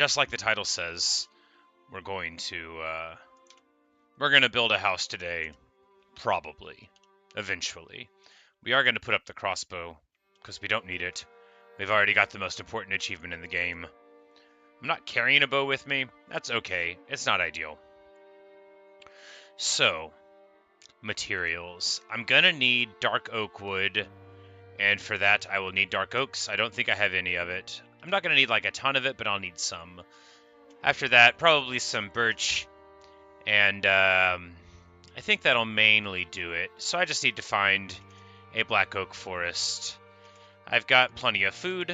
just like the title says, we're going to build a house today, probably, eventually. We are going to put up the crossbow, because we don't need it. We've already got the most important achievement in the game. I'm not carrying a bow with me. That's okay. It's not ideal. So, materials. I'm going to need dark oak wood, and for that I will need dark oaks. I don't think I have any of it. I'm not going to need like a ton of it, but I'll need some. After that, probably some birch, and I think that'll mainly do it. So I just need to find a black oak forest. I've got plenty of food.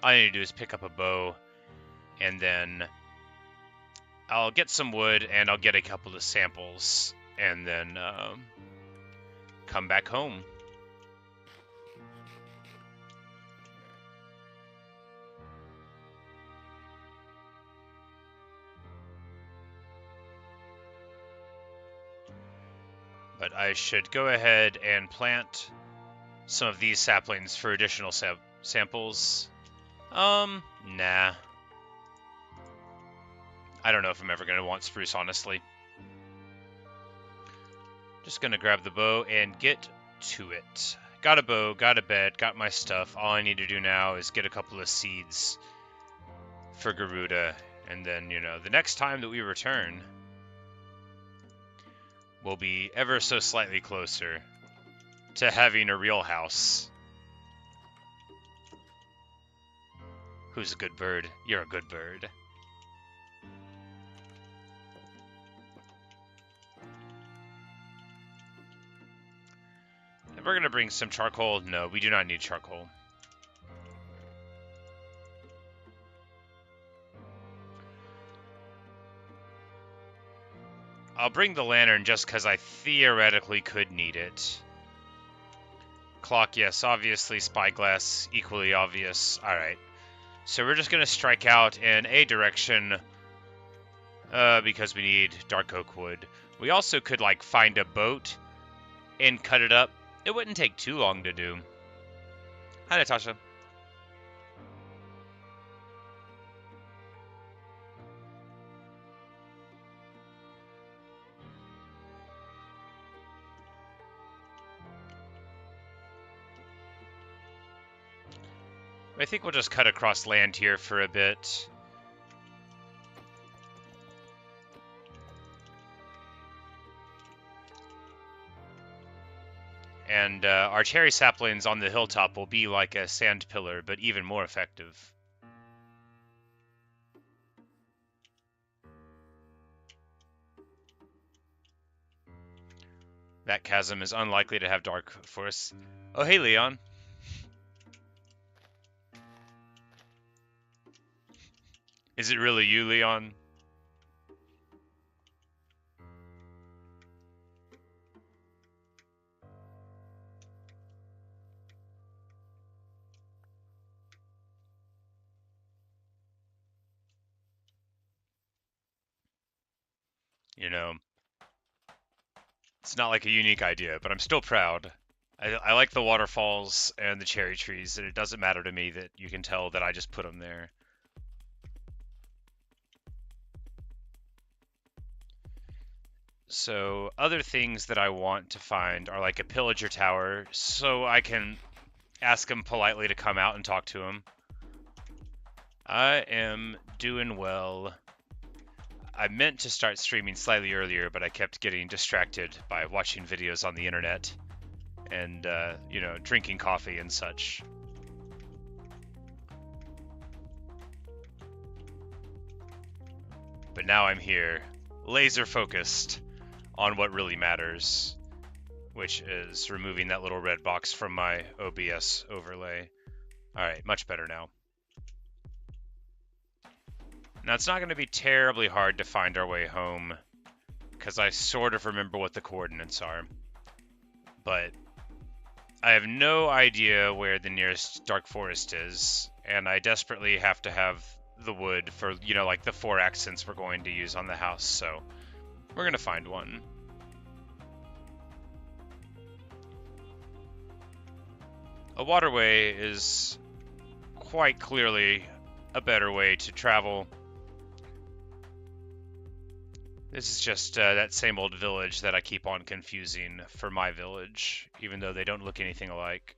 All I need to do is pick up a bow, and then I'll get some wood, and I'll get a couple of samples, and then come back home. But I should go ahead and plant some of these saplings for additional samples. Nah. I don't know if I'm ever going to want spruce, honestly. Just going to grab the bow and get to it. Got a bow, got a bed, got my stuff. All I need to do now is get a couple of seeds for Garuda. And then, you know, the next time that we return, we'll be ever so slightly closer to having a real house. Who's a good bird? You're a good bird. And we're going to bring some charcoal. No, we do not need charcoal. I'll bring the lantern just because I theoretically could need it. Clock, yes, obviously. Spyglass, equally obvious. Alright. So we're just going to strike out in a direction because we need dark oak wood. We also could, like, find a boat and cut it up. It wouldn't take too long to do. Hi, Natasha. I think we'll just cut across land here for a bit. And our cherry saplings on the hilltop will be like a sand pillar, but even more effective. That chasm is unlikely to have dark forests. Oh, hey, Leon. Is it really you, Leon? You know, it's not like a unique idea, but I'm still proud. I like the waterfalls and the cherry trees, and it doesn't matter to me that you can tell that I just put them there. So other things that I want to find are like a pillager tower, so I can ask him politely to come out and talk to him. I am doing well. I meant to start streaming slightly earlier, but I kept getting distracted by watching videos on the internet and, you know, drinking coffee and such. But now I'm here, laser focused on what really matters, which is removing that little red box from my OBS overlay. Alright, much better now. Now, it's not going to be terribly hard to find our way home, because I sort of remember what the coordinates are. But I have no idea where the nearest dark forest is, and I desperately have to have the wood for, you know, like the 4 accents we're going to use on the house, so we're going to find one. A waterway is quite clearly a better way to travel. This is just that same old village that I keep on confusing for my village, even though they don't look anything alike.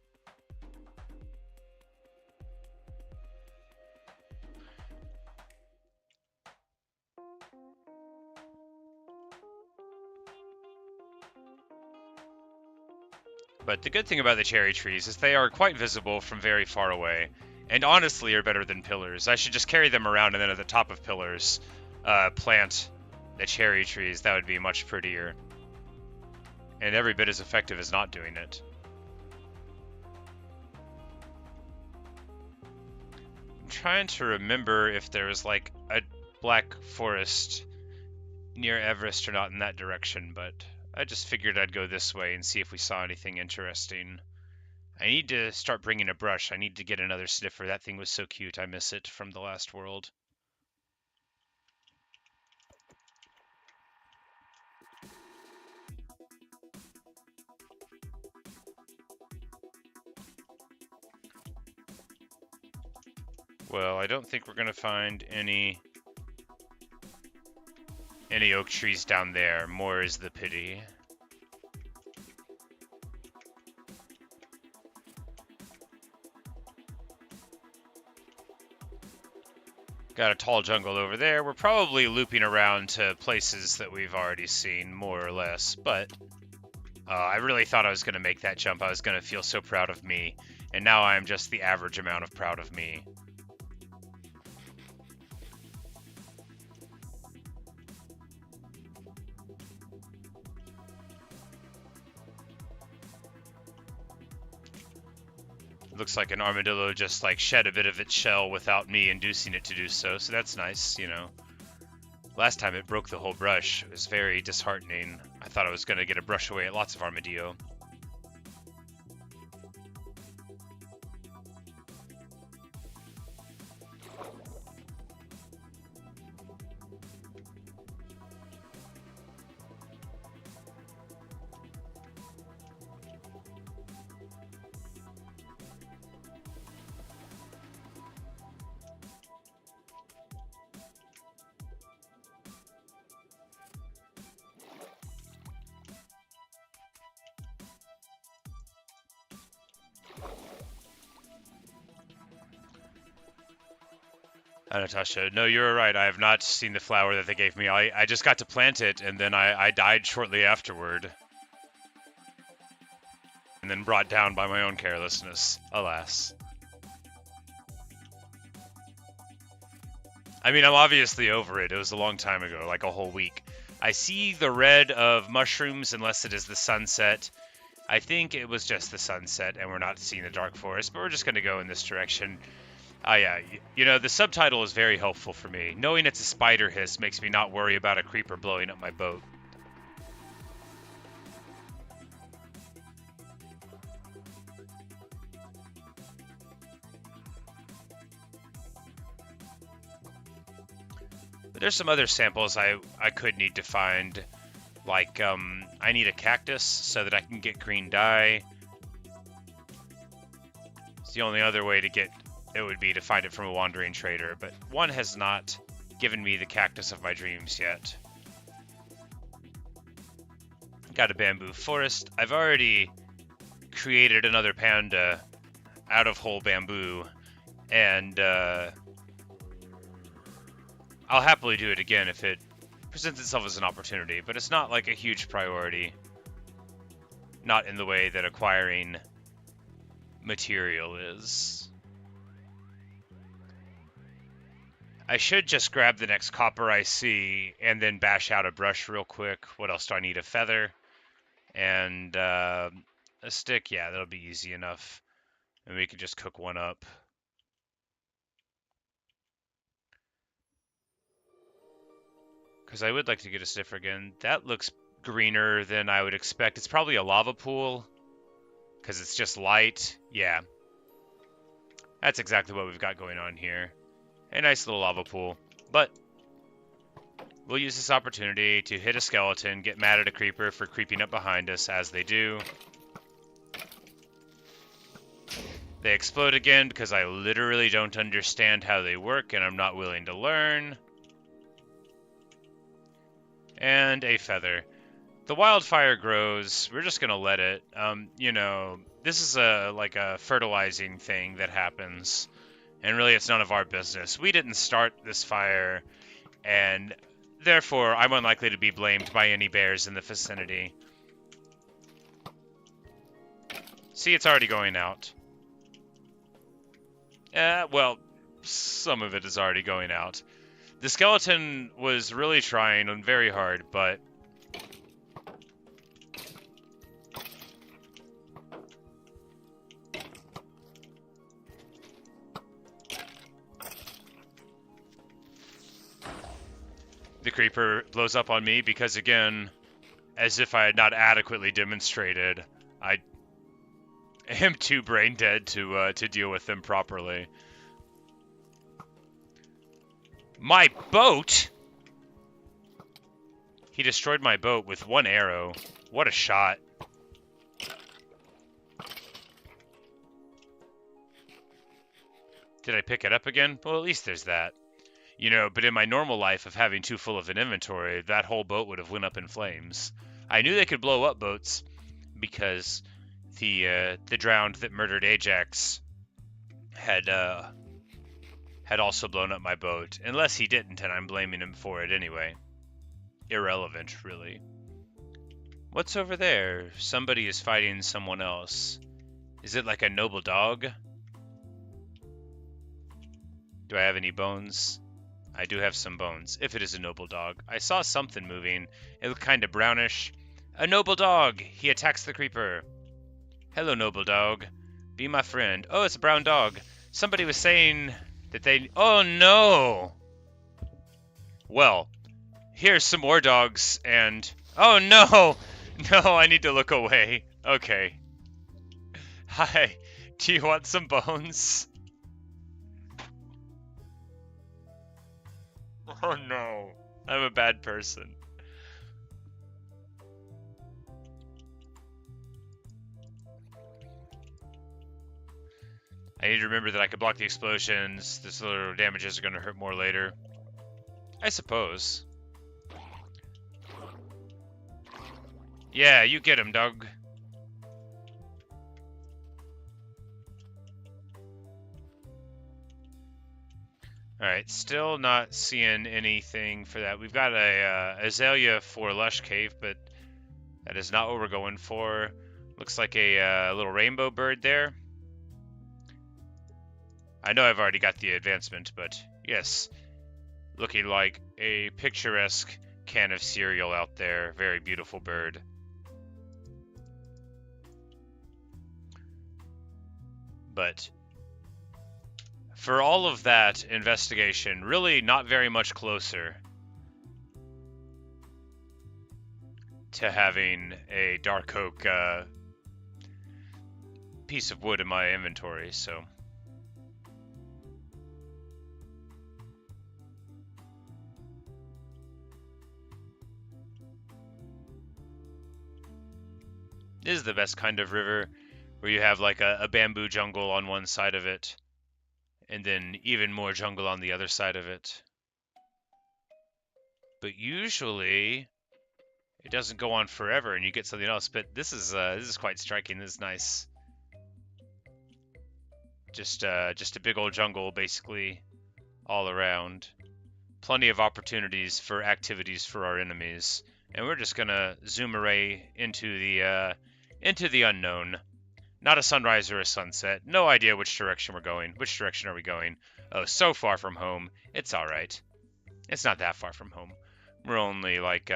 But the good thing about the cherry trees is they are quite visible from very far away, and honestly are better than pillars. I should just carry them around and then at the top of pillars plant the cherry trees. That would be much prettier. And every bit as effective as not doing it. I'm trying to remember if there was like a black forest near Everest or not in that direction, but I just figured I'd go this way and see if we saw anything interesting. I need to start bringing a brush. I need to get another sniffer. That thing was so cute. I miss it from the last world. Well, I don't think we're going to find any oak trees down there. More is the pity. Got a tall jungle over there. We're probably looping around to places that we've already seen, more or less, but I really thought I was going to make that jump. I was going to feel so proud of me, and now I'm just the average amount of proud of me. Looks like an armadillo just like shed a bit of its shell without me inducing it to do so, so that's nice, you know. Last time it broke the whole brush. It was very disheartening. I thought I was going to get a brush away at lots of armadillo. Natasha, no, you're right. I have not seen the flower that they gave me. I just got to plant it, and then I died shortly afterward. And then brought down by my own carelessness, alas. I mean, I'm obviously over it. It was a long time ago, like a whole week. I see the red of mushrooms unless it is the sunset. I think it was just the sunset, and we're not seeing the dark forest, but we're just going to go in this direction. Yeah, you know, the subtitle is very helpful for me. Knowing it's a spider hiss makes me not worry about a creeper blowing up my boat. But there's some other samples I could need to find. Like, I need a cactus so that I can get green dye. It's the only other way to get it would be to find it from a wandering trader, but one has not given me the cactus of my dreams yet. Got a bamboo forest. I've already created another panda out of whole bamboo, and I'll happily do it again if it presents itself as an opportunity, but it's not like a huge priority. Not in the way that acquiring material is. I should just grab the next copper I see and then bash out a brush real quick. What else do I need? A feather and a stick. Yeah, that'll be easy enough. And we can just cook one up. Because I would like to get a sniffer again. That looks greener than I would expect. It's probably a lava pool because it's just light. Yeah. That's exactly what we've got going on here. A nice little lava pool, but we'll use this opportunity to hit a skeleton, get mad at a creeper for creeping up behind us, as they do. They explode again because I literally don't understand how they work and I'm not willing to learn. And a feather. The wildfire grows. We're just gonna let it. You know, this is like a fertilizing thing that happens, and really it's none of our business. We didn't start this fire, and therefore I'm unlikely to be blamed by any bears in the vicinity. See, it's already going out. Well, some of it is already going out. The skeleton was really trying and very hard, but the creeper blows up on me because, again, as if I had not adequately demonstrated, I am too brain dead to deal with them properly. My boat? He destroyed my boat with one arrow. What a shot. Did I pick it up again? Well, at least there's that. You know, but in my normal life of having too full of an inventory, that whole boat would have went up in flames. I knew they could blow up boats because the drowned that murdered Ajax had also blown up my boat. Unless he didn't, and I'm blaming him for it anyway. Irrelevant, really. What's over there? Somebody is fighting someone else. Is it like a noble dog? Do I have any bones? I do have some bones, if it is a noble dog. I saw something moving. It looked kind of brownish. A noble dog! He attacks the creeper. Hello, noble dog. Be my friend. Oh, it's a brown dog. Somebody was saying that they... Oh, no! Well, here's some more dogs, and... Oh, no! No, I need to look away. Okay. Hi. Do you want some bones? Oh, no. I'm a bad person. I need to remember that I can block the explosions. This little damages are going to hurt more later. I suppose. Yeah, you get him, dog. Alright, still not seeing anything for that. We've got a azalea for Lush Cave, but that is not what we're going for. Looks like a little rainbow bird there. I know I've already got the advancement, but yes. Looking like a picturesque can of cereal out there. Very beautiful bird. But for all of that investigation, really not very much closer to having a dark oak piece of wood in my inventory, so... This is the best kind of river, where you have like a bamboo jungle on one side of it, and then even more jungle on the other side of it. But usually, it doesn't go on forever, and you get something else. But this is quite striking. This is nice. Just a big old jungle, basically, all around. Plenty of opportunities for activities for our enemies, and we're just gonna zoom array into the unknown. Not a sunrise or a sunset. No idea which direction we're going. Which direction are we going? Oh, so far from home. It's all right. It's not that far from home. We're only like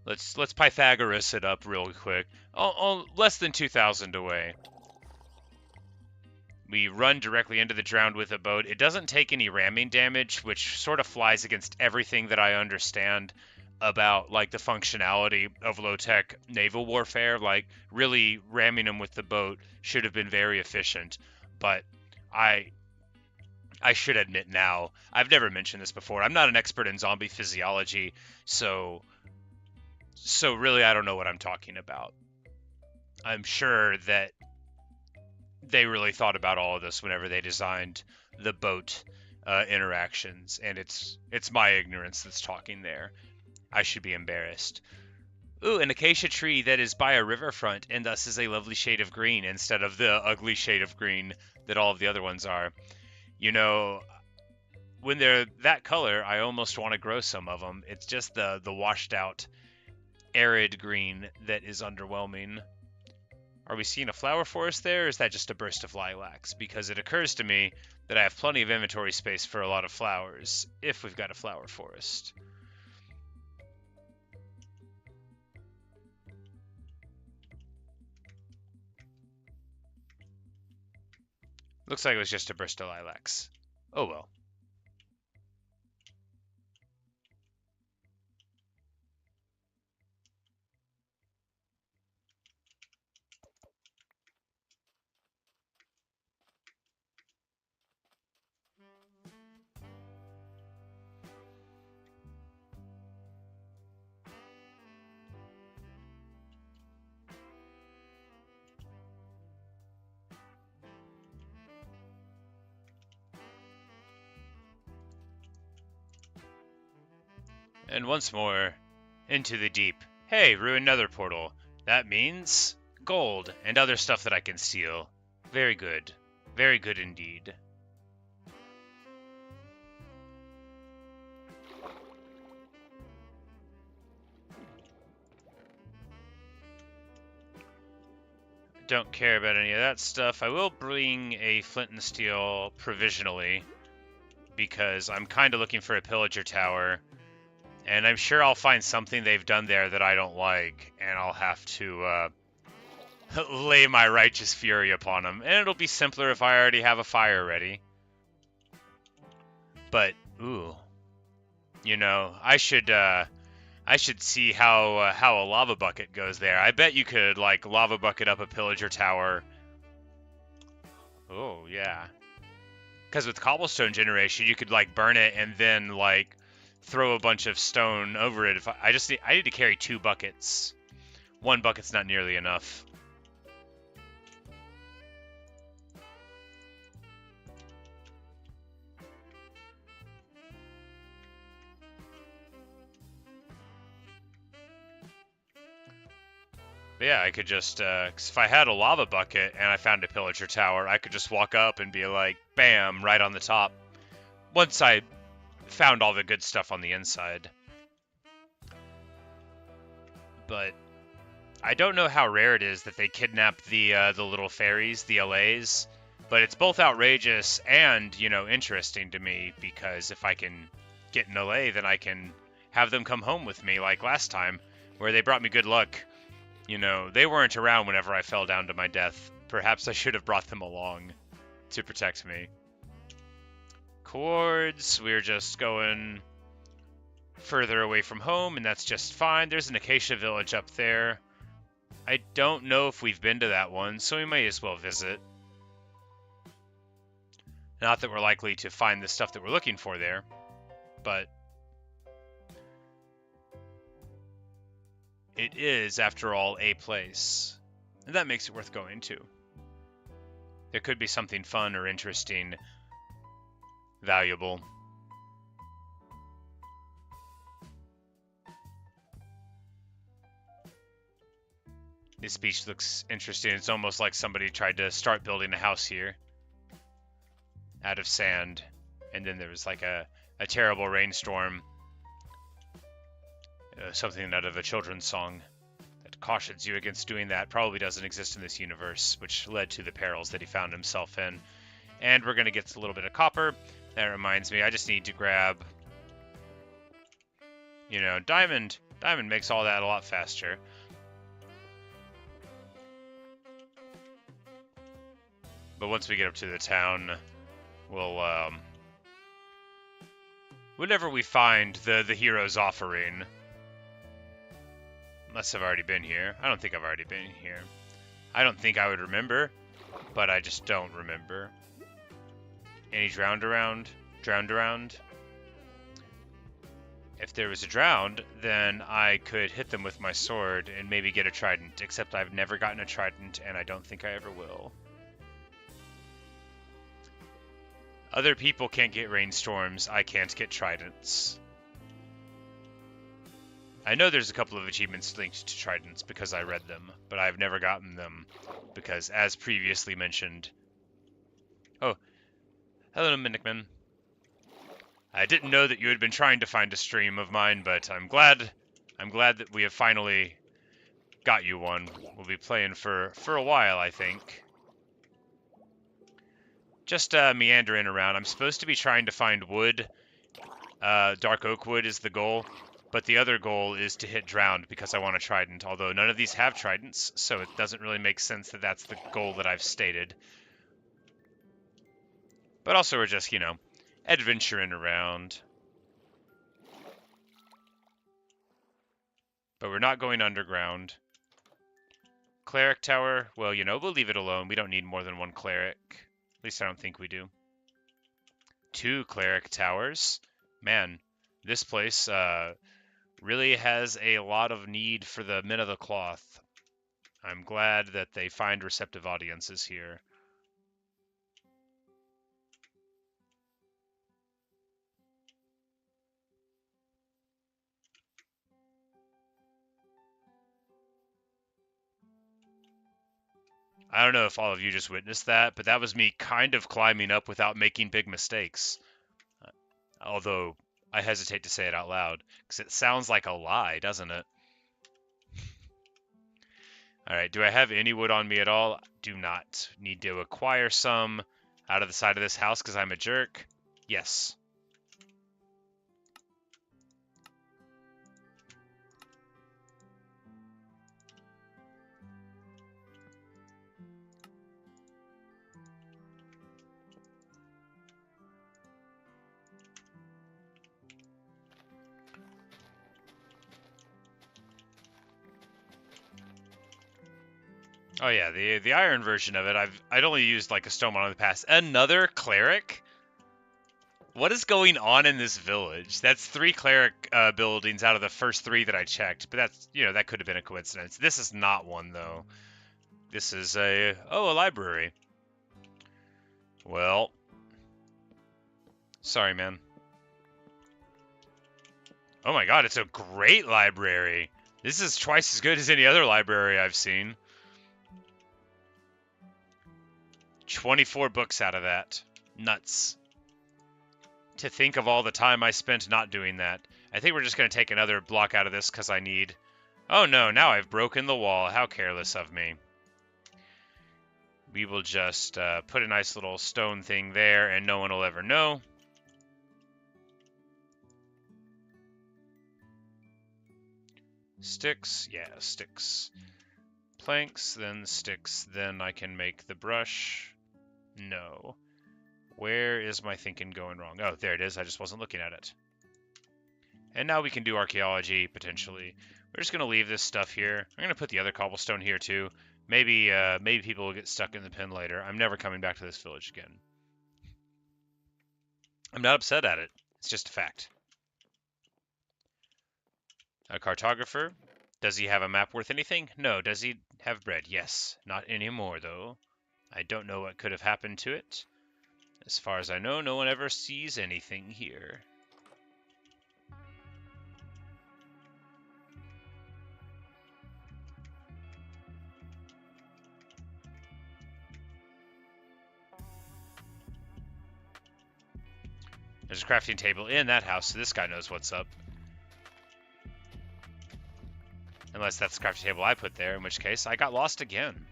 let's Pythagoras it up real quick. Oh, less than 2,000 away. We run directly into the drowned with a boat. It doesn't take any ramming damage, which sort of flies against everything that I understand about like the functionality of low-tech naval warfare. Like, really ramming them with the boat should have been very efficient, but I should admit now, I've never mentioned this before, I'm not an expert in zombie physiology, so really I don't know what I'm talking about. I'm sure that they really thought about all of this whenever they designed the boat interactions, and it's my ignorance that's talking there. I should be embarrassed. Ooh, an acacia tree that is by a riverfront and thus is a lovely shade of green instead of the ugly shade of green that all of the other ones are. You know, when they're that color, I almost want to grow some of them. It's just the washed out, arid green that is underwhelming. Are we seeing a flower forest there, or is that just a burst of lilacs? Because it occurs to me that I have plenty of inventory space for a lot of flowers, if we've got a flower forest. Looks like it was just a burst of lilacs. Oh well. And once more, into the deep. Hey, ruined nether portal. That means gold and other stuff that I can steal. Very good. Very good indeed. Don't care about any of that stuff. I will bring a flint and steel provisionally, because I'm kind of looking for a pillager tower. And I'm sure I'll find something they've done there that I don't like, and I'll have to lay my righteous fury upon them. And it'll be simpler if I already have a fire ready. But, ooh. You know, I should see how a lava bucket goes there. I bet you could, like, lava bucket up a pillager tower. Oh, yeah. Because with cobblestone generation, you could, like, burn it and then, like, throw a bunch of stone over it. If I need to carry 2 buckets. 1 bucket's not nearly enough. But yeah, I could just, 'cause if I had a lava bucket and I found a pillager tower, I could just walk up and be like, bam, right on the top. Once I found all the good stuff on the inside. But I don't know how rare it is that they kidnap the little fairies, the allays. But it's both outrageous and, you know, interesting to me, because if I can get an allay, then I can have them come home with me like last time, where they brought me good luck. You know, they weren't around whenever I fell down to my death. Perhaps I should have brought them along to protect me. Chords, we're just going further away from home, and that's just fine. There's an acacia village up there. I don't know if we've been to that one, so we may as well visit. Not that we're likely to find the stuff that we're looking for there, but it is, after all, a place, and that makes it worth going to. There could be something fun or interesting, valuable. This beach looks interesting. It's almost like somebody tried to start building a house here out of sand, and then there was like a terrible rainstorm. Something out of a children's song that cautions you against doing that. Probably doesn't exist in this universe, which led to the perils that he found himself in. And we're going to get a little bit of copper. That reminds me, I just need to grab, you know, diamond. Diamond makes all that a lot faster. But once we get up to the town, we'll, whenever we find the hero's offering, unless I've already been here. I don't think I've already been here. I don't think I would remember, but I just don't remember. Any drowned around? Drowned around? If there was a drowned, then I could hit them with my sword and maybe get a trident, except I've never gotten a trident, and I don't think I ever will. Other people can't get rainstorms, I can't get tridents. I know there's a couple of achievements linked to tridents because I read them, but I've never gotten them because, as previously mentioned... Oh, hello, Minikman. I didn't know that you had been trying to find a stream of mine, but I'm glad that we have finally got you one. We'll be playing for a while, I think. Just meandering around. I'm supposed to be trying to find wood. Dark oak wood is the goal, but the other goal is to hit drowned because I want a trident, although none of these have tridents, so it doesn't really make sense that that's the goal that I've stated. But also we're just, you know, adventuring around. But we're not going underground. Cleric tower, well, you know, we'll leave it alone. We don't need more than one cleric. At least I don't think we do. 2 cleric towers. Man, this place really has a lot of need for the men of the cloth. I'm glad that they find receptive audiences here. I don't know if all of you just witnessed that, but that was me kind of climbing up without making big mistakes. Although, I hesitate to say it out loud, because it sounds like a lie, doesn't it? Alright, do I have any wood on me at all? Do not. Need to acquire some out of the side of this house because I'm a jerk? Yes. Oh yeah, the iron version of it, I'd only used like a stone one in the past. Another cleric? What is going on in this village? That's 3 cleric buildings out of the first 3 that I checked, but that's, you know, that could have been a coincidence. This is not one though. This is a library. Well, sorry, man. Oh my god, it's a great library. This is twice as good as any other library I've seen. 24 books out of that. Nuts. To think of all the time I spent not doing that. I think we're just going to take another block out of this because I need... Oh no, now I've broken the wall. How careless of me. We will just put a nice little stone thing there and no one will ever know. Sticks? Yeah, sticks. Planks, then sticks. Then I can make the brush. No. Where is my thinking going wrong? Oh, there it is. I just wasn't looking at it. And now we can do archaeology, potentially. We're just going to leave this stuff here. I'm going to put the other cobblestone here, too. Maybe people will get stuck in the pen later. I'm never coming back to this village again. I'm not upset at it. It's just a fact. A cartographer. Does he have a map worth anything? No. Does he have bread? Yes. Not anymore, though. I don't know what could have happened to it. As far as I know, no one ever sees anything here. There's a crafting table in that house, so this guy knows what's up. Unless that's the crafting table I put there, in which case I got lost again.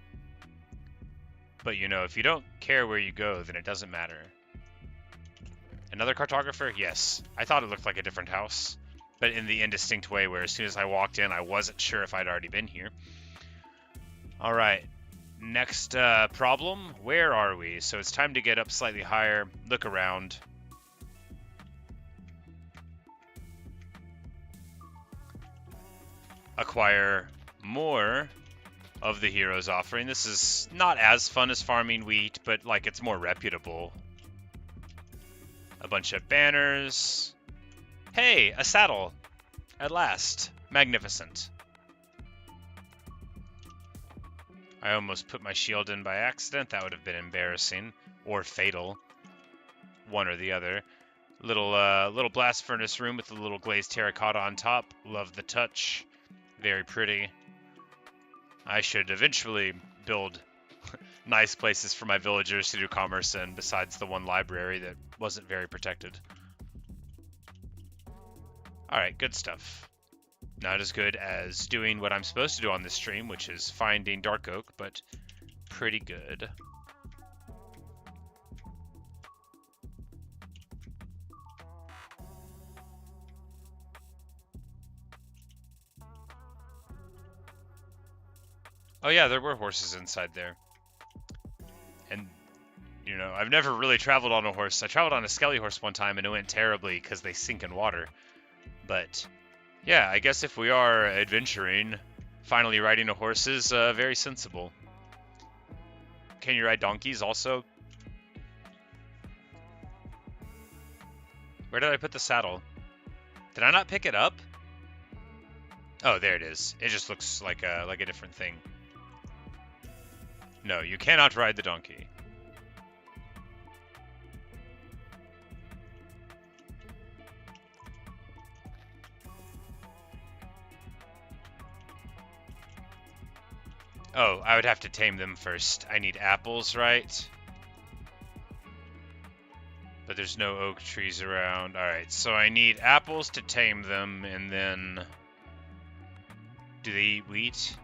But you know, if you don't care where you go, then it doesn't matter. Another cartographer? Yes. I thought it looked like a different house, but in the indistinct way where as soon as I walked in, I wasn't sure if I'd already been here. Alright. Next problem. Where are we? So it's time to get up slightly higher, look around. Acquire more of the hero's offering. This is not as fun as farming wheat, but like it's more reputable. A bunch of banners. Hey, a saddle. At last. Magnificent. I almost put my shield in by accident. That would have been embarrassing. Or fatal. One or the other. Little blast furnace room with a little glazed terracotta on top. Love the touch. Very pretty. I should eventually build nice places for my villagers to do commerce in, besides the one library that wasn't very protected. Alright, good stuff. Not as good as doing what I'm supposed to do on this stream, which is finding dark oak, but pretty good. Oh yeah, there were horses inside there. And, you know, I've never really traveled on a horse. I traveled on a skelly horse one time and it went terribly because they sink in water. But, yeah, I guess if we are adventuring, finally riding a horse is very sensible. Can you ride donkeys also? Where did I put the saddle? Did I not pick it up? Oh, there it is. It just looks like a different thing. No, you cannot ride the donkey. Oh, I would have to tame them first. I need apples, right? But there's no oak trees around. Alright, so I need apples to tame them, and then... Do they eat wheat?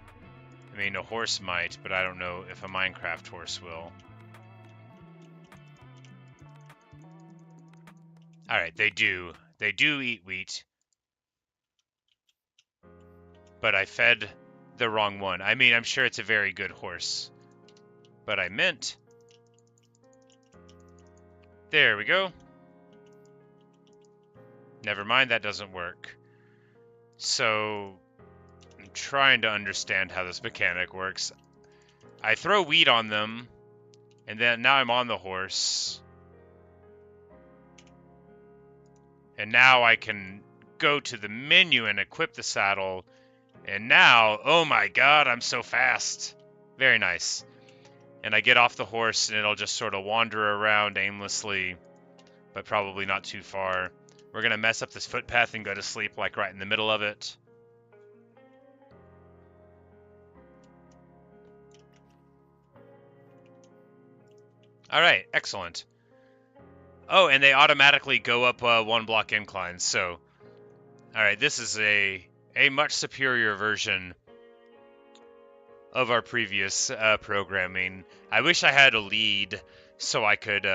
I mean, a horse might, but I don't know if a Minecraft horse will. Alright, they do. They do eat wheat. But I fed the wrong one. I mean, I'm sure it's a very good horse. But I meant... There we go. Never mind, that doesn't work. So... I'm trying to understand how this mechanic works. I throw wheat on them, and then now I'm on the horse. And now I can go to the menu and equip the saddle. And now, oh my god, I'm so fast. Very nice. And I get off the horse and it'll just sort of wander around aimlessly, but probably not too far. We're going to mess up this footpath and go to sleep like right in the middle of it. Alright, excellent. Oh, and they automatically go up one block inclines, so... Alright, this is a much superior version of our previous programming. I wish I had a lead so I could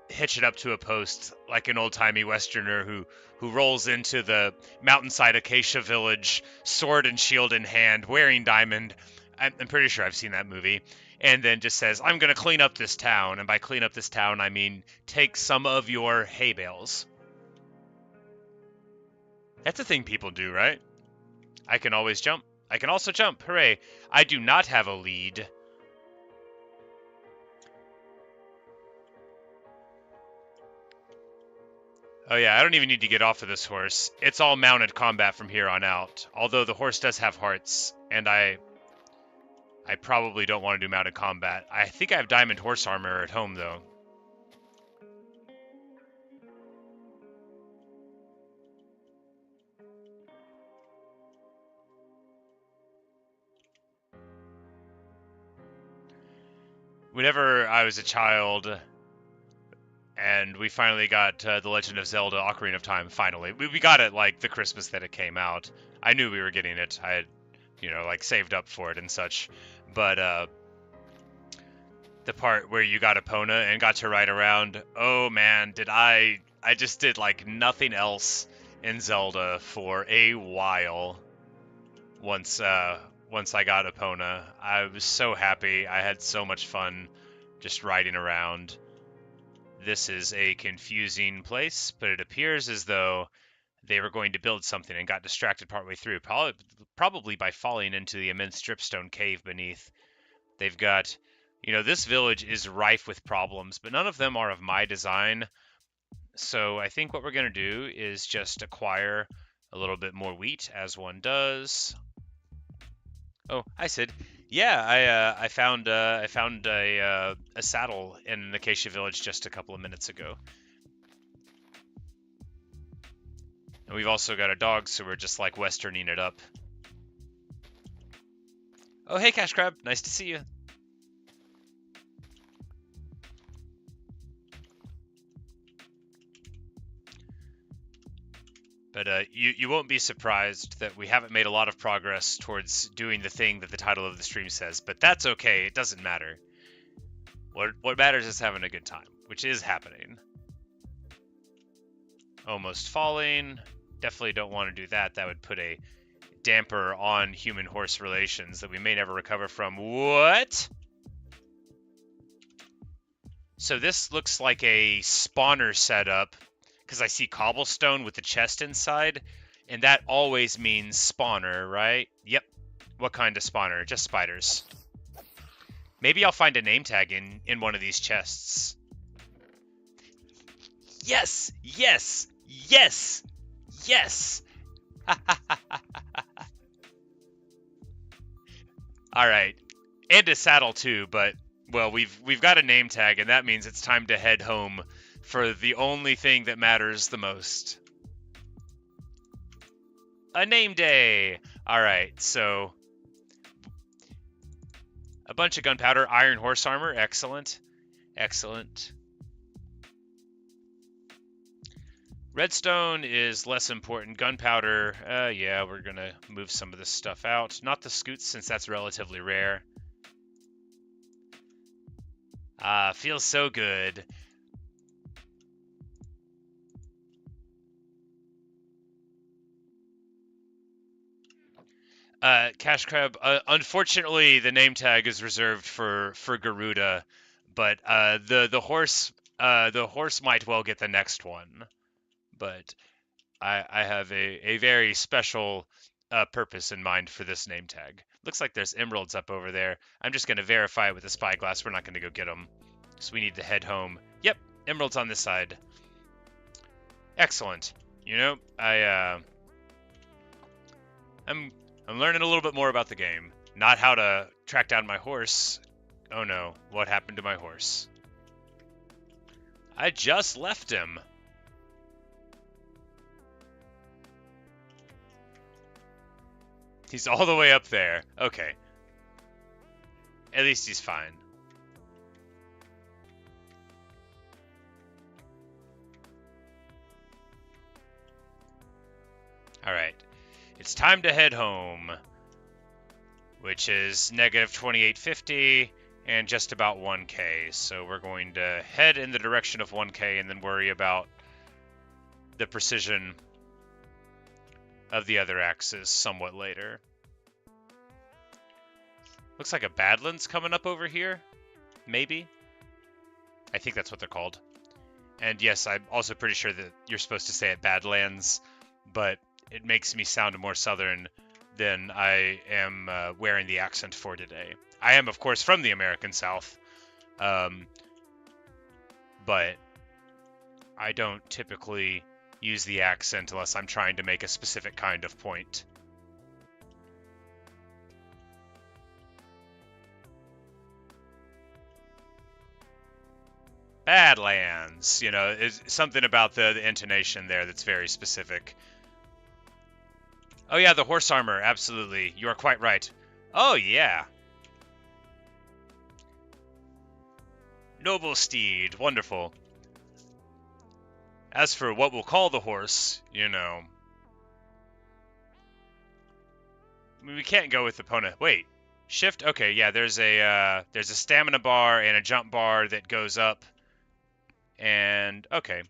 hitch it up to a post like an old-timey Westerner who rolls into the mountainside acacia village, sword and shield in hand, wearing diamond. I'm pretty sure I've seen that movie. And then just says, I'm going to clean up this town. And by clean up this town, I mean take some of your hay bales. That's a thing people do, right? I can always jump. I can also jump. Hooray. I do not have a lead. Oh yeah, I don't even need to get off of this horse. It's all mounted combat from here on out. Although the horse does have hearts, and I probably don't want to do mounted combat. I think I have diamond horse armor at home, though. Whenever I was a child, and we finally got The Legend of Zelda Ocarina of Time, finally. We got it, like, the Christmas that it came out. I knew we were getting it. I had, you know, like, saved up for it and such. But, the part where you got Epona and got to ride around, oh man, I just did, like, nothing else in Zelda for a while once I got Epona. I was so happy. I had so much fun just riding around. This is a confusing place, but it appears as though they were going to build something and got distracted partway through, probably by falling into the immense dripstone cave beneath. They've got, you know, this village is rife with problems, but none of them are of my design. So I think what we're going to do is just acquire A little bit more wheat, as one does. Oh, hi Sid. Yeah, I found a saddle in an acacia village just a couple of minutes ago. And we've also got a dog, so we're just like westerning it up. Oh, hey Cash Crab, nice to see you. But you won't be surprised that we haven't made a lot of progress towards doing the thing that the title of the stream says, but that's okay, it doesn't matter. What matters is having a good time, which is happening. Almost falling. Definitely don't want to do that. That would put a damper on human-horse relations that we may never recover from. What? So this looks like a spawner setup, because I see cobblestone with the chest inside, and that always means spawner, right? Yep. What kind of spawner? Just spiders. Maybe I'll find a name tag in one of these chests. Yes! Yes! Yes! Yes! Alright. And a saddle too, but well, we've got a name tag, and that means it's time to head home for the only thing that matters the most. A name day! Alright, so a bunch of gunpowder, iron horse armor, excellent. Excellent. Redstone is less important. Gunpowder, yeah, we're gonna move some of this stuff out. Not the scoots, since that's relatively rare. Feels so good. Cash Crab, unfortunately, the name tag is reserved for Garuda, but the horse might well get the next one. But I have a very special purpose in mind for this name tag. Looks like there's emeralds up over there. I'm just going to verify it with a spyglass. We're not going to go get them. So we need to head home. Yep, emeralds on this side. Excellent. You know, I'm learning a little bit more about the game. Not how to track down my horse. Oh no, what happened to my horse? I just left him. He's all the way up there. Okay. At least he's fine. Alright. It's time to head home. Which is negative 2850 and just about 1k. So we're going to head in the direction of 1k and then worry about the precision of the other axes somewhat later. Looks like a Badlands coming up over here. Maybe. I think that's what they're called. And yes, I'm also pretty sure that you're supposed to say it Badlands, but it makes me sound more southern than I am wearing the accent for today. I am, of course, from the American South, but I don't typically use the accent unless I'm trying to make a specific kind of point. Badlands, you know, is something about the intonation there that's very specific. Oh yeah, the horse armor, absolutely. You are quite right. Oh yeah. Noble steed, wonderful. As for what we'll call the horse, you know, I mean, we can't go with opponent. Wait, shift. Okay, yeah. There's a stamina bar and a jump bar that goes up, and okay.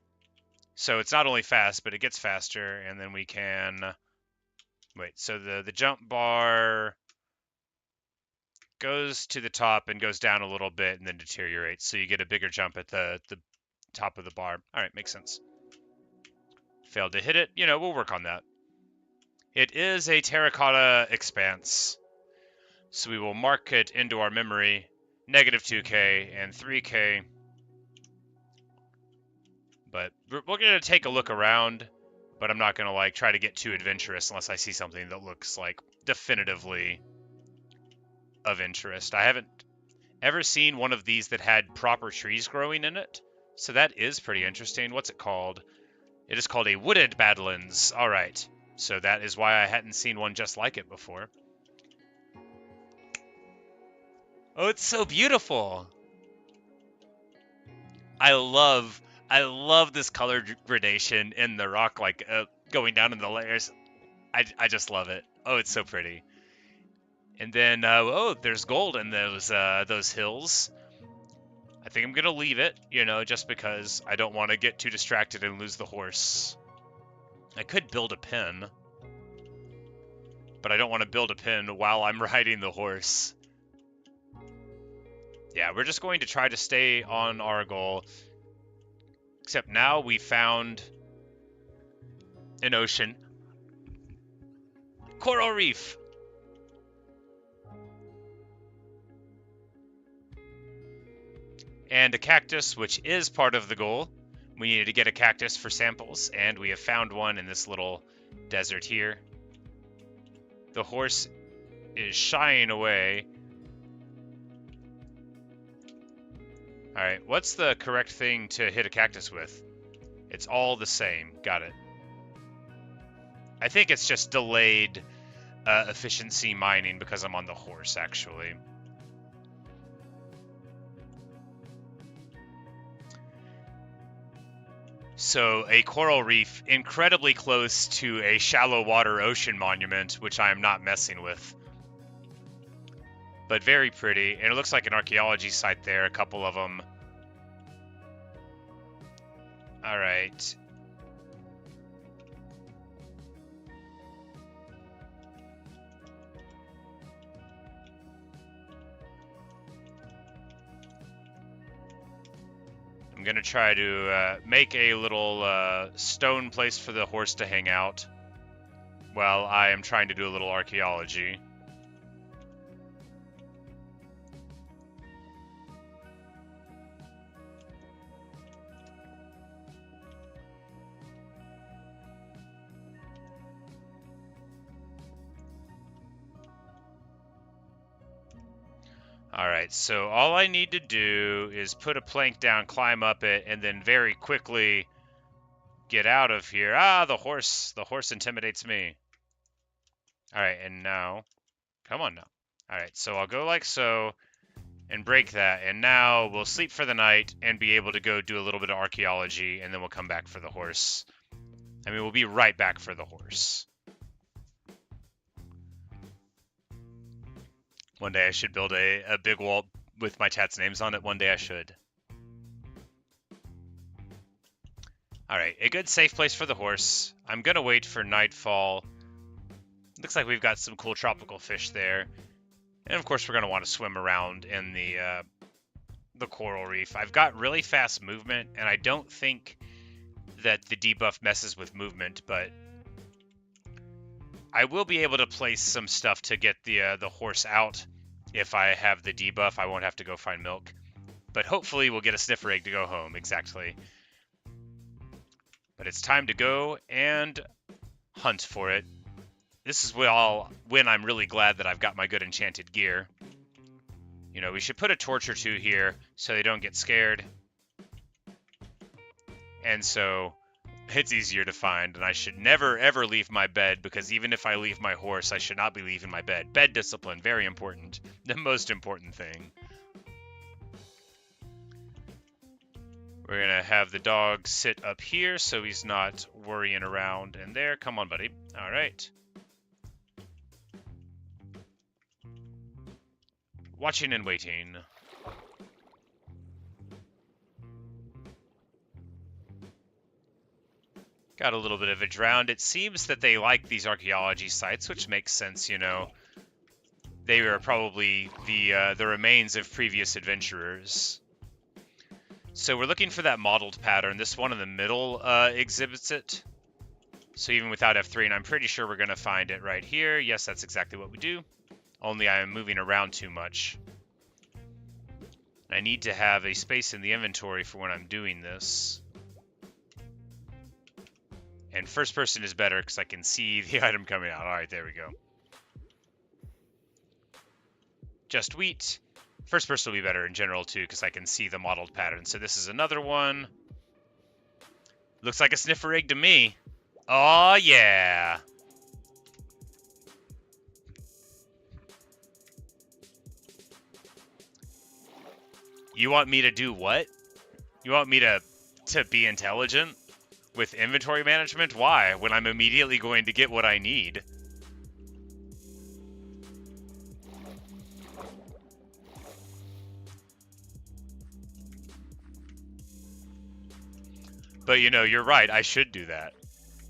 So it's not only fast, but it gets faster, and then we can wait. So the jump bar goes to the top and goes down a little bit and then deteriorates. So you get a bigger jump at the top of the bar. All right, makes sense. Failed to hit it. You know, we'll work on that. It is a terracotta expanse. So we will mark it into our memory. Negative 2k and 3k. But we're going to take a look around. but I'm not gonna like try to get too adventurous unless I see something that looks like definitively of interest. I haven't ever seen one of these that had proper trees growing in it, so that is pretty interesting. What's it called? It is called a wooded badlands. All right, so that is why I hadn't seen one just like it before. Oh, it's so beautiful. I love this color gradation in the rock, like going down in the layers. I just love it. Oh, it's so pretty. And then oh, there's gold in those hills. I think I'm gonna leave it, you know, just because I don't want to get too distracted and lose the horse. I could build a pen, but I don't want to build a pen while I'm riding the horse. Yeah, we're just going to try to stay on our goal. Except now we found an ocean. Coral reef! And a cactus, which is part of the goal. We needed to get a cactus for samples, and we have found one in this little desert here. The horse is shying away. Alright, what's the correct thing to hit a cactus with? It's all the same. Got it. I think it's just delayed efficiency mining because I'm on the horse, actually. So, a coral reef incredibly close to a shallow water ocean monument, which I am not messing with. But very pretty, and it looks like an archaeology site there, a couple of them. Alright. I'm gonna try to make a little stone place for the horse to hang out while I am trying to do a little archaeology. Alright, so all I need to do is put a plank down, climb up it, and then very quickly get out of here. Ah, the horse intimidates me. Alright, and now, come on now. Alright, so I'll go like so, and break that, and now we'll sleep for the night and be able to go do a little bit of archaeology, and then we'll come back for the horse. I mean, we'll be right back for the horse. One day I should build a big wall with my chat's names on it. One day I should. Alright, a good safe place for the horse. I'm gonna wait for nightfall. Looks like we've got some cool tropical fish there. And of course we're gonna want to swim around in the coral reef. I've got really fast movement, and I don't think that the debuff messes with movement, but I will be able to place some stuff to get the horse out. If I have the debuff, I won't have to go find milk. But hopefully we'll get a sniffer egg to go home, exactly. But it's time to go and hunt for it. This is when I'm really glad that I've got my good enchanted gear. You know, we should put a torch or two here so they don't get scared. And so it's easier to find, and I should never ever leave my bed, because even if I leave my horse, I should not be leaving my bed. Bed discipline, very important. The most important thing. We're gonna have the dog sit up here so he's not worrying around in there. Come on, buddy. All right. Watching and waiting. Got a little bit of a drowned. It seems that they like these archaeology sites, which makes sense, you know. They are probably the remains of previous adventurers. So we're looking for that modeled pattern. This one in the middle exhibits it. So even without F3, and I'm pretty sure we're going to find it right here. Yes, that's exactly what we do. Only I am moving around too much. I need to have a space in the inventory for when I'm doing this. And And first person is better because I can see the item coming out. All right, there we go. Just wheat. First person will be better in general, too, because I can see the modeled pattern. So this is another one. Looks like a sniffer egg to me. Oh, yeah. You want me to do what? You want me to be intelligent with inventory management? Why? When I'm immediately going to get what I need. But you know, you're right. I should do that.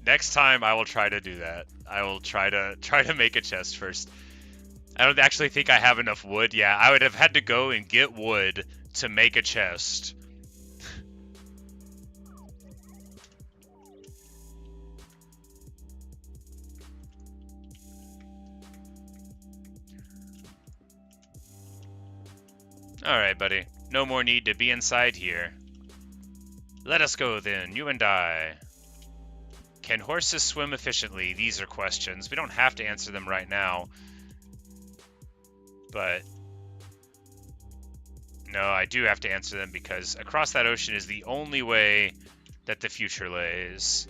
Next time I will try to do that. I will try to make a chest first. I don't actually think I have enough wood. Yeah, I would have had to go and get wood to make a chest. Alright, buddy. No more need to be inside here. Let us go then, you and I. Can horses swim efficiently? These are questions. We don't have to answer them right now. But no, I do have to answer them because across that ocean is the only way that the future lays.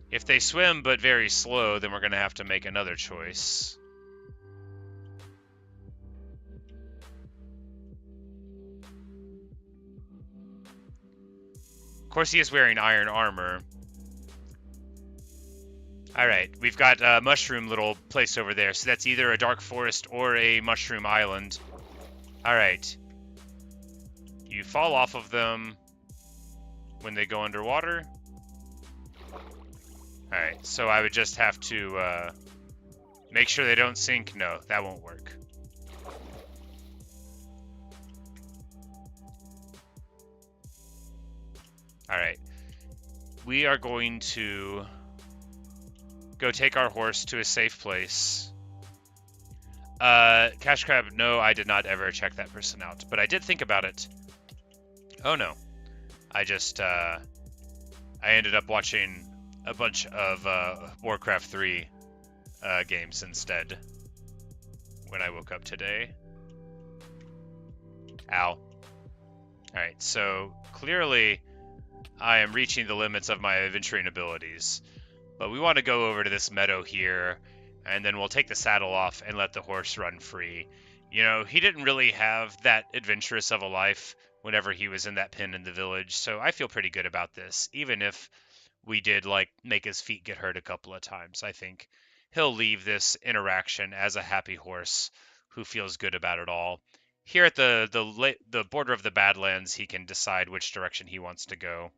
If they swim but very slow, then we're going to have to make another choice. Of course, he is wearing iron armor. Alright, we've got a mushroom little place over there, so that's either a dark forest or a mushroom island. Alright. You fall off of them when they go underwater. Alright, so I would just have to make sure they don't sink. No, that won't work. Alright. We are going to go take our horse to a safe place. Cash Crab, no, I did not ever check that person out, but I did think about it. Oh no. I just, I ended up watching a bunch of Warcraft 3 games instead when I woke up today. Ow. Alright, so clearly I am reaching the limits of my adventuring abilities. But we want to go over to this meadow here, and then we'll take the saddle off and let the horse run free. You know, he didn't really have that adventurous of a life whenever he was in that pen in the village, so I feel pretty good about this, even if we did, like, make his feet get hurt a couple of times. I think he'll leave this interaction as a happy horse who feels good about it all. Here at the border of the Badlands, he can decide which direction he wants to go.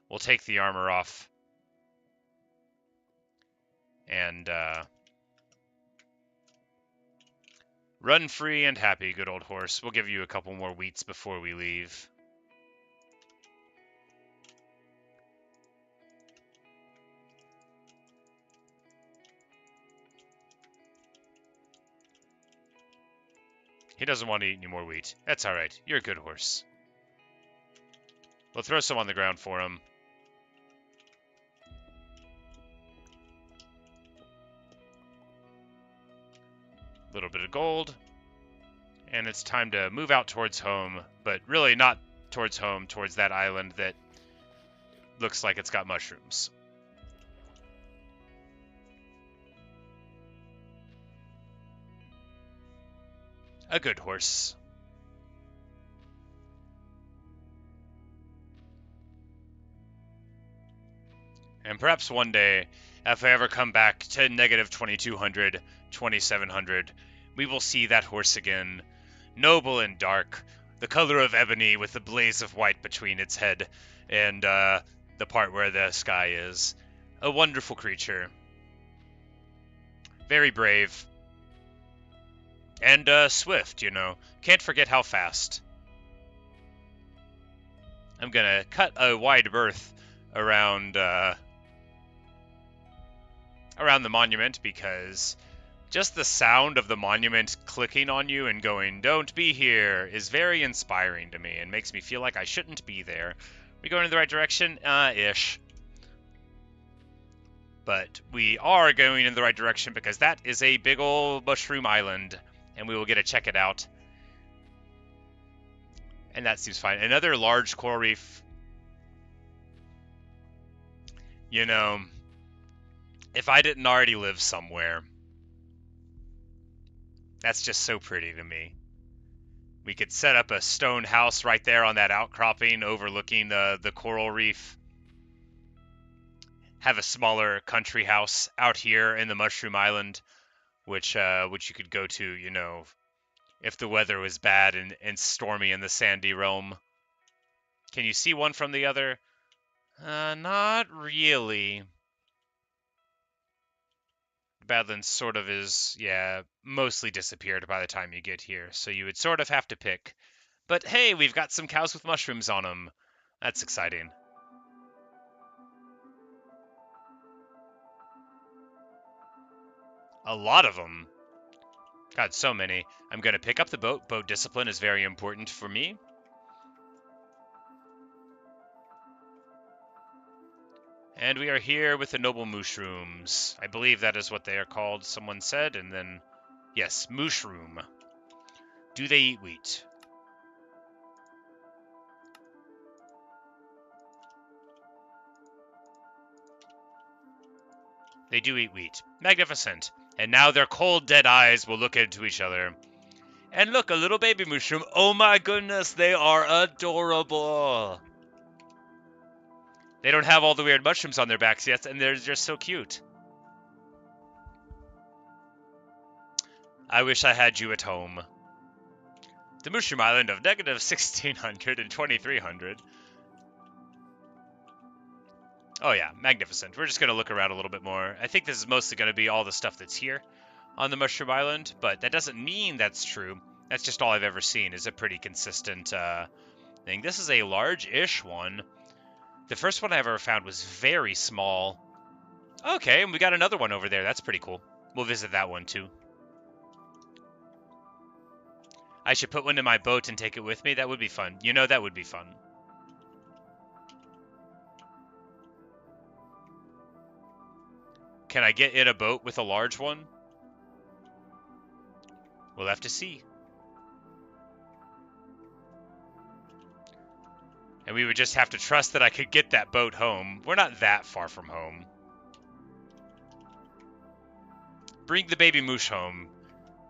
We'll take the armor off. And run free and happy, good old horse. We'll give you a couple more wheats before we leave. He doesn't want to eat any more wheat. That's alright. You're a good horse. We'll throw some on the ground for him. Little bit of gold, and it's time to move out towards home, but really not towards home, towards that island that looks like it's got mushrooms. A good horse. And perhaps one day, if I ever come back to negative 2200, 2700, we will see that horse again, noble and dark, the color of ebony with the blaze of white between its head and the part where the sky is. A wonderful creature. Very brave. And swift, you know. Can't forget how fast. I'm gonna cut a wide berth around around the monument because just the sound of the monument clicking on you and going, "Don't be here," is very inspiring to me and makes me feel like I shouldn't be there. We going in the right direction? Ish. But we are going in the right direction because that is a big old mushroom island, and we will get to check it out. And that seems fine. Another large coral reef. You know, if I didn't already live somewhere, that's just so pretty to me. We could set up a stone house right there on that outcropping overlooking the coral reef. Have a smaller country house out here in the Mushroom Island, which you could go to, you know, if the weather was bad and stormy in the sandy realm. Can you see one from the other? Not really. Badlands sort of is, yeah, mostly disappeared by the time you get here, so you would sort of have to pick. But hey, we've got some cows with mushrooms on them. That's exciting. A lot of them. God, so many. I'm going to pick up the boat. Boat discipline is very important for me. And we are here with the noble mushrooms. I believe that is what they are called, someone said. And then, yes, mushroom. Do they eat wheat? They do eat wheat. Magnificent. And now their cold, dead eyes will look into each other. And look, a little baby mushroom. Oh my goodness, they are adorable. They don't have all the weird mushrooms on their backs yet, and they're just so cute. I wish I had you at home. The Mushroom Island of negative 1600 and 2300. Oh yeah, magnificent. We're just going to look around a little bit more. I think this is mostly going to be all the stuff that's here on the Mushroom Island, but that doesn't mean that's true. That's just all I've ever seen is a pretty consistent thing. This is a large-ish one. The first one I ever found was very small. Okay, and we got another one over there. That's pretty cool. We'll visit that one too. I should put one in my boat and take it with me. That would be fun. You know, that would be fun. Can I get in a boat with a large one? We'll have to see. And we would just have to trust that I could get that boat home. We're not that far from home. Bring the baby moosh home.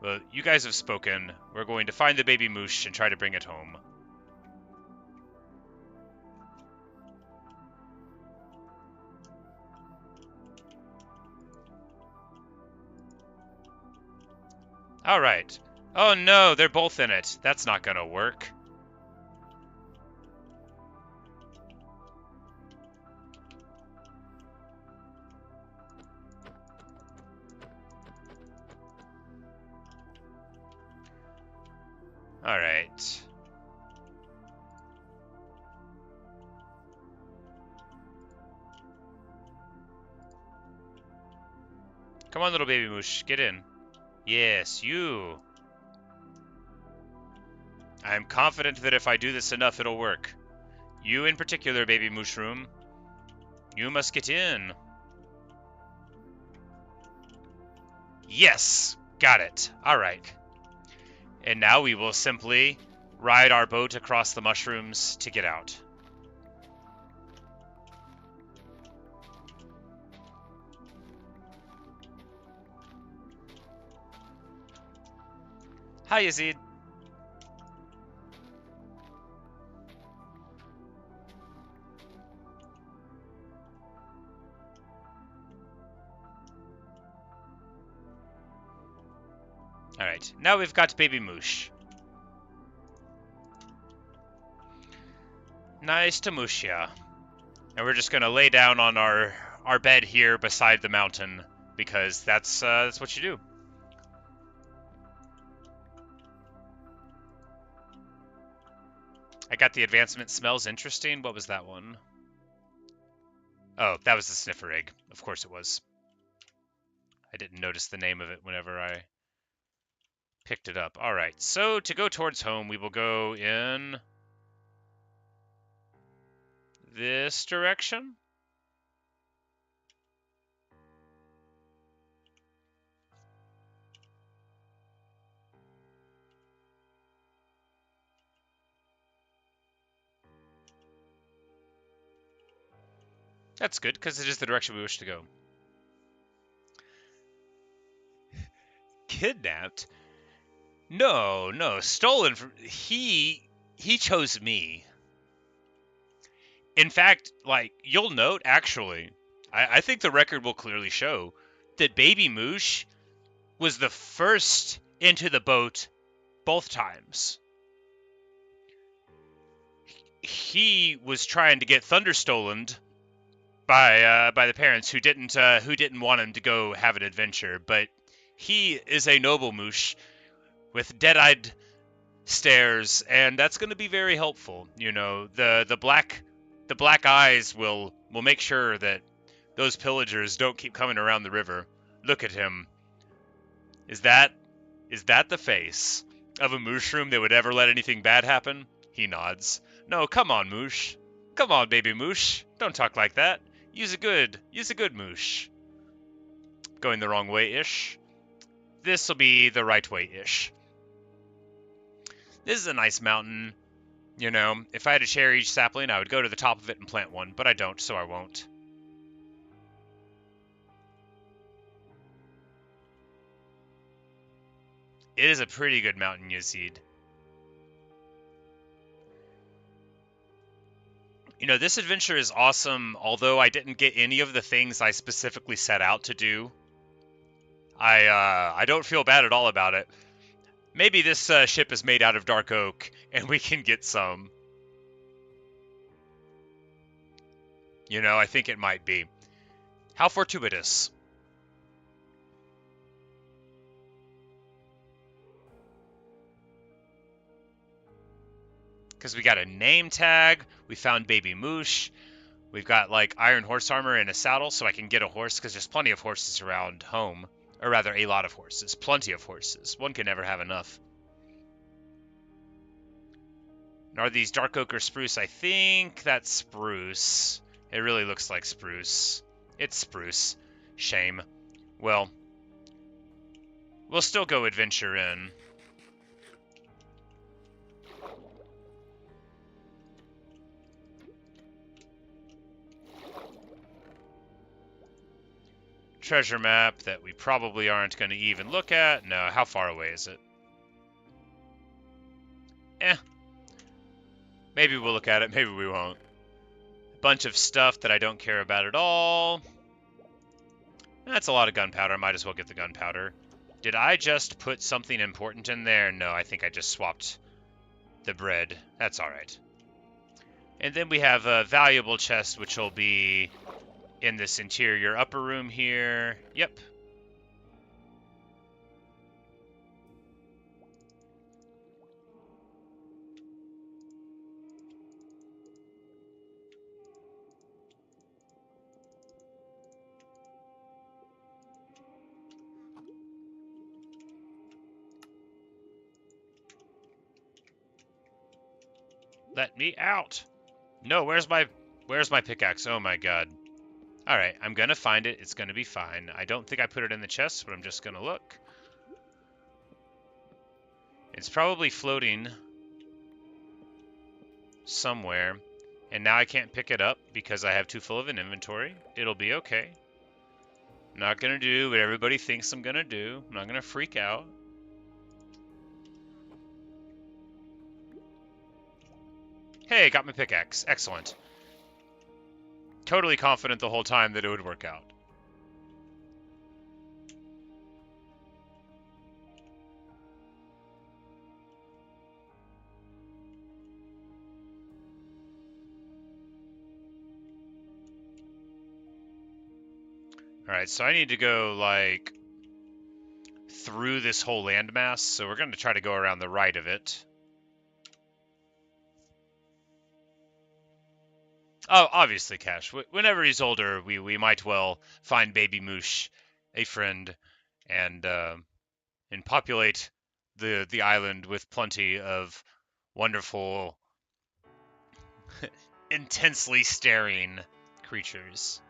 Well, you guys have spoken. We're going to find the baby moosh and try to bring it home. All right. Oh no, they're both in it. That's not gonna work. All right. Come on, little baby moosh, get in. Yes, you. I am confident that if I do this enough, it'll work. You in particular, baby mushroom. You must get in. Yes! Got it. Alright. And now we will simply ride our boat across the mushrooms to get out. Hi, Yazid. Alright, now we've got Baby Moosh. Nice to moosh ya. And we're just gonna lay down on our bed here beside the mountain, because that's what you do. I got the advancement smells interesting. What was that one? Oh, that was the sniffer egg. Of course it was. I didn't notice the name of it whenever I picked it up. All right, so to go towards home, we will go in this direction. That's good, because it is the direction we wish to go. Kidnapped? No, no, stolen from... He chose me. In fact, like, you'll note, actually, I think the record will clearly show that Baby Moosh was the first into the boat both times. He was trying to get Thunder stolen by the parents who didn't want him to go have an adventure, but he is a noble moosh with dead-eyed stares, and that's going to be very helpful. You know, the black eyes will make sure that those pillagers don't keep coming around the river. Look at him. Is that the face of a mushroom that would ever let anything bad happen? He nods. No, come on, Moosh. Come on, Baby Moosh. Don't talk like that. Use a good Moosh. Going the wrong way-ish. This'll be the right way-ish. This is a nice mountain. You know, if I had a cherry sapling, I would go to the top of it and plant one, but I don't, so I won't. It is a pretty good mountain, Yazid. You know, this adventure is awesome, although I didn't get any of the things I specifically set out to do. I don't feel bad at all about it. Maybe this ship is made out of dark oak, and we can get some. You know, I think it might be. How fortuitous. Because we got a name tag, we found Baby Moosh, we've got like iron horse armor and a saddle, so I can get a horse, because there's plenty of horses around home. Or rather, a lot of horses. Plenty of horses. One can never have enough. And are these dark oak or spruce? I think that's spruce. It really looks like spruce. It's spruce. Shame. Well, we'll still go adventure in. Treasure map that we probably aren't going to even look at. No, how far away is it? Maybe we'll look at it, maybe we won't. A bunch of stuff that I don't care about at all. That's a lot of gunpowder. I might as well get the gunpowder. Did I just put something important in there? No, I think I just swapped the bread. That's alright. And then we have a valuable chest, which will be in this interior upper room here. Yep. Let me out. No, where's my pickaxe? Oh my god. Alright, I'm gonna find it. It's gonna be fine. I don't think I put it in the chest, but I'm just gonna look. It's probably floating somewhere. And now I can't pick it up because I have too full of an inventory. It'll be okay. I'm not gonna do what everybody thinks I'm gonna do. I'm not gonna freak out. Hey, got my pickaxe. Excellent. Totally confident the whole time that it would work out. Alright, so I need to go, like, through this whole landmass, so we're going to try to go around the right of it. Oh, obviously, Cash. Whenever he's older, we might well find Baby Moosh a friend and populate the island with plenty of wonderful, intensely staring creatures.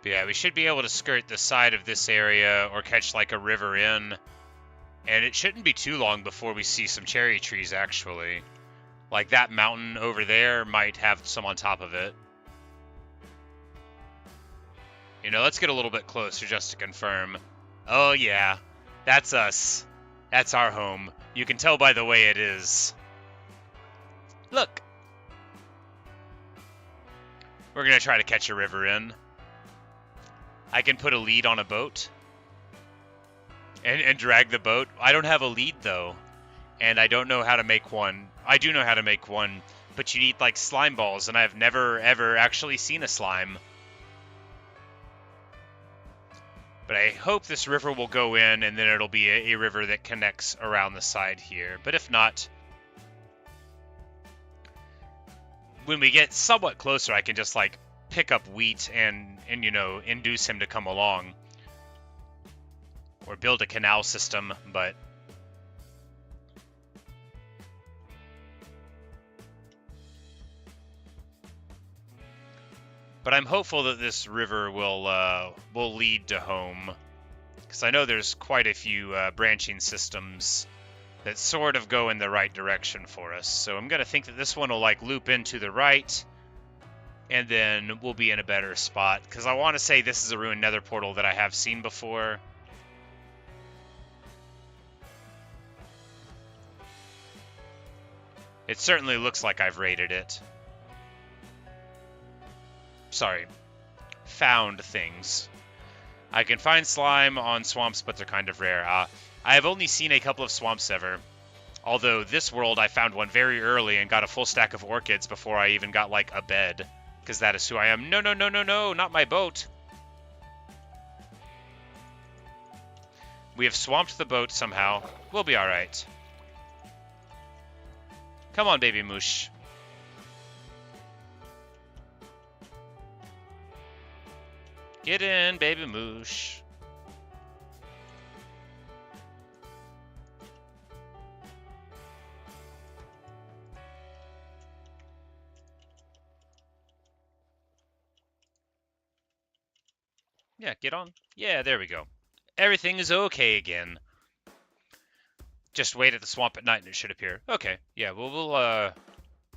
But yeah, we should be able to skirt the side of this area or catch like a river in. And it shouldn't be too long before we see some cherry trees, actually. Like that mountain over there might have some on top of it. You know, let's get a little bit closer just to confirm. Oh yeah, that's us. That's our home. You can tell by the way it is. Look. We're gonna try to catch a river in. I can put a lead on a boat. And drag the boat. I don't have a lead though. And I don't know how to make one. I do know how to make one, but you need like slime balls, and I've never ever actually seen a slime. But I hope this river will go in, and then it'll be a river that connects around the side here. But if not, when we get somewhat closer, I can just like pick up wheat and you know, induce him to come along. Or build a canal system, but I'm hopeful that this river will lead to home, because I know there's quite a few branching systems that sort of go in the right direction for us. So I'm gonna think that this one will like loop into the right, and then we'll be in a better spot. Because I want to say this is a ruined nether portal that I have seen before. It certainly looks like I've raided it. Sorry. Found things. I can find slime on swamps, but they're kind of rare. I have only seen a couple of swamps ever. Although this world, I found one very early and got a full stack of orchids before I even got, like, a bed. Because that is who I am. No, no, no, no, no, not my boat. We have swamped the boat somehow. We'll be alright. Come on, Baby Moosh. Get in, Baby Moosh. Yeah, get on. Yeah, there we go. Everything is okay again. Just wait at the swamp at night and it should appear. Okay, yeah, we'll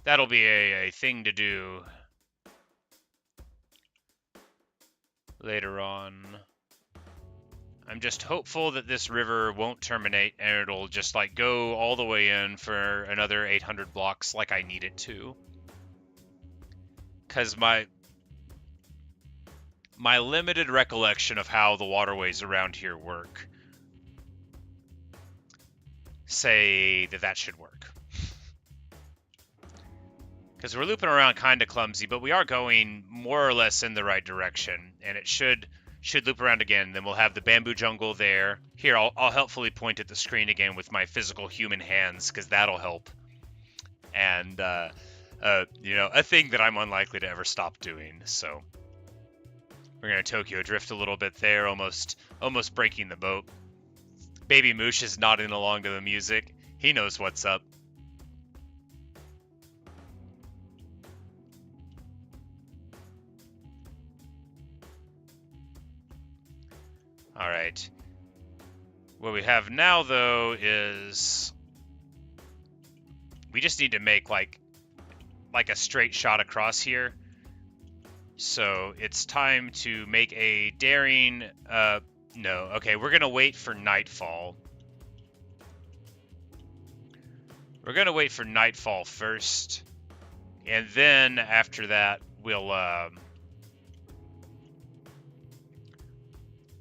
that'll be a thing to do later on. I'm just hopeful that this river won't terminate and it'll just like go all the way in for another 800 blocks like I need it to. Because my limited recollection of how the waterways around here work say that should work. Because we're looping around kind of clumsy, but we are going more or less in the right direction, and it should loop around again. Then we'll have the bamboo jungle there. Here, I'll helpfully point at the screen again with my physical human hands, because that'll help. And, you know, a thing that I'm unlikely to ever stop doing, so. We're going to Tokyo drift a little bit there, almost breaking the boat. Baby Moosh is nodding along to the music. He knows what's up. All right. What we have now, though, is we just need to make like a straight shot across here. So it's time to make a daring, no, okay, we're going to wait for nightfall. We're going to wait for nightfall first, and then after that, we'll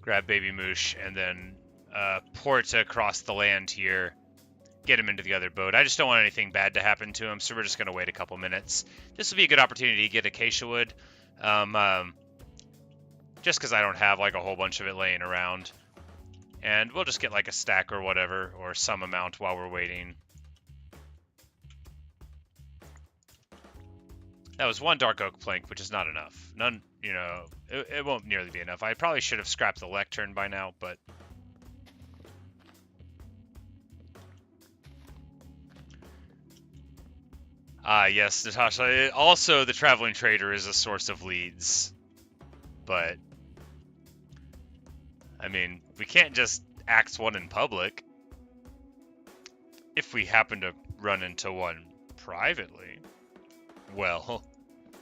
grab Baby Moosh and then port across the land here, get him into the other boat. I just don't want anything bad to happen to him, so we're just going to wait a couple minutes. This will be a good opportunity to get acacia wood. Just because I don't have like a whole bunch of it laying around. And we'll just get like a stack or whatever, or some amount while we're waiting. That was one dark oak plank, which is not enough. None, you know, it won't nearly be enough. I probably should have scrapped the lectern by now, but... Ah, yes, Natasha. Also, the traveling trader is a source of leads. But I mean, we can't just axe one in public. If we happen to run into one privately, well,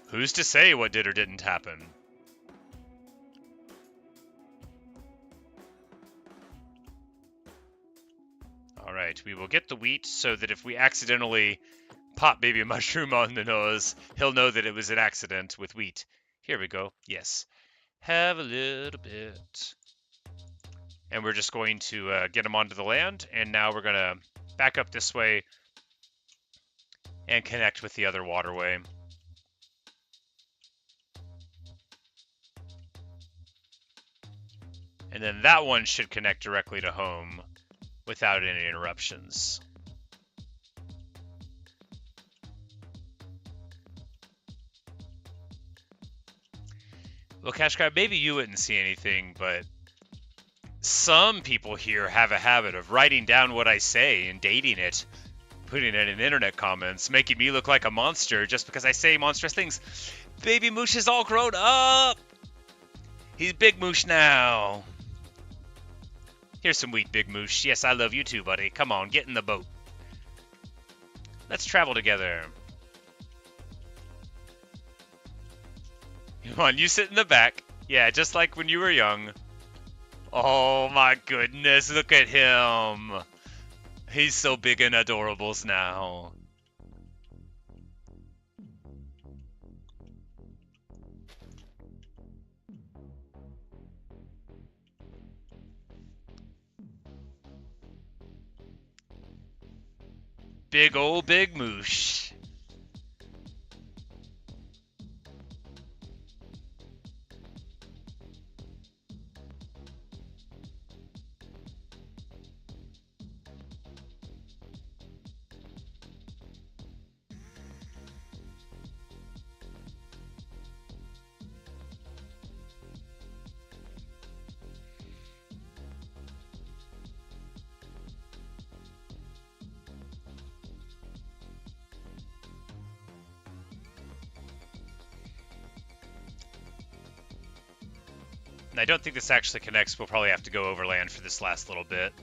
who's to say what did or didn't happen? Alright, we will get the wheat so that if we accidentally pop Baby Mushroom on the nose, he'll know that it was an accident with wheat. Here we go. Yes. Have a little bit. And we're just going to get him onto the land, and now we're going to back up this way and connect with the other waterway. And then that one should connect directly to home without any interruptions. Well, Cash Crab, maybe you wouldn't see anything, but some people here have a habit of writing down what I say and dating it, putting it in internet comments, making me look like a monster just because I say monstrous things. Baby Moosh is all grown up! He's Big Moosh now. Here's some wheat, Big Moosh. Yes, I love you too, buddy. Come on, get in the boat. Let's travel together. Come on, you sit in the back. Yeah, just like when you were young. Oh my goodness, look at him. He's so big and adorables now. Big old Big Moosh. I don't think this actually connects. We'll probably have to go overland for this last little bit.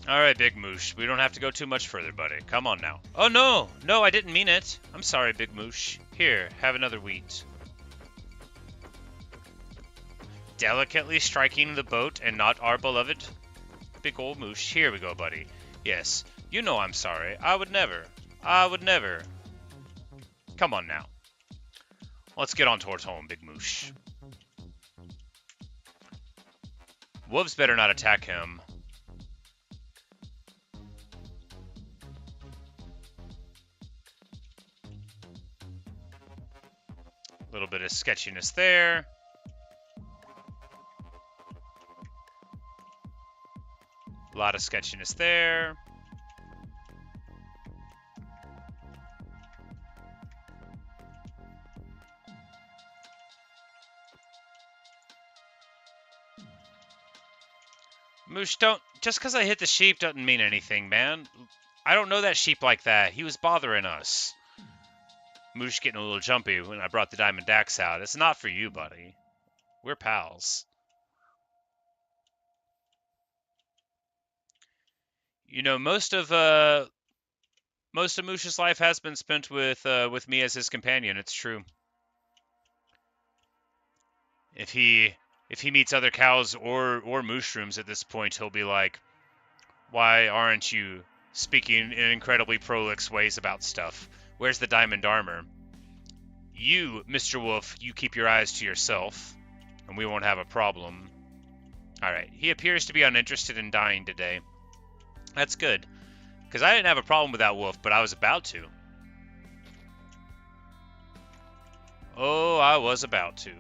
Alright, Big Moosh. We don't have to go too much further, buddy. Come on now. Oh, no! No, I didn't mean it. I'm sorry, Big Moosh. Here, have another wheat. Delicately striking the boat and not our beloved Big old Moosh. Here we go, buddy. Yes, you know I'm sorry. I would never. I would never. Come on now. Let's get on towards home, Big Moosh. Wolves better not attack him. A little bit of sketchiness there. A lot of sketchiness there. Moosh, don't... Just because I hit the sheep doesn't mean anything, man. I don't know that sheep like that. He was bothering us. Moosh getting a little jumpy when I brought the Diamond Dax out. It's not for you, buddy. We're pals. You know, most of Moosh's life has been spent with me as his companion. It's true. If he meets other cows or mushrooms at this point, he'll be like, "Why aren't you speaking in incredibly prolix ways about stuff? Where's the diamond armor? You, Mr. Wolf, you keep your eyes to yourself, and we won't have a problem." Alright, he appears to be uninterested in dying today. That's good, because I didn't have a problem with that wolf, but I was about to. Oh, I was about to.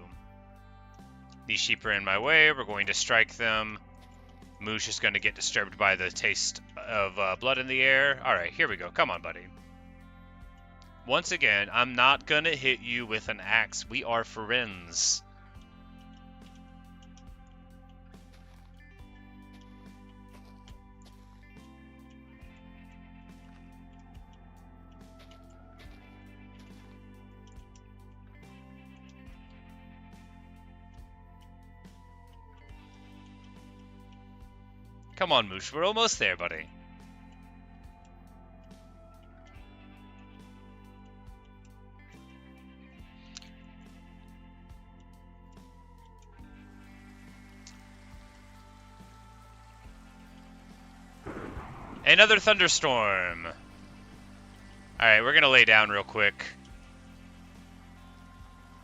These sheep are in my way. We're going to strike them. Moosh is going to get disturbed by the taste of blood in the air. Alright, here we go. Come on, buddy. Once again, I'm not gonna hit you with an axe. We are friends. Come on, Moosh. We're almost there, buddy. Another thunderstorm. Alright, we're going to lay down real quick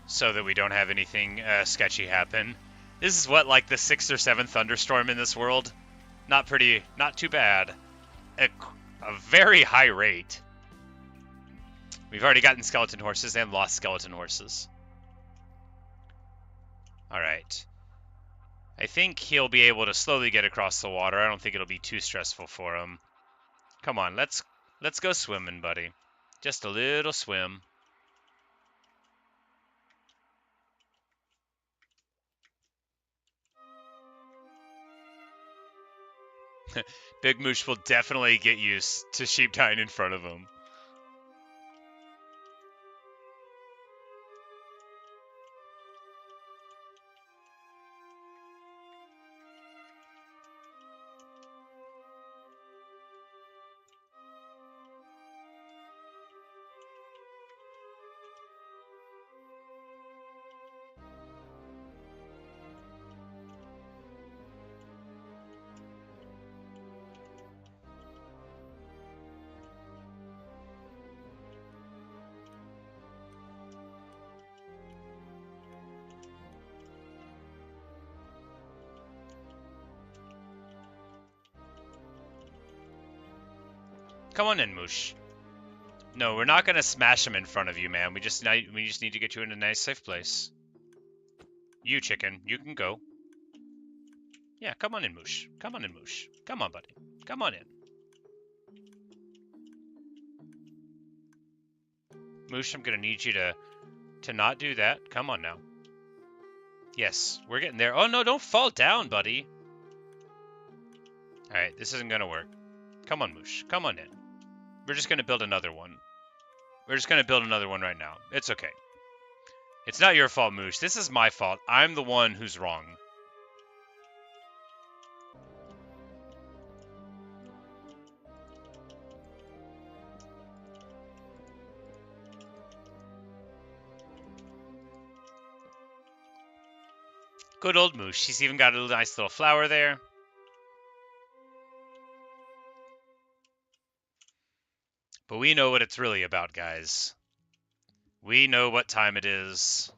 so that we don't have anything sketchy happen. This is what, like the 6th or 7th thunderstorm in this world? Not too bad. A very high rate. We've already gotten skeleton horses and lost skeleton horses. Alright. I think he'll be able to slowly get across the water. I don't think it'll be too stressful for him. Come on, let's go swimming, buddy. Just a little swim. Big Moosh will definitely get used to sheep dying in front of him. Come on in, Moosh. No, we're not gonna smash him in front of you, man. We just need to get you in a nice, safe place. You, chicken, you can go. Yeah, come on in, Moosh. Come on in, Moosh. Come on, buddy. Come on in. Moosh, I'm gonna need you to not do that. Come on now. Yes, we're getting there. Oh no, don't fall down, buddy. Alright, this isn't gonna work. Come on, Moosh. Come on in. We're just gonna build another one. We're just gonna build another one right now. It's okay. It's not your fault, Moosh. This is my fault. I'm the one who's wrong. Good old Moosh. He's even got a nice little flower there. But we know what it's really about, guys. We know what time it is.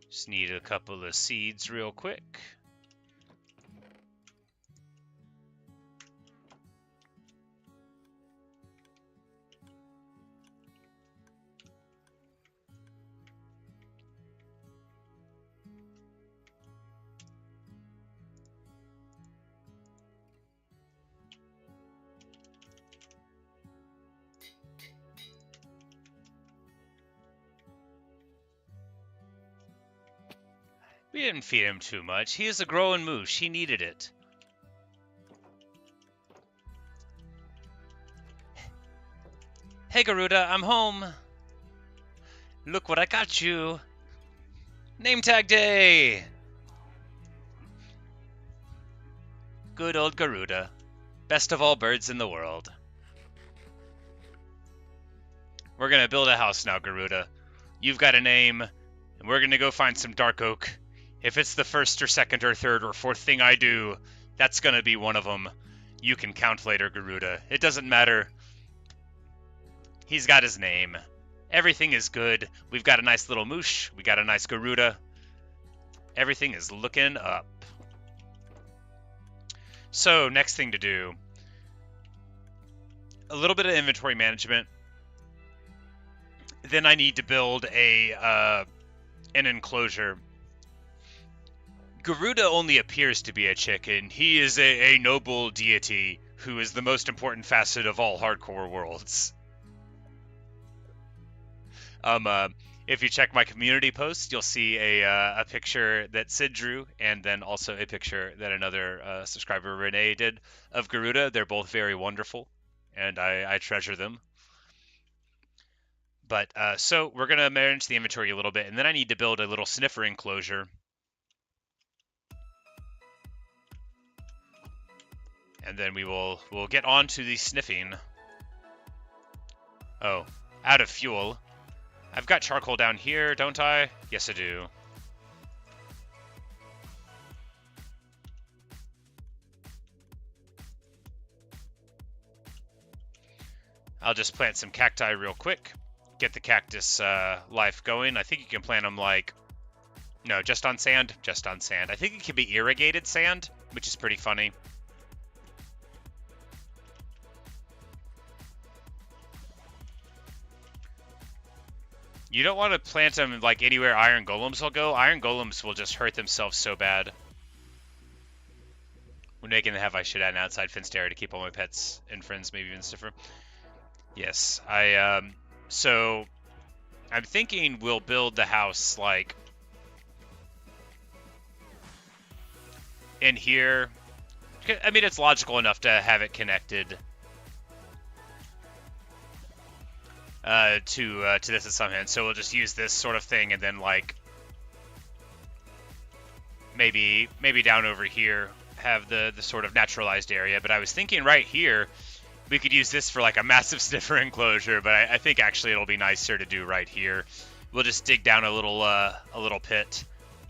Just need a couple of seeds real quick. We didn't feed him too much. He is a growing moosh. He needed it. Hey, Garuda, I'm home. Look what I got you. Name tag day. Good old Garuda. Best of all birds in the world. We're going to build a house now, Garuda. You've got a name, and we're going to go find some dark oak. If it's the first or second or third or fourth thing I do, that's going to be one of them. You can count later, Garuda. It doesn't matter. He's got his name. Everything is good. We've got a nice little moosh. We got a nice Garuda. Everything is looking up. So, next thing to do. A little bit of inventory management. Then I need to build an enclosure. Garuda only appears to be a chicken. He is a noble deity who is the most important facet of all hardcore worlds. If you check my community post, you'll see a picture that Sid drew, and then also a picture that another subscriber, Renee, did of Garuda. They're both very wonderful, and I treasure them. But so we're gonna manage the inventory a little bit, and then I need to build a little sniffer enclosure. And then we'll get on to the sniffing. Oh, out of fuel. I've got charcoal down here, don't I? Yes, I do. I'll just plant some cacti real quick. Get the cactus life going. I think you can plant them like... No, just on sand? Just on sand. I think it can be irrigated sand, which is pretty funny. You don't want to plant them like anywhere iron golems will go. Iron golems will just hurt themselves so bad. When making the I should add an outside fenced area to keep all my pets and friends, maybe even stiffer. Yes, so I'm thinking we'll build the house like in here. I mean, it's logical enough to have it connected to this at some hand. So we'll just use this sort of thing, and then like maybe down over here have the sort of naturalized area. But I was thinking right here we could use this for like a massive sniffer enclosure, but I think actually it'll be nicer to do right here. We'll just dig down a little pit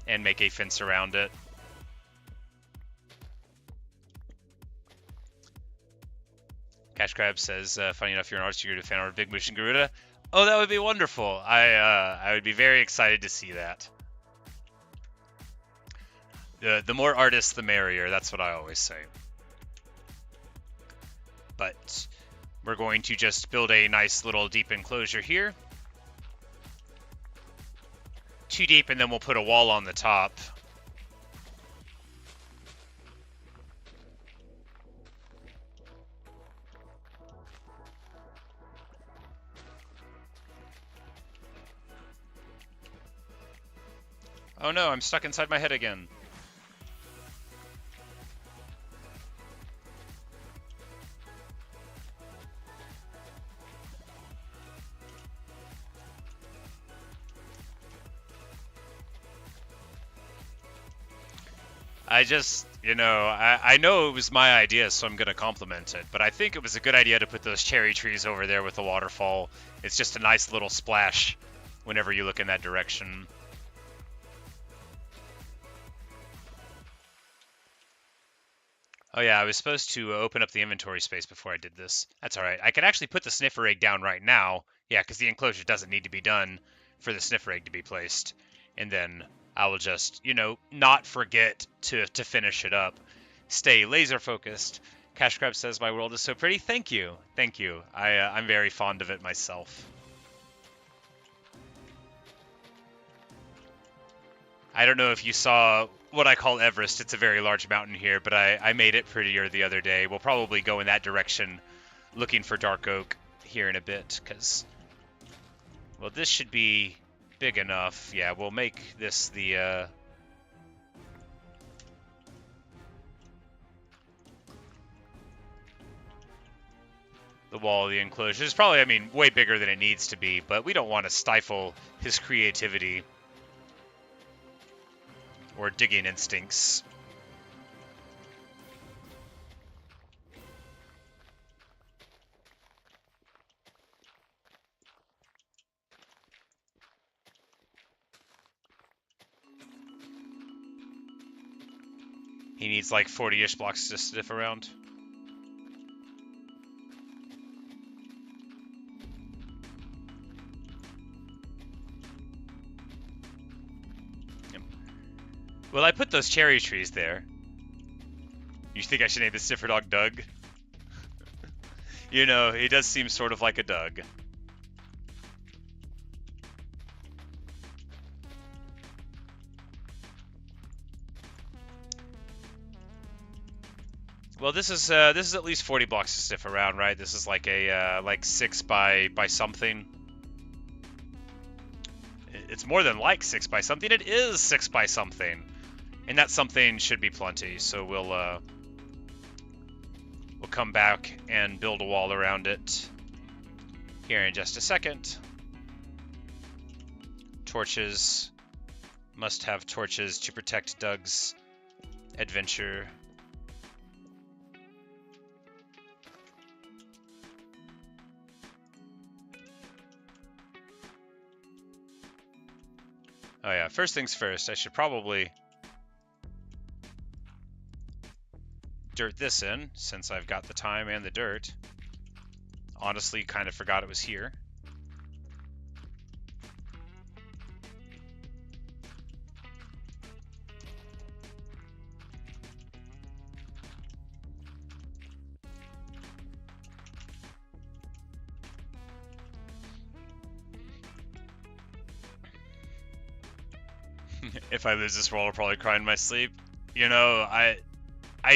and make a fence around it. Cash Crab says, funny enough, you're an artist, you're a fan of Big Moosh and Garuda. Oh, that would be wonderful. I would be very excited to see that. The more artists, the merrier. That's what I always say. But we're going to just build a nice little deep enclosure here. Too deep, and then we'll put a wall on the top. Oh no, I'm stuck inside my head again. I just, I know it was my idea, so I'm going to compliment it. But I think it was a good idea to put those cherry trees over there with the waterfall. It's just a nice little splash whenever you look in that direction. Oh yeah, I was supposed to open up the inventory space before I did this. That's alright. I could actually put the sniffer egg down right now. Yeah, because the enclosure doesn't need to be done for the sniffer egg to be placed. And then I will just, not forget to finish it up. Stay laser focused. Cash Crab says, my world is so pretty. Thank you. Thank you. I'm very fond of it myself. I don't know if you saw what I call Everest. It's a very large mountain here, but I made it prettier the other day. We'll probably go in that direction looking for dark oak here in a bit, because, well, this should be big enough. Yeah, we'll make this the wall of the enclosure. It's probably, way bigger than it needs to be, but we don't want to stifle his creativity or digging instincts. He needs like 40-ish blocks to sniff around. Well, I put those cherry trees there. You think I should name the sniffer dog Doug? He does seem sort of like a Doug. Well, this is at least 40 blocks to sniff around, right? This is like a like 6 by something. It's more than like 6 by something. It is 6 by something, and that something should be plenty. So we'll come back and build a wall around it here in just a second. Torches. Must have torches to protect Doug's adventure. Oh yeah, first things first, I should probably dirt this in, since I've got the time and the dirt. Honestly, kind of forgot it was here. If I lose this world, I'll probably cry in my sleep. You know, I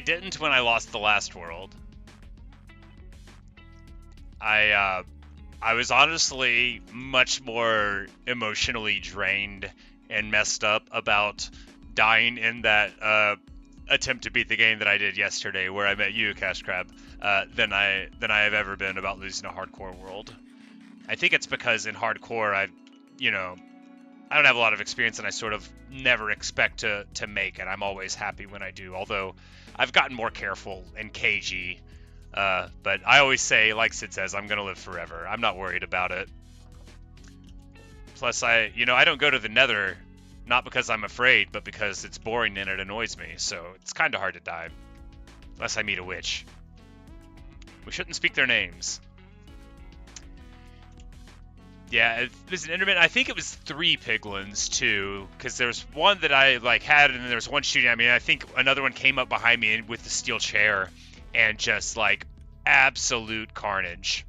didn't when I lost the last world. I was honestly much more emotionally drained and messed up about dying in that attempt to beat the game that I did yesterday, where I met you, Cash Crab, than I have ever been about losing a hardcore world. I think it's because in hardcore, I don't have a lot of experience, and I sort of never expect to make it. I'm always happy when I do, although I've gotten more careful and cagey. But I always say, like Sid says, I'm gonna live forever. I'm not worried about it. Plus, I don't go to the Nether, not because I'm afraid, but because it's boring and it annoys me. So it's kind of hard to die, unless I meet a witch. We shouldn't speak their names. Yeah, there's an intermittent. I think it was 3 piglins too, because there's one that I had, and then there's one shooting at me. And I think another one came up behind me with the steel chair, and just absolute carnage.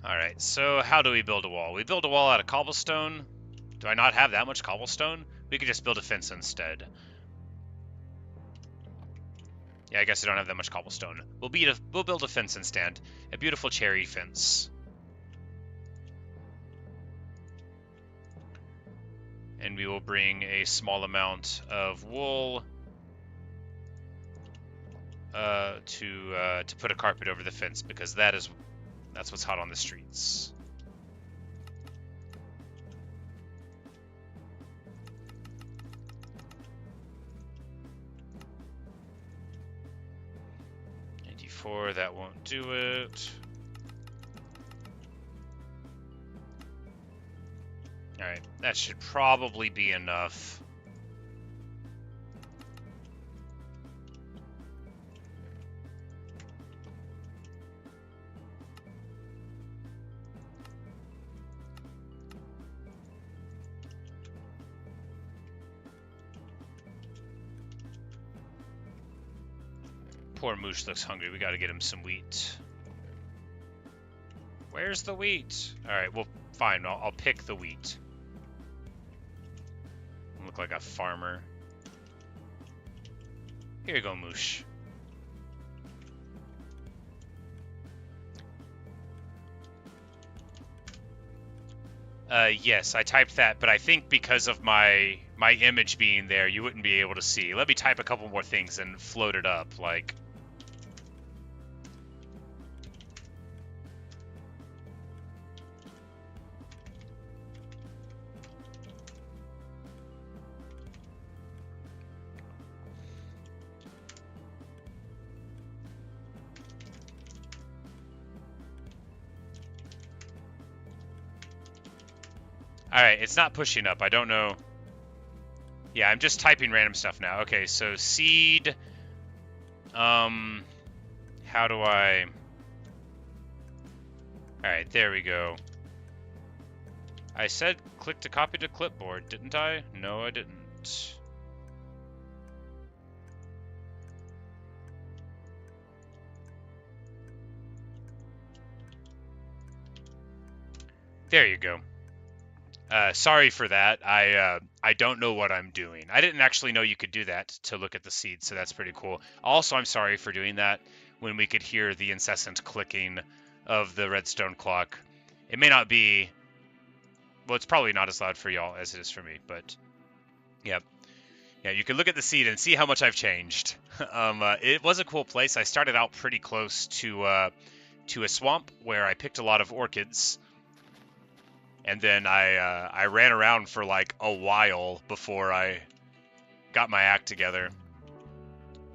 Alright, so how do we build a wall? We build a wall out of cobblestone. Do I not have that much cobblestone? We could just build a fence instead. Yeah, I guess I don't have that much cobblestone. We'll build a fence instead. A beautiful cherry fence. And we will bring a small amount of wool to put a carpet over the fence, because that's what's hot on the streets. .94, that won't do it. Alright, that should probably be enough. Poor Moosh looks hungry. We gotta get him some wheat. Where's the wheat? Alright, well, fine. I'll pick the wheat. I look like a farmer. Here you go, Moosh. Yes, I typed that, but I think because of my image being there, you wouldn't be able to see. Let me type a couple more things and float it up, Alright, it's not pushing up. I don't know. Yeah, I'm just typing random stuff now. Okay, so seed. How do I... Alright, there we go. I said click to copy to clipboard, didn't I? No, I didn't. There you go. Sorry for that. I don't know what I'm doing. I didn't actually know you could do that to look at the seeds, so that's pretty cool. Also, I'm sorry for doing that when we could hear the incessant clicking of the redstone clock. It may not be... Well, it's probably not as loud for y'all as it is for me, but... Yep. Yeah, you can look at the seed and see how much I've changed. It was a cool place. I started out pretty close to a swamp where I picked a lot of orchids. And then I ran around for like a while before I got my act together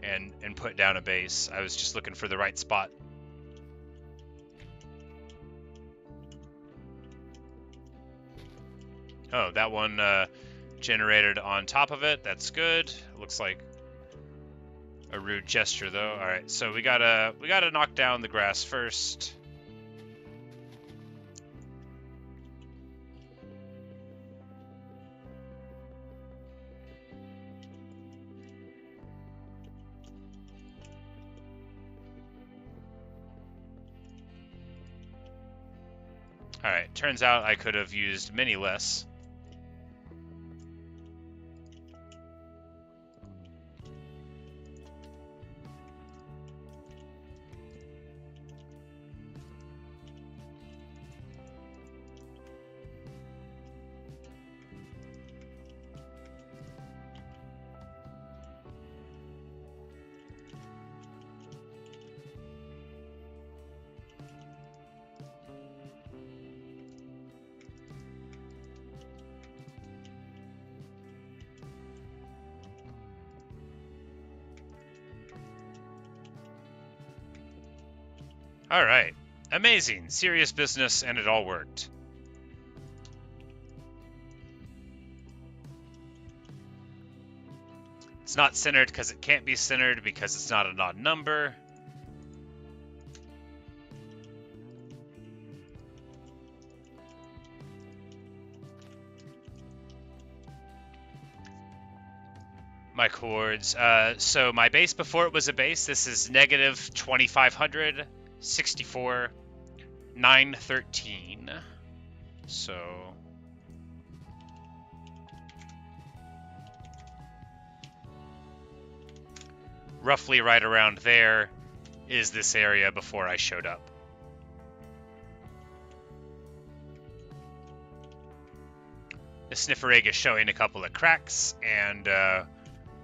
and put down a base. I was just looking for the right spot. Oh, that one generated on top of it. That's good. Looks like a rude gesture though. All right, so we gotta knock down the grass first. Alright, turns out I could have used many less. Alright, amazing, serious business, and it all worked. It's not centered because it can't be centered because it's not an odd number. My chords. So my base before it was a base, this is negative 2500, 64, 913. So roughly right around there is this area before I showed up. The sniffer egg is showing a couple of cracks, and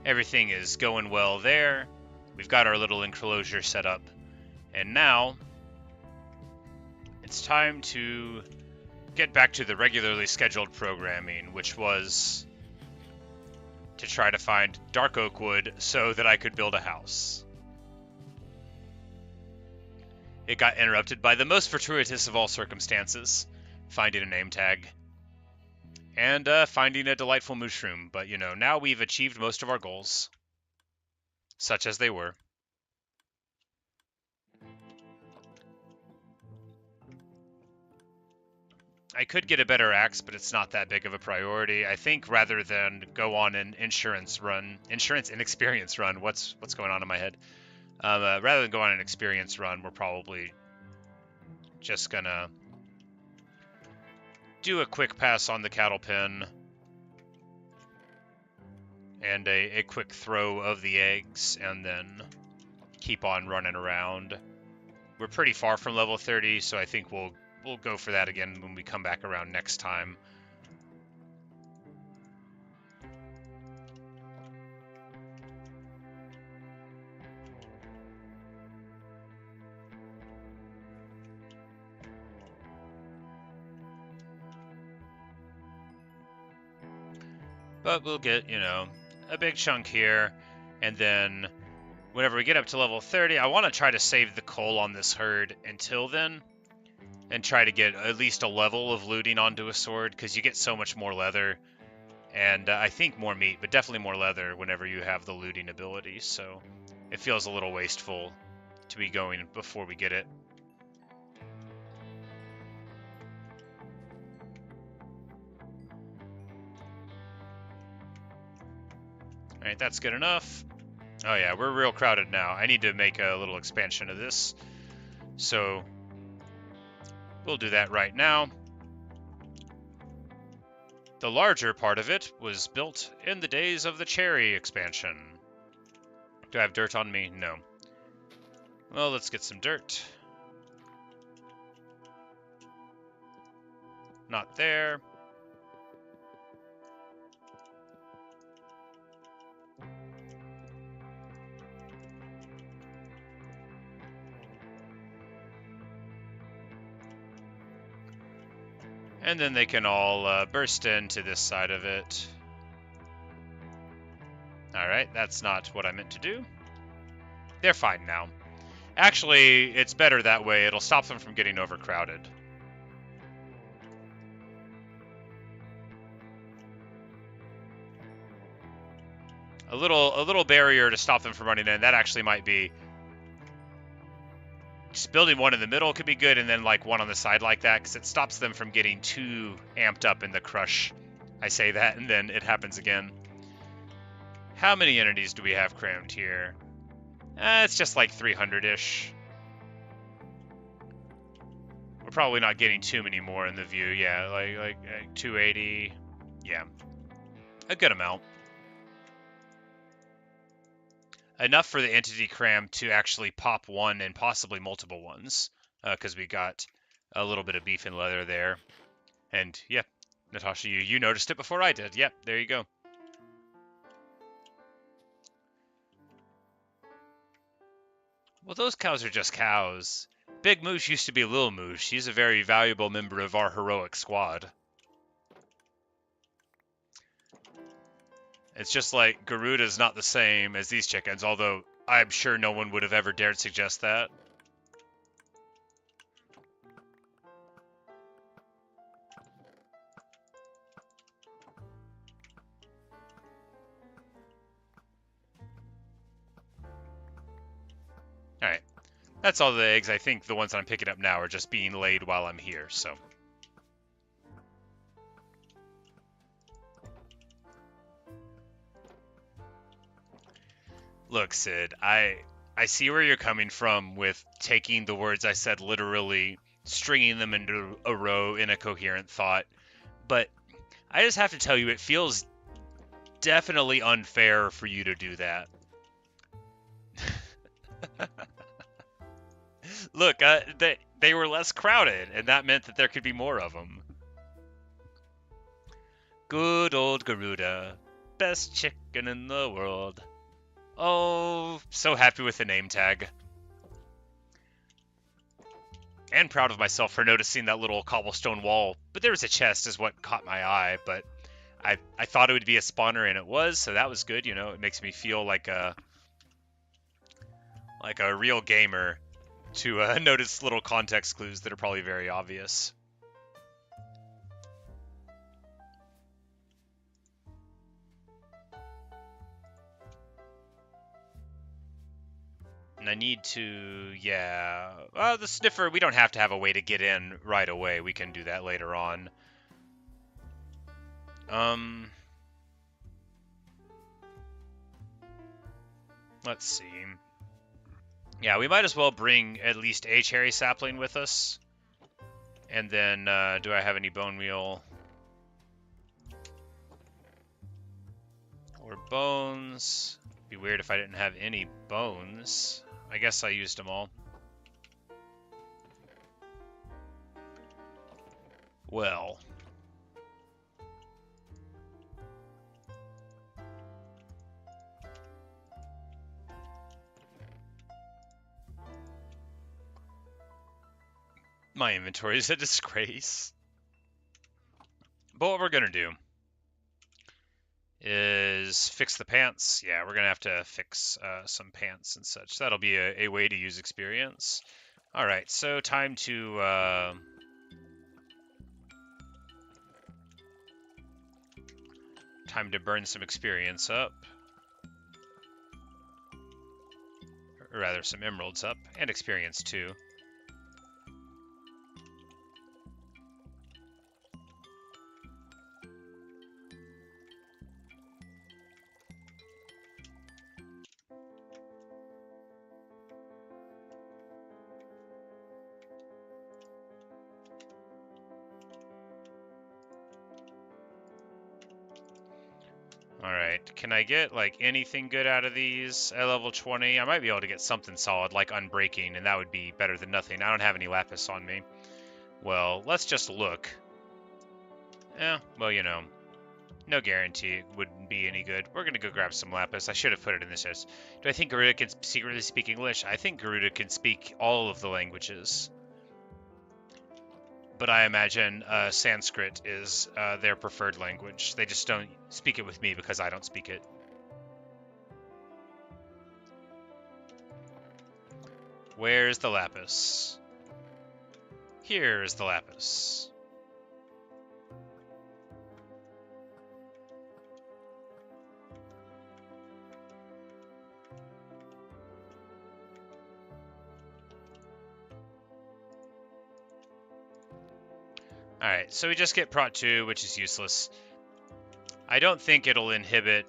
everything is going well there. We've got our little enclosure set up. And now, it's time to get back to the regularly scheduled programming, which was to try to find dark oak wood so that I could build a house. It got interrupted by the most fortuitous of all circumstances, finding a name tag. And finding a delightful mushroom, but you know, now we've achieved most of our goals, such as they were. I could get a better axe, but it's not that big of a priority. I think rather than go on an insurance inexperience run, what's going on in my head? Rather than go on an experience run, we're probably just gonna do a quick pass on the cattle pen and a quick throw of the eggs, and then keep on running around. We're pretty far from level 30, so I think we'll go for that again when we come back around next time. But we'll get, you know, a big chunk here, and then whenever we get up to level 30, I want to try to save the coal on this herd until then, and try to get at least a level of looting onto a sword, because you get so much more leather, and I think more meat, but definitely more leather whenever you have the looting ability, so it feels a little wasteful to be going before we get it. Alright, that's good enough. Oh yeah, we're real crowded now. I need to make a little expansion of this. So we'll do that right now. The larger part of it was built in the days of the cherry expansion. Do I have dirt on me? No. Well, let's get some dirt. Not there. And then they can all burst into this side of it. Alright, that's not what I meant to do. They're fine now. Actually, it's better that way. It'll stop them from getting overcrowded. A little barrier to stop them from running in. That actually might be... Just building one in the middle could be good, and then like one on the side like that, because it stops them from getting too amped up in the crush. I say that, and then it happens again. How many entities do we have crammed here? It's just like 300-ish. We're probably not getting too many more in the view. Yeah, like 280. Yeah, a good amount. Enough for the entity cram to actually pop one and possibly multiple ones, because we got a little bit of beef and leather there. And yeah, Natasha, you noticed it before I did. Yep, there you go. Well, those cows are just cows. Big Moosh used to be Lil Moosh. He's a very valuable member of our heroic squad. It's just like Garuda's not the same as these chickens, although I'm sure no one would have ever dared suggest that. Alright. That's all the eggs. I think the ones I'm picking up now are just being laid while I'm here, so... Look, Sid, I see where you're coming from with taking the words I said literally, stringing them into a row in a coherent thought, but I just have to tell you, it feels definitely unfair for you to do that. Look, they were less crowded, and that meant that there could be more of them. Good old Garuda, best chicken in the world. Oh, so happy with the name tag. And proud of myself for noticing that little cobblestone wall. But there was a chest is what caught my eye, but I thought it would be a spawner, and it was, so that was good, you know. It makes me feel like a real gamer to notice little context clues that are probably very obvious. And I need to, yeah. Well, the sniffer, we don't have to have a way to get in right away. We can do that later on. Let's see. Yeah, we might as well bring at least a cherry sapling with us. And then, do I have any bone meal? Or bones? Be weird if I didn't have any bones. I guess I used them all. Well. My inventory is a disgrace. But what we're gonna do is fix the pants. Yeah, we're gonna have to fix some pants and such. That'll be a way to use experience. All right, so time to burn some experience up. or rather some emeralds up, and experience too. Alright, can I get, like, anything good out of these at level 20? I might be able to get something solid, like Unbreaking, and that would be better than nothing. I don't have any lapis on me. Well, let's just look. Well, you know, no guarantee it wouldn't be any good. We're gonna go grab some lapis. I should have put it in this chest. Do I think Garuda can secretly speak English? I think Garuda can speak all of the languages. But I imagine Sanskrit is their preferred language. They just don't speak it with me because I don't speak it. Where's the lapis? Here's the lapis. Alright, so we just get Prot 2, which is useless. I don't think it'll inhibit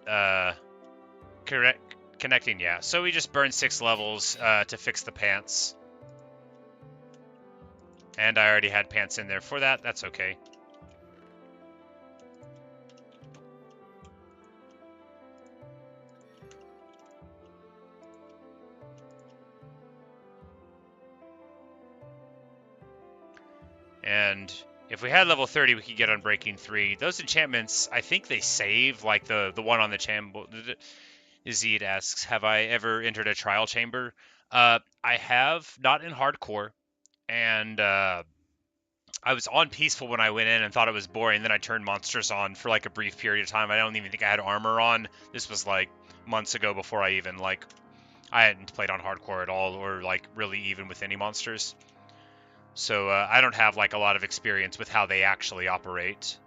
connecting, yeah. So we just burn 6 levels to fix the pants. And I already had pants in there for that. That's okay. And if we had level 30, we could get Unbreaking 3. Those enchantments, I think they save, like the one on the chamber. Zed asks, have I ever entered a trial chamber? I have, not in hardcore. And I was on peaceful when I went in and thought it was boring. Then I turned monsters on for like a brief period of time. I don't even think I had armor on. This was like months ago before I even I hadn't played on hardcore at all or like really even with any monsters. So I don't have like a lot of experience with how they actually operate.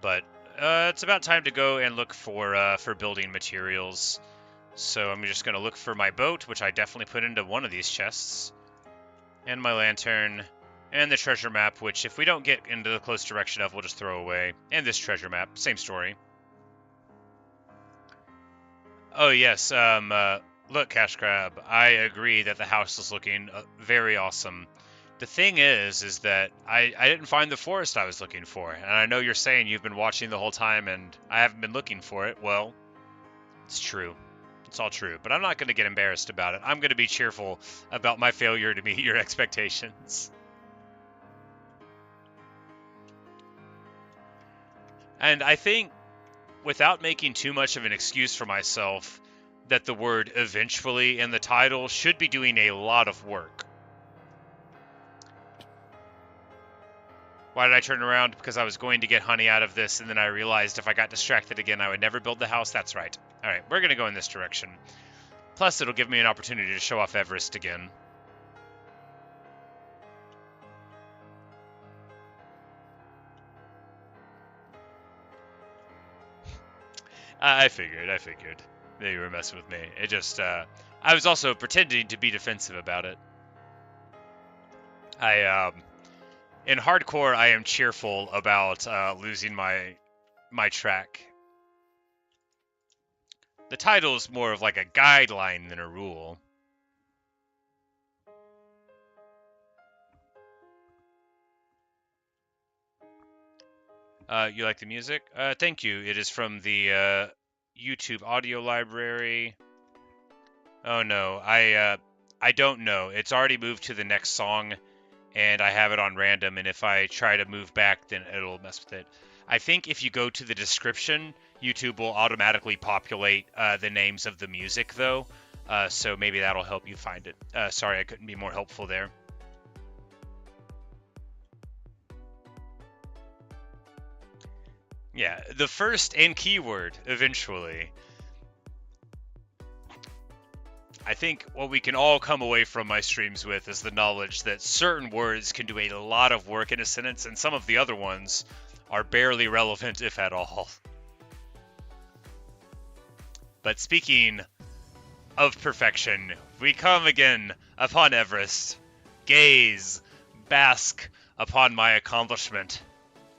But it's about time to go and look for building materials. So I'm just going to look for my boat, which I definitely put into one of these chests, and my lantern, and the treasure map, which if we don't get into the close direction of, we'll just throw away. And this treasure map, same story. Oh yes, look, Cash Crab, I agree that the house is looking very awesome. The thing is that I didn't find the forest I was looking for, and I know you're saying you've been watching the whole time and I haven't been looking for it. Well, it's true. It's all true, but I'm not going to get embarrassed about it. I'm going to be cheerful about my failure to meet your expectations. And I think, without making too much of an excuse for myself, that the word eventually in the title should be doing a lot of work. Why did I turn around? Because I was going to get honey out of this, and then I realized if I got distracted again, I would never build the house. That's right. All right, we're going to go in this direction. Plus, it'll give me an opportunity to show off Everest again. I figured that you were messing with me. It just, I was also pretending to be defensive about it. In hardcore, I am cheerful about losing my track. The title is more of like a guideline than a rule. You like the music? Thank you. It is from the YouTube audio library. Oh no, I don't know. It's already moved to the next song, and I have it on random, and if I try to move back, then it'll mess with it. I think if you go to the description, YouTube will automatically populate the names of the music, though, so maybe that'll help you find it. Sorry, I couldn't be more helpful there. Yeah, the first and keyword, eventually. I think what we can all come away from my streams with is the knowledge that certain words can do a lot of work in a sentence, and some of the other ones are barely relevant, if at all. But speaking of perfection, we come again upon Everest. Gaze, bask upon my accomplishment.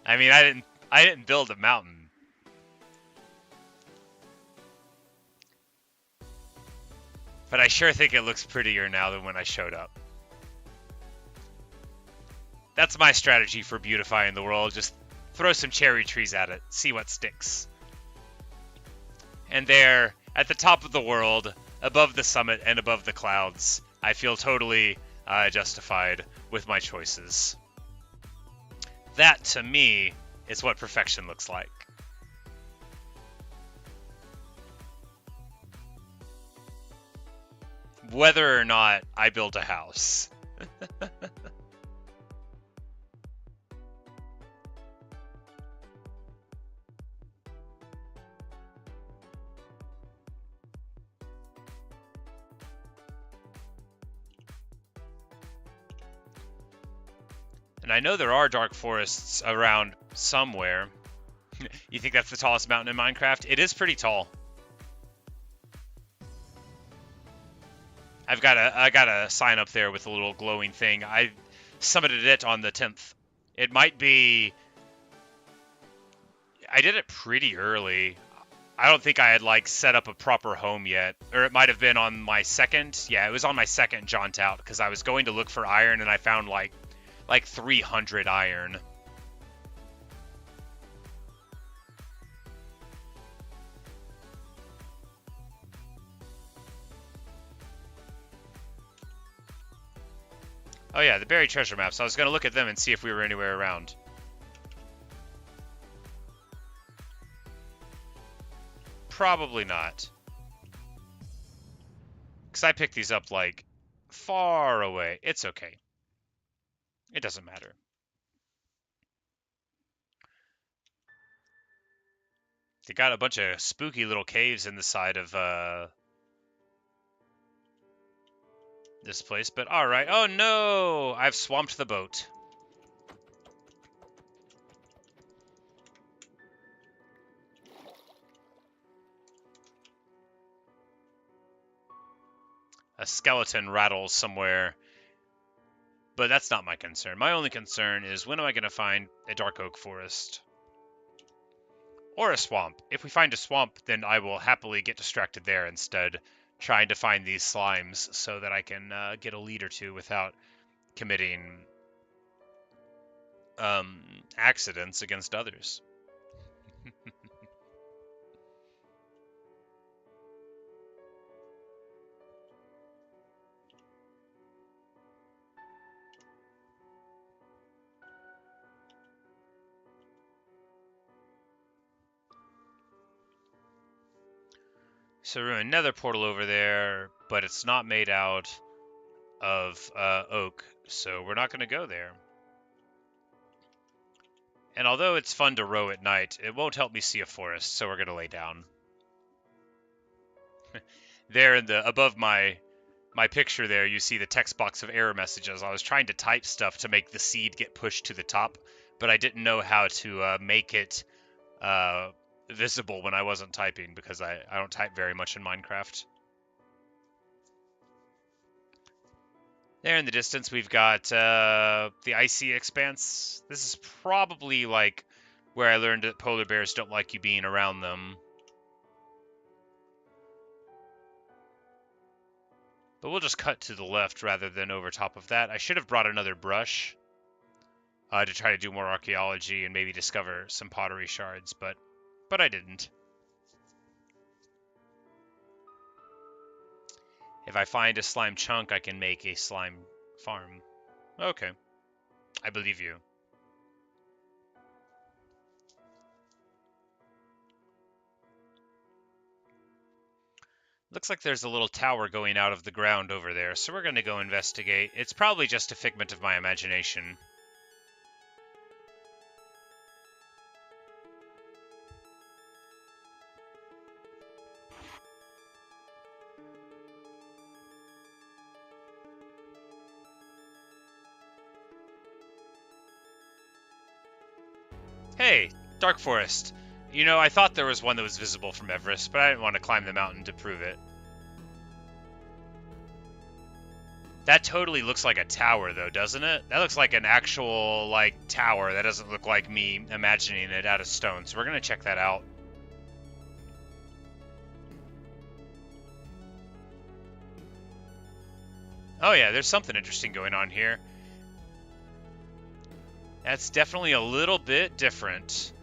I mean, I didn't build a mountain. But I sure think it looks prettier now than when I showed up. That's my strategy for beautifying the world. Just throw some cherry trees at it, see what sticks. And there, at the top of the world, above the summit and above the clouds, I feel totally justified with my choices. That, to me, is what perfection looks like. Whether or not I build a house. And I know there are dark forests around somewhere. You think that's the tallest mountain in Minecraft? It is pretty tall. I got a sign up there with a little glowing thing. I summited it on the 10th. It might be... I did it pretty early. I don't think I had like set up a proper home yet, or it might have been on my second. Yeah, it was on my second jaunt out because I was going to look for iron and I found like 300 iron. Oh yeah, the buried treasure maps. I was going to look at them and see if we were anywhere around. Probably not. Because I picked these up like far away. It's okay. It doesn't matter. They got a bunch of spooky little caves in the side of this place, but alright. Oh no! I've swamped the boat. A skeleton rattles somewhere. But that's not my concern. My only concern is when am I going to find a dark oak forest? Or a swamp. If we find a swamp, then I will happily get distracted there instead, trying to find these slimes so that I can get a lead or two without committing accidents against others. So we're in another portal over there, but it's not made out of oak, so we're not going to go there. And although it's fun to row at night, it won't help me see a forest, so we're going to lay down. There in the above my picture there, you see the text box of error messages. I was trying to type stuff to make the seed get pushed to the top, but I didn't know how to make it visible when I wasn't typing because I don't type very much in Minecraft. There in the distance, we've got the icy expanse. This is probably like where I learned that polar bears don't like you being around them. But we'll just cut to the left rather than over top of that. I should have brought another brush to try to do more archaeology and maybe discover some pottery shards, but I didn't. If I find a slime chunk, I can make a slime farm. Okay. I believe you. Looks like there's a little tower going out of the ground over there, so we're going to go investigate. It's probably just a figment of my imagination. Hey, Dark Forest. You know, I thought there was one that was visible from Everest, but I didn't want to climb the mountain to prove it. That totally looks like a tower, though, doesn't it? That looks like an actual, like, tower. That doesn't look like me imagining it out of stone, so we're going to check that out. Oh yeah, there's something interesting going on here. That's definitely a little bit different.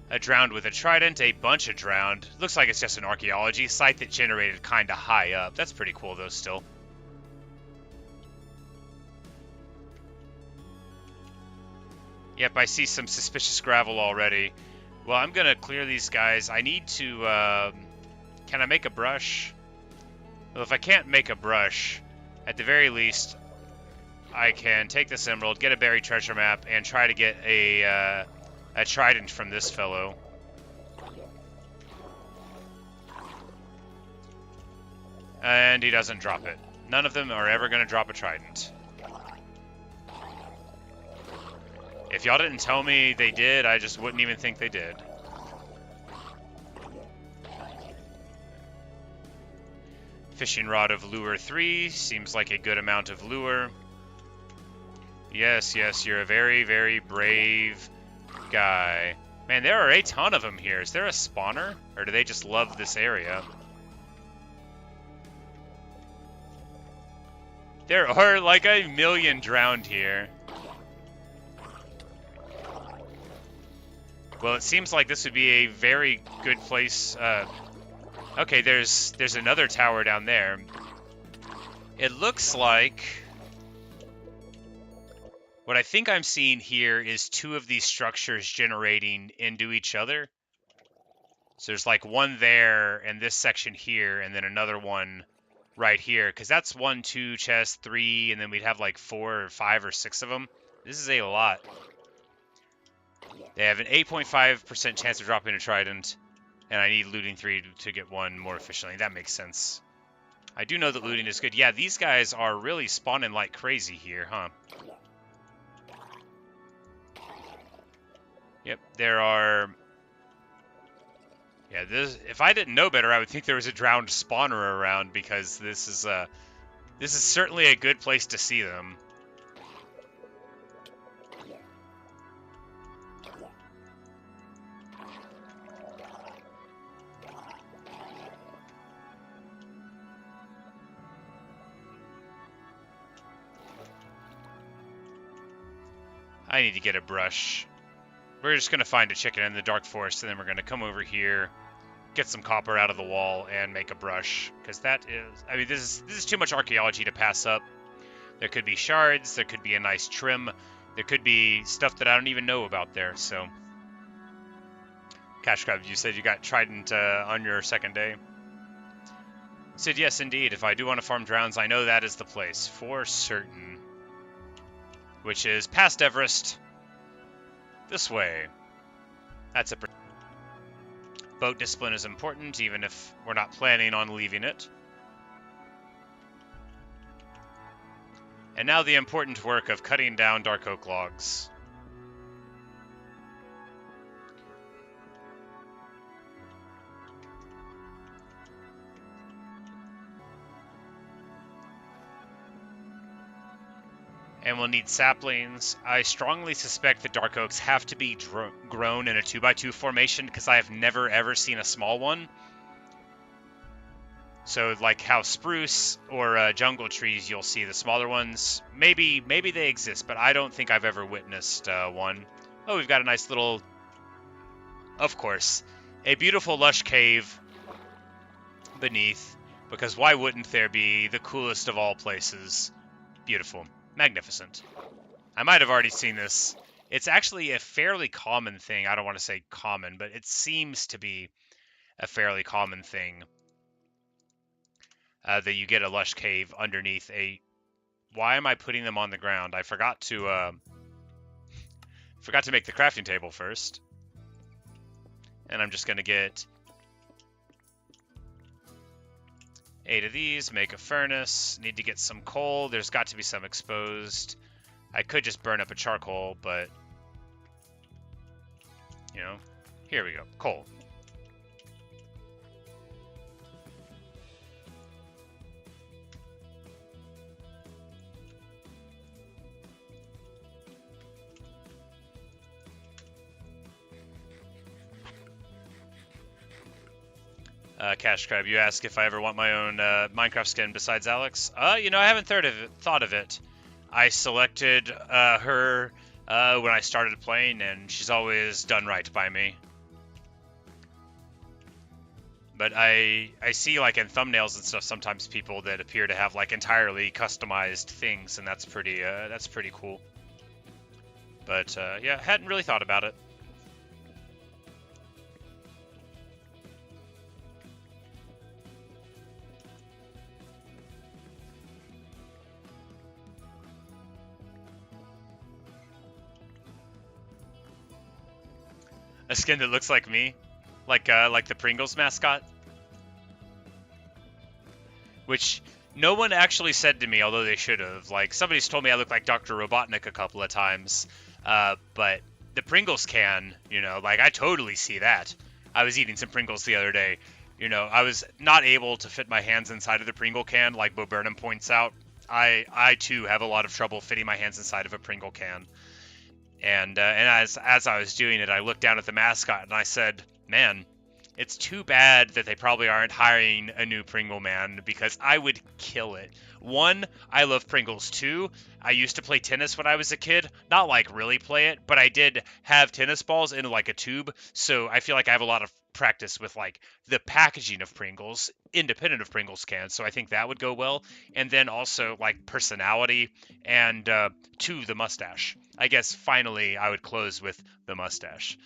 A drowned with a trident, a bunch of drowned. Looks like it's just an archaeology site that generated kind of high up. That's pretty cool, though, still. Yep, I see some suspicious gravel already. Well, I'm going to clear these guys. I need to... can I make a brush? Well, if I can't make a brush, at the very least, I can take this emerald, get a buried treasure map, and try to get a trident from this fellow. And he doesn't drop it. None of them are ever going to drop a trident. If y'all didn't tell me they did, I just wouldn't even think they did. Fishing rod of lure 3 seems like a good amount of lure. Yes, yes, you're a very, very brave guy. Man, there are a ton of them here. Is there a spawner? Or do they just love this area? There are like a million drowned here. Well, it seems like this would be a very good place. Okay, there's another tower down there. It looks like... What I think I'm seeing here is two of these structures generating into each other. So there's like one there and this section here, and then another one right here. Because that's 1, 2 chests, 3, and then we'd have like 4 or 5 or 6 of them. This is a lot. They have an 8.5% chance of dropping a trident, and I need looting 3 to get one more efficiently. That makes sense. I do know that looting is good. Yeah, these guys are really spawning like crazy here, huh? Yep, there are... Yeah, if I didn't know better, I would think there was a drowned spawner around, because this is certainly a good place to see them. I need to get a brush. We're just going to find a chicken in the dark forest, and then we're going to come over here, get some copper out of the wall, and make a brush. Because that is... I mean, this is too much archaeology to pass up. There could be shards, there could be a nice trim, there could be stuff that I don't even know about there, so... Cash Crab, you said you got trident on your second day. I said, yes, indeed. If I do want to farm drowns, I know that is the place, for certain. Which is past Everest. This way. That's a... Boat discipline is important, even if we're not planning on leaving it. And now the important work of cutting down dark oak logs. And we'll need saplings. I strongly suspect the dark oaks have to be grown in a 2x2 formation, because I have never ever seen a small one. So like how spruce or jungle trees, you'll see the smaller ones. Maybe they exist, but I don't think I've ever witnessed one. Oh, we've got a nice little... Of course. A beautiful lush cave beneath, because why wouldn't there be the coolest of all places? Beautiful. Magnificent. I might have already seen this. It's actually a fairly common thing. I don't want to say common, but it seems to be a fairly common thing. That you get a lush cave underneath a... Why am I putting them on the ground? I forgot to make the crafting table first. And I'm just going to get 8 of these, make a furnace. Need to get some coal. There's got to be some exposed. I could just burn up a charcoal, but You know? Here we go. Coal. Cash Crab, you ask if I ever want my own Minecraft skin besides Alex. You know, I haven't thought of it. I selected her when I started playing, and she's always done right by me. But I see, like, in thumbnails and stuff, sometimes people that appear to have, like, entirely customized things, and that's pretty cool. But, yeah, hadn't really thought about it. A skin that looks like me, like the Pringles mascot, which no one actually said to me, although they should have. Like, somebody's told me I look like Dr. Robotnik a couple of times, but the Pringles can, you know, like, I totally see that. I was eating some Pringles the other day. You know, I was not able to fit my hands inside of the Pringle can, like Bo Burnham points out. I too have a lot of trouble fitting my hands inside of a Pringle can. And as I was doing it, I looked down at the mascot and I said, man, it's too bad that they probably aren't hiring a new Pringle man, because I would kill it. One, I love Pringles. Two, I used to play tennis when I was a kid. Not like really play it, but I did have tennis balls in like a tube, so I feel like I have a lot of practice with like the packaging of Pringles, independent of Pringles cans, so I think that would go well. And then also like personality, and two, the mustache. I guess finally I would close with the mustache.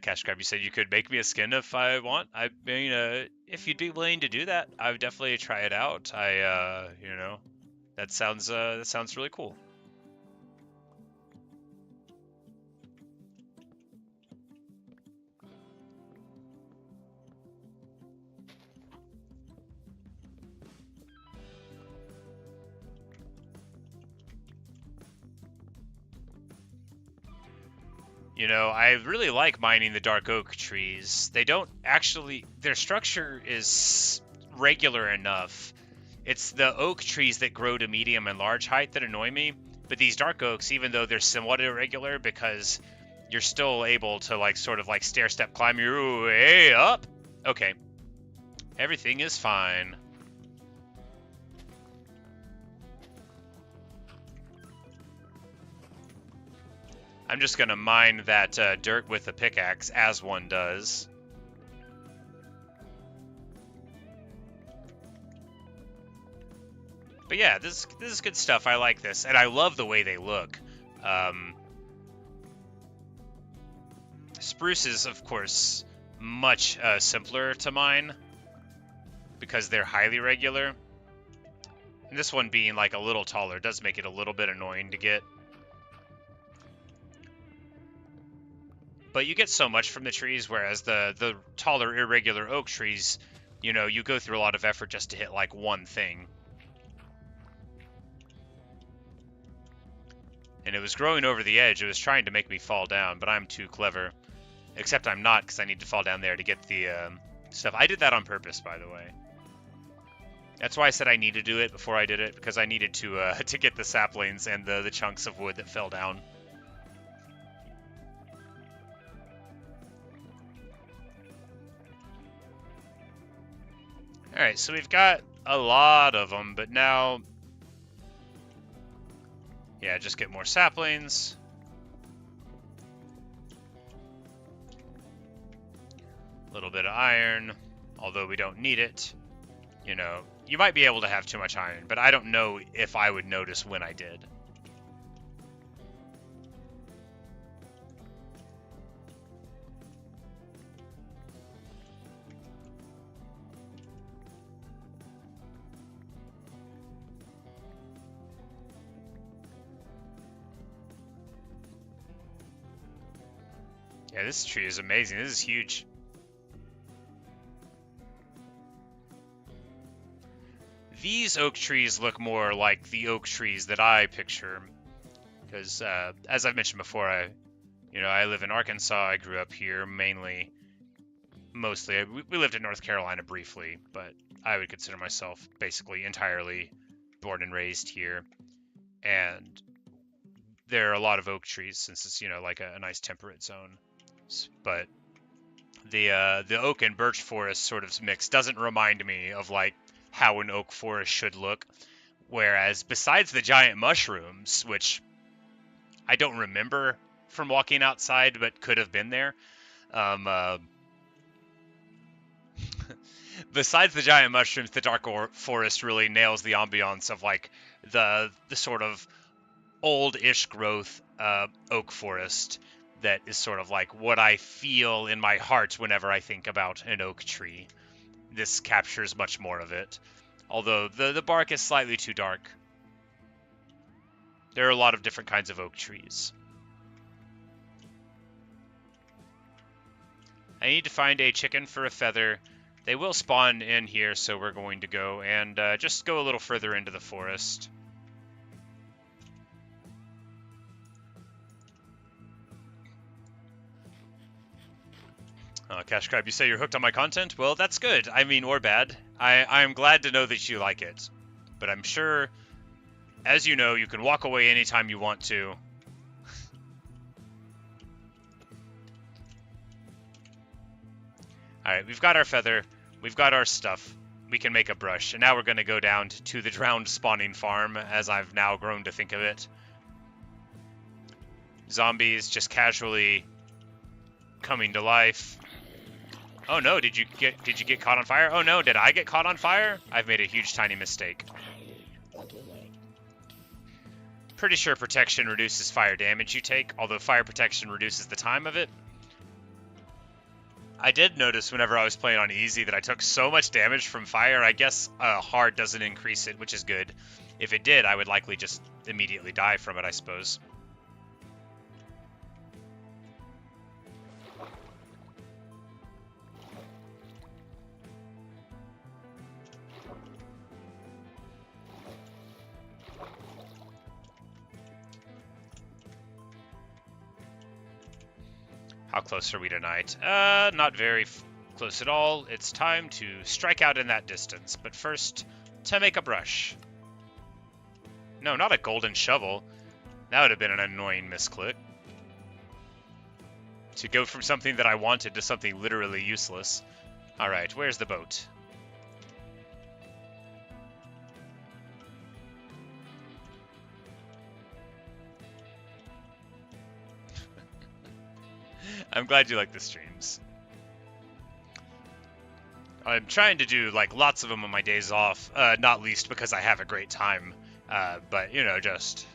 Cash Grab, you said you could make me a skin if I want. I mean, if you'd be willing to do that, I would definitely try it out. You know, that sounds really cool. You know, I really like mining the dark oak trees. They don't actually, their structure is regular enough. It's the oak trees that grow to medium and large height that annoy me. But these dark oaks, even though they're somewhat irregular, because you're still able to like sort of like stair step climb your way up. Okay. Everything is fine. I'm just gonna mine that dirt with a pickaxe, as one does. But yeah, this is good stuff. I like this, and I love the way they look. Spruce is, of course, much simpler to mine because they're highly regular. And this one being like a little taller does make it a little bit annoying to get. But you get so much from the trees, whereas the taller, irregular oak trees, you know, you go through a lot of effort just to hit like one thing. And it was growing over the edge. It was trying to make me fall down, but I'm too clever. Except I'm not, because I need to fall down there to get the stuff. I did that on purpose, by the way. That's why I said I needed to do it before I did it, because I needed to to get the saplings and the chunks of wood that fell down. Alright, so we've got a lot of them, but now... yeah, just get more saplings. A little bit of iron, although we don't need it. You know, you might be able to have too much iron, but I don't know if I would notice when I did. Yeah, this tree is amazing. This is huge. these oak trees look more like the oak trees that I picture. Because, as I've mentioned before, I live in Arkansas. I grew up here mostly. We lived in North Carolina briefly, but I would consider myself basically entirely born and raised here. And there are a lot of oak trees since it's, like a nice temperate zone. But the oak and birch forest sort of mix doesn't remind me of like how an oak forest should look. Whereas besides the giant mushrooms, which I don't remember from walking outside, but could have been there. Besides the giant mushrooms, the dark forest really nails the ambiance of like the sort of old-ish growth oak forest that is sort of like what I feel in my heart whenever I think about an oak tree. This captures much more of it, although the bark is slightly too dark. There are a lot of different kinds of oak trees. I need to find a chicken for a feather. They will spawn in here, so we're going to go and just go a little further into the forest. Cash Crab, you say you're hooked on my content? Well, that's good. I mean, or bad. I'm glad to know that you like it. But I'm sure, as you know, you can walk away anytime you want to. Alright, we've got our feather. We've got our stuff. We can make a brush. And now we're going to go down to the drowned spawning farm, as I've now grown to think of it. Zombies just casually coming to life. Oh no, did you get caught on fire? Oh no, did I get caught on fire? I've made a huge tiny mistake. Pretty sure protection reduces fire damage you take, although fire protection reduces the time of it. I did notice whenever I was playing on easy that I took so much damage from fire. I guess hard doesn't increase it, which is good. If it did, I would likely just immediately die from it, I suppose. How close are we tonight? Not very close at all. It's time to strike out in that distance. But first, to make a brush. No, not a golden shovel. That would have been an annoying misclick. To go from something that I wanted to something literally useless. Alright, where's the boat? I'm glad you like the streams. I'm trying to do like lots of them on my days off, not least because I have a great time, but just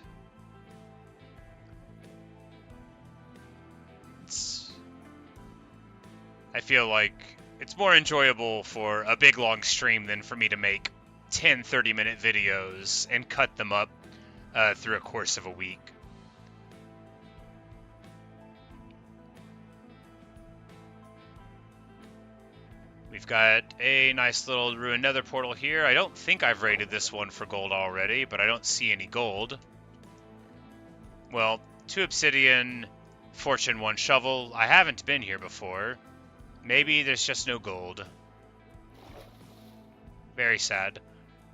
I feel like it's more enjoyable for a big long stream than for me to make 10 30-minute videos and cut them up through a course of a week. We've got a nice little ruined nether portal here. I don't think I've raided this one for gold already, but I don't see any gold. Well, 2 obsidian, fortune, 1 shovel. I haven't been here before. Maybe there's just no gold. Very sad.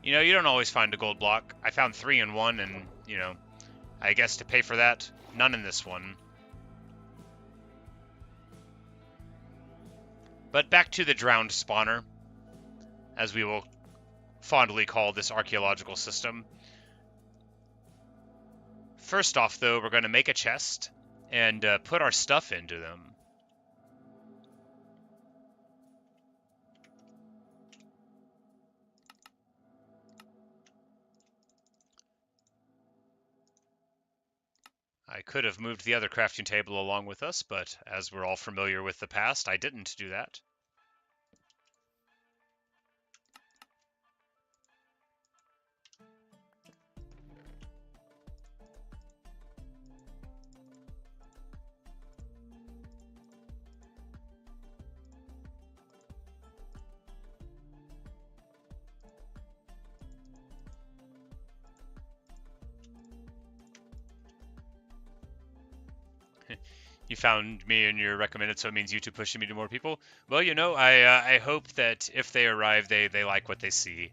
You don't always find a gold block. I found 3 in one, and, I guess to pay for that, none in this one. But back to the drowned spawner, as we will fondly call this archaeological system. First off, though, we're going to make a chest and put our stuff into them. I could have moved the other crafting table along with us, but as we're all familiar with the past, I didn't do that. You found me and you're recommended, so it means YouTube pushing me to more people. Well, you know, I hope that if they arrive, they like what they see.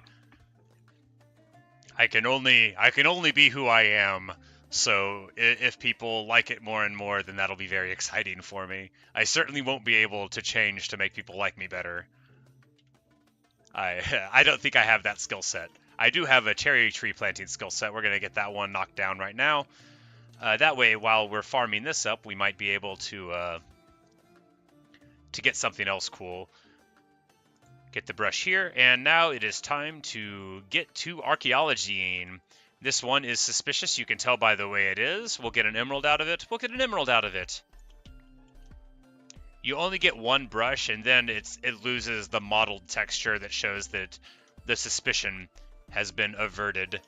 I can only be who I am. So if people like it more and more, then that'll be very exciting for me. I certainly won't be able to change to make people like me better. I don't think I have that skill set. I do have a cherry tree planting skill set. We're gonna get that one knocked down right now. That way, while we're farming this up, we might be able to get something else cool. Get the brush here, and now it is time to get to archaeology. This one is suspicious. You can tell by the way it is. We'll get an emerald out of it. We'll get an emerald out of it. You only get one brush, and then it loses the mottled texture that shows that the suspicion has been averted.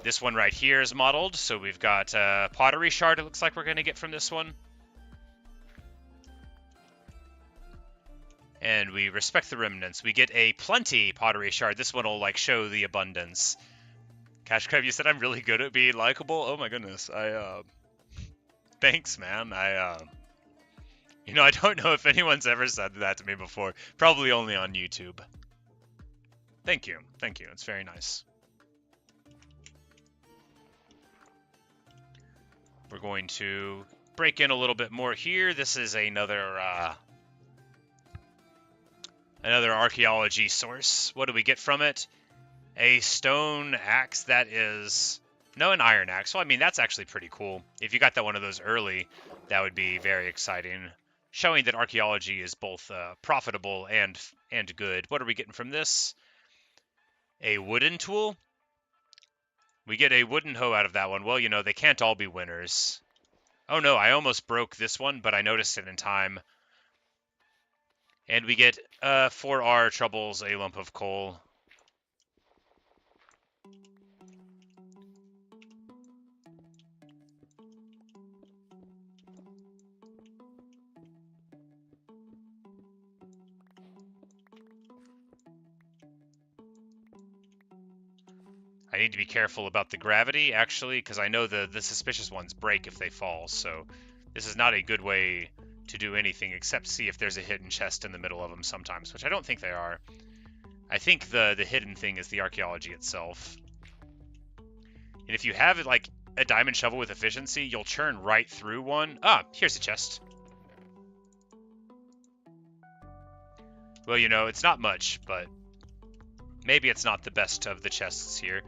This one right here is mottled, so we've got a pottery shard it looks like we're going to get from this one. And we respect the remnants. We get a plenty pottery shard. This one will, like, show the abundance. Cash Crab, you said I'm really good at being likable? Oh my goodness. Thanks, man. You know, I don't know if anyone's ever said that to me before. Probably only on YouTube. Thank you. Thank you. It's very nice. We're going to break in a little bit more here. This is another archaeology source. What do we get from it? A stone axe that is... No, an iron axe. Well, I mean, that's actually pretty cool. If you got that one of those early, that would be very exciting. Showing that archaeology is both profitable and good. What are we getting from this? A wooden tool? We get a wooden hoe out of that one. Well, you know, they can't all be winners. Oh no, I almost broke this one, but I noticed it in time. And we get, for our troubles, a lump of coal. I need to be careful about the gravity, actually, because I know the suspicious ones break if they fall, so this is not a good way to do anything except see if there's a hidden chest in the middle of them sometimes, which I don't think they are. I think the hidden thing is the archaeology itself. And if you have, like, a diamond shovel with efficiency, you'll churn right through one. Ah, here's a chest. Well, you know, it's not much, but maybe it's not the best of the chests here.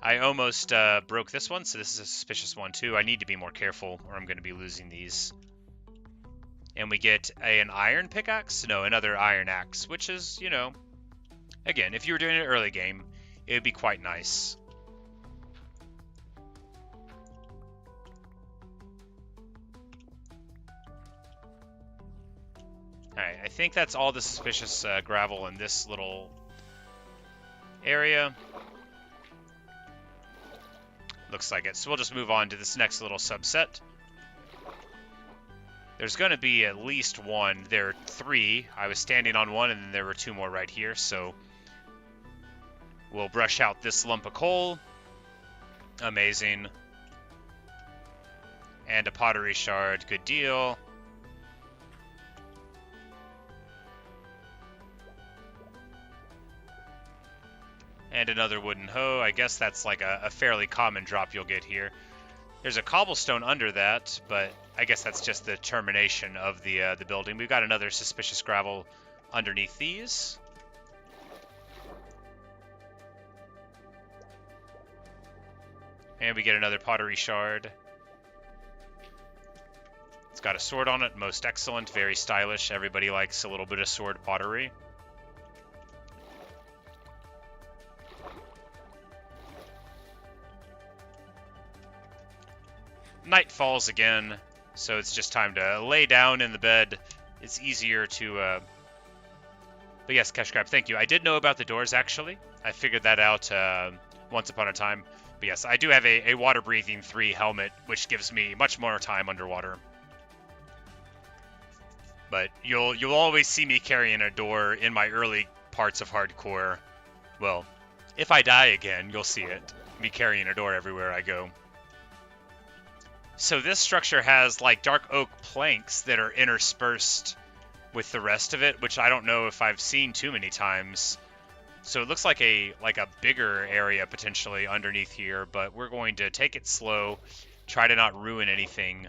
I almost broke this one, so this is a suspicious one too. I need to be more careful or I'm going to be losing these. And we get an iron pickaxe? No, another iron axe, which is, you know, again, if you were doing it early game, it would be quite nice. Alright, I think that's all the suspicious gravel in this little area. Looks like it. So we'll just move on to this next little subset. There's going to be at least one. There are 3. I was standing on one, and then there were 2 more right here. So we'll brush out this lump of coal. Amazing. And a pottery shard. Good deal. And another wooden hoe. I guess that's like a fairly common drop you'll get here. There's a cobblestone under that, but I guess that's just the termination of the building. We've got another suspicious gravel underneath these. And we get another pottery shard. It's got a sword on it. Most excellent. Very stylish. Everybody likes a little bit of sword pottery. Night falls again, so it's just time to lay down in the bed. It's easier to... But yes, Cash Crab, thank you. I did know about the doors, actually. I figured that out once upon a time. But yes, I do have a water-breathing 3 helmet, which gives me much more time underwater. But you'll always see me carrying a door in my early parts of hardcore. Well, if I die again, you'll see it. Me carrying a door everywhere I go. So this structure has like dark oak planks that are interspersed with the rest of it, which I don't know if I've seen too many times. So it looks like a bigger area potentially underneath here, but we're going to take it slow, try to not ruin anything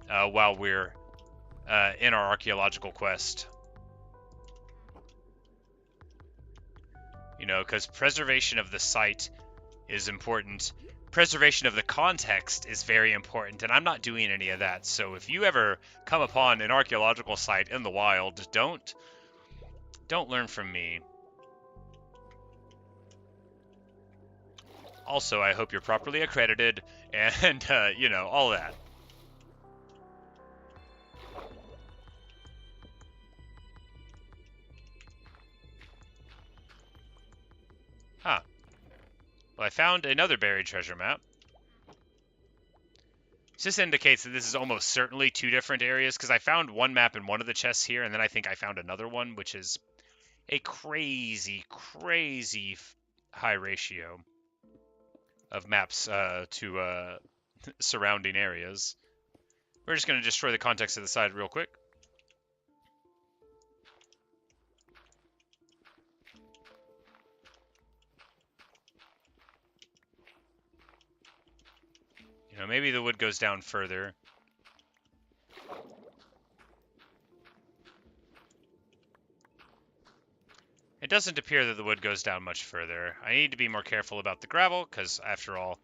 while we're in our archaeological quest. You know, because preservation of the site is important. Preservation of the context is very important, and I'm not doing any of that. So if you ever come upon an archaeological site in the wild, don't learn from me. Also, I hope you're properly accredited and, you know, all that. Huh. Well, I found another buried treasure map. So this indicates that this is almost certainly two different areas, because I found one map in one of the chests here, and then I think I found another one, which is a crazy, crazy high ratio of maps to surrounding areas. We're just going to destroy the context of the side real quick. You know, maybe the wood goes down further. It doesn't appear that the wood goes down much further. I need to be more careful about the gravel, because after all,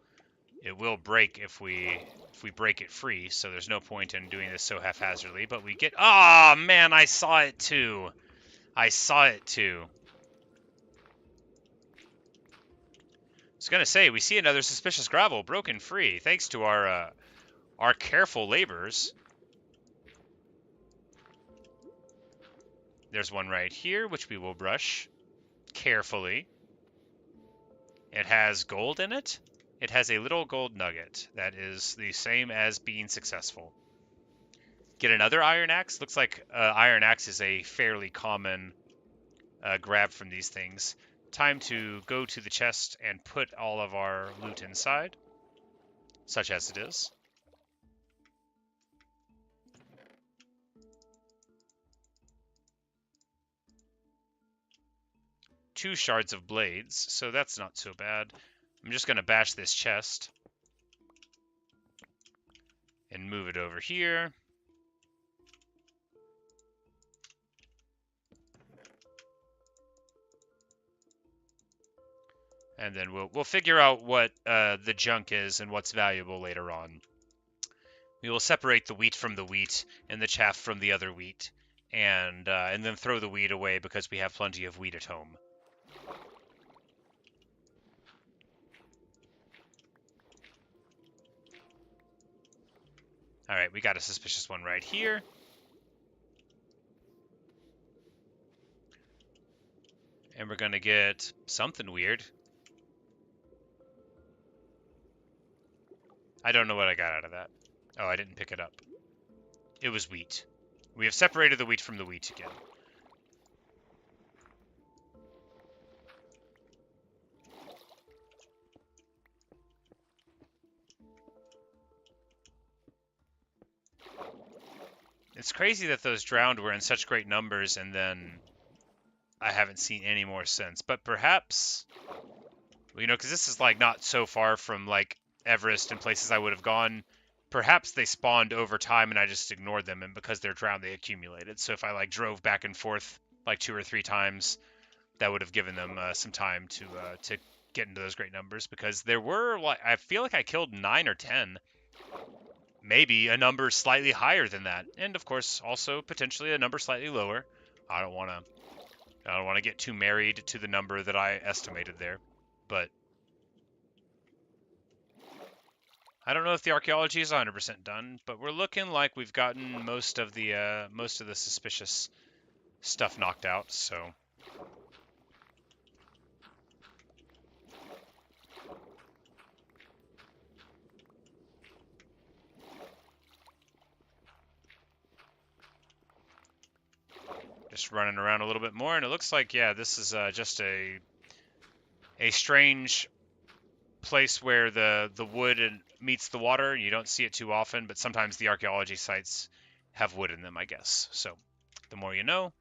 it will break if we break it free, so there's no point in doing this so haphazardly, but we get... Oh, man, I saw it too. I saw it too. I was going to say, we see another suspicious gravel broken free, thanks to our careful labors. There's one right here, which we will brush carefully. It has gold in it. It has a little gold nugget. That is the same as being successful. Get another iron axe. Looks like iron axe is a fairly common grab from these things. Time to go to the chest and put all of our loot inside, such as it is. Two shards of blades, so that's not so bad. I'm just going to bash this chest and move it over here. And then we'll figure out what the junk is and what's valuable later on. We will separate the wheat from the wheat and the chaff from the other wheat, and then throw the wheat away because we have plenty of wheat at home. All right, we got a suspicious one right here. And we're going to get something weird. I don't know what I got out of that. Oh, I didn't pick it up. It was wheat. We have separated the wheat from the wheat again. It's crazy that those drowned were in such great numbers, and then I haven't seen any more since. But perhaps, you know, because this is like not so far from like Everest and places I would have gone. Perhaps they spawned over time and I just ignored them, and because they're drowned, they accumulated. So if I like drove back and forth like 2 or 3 times, that would have given them some time to get into those great numbers. Because there were, like, I feel like I killed 9 or 10. Maybe a number slightly higher than that, and of course also potentially a number slightly lower. I don't want to get too married to the number that I estimated there, but I don't know if the archaeology is 100% done, but we're looking like we've gotten most of the suspicious stuff knocked out. So just running around a little bit more, and it looks like, yeah, this is just a strange place where the wood meets the water. You don't see it too often, but sometimes the archaeology sites have wood in them, I guess. So the more you know.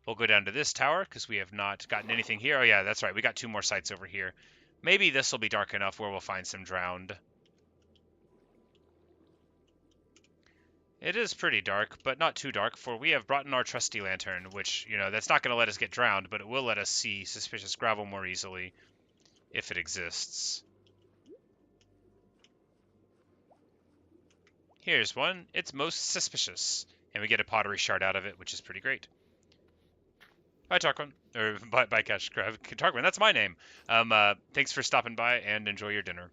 We'll go down to this tower because we have not gotten anything here. Oh yeah, that's right. We got 2 more sites over here. Maybe this will be dark enough where we'll find some drowned. It is pretty dark, but not too dark, for we have brought in our trusty lantern, which, that's not going to let us get drowned, but it will let us see suspicious gravel more easily if it exists. Here's one. It's most suspicious. And we get a pottery shard out of it, which is pretty great. Bye, Tarquin. Or bye, Cash Crab. Tarquin, that's my name. Thanks for stopping by, and enjoy your dinner.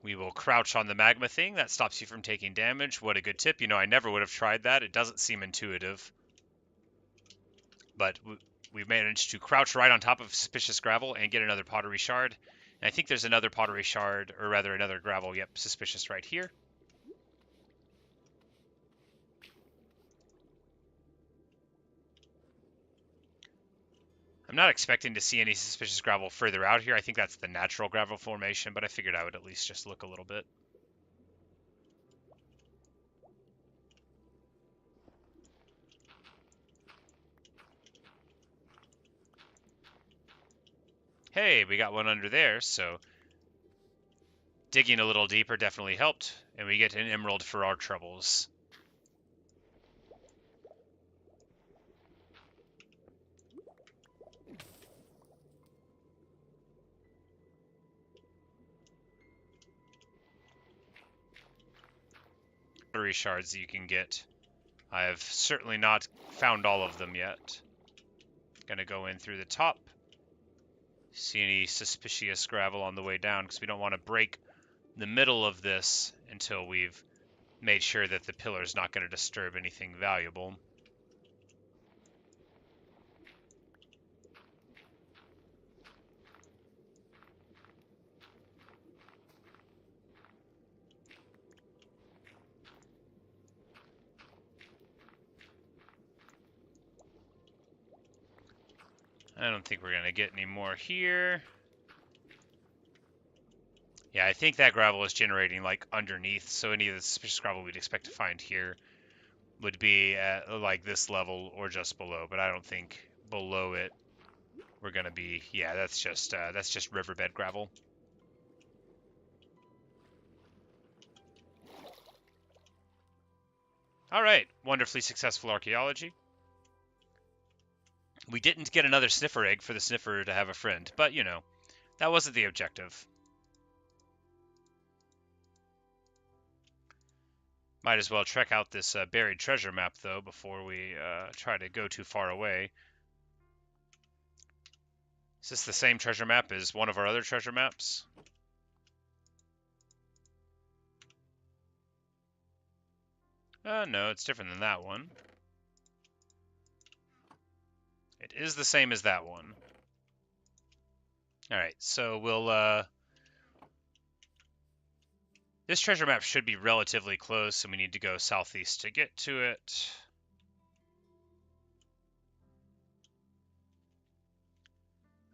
We will crouch on the magma thing. That stops you from taking damage. What a good tip. I never would have tried that. It doesn't seem intuitive. But we've managed to crouch right on top of suspicious gravel and get another pottery shard. And I think there's another pottery shard, or rather another gravel, yep, suspicious right here. I'm not expecting to see any suspicious gravel further out here. I think that's the natural gravel formation, but I figured I would at least just look a little bit. Hey, we got one under there, so digging a little deeper definitely helped, and we get an emerald for our troubles. Pottery shards that you can get. I have certainly not found all of them yet. Gonna go in through the top. See any suspicious gravel on the way down, because we don't want to break the middle of this until we've made sure that the pillar's not going to disturb anything valuable. I don't think we're going to get any more here. Yeah, I think that gravel is generating like underneath, so any of the suspicious gravel we'd expect to find here would be at like this level or just below, but I don't think below it we're going to be. Yeah, that's just riverbed gravel. All right, wonderfully successful archaeology. We didn't get another sniffer egg for the sniffer to have a friend, but that wasn't the objective. Might as well check out this buried treasure map, though, before we try to go too far away. Is this the same treasure map as one of our other treasure maps? No, it's different than that one. It is the same as that one. Alright, so we'll... This treasure map should be relatively close, and we need to go southeast to get to it.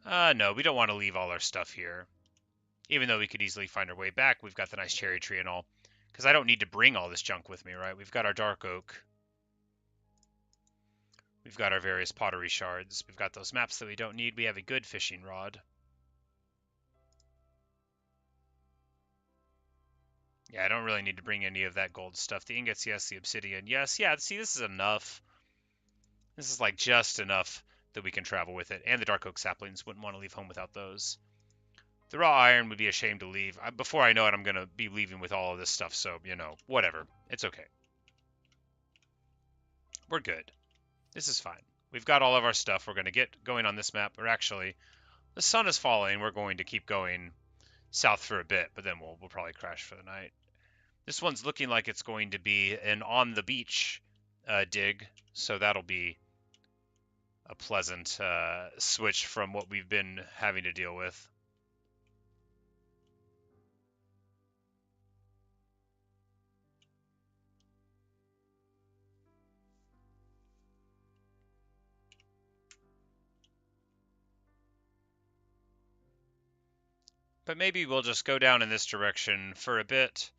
No, we don't want to leave all our stuff here. Even though we could easily find our way back, we've got the nice cherry tree and all. Because I don't need to bring all this junk with me, right? We've got our dark oak. We've got our various pottery shards. We've got those maps that we don't need. We have a good fishing rod. Yeah, I don't really need to bring any of that gold stuff. The ingots, yes. The obsidian, yes. Yeah, see, this is enough. This is like just enough that we can travel with it. And the dark oak saplings. Wouldn't want to leave home without those. The raw iron would be a shame to leave. Before I know it, I'm going to be leaving with all of this stuff. So, whatever. It's okay. We're good. This is fine. We've got all of our stuff. We're going to get going on this map. Or actually, the sun is falling. We're going to keep going south for a bit, but then we'll probably crash for the night. This one's looking like it's going to be an on the beach dig, so that'll be a pleasant switch from what we've been having to deal with. But maybe we'll just go down in this direction for a bit.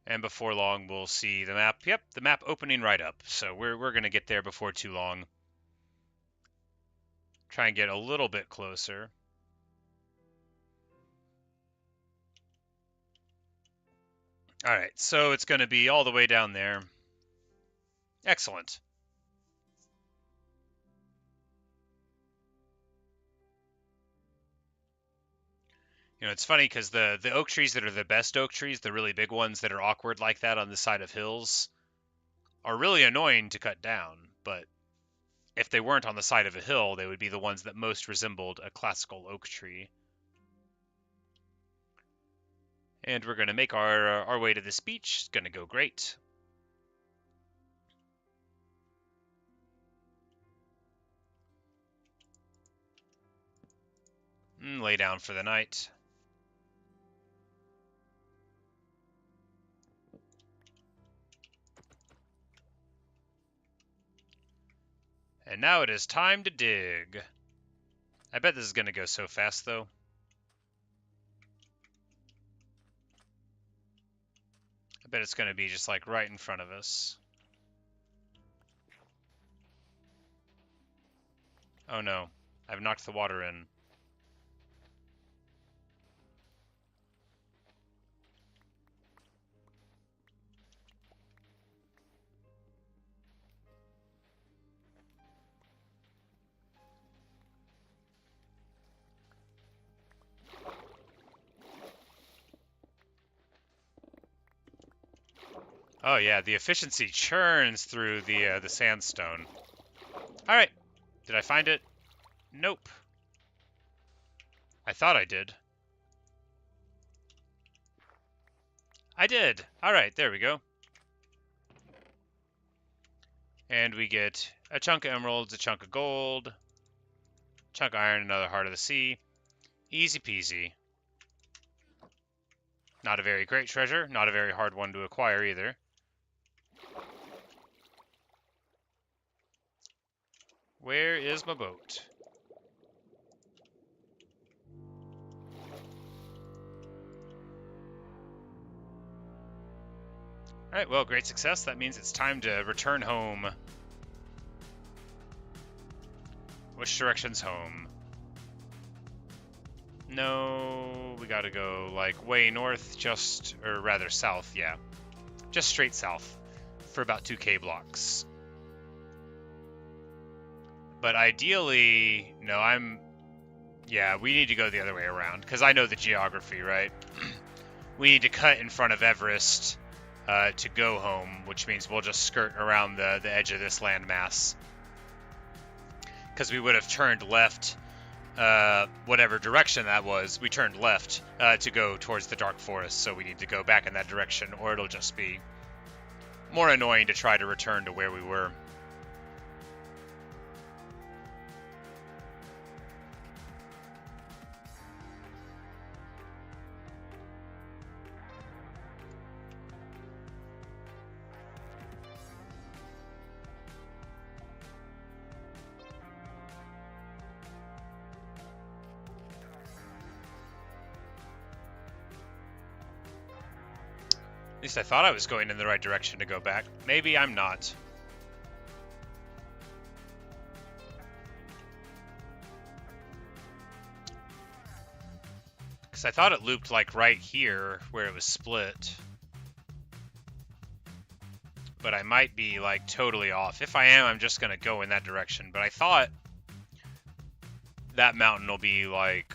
And before long, we'll see the map. Yep, the map opening right up. So we're going to get there before too long. Try and get a little bit closer. All right, so it's going to be all the way down there. Excellent. You know, it's funny because the oak trees that are the best oak trees, the really big ones that are awkward like that on the side of hills, are really annoying to cut down. But if they weren't on the side of a hill, they would be the ones that most resembled a classical oak tree. And we're going to make our way to this beach. It's going to go great. And lay down for the night. And now it is time to dig. I bet this is going to go so fast, though. I bet it's going to be just like right in front of us. Oh no, I've knocked the water in. Oh yeah, the efficiency churns through the sandstone. All right, did I find it? Nope. I thought I did. I did. All right, there we go. And we get a chunk of emeralds, a chunk of gold, chunk of iron, another heart of the sea. Easy peasy. Not a very great treasure, not a very hard one to acquire either. Where is my boat? Alright, well, great success. That means it's time to return home. Which direction's home? No, we gotta go, like, way north, or rather south, yeah. Just straight south for about 2K blocks. But ideally, no, yeah, we need to go the other way around, because I know the geography, right? We need to cut in front of Everest to go home, which means we'll just skirt around the edge of this landmass. Because we would have turned left, whatever direction that was, we turned left to go towards the dark forest, so we need to go back in that direction, or it'll just be more annoying to try to return to where we were. At least I thought I was going in the right direction to go back. Maybe I'm not. Because I thought it looped like right here where it was split. But I might be like totally off. If I am, I'm just going to go in that direction. But I thought that mountain will be like...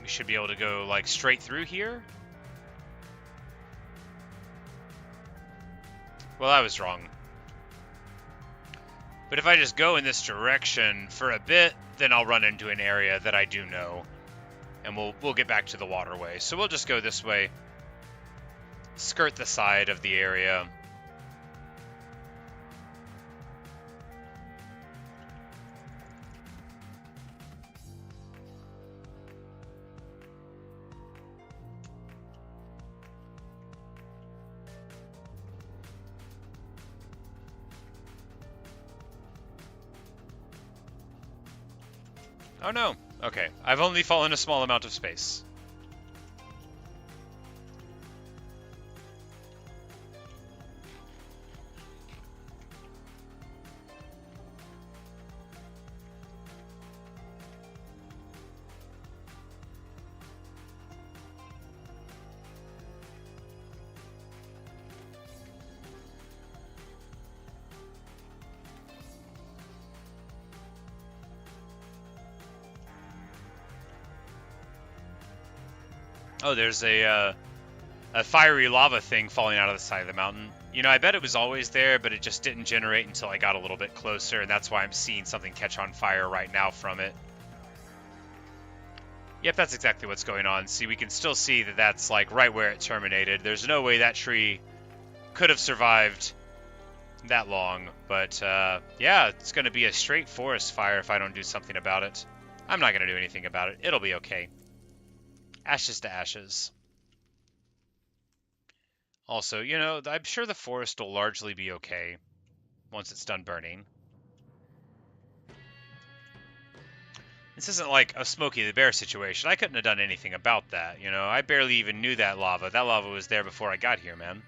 We should be able to go like straight through here. Well, I was wrong. But if I just go in this direction for a bit, then I'll run into an area that I do know. And we'll get back to the waterway. So we'll just go this way. Skirt the side of the area. Oh no. Okay. I've only fallen a small amount of space. Oh, there's a fiery lava thing falling out of the side of the mountain. You know, I bet it was always there, but it just didn't generate until I got a little bit closer, and that's why I'm seeing something catch on fire right now from it. Yep, that's exactly what's going on. See, we can still see that that's like right where it terminated. There's no way that tree could have survived that long, but yeah, it's going to be a straight forest fire if I don't do something about it. I'm not going to do anything about it. It'll be okay. Ashes to ashes. Also, you know, I'm sure the forest will largely be okay once it's done burning. This isn't like a Smokey the Bear situation. I couldn't have done anything about that, you know? I barely even knew that lava. That lava was there before I got here, man.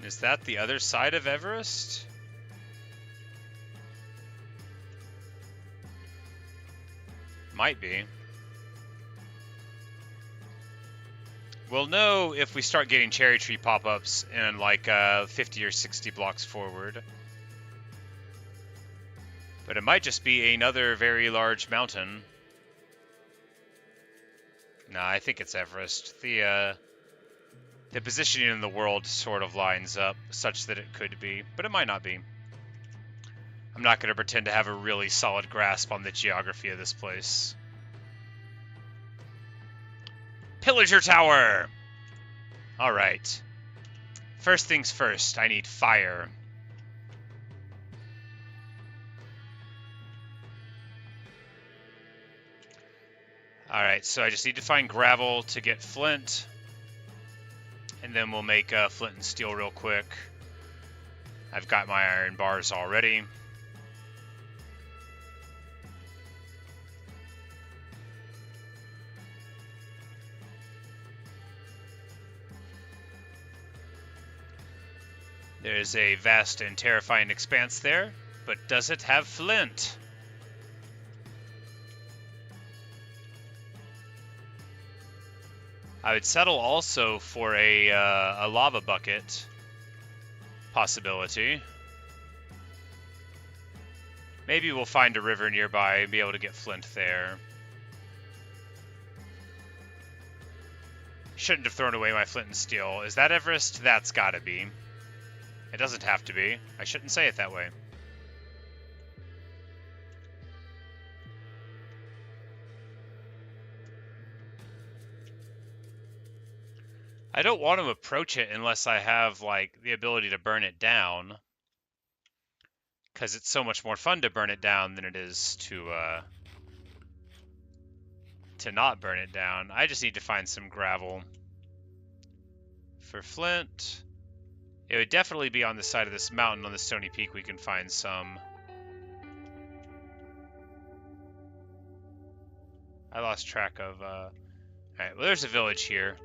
Is that the other side of Everest? Might be. We'll know if we start getting cherry tree pop-ups in like 50 or 60 blocks forward. But it might just be another very large mountain. Nah, I think it's Everest. The positioning in the world sort of lines up such that it could be, but it might not be. I'm not going to pretend to have a really solid grasp on the geography of this place. Pillager Tower! Alright. First things first, I need fire. Alright, so I just need to find gravel to get flint. And then we'll make flint and steel real quick. I've got my iron bars already. There's a vast and terrifying expanse there, but does it have flint? I would settle also for a lava bucket possibility. Maybe we'll find a river nearby and be able to get flint there. Shouldn't have thrown away my flint and steel. Is that Everest? That's gotta be. It doesn't have to be. I shouldn't say it that way. I don't want to approach it unless I have, like, the ability to burn it down. Because it's so much more fun to burn it down than it is to not burn it down. I just need to find some gravel. For flint, it would definitely be on the side of this mountain on the Stony Peak. We can find some. I lost track of... Alright, well, there's a village here.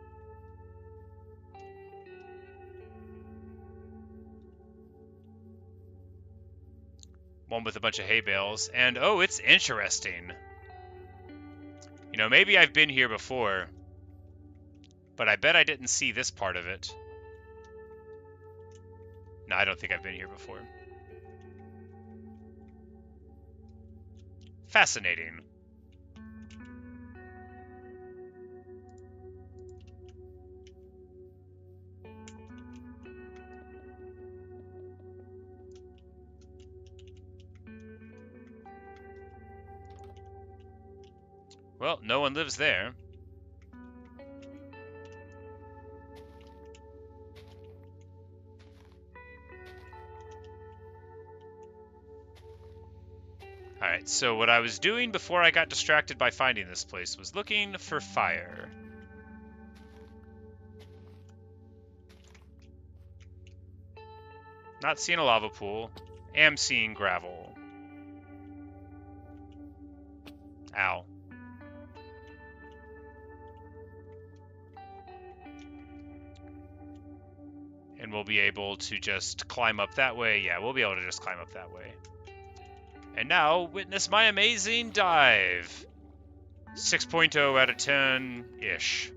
One with a bunch of hay bales. And, oh, it's interesting. You know, maybe I've been here before, but I bet I didn't see this part of it. No, I don't think I've been here before. Fascinating. Well, no one lives there. Alright, so what I was doing before I got distracted by finding this place was looking for fire. Not seeing a lava pool. Am seeing gravel. Ow. And we'll be able to just climb up that way. Yeah, we'll be able to just climb up that way. And now, witness my amazing dive. 6.0 out of 10-ish.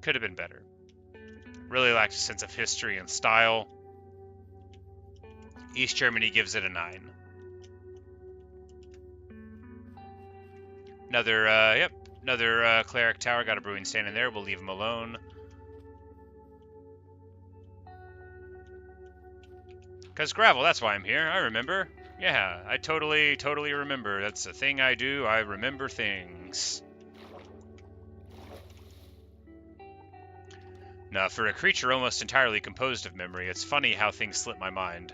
Could have been better. Really lacked a sense of history and style. East Germany gives it a 9. Another cleric tower. Got a brewing standing there. We'll leave him alone. Because gravel, that's why I'm here. I remember. Yeah, I totally remember. That's a thing I do. I remember things. Now, for a creature almost entirely composed of memory, it's funny how things slip my mind.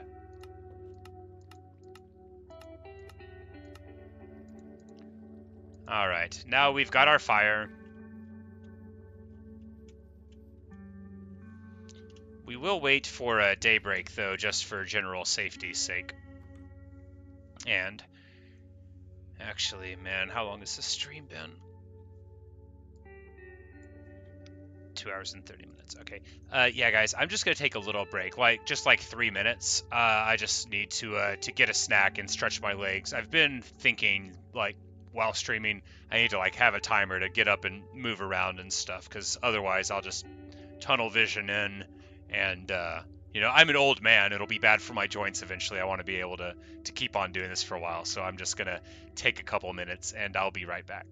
Alright, now we've got our fire. We will wait for a daybreak, though, just for general safety's sake. And, actually, man, how long has this stream been? 2 hours and 30 minutes. Okay. Yeah, guys, I'm just gonna take a little break, just 3 minutes. I just need to get a snack and stretch my legs. I've been thinking, while streaming, I need to have a timer to get up and move around and stuff, because otherwise I'll just tunnel vision in, and I'm an old man. It'll be bad for my joints eventually. I want to be able to keep on doing this for a while, so I'm just gonna take a couple minutes, and I'll be right back.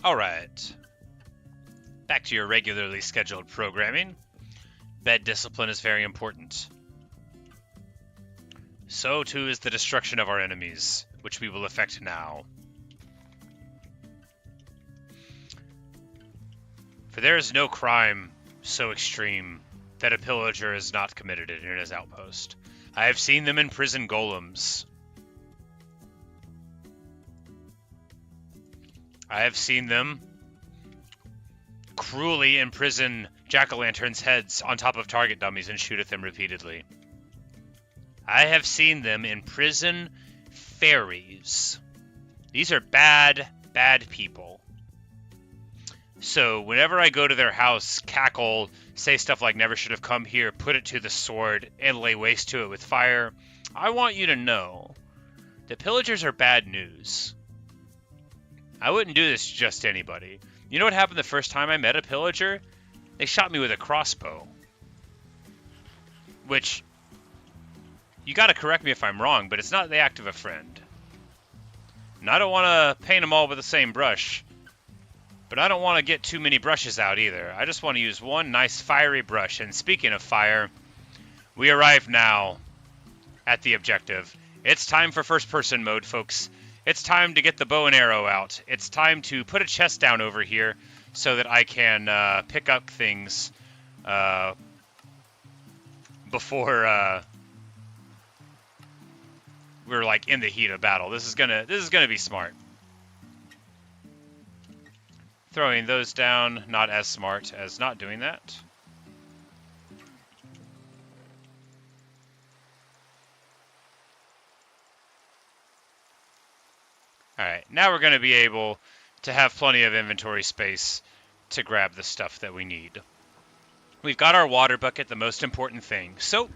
Alright. Back to your regularly scheduled programming. Bed discipline is very important. So too is the destruction of our enemies, which we will effect now. For there is no crime so extreme that a pillager has not committed it in his outpost. I have seen them imprison golems. I have seen them cruelly imprison jack-o'-lanterns' heads on top of target dummies and shoot at them repeatedly. I have seen them imprison fairies. These are bad, bad people. So whenever I go to their house, cackle, say stuff like never should have come here, put it to the sword, and lay waste to it with fire, I want you to know that pillagers are bad news. I wouldn't do this to just anybody. You know what happened the first time I met a pillager? They shot me with a crossbow. Which, you gotta correct me if I'm wrong, but it's not the act of a friend. And I don't want to paint them all with the same brush. But I don't want to get too many brushes out either. I just want to use one nice fiery brush. And speaking of fire, we arrive now at the objective. It's time for first-person mode, folks. It's time to get the bow and arrow out. It's time to put a chest down over here so that I can pick up things before we're like in the heat of battle. This is gonna be smart. Throwing those down, not as smart as not doing that. Alright, now we're going to be able to have plenty of inventory space to grab the stuff that we need. We've got our water bucket, the most important thing. So,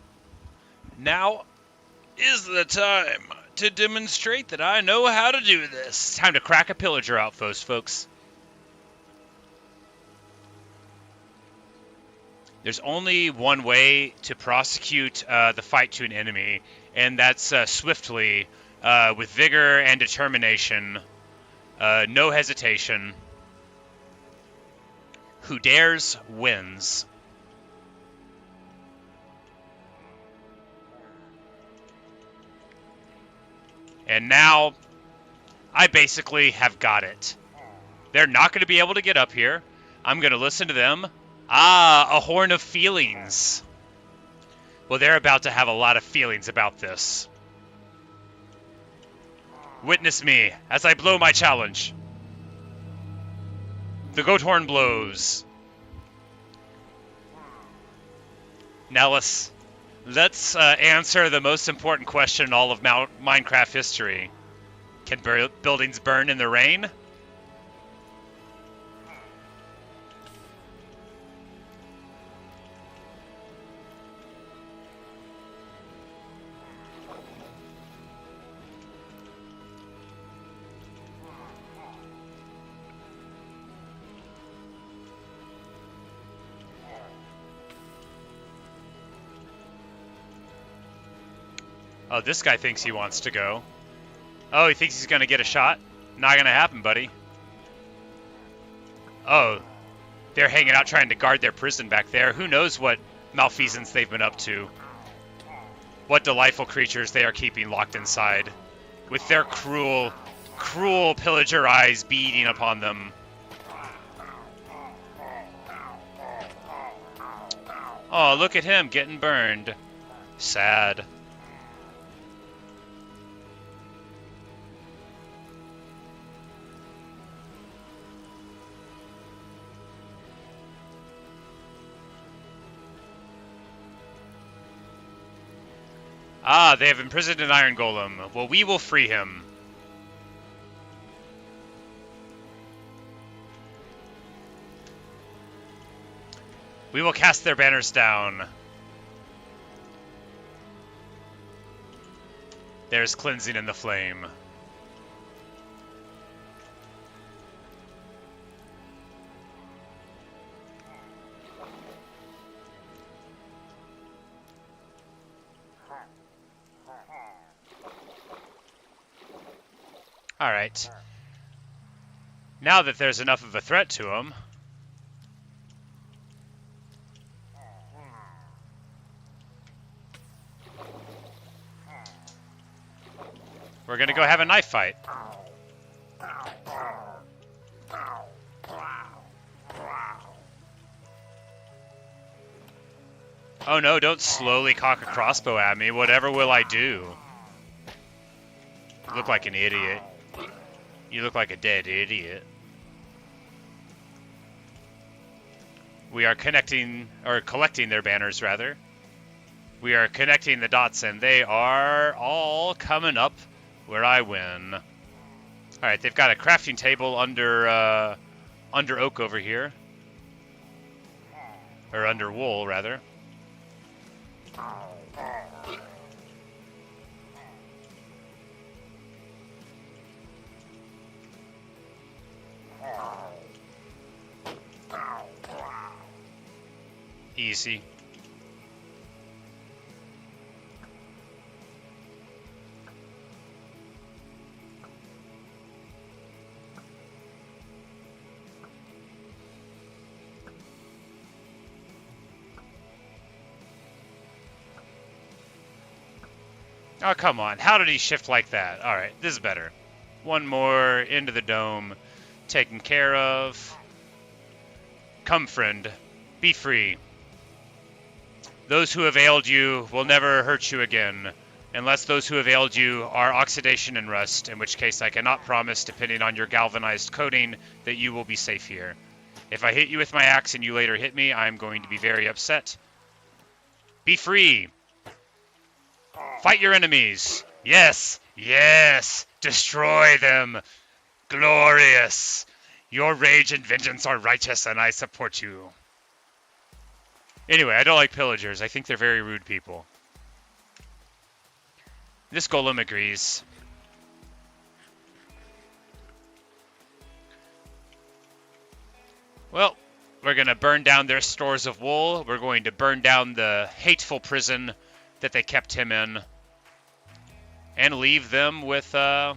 now is the time to demonstrate that I know how to do this. Time to crack a pillager outpost, folks. There's only one way to prosecute the fight to an enemy, and that's swiftly, with vigor and determination, no hesitation. Who dares wins. And now, I basically have got it. They're not going to be able to get up here. I'm going to listen to them. Ah, a horn of feelings. Well, they're about to have a lot of feelings about this. Witness me as I blow my challenge. The goat horn blows. Now let's answer the most important question in all of Minecraft history. Can buildings burn in the rain? Oh, this guy thinks he wants to go. Oh, he thinks he's going to get a shot? Not going to happen, buddy. Oh, they're hanging out trying to guard their prison back there. Who knows what malfeasance they've been up to. What delightful creatures they are keeping locked inside. With their cruel, cruel pillager eyes beating upon them. Oh, look at him getting burned. Sad. Ah, they have imprisoned an iron golem. Well, we will free him. We will cast their banners down. There's cleansing in the flame. All right. Now that there's enough of a threat to them, we're gonna go have a knife fight. Oh no, don't slowly cock a crossbow at me. Whatever will I do? You look like an idiot. You look like a dead idiot. We are collecting their banners, rather. We are connecting the dots, and they are all coming up where I win. Alright, they've got a crafting table under oak over here. Or under wool, rather. Easy. Oh, come on. How did he shift like that? Alright, this is better. One more into the dome. Taken care of. Come, friend. Be free. Those who have ailed you will never hurt you again, unless those who have ailed you are oxidation and rust, in which case I cannot promise, depending on your galvanized coating, that you will be safe here. If I hit you with my axe and you later hit me, I am going to be very upset. Be free. Fight your enemies. Yes, yes, destroy them. Glorious. Your rage and vengeance are righteous, and I support you. Anyway, I don't like pillagers. I think they're very rude people. This golem agrees. Well, we're going to burn down their stores of wool. We're going to burn down the hateful prison that they kept him in. And leave them with this.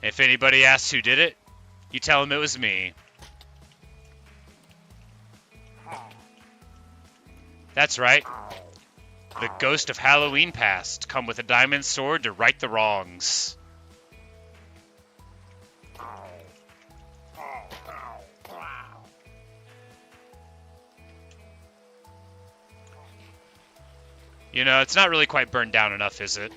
If anybody asks who did it, you tell them it was me. That's right. The ghost of Halloween past, come with a diamond sword to right the wrongs. You know, it's not really quite burned down enough, is it?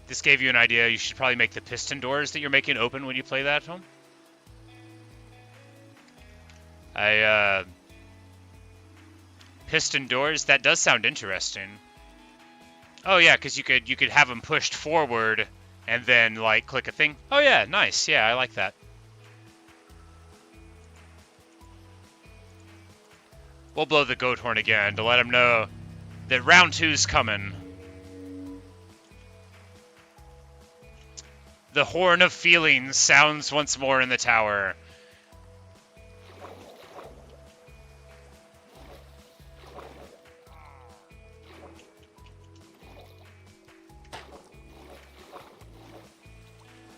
This gave you an idea. You should probably make the piston doors that you're making open when you play that at home. Piston doors, that does sound interesting. Oh yeah, because you could have them pushed forward and then like click a thing. Oh yeah, nice. Yeah, I like that. We'll blow the goat horn again to let them know that round 2's coming. The horn of feelings sounds once more in the tower.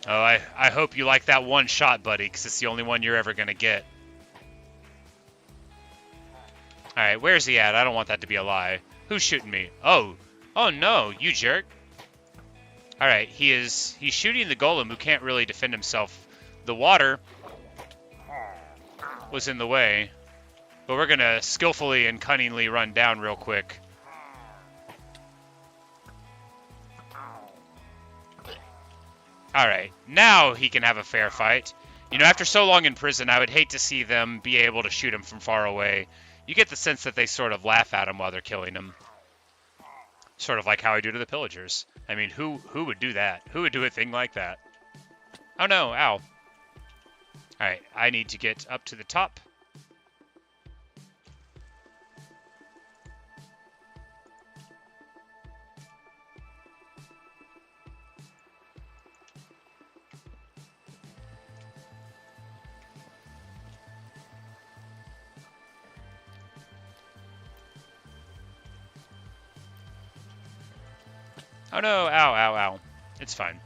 Oh, I hope you like that one shot, buddy, because it's the only one you're ever going to get. Alright, where's he at? I don't want that to be a lie. Who's shooting me? Oh no, you jerk. Alright, he's shooting the golem who can't really defend himself. The water was in the way, but we're going to skillfully and cunningly run down real quick. Alright, now he can have a fair fight. You know, after so long in prison, I would hate to see them be able to shoot him from far away. You get the sense that they sort of laugh at him while they're killing him. Sort of like how I do to the pillagers. I mean, who would do that? Who would do a thing like that? Oh no, ow. Alright, I need to get up to the top. Oh no, ow, ow, ow. It's fine.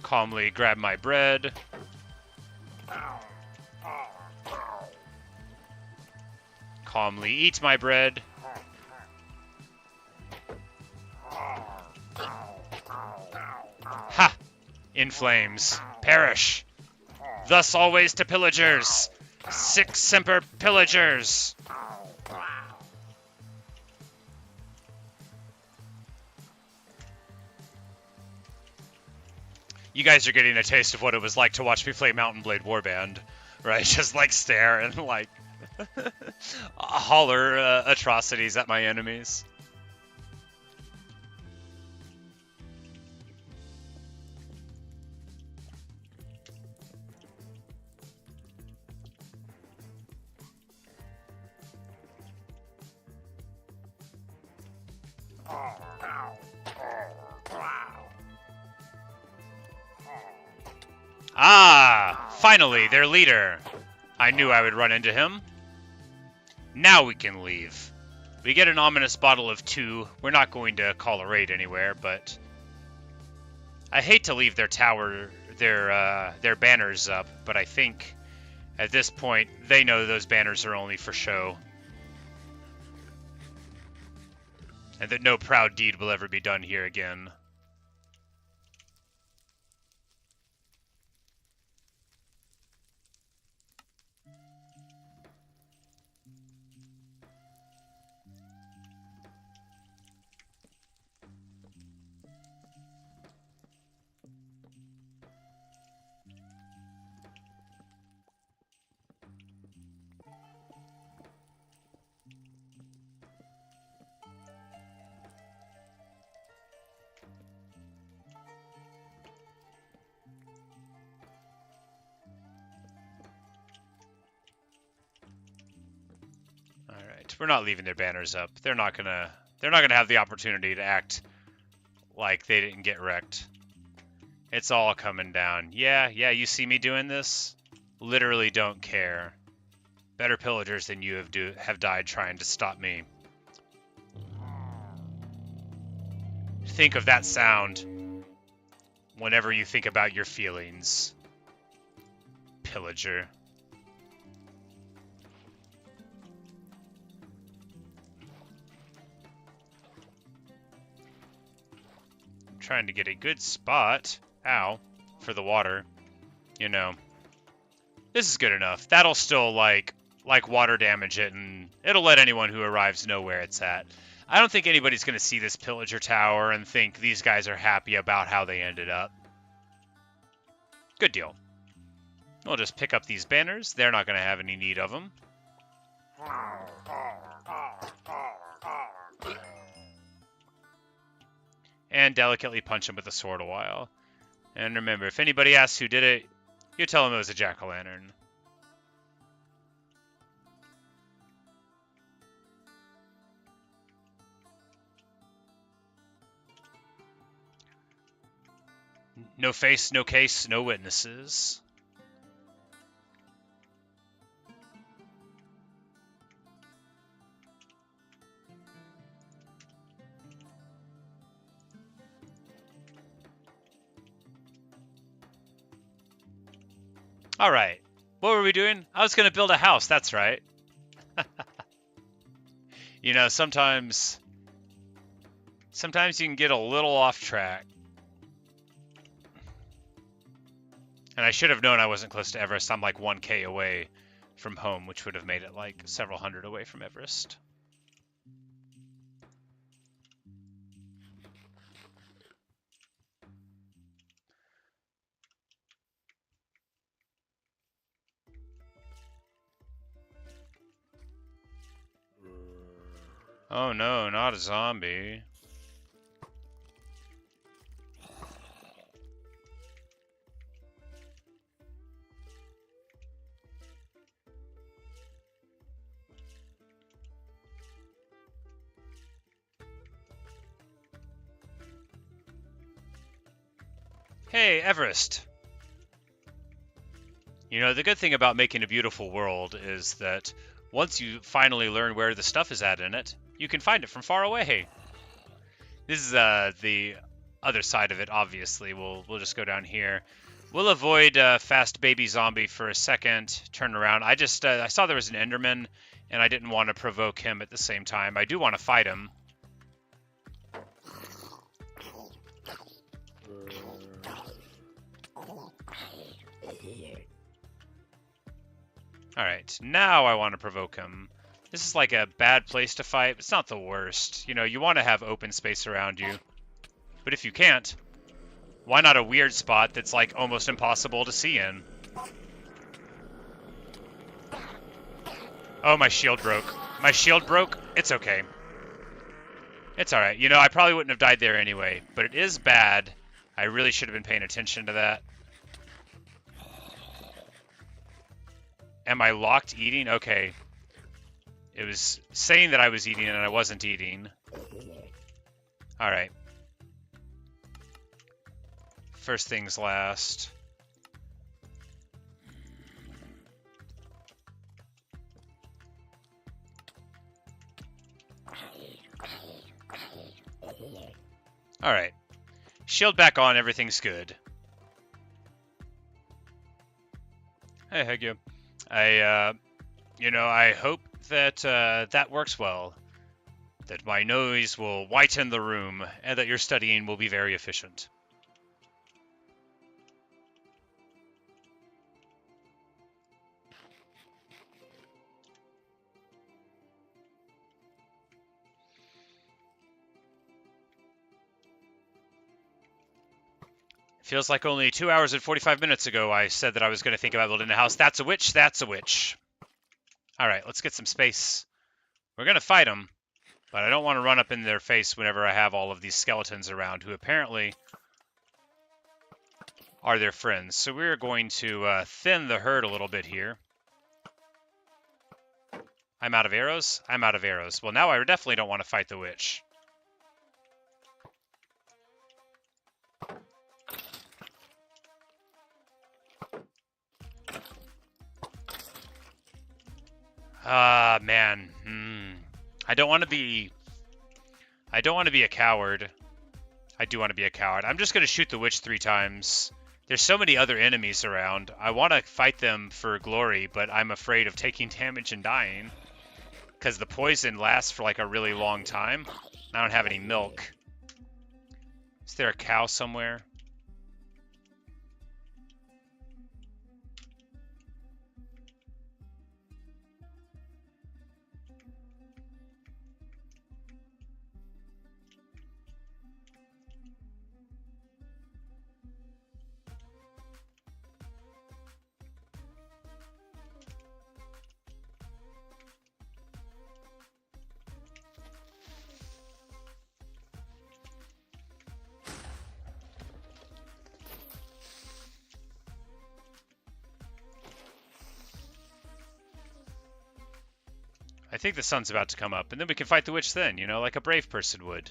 Calmly grab my bread. Calmly eat my bread. Ha! In flames. Perish. Thus always to pillagers. Sic semper pillagers. You guys are getting a taste of what it was like to watch me play Mountain Blade Warband, right? Just like stare and like holler atrocities at my enemies. Ah! Finally, their leader. I knew I would run into him. Now we can leave. We get an ominous bottle of 2. We're not going to call a raid anywhere, but I hate to leave their tower, their banners up, but I think at this point they know those banners are only for show. And that no proud deed will ever be done here again. Alright, we're not leaving their banners up. They're not gonna have the opportunity to act like they didn't get wrecked. It's all coming down. Yeah, you see me doing this? Literally don't care. Better pillagers than you have died trying to stop me. Think of that sound whenever you think about your feelings. Pillager. I'm trying to get a good spot. Ow. For the water. You know. This is good enough. That'll still, like water damage it, and it'll let anyone who arrives know where it's at. I don't think anybody's going to see this pillager tower and think these guys are happy about how they ended up. Good deal. We'll just pick up these banners. They're not going to have any need of them. And delicately punch him with a sword a while. And remember, if anybody asks who did it, you tell them it was a jack-o'-lantern. No face, no case, no witnesses. All right. What were we doing? I was going to build a house. That's right. You know, sometimes you can get a little off track. And I should have known I wasn't close to Everest. I'm like 1K away from home, which would have made it like several hundred away from Everest. Oh no, not a zombie. Hey, Everest. You know, the good thing about making a beautiful world is that once you finally learn where the stuff is at in it, you can find it from far away. This is the other side of it, obviously. We'll just go down here. We'll avoid fast baby zombie for a second, turn around. I saw there was an Enderman, and I didn't want to provoke him at the same time. I do want to fight him. Alright, now I want to provoke him. This is like a bad place to fight. It's not the worst. You know, you want to have open space around you. But if you can't, why not a weird spot that's like almost impossible to see in? Oh, my shield broke. My shield broke? It's okay. It's alright. You know, I probably wouldn't have died there anyway, but it is bad. I really should have been paying attention to that. Am I locked eating? Okay. It was saying that I was eating and I wasn't eating. Alright. First things last. Alright. Shield back on, everything's good. Hey, Hegyu. I hope that that works well. That my noise will whiten the room, and that your studying will be very efficient. Feels like only 2 hours and 45 minutes ago I said that I was going to think about building a house. That's a witch, that's a witch. Alright, let's get some space. We're going to fight them, but I don't want to run up in their face whenever I have all of these skeletons around, who apparently are their friends. So we're going to thin the herd a little bit here. I'm out of arrows? I'm out of arrows. Well, now I definitely don't want to fight the witch. Ah, man. I don't want to be a coward. I do want to be a coward. I'm just going to shoot the witch 3 times. There's so many other enemies around. I want to fight them for glory, but I'm afraid of taking damage and dying. Because the poison lasts for like a really long time. I don't have any milk. Is there a cow somewhere? I think the sun's about to come up, and then we can fight the witch then, you know, like a brave person would.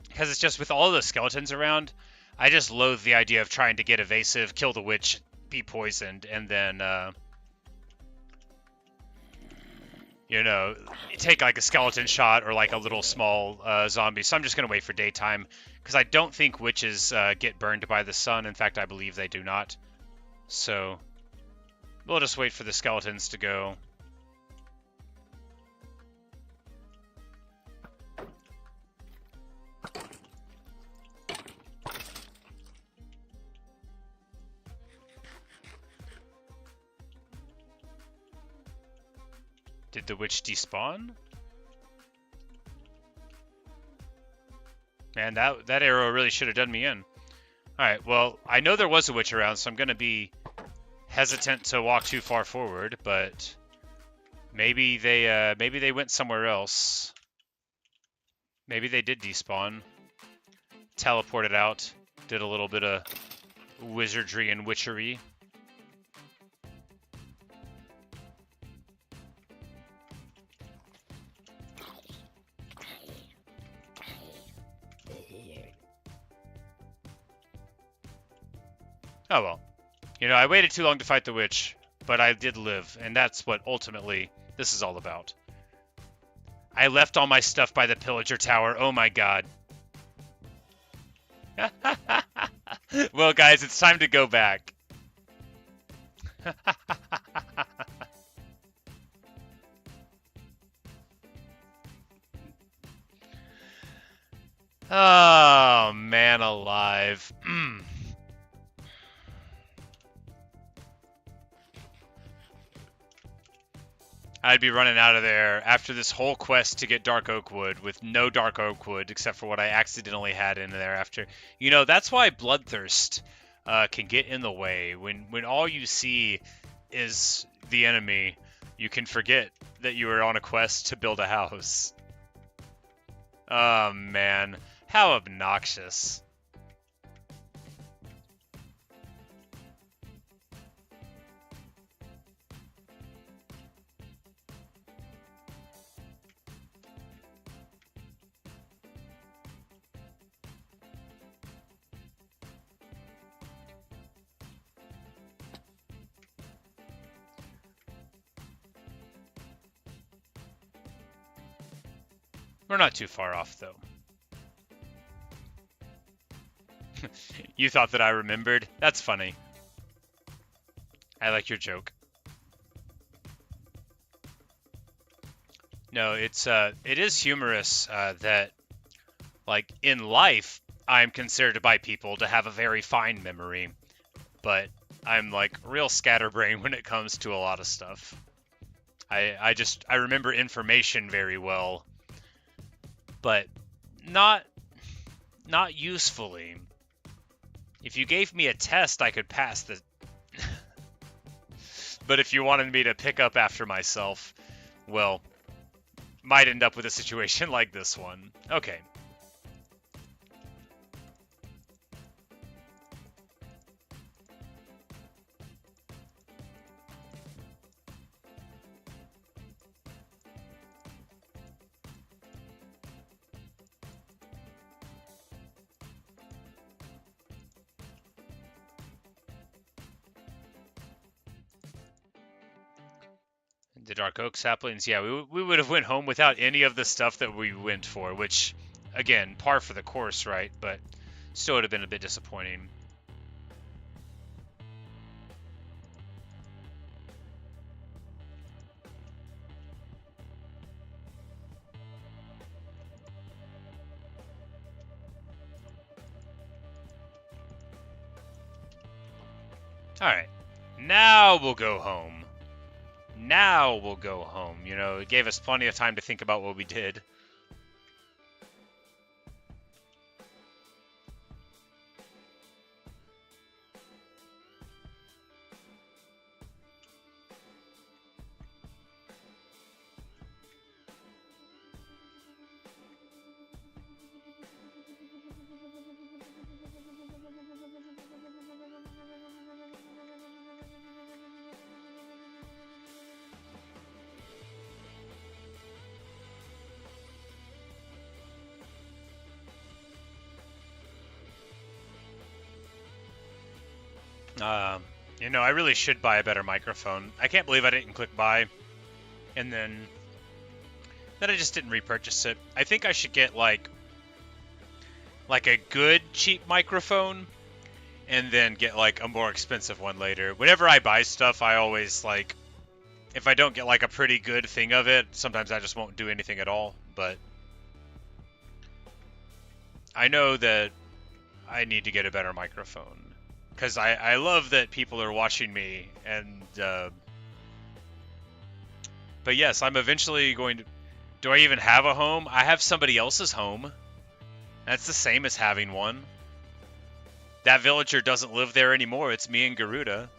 Because it's just with all the skeletons around, I just loathe the idea of trying to get evasive, kill the witch, be poisoned, and then, take like a skeleton shot or like a little small zombie. So I'm just going to wait for daytime, because I don't think witches get burned by the sun. In fact, I believe they do not. So we'll just wait for the skeletons to go. Did the witch despawn? Man, that arrow really should have done me in. Alright, well, I know there was a witch around, so I'm going to be hesitant to walk too far forward, but maybe they went somewhere else. Maybe they did despawn. Teleported out. Did a little bit of wizardry and witchery. Oh well. You know, I waited too long to fight the witch, but I did live, and that's what ultimately this is all about. I left all my stuff by the pillager tower. Oh my god. Well, guys, it's time to go back. Oh, man alive. I'd be running out of there after this whole quest to get dark oak wood with no dark oak wood except for what I accidentally had in there after. You know, that's why bloodthirst can get in the way. When all you see is the enemy, you can forget that you were on a quest to build a house. Oh, man. How obnoxious. We're not too far off, though. You thought that I remembered? That's funny. I like your joke. No, it is humorous that, like, in life, I'm considered by people to have a very fine memory, but I'm, like, real scatterbrain when it comes to a lot of stuff. I remember information very well, but not usefully. If you gave me a test, I could pass the... But if you wanted me to pick up after myself, well, might end up with a situation like this one. Okay. The dark oak saplings, yeah, we would have went home without any of the stuff that we went for, which, again, par for the course, right? But still would have been a bit disappointing. Alright, now we'll go home. Now we'll go home. You know, it gave us plenty of time to think about what we did. You know, I really should buy a better microphone. I can't believe I didn't click buy, and then I just didn't repurchase it. I think I should get like a good cheap microphone, and then get like a more expensive one later. Whenever I buy stuff, I always like, if I don't get like a pretty good thing of it, sometimes I just won't do anything at all. But I know that I need to get a better microphone. Because I love that people are watching me, and but yes, I'm eventually going to... Do I even have a home? I have somebody else's home. That's the same as having one. That villager doesn't live there anymore. It's me and Garuda.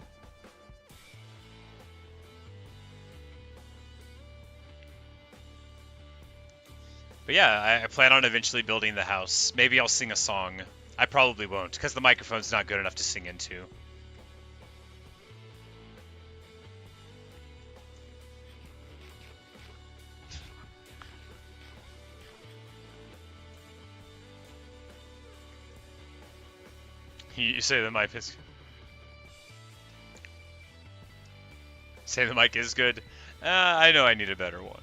But yeah, I plan on eventually building the house. Maybe I'll sing a song. I probably won't, because the microphone's not good enough to sing into. You say that my piss... Say the mic is good. I know I need a better one.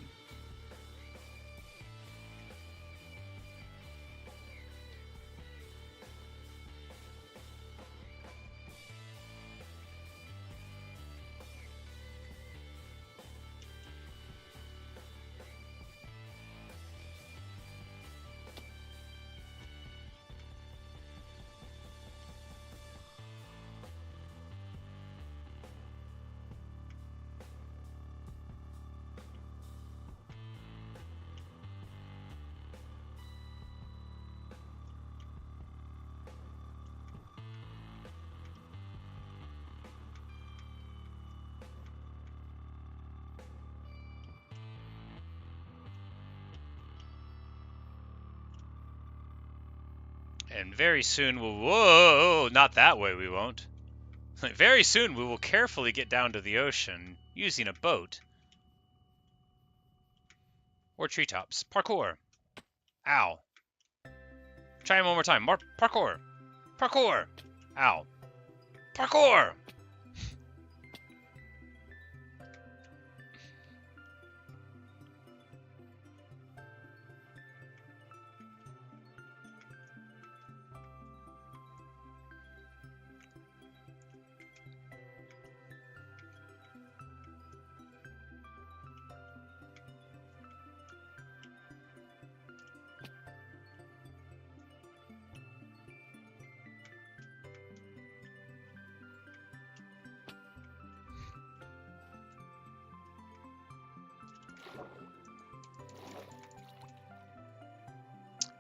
And very soon we'll... Whoa, not that way we won't. Very soon we will carefully get down to the ocean using a boat. Or treetops. Parkour. Ow. Try it one more time. Parkour. Parkour. Ow. Parkour!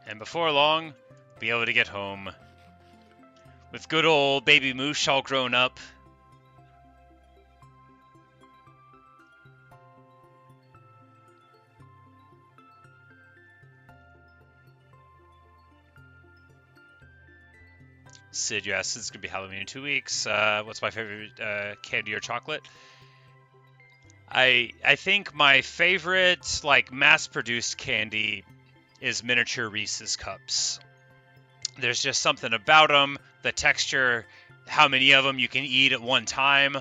And before long, be able to get home. With good old Baby Moosh all grown up. Sid, yes, it's going to be Halloween in 2 weeks. What's my favorite candy or chocolate? I think my favorite, like, mass-produced candy is miniature Reese's Cups. There's just something about them, the texture, how many of them you can eat at one time.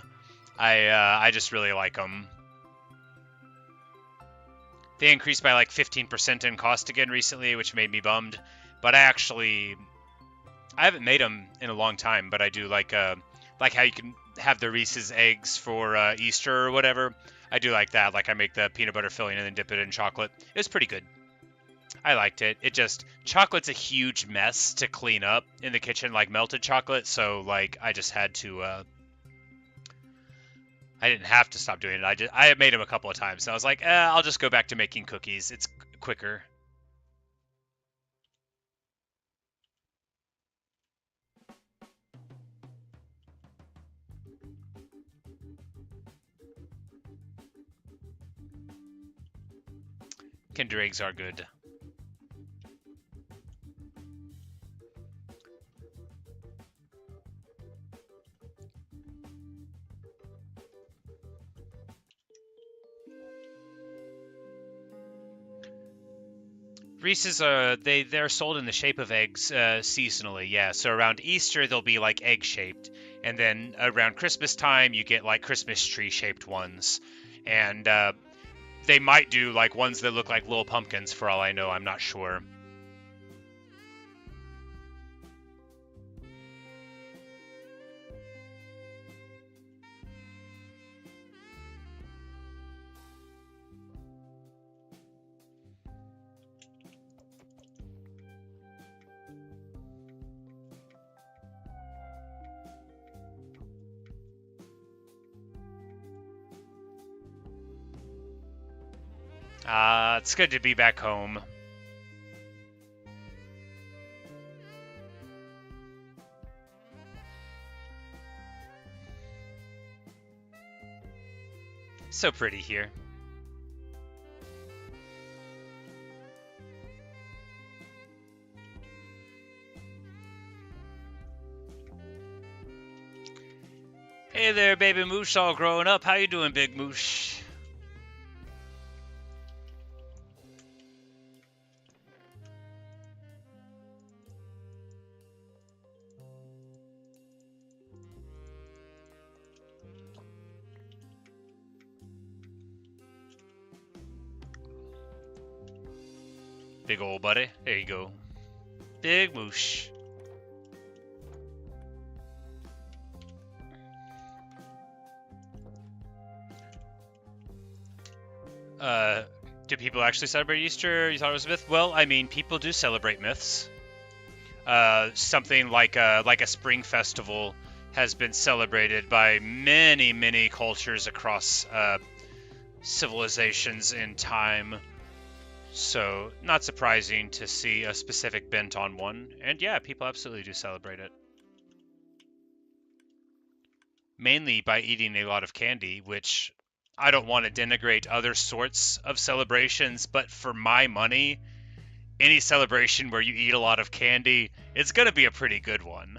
I just really like them. They increased by like 15% in cost again recently, which made me bummed. But I haven't made them in a long time, but I do like how you can have the Reese's eggs for Easter or whatever. I do like that. Like I make the peanut butter filling and then dip it in chocolate. It was pretty good. I liked it. Chocolate's a huge mess to clean up in the kitchen, like melted chocolate. So like I just had to, I didn't have to stop doing it. I made them a couple of times. So I was like, I'll just go back to making cookies. It's quicker. Kinder eggs are good. Reese's they're sold in the shape of eggs seasonally, yeah. So around Easter they'll be like egg shaped, and then around Christmas time you get like Christmas tree shaped ones, and they might do like ones that look like little pumpkins for all I know. I'm not sure. It's good to be back home. So pretty here. Hey there, Baby Moosh, all grown up. How you doing, Big Moosh? Big ol' buddy. There you go. Big Moosh. Do people actually celebrate Easter? You thought it was a myth? Well, I mean, people do celebrate myths. Something like a spring festival has been celebrated by many, many cultures across civilizations in time. So, not surprising to see a specific bent on one. And yeah, people absolutely do celebrate it. Mainly by eating a lot of candy, which I don't want to denigrate other sorts of celebrations, but for my money, any celebration where you eat a lot of candy, it's going to be a pretty good one.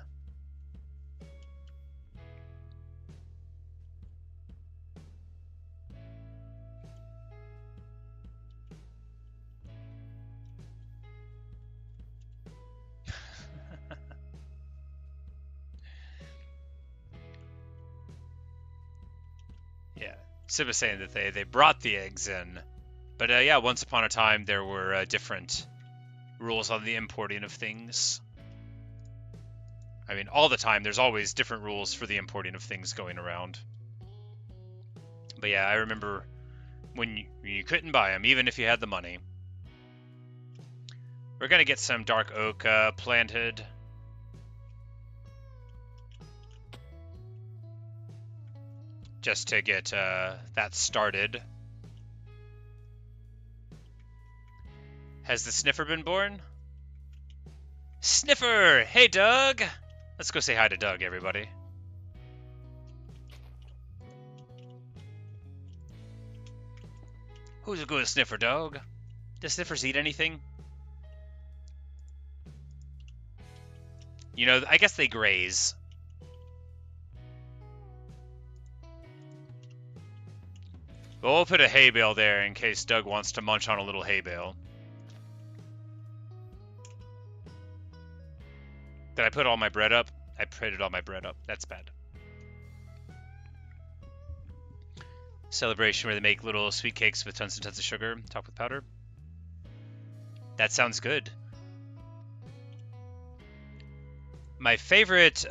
Yeah, Sid was saying that they brought the eggs in. But yeah, once upon a time, there were different rules on the importing of things. I mean, all the time, there's always different rules for the importing of things going around. But yeah, I remember when you couldn't buy them, even if you had the money. We're going to get some dark oak planted. Just to get that started. Has the Sniffer been born? Sniffer! Hey, Doug! Let's go say hi to Doug, everybody. Who's a good sniffer, dog? Does sniffers eat anything? You know, I guess they graze. But we'll put a hay bale there in case Doug wants to munch on a little hay bale. Did I put all my bread up? I printed all my bread up. That's bad. Celebration where they make little sweet cakes with tons and tons of sugar, topped with powder. That sounds good. My favorite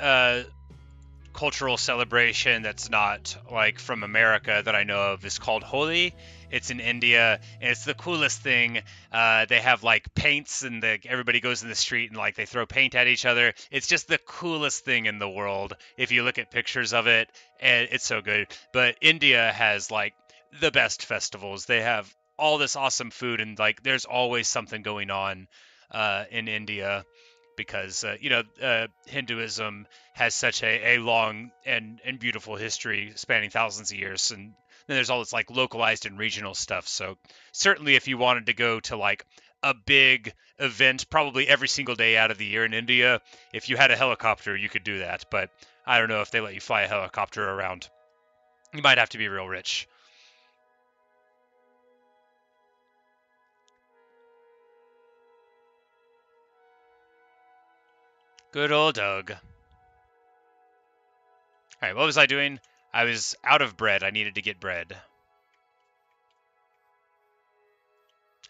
cultural celebration that's not like from America that I know of is called Holi. It's in India, and it's the coolest thing. They have like paints, and everybody goes in the street and like they throw paint at each other. It's just the coolest thing in the world. If you look at pictures of it, and it's so good. But India has like the best festivals. They have all this awesome food, and like there's always something going on in India because Hinduism has such a long and beautiful history spanning thousands of years, and then there's all this like localized and regional stuff. So certainly if you wanted to go to like a big event probably every single day out of the year in India, if you had a helicopter you could do that, but I don't know if they let you fly a helicopter around. You might have to be real rich. Good old Doug. All right, what was I doing? I was out of bread. I needed to get bread.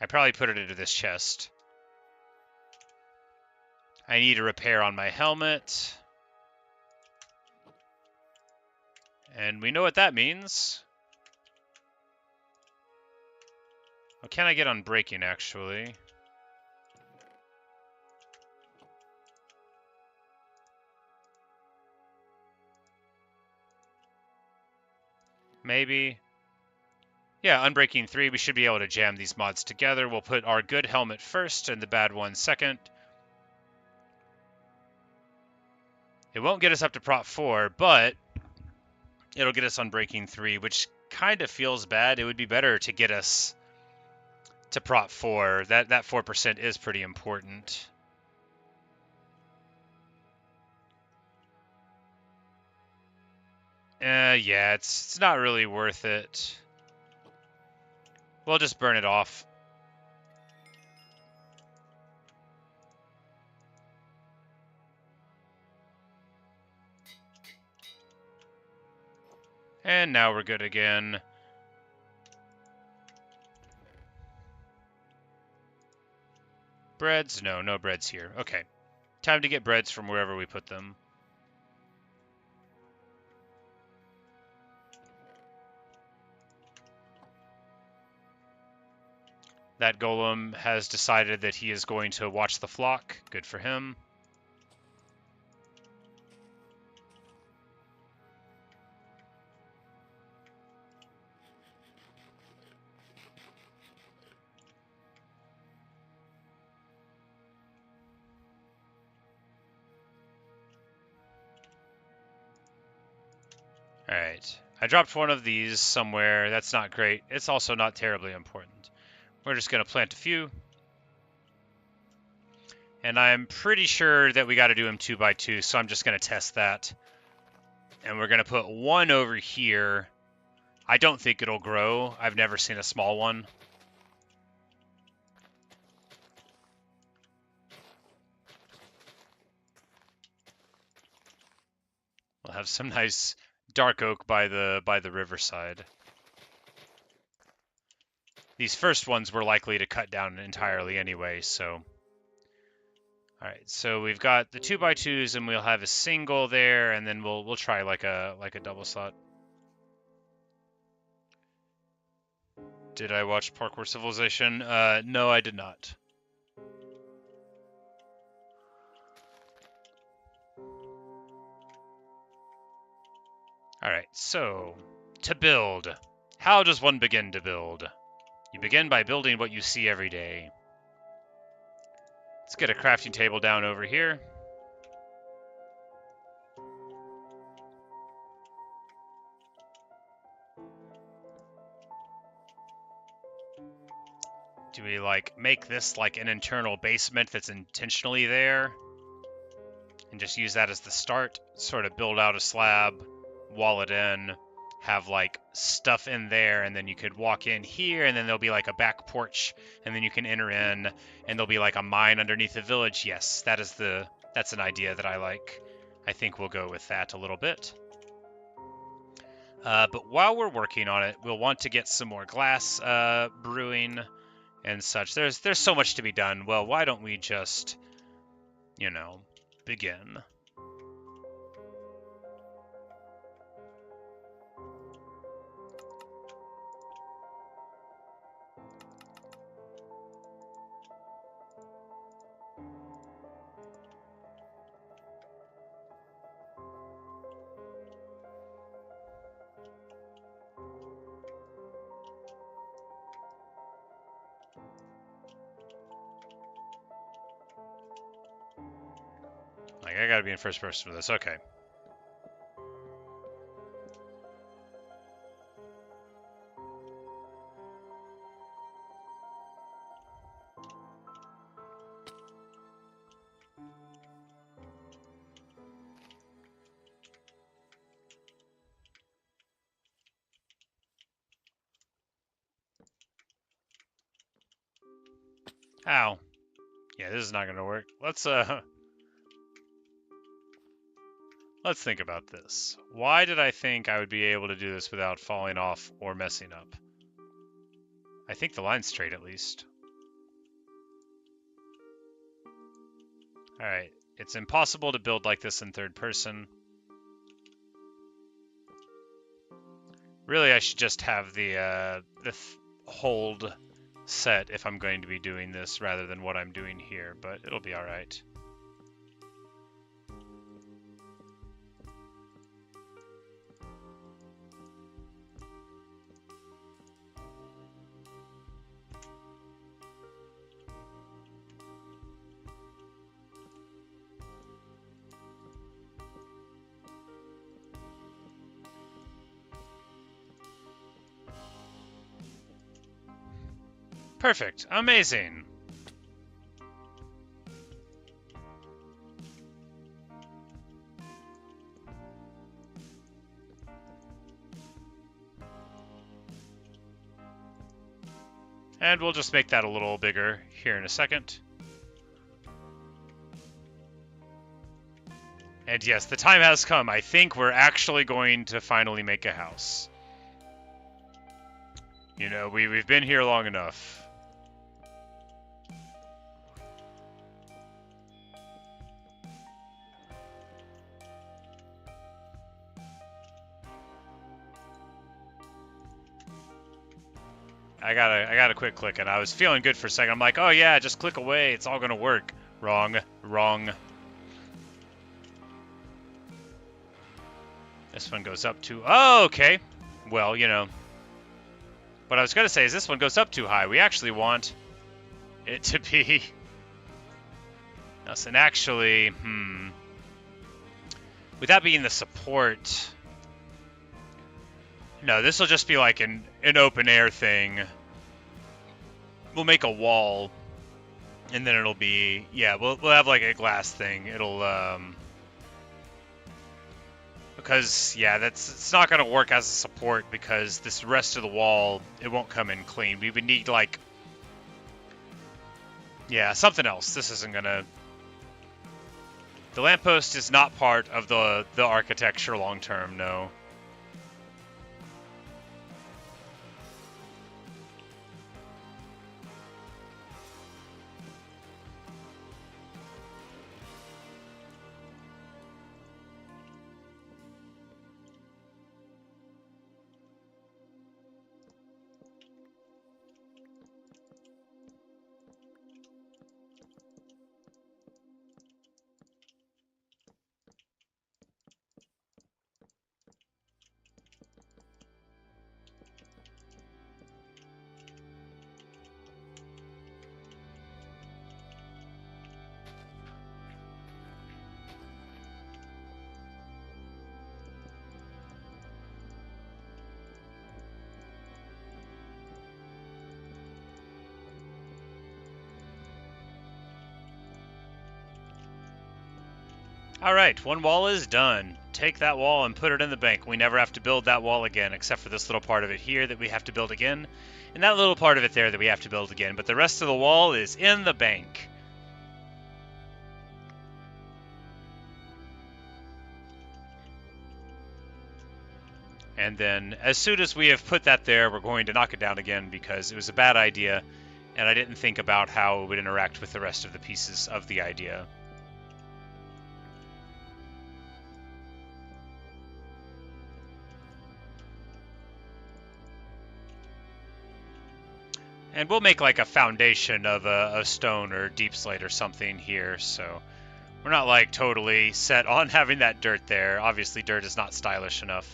I probably put it into this chest. I need a repair on my helmet. And we know what that means. What can I get on breaking, actually? Maybe. Yeah, unbreaking 3, we should be able to jam these mods together. We'll put our good helmet first and the bad one second. It won't get us up to prop 4, but it'll get us unbreaking 3, which kind of feels bad. It would be better to get us to prop 4. That 4% is pretty important. Yeah, it's not really worth it. We'll just burn it off. And now we're good again. breads? No, no breads here. Okay. Time to get breads from wherever we put them. That golem has decided that he is going to watch the flock. Good for him. Alright. I dropped one of these somewhere. That's not great. It's also not terribly important. We're just going to plant a few. And I'm pretty sure that we got to do them 2 by 2, so I'm just going to test that. And we're going to put one over here. I don't think it'll grow. I've never seen a small one. We'll have some nice dark oak by the riverside. These first ones we're likely to cut down entirely anyway, so. Alright, so we've got the 2 by 2s and we'll have a single there, and then we'll try like a double slot. Did I watch Parkour Civilization? No, I did not. Alright, so to build. How does one begin to build? You begin by building what you see every day. Let's get a crafting table down over here. Do we like make this like an internal basement that's intentionally there? And just use that as the start, sort of build out a slab, wall it in, have like stuff in there, and then you could walk in here, and then there'll be like a back porch, and then you can enter in, and there'll be like a mine underneath the village. Yes, that's an idea that I like. I think we'll go with that a little bit. But while we're working on it, we'll want to get some more glass brewing and such. There's so much to be done. Well, why don't we just, you know, begin? Like, I gotta be in first person for this. Okay. Ow. Yeah, this is not gonna work. Let's think about this. Why did I think I would be able to do this without falling off or messing up? I think the line's straight at least. Alright, it's impossible to build like this in third person. Really, I should just have the hold set if I'm going to be doing this rather than what I'm doing here, but it'll be alright. Perfect. Amazing. And we'll just make that a little bigger here in a second. And yes, the time has come. I think we're actually going to finally make a house. You know, we've been here long enough. I gotta quit clicking. I was feeling good for a second. I'm like, oh yeah, just click away. It's all gonna work. Wrong. Wrong. This one goes up too... Oh, okay. Well, you know. What I was gonna say is this one goes up too high. We actually want it to be... And actually, with that being the support... No, this will just be like an open air thing. We'll make a wall, and then it'll be... Yeah, we'll have like a glass thing. It'll, because, yeah, it's not going to work as a support because this rest of the wall, it won't come in clean. We would need, like... Yeah, something else. This isn't going to... The lamppost is not part of the architecture long term, no. Alright, one wall is done. Take that wall and put it in the bank. We never have to build that wall again, except for this little part of it here that we have to build again, and that little part of it there that we have to build again. But the rest of the wall is in the bank. And then, as soon as we have put that there, we're going to knock it down again because it was a bad idea, and I didn't think about how it would interact with the rest of the pieces of the idea. And we'll make like a foundation of a stone or deep slate or something here, so we're not like totally set on having that dirt there. Obviously, dirt is not stylish enough.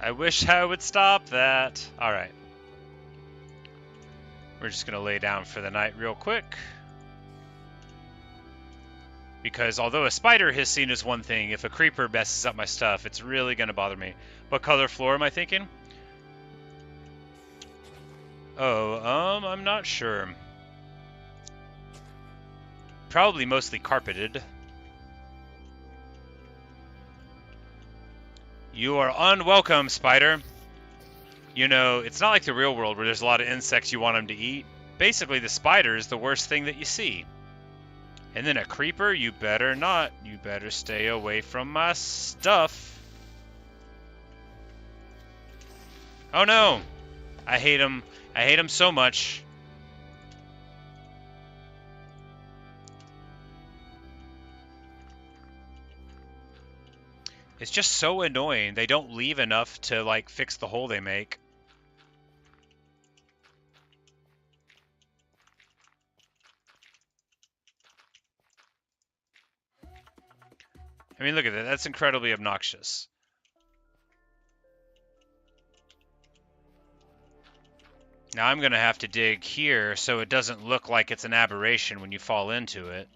I wish I would stop that. All right. We're just going to lay down for the night real quick. Because although a spider hiss scene is one thing, if a creeper messes up my stuff, it's really going to bother me. What color floor am I thinking? Oh, I'm not sure. Probably mostly carpeted. You are unwelcome, spider. You know, it's not like the real world where there's a lot of insects you want them to eat. Basically, the spider is the worst thing that you see. And then a creeper, you better not. You better stay away from my stuff. Oh no! I hate him. I hate him so much. It's just so annoying. They don't leave enough to, like, fix the hole they make. I mean, look at that. That's incredibly obnoxious. Now I'm going to have to dig here so it doesn't look like it's an aberration when you fall into it.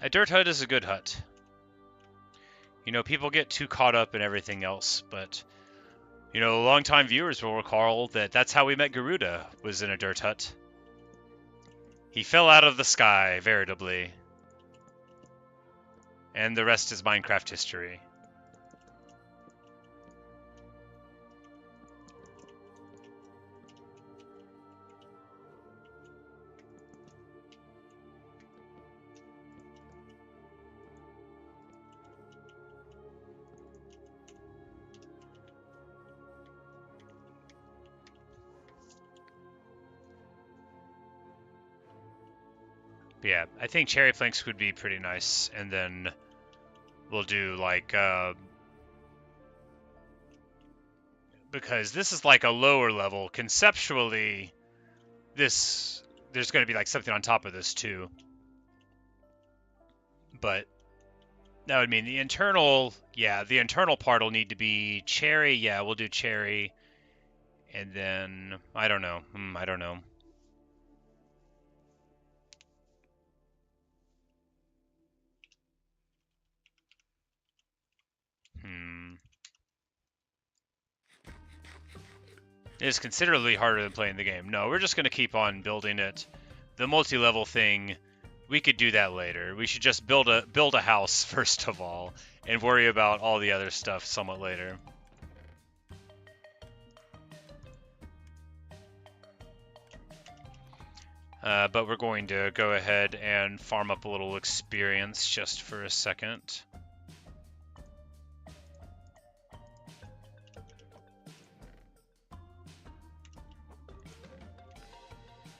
A dirt hut is a good hut. You know, people get too caught up in everything else, but, you know, longtime viewers will recall that that's how we met Garuda, was in a dirt hut. He fell out of the sky, veritably. And the rest is Minecraft history. But yeah, I think cherry planks would be pretty nice, and then we'll do like because this is like a lower level. Conceptually, there's going to be like something on top of this too. But that would mean the internal part will need to be cherry. Yeah, we'll do cherry. And then, I don't know. I don't know. It is considerably harder than playing the game. No, we're just going to keep on building it. The multi-level thing, we could do that later. We should just build a house first of all, and worry about all the other stuff somewhat later. But we're going to go ahead and farm up a little experience just for a second.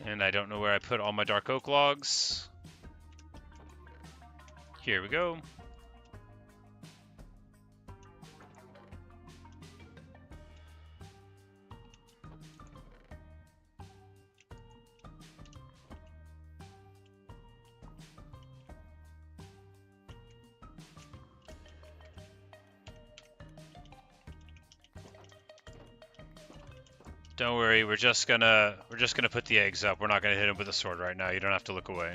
And I don't know where I put all my dark oak logs. Here we go. Don't worry, we're just gonna put the eggs up. We're not gonna hit him with a sword right now. You don't have to look away.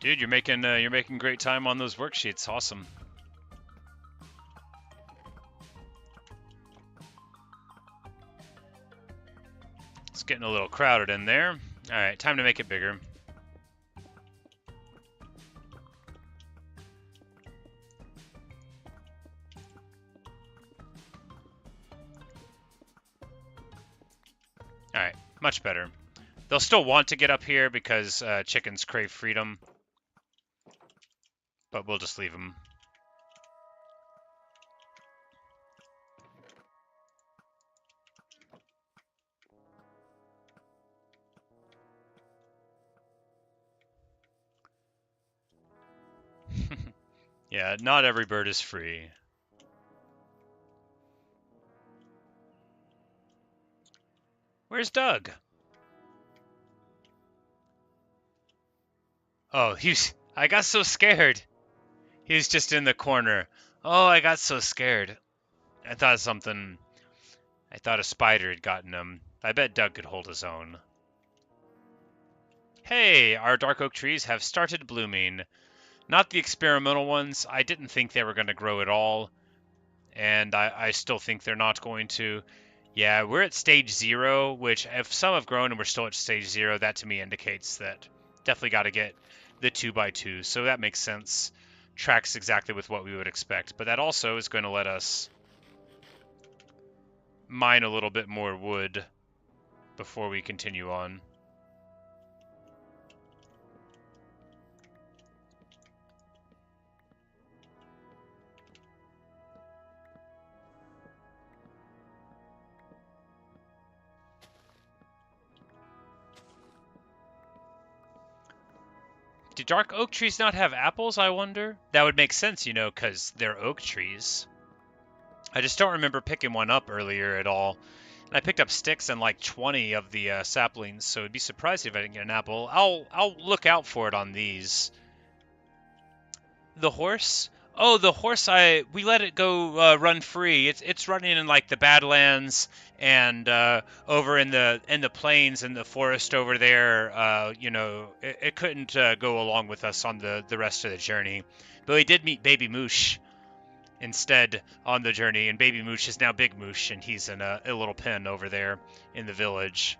Dude, you're making great time on those worksheets. Awesome. It's getting a little crowded in there. All right, time to make it bigger. All right, much better. They'll still want to get up here because chickens crave freedom, but we'll just leave them. Yeah, not every bird is free. Where's Doug? Oh, I got so scared. He's just in the corner. Oh, I got so scared. I thought a spider had gotten him. I bet Doug could hold his own. Hey, our dark oak trees have started blooming. Not the experimental ones. I didn't think they were going to grow at all. And I still think they're not going to. Yeah, we're at stage 0, which if some have grown and we're still at stage 0, that to me indicates that definitely got to get the 2x2. So that makes sense. Tracks exactly with what we would expect. But that also is going to let us mine a little bit more wood before we continue on. Do dark oak trees not have apples, I wonder? That would make sense, you know, because they're oak trees. I just don't remember picking one up earlier at all. And I picked up sticks and like 20 of the saplings, so I'd be surprised if I didn't get an apple. I'll look out for it on these. The horse? Oh, the horse! We let it go run free. It's running in like the Badlands and over in the plains and the forest over there. It couldn't go along with us on the rest of the journey, but we did meet Baby Moosh instead on the journey, and Baby Moosh is now Big Moosh, and he's in a little pen over there in the village.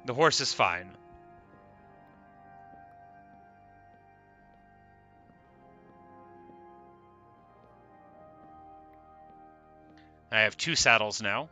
The horse is fine. I have 2 saddles now.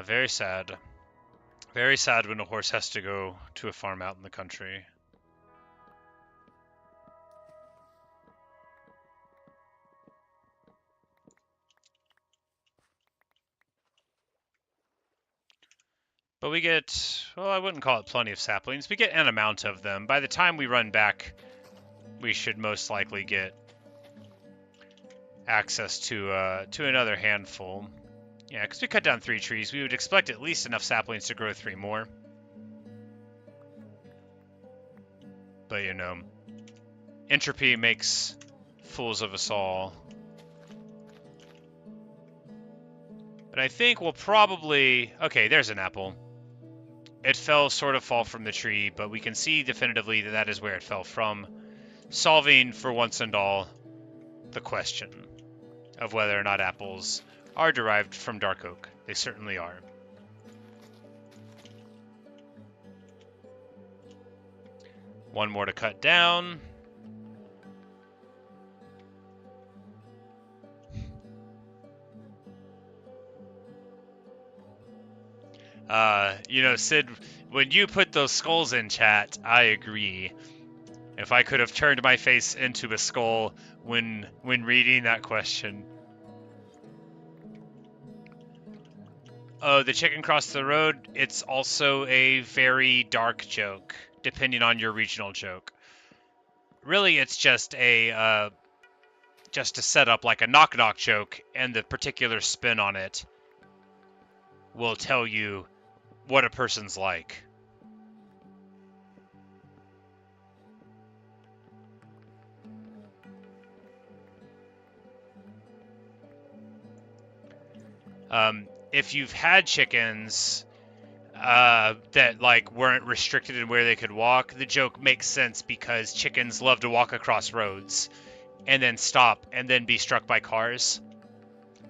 Very sad. Very sad when a horse has to go to a farm out in the country. But we get, well, I wouldn't call it plenty of saplings. We get an amount of them. By the time we run back, we should most likely get access to another handful. Yeah, because we cut down 3 trees. We would expect at least enough saplings to grow 3 more. But, you know, entropy makes fools of us all. But I think we'll probably... Okay, there's an apple. It fell sort of fall from the tree, but we can see definitively that that is where it fell from, solving for once and all the question of whether or not apples are derived from dark oak. They certainly are. One more to cut down. Sid, when you put those skulls in chat, I agree. If I could have turned my face into a skull when reading that question. Oh, the chicken crossed the road, it's also a very dark joke, depending on your regional joke. Really, it's just a set up like a knock-knock joke, and the particular spin on it will tell you what a person's like. If you've had chickens that like weren't restricted in where they could walk, the joke makes sense because chickens love to walk across roads and then stop and then be struck by cars.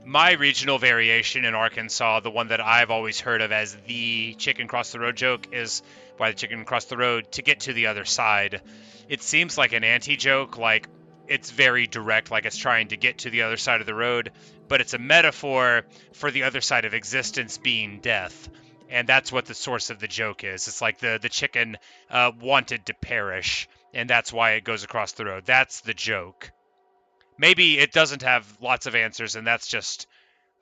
My regional variation in Arkansas, the one that I've always heard of as the chicken cross the road joke, is why the chicken crossed the road to get to the other side. It seems like an anti-joke, like it's very direct, like it's trying to get to the other side of the road, but it's a metaphor for the other side of existence being death. And that's what the source of the joke is. It's like the chicken wanted to perish, and that's why it goes across the road. That's the joke. Maybe it doesn't have lots of answers, and that's just...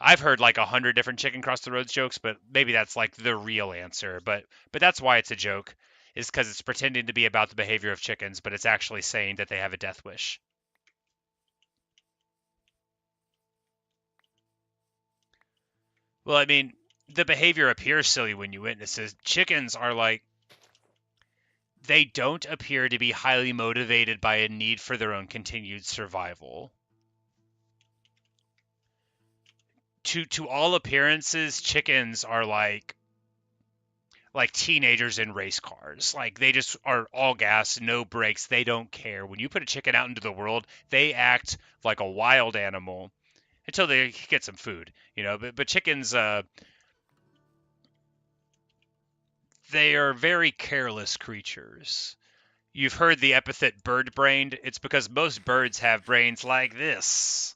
I've heard like 100 different chicken cross the roads jokes, but maybe that's like the real answer. But that's why it's a joke, is because it's pretending to be about the behavior of chickens, but it's actually saying that they have a death wish. Well, I mean, the behavior appears silly when you witness it. Chickens are like, they don't appear to be highly motivated by a need for their own continued survival. To all appearances, chickens are like teenagers in race cars. Like they just are all gas, no brakes. They don't care. When you put a chicken out into the world, they act like a wild animal until they get some food, but chickens, they are very careless creatures. You've heard the epithet bird-brained. It's because most birds have brains like this.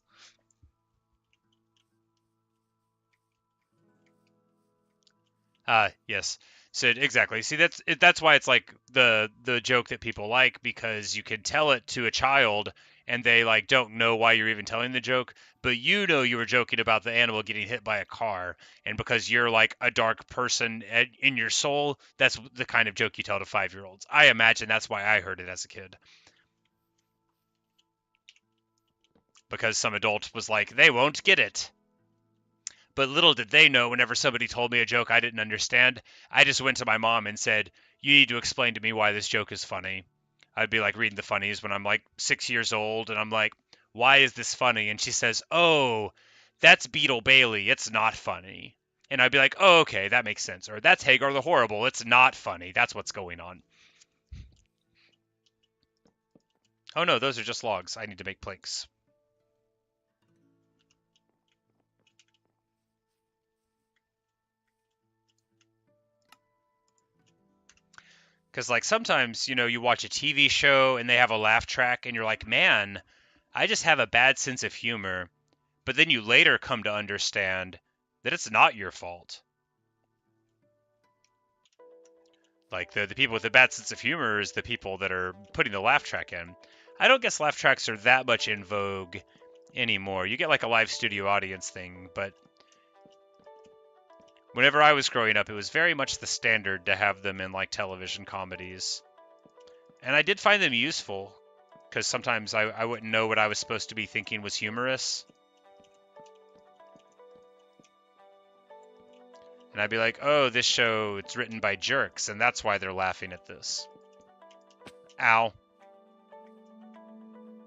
Yes. So exactly. See, that's why it's like the joke that people like, because you can tell it to a child and they like don't know why you're even telling the joke, but you know you were joking about the animal getting hit by a car, and because you're like a dark person in your soul, that's the kind of joke you tell to 5-year-olds. I imagine that's why I heard it as a kid, because some adult was like, they won't get it. But little did they know, whenever somebody told me a joke I didn't understand, I just went to my mom and said, "You need to explain to me why this joke is funny." I'd be like reading the funnies when I'm like 6 years old, and I'm like, "Why is this funny?" And she says, "Oh, that's Beetle Bailey. It's not funny." And I'd be like, "Oh, okay, that makes sense." Or that's Hagar the Horrible. It's not funny. That's what's going on. Oh no, those are just logs. I need to make planks. Because like sometimes, you watch a TV show and they have a laugh track, and you're like, man, I just have a bad sense of humor. But then you later come to understand that it's not your fault. Like the people with the bad sense of humor is the people that are putting the laugh track in. I don't guess laugh tracks are that much in vogue anymore. You get like a live studio audience thing, but whenever I was growing up, it was very much the standard to have them in like television comedies. And I did find them useful, because sometimes I wouldn't know what I was supposed to be thinking was humorous. And I'd be like, oh, this show, it's written by jerks, and that's why they're laughing at this. Ow.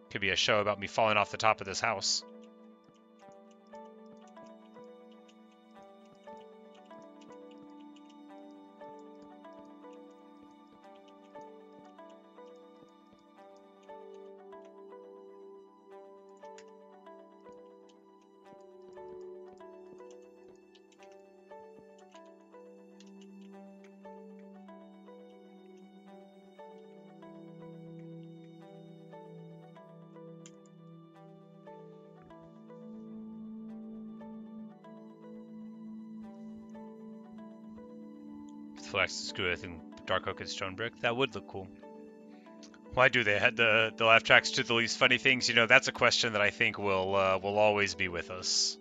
Could be a show about me falling off the top of this house. Flex Skuith and Dark Oak and Stone Brick. That would look cool. Why do they add the laugh tracks to the least funny things? That's a question that I think will always be with us.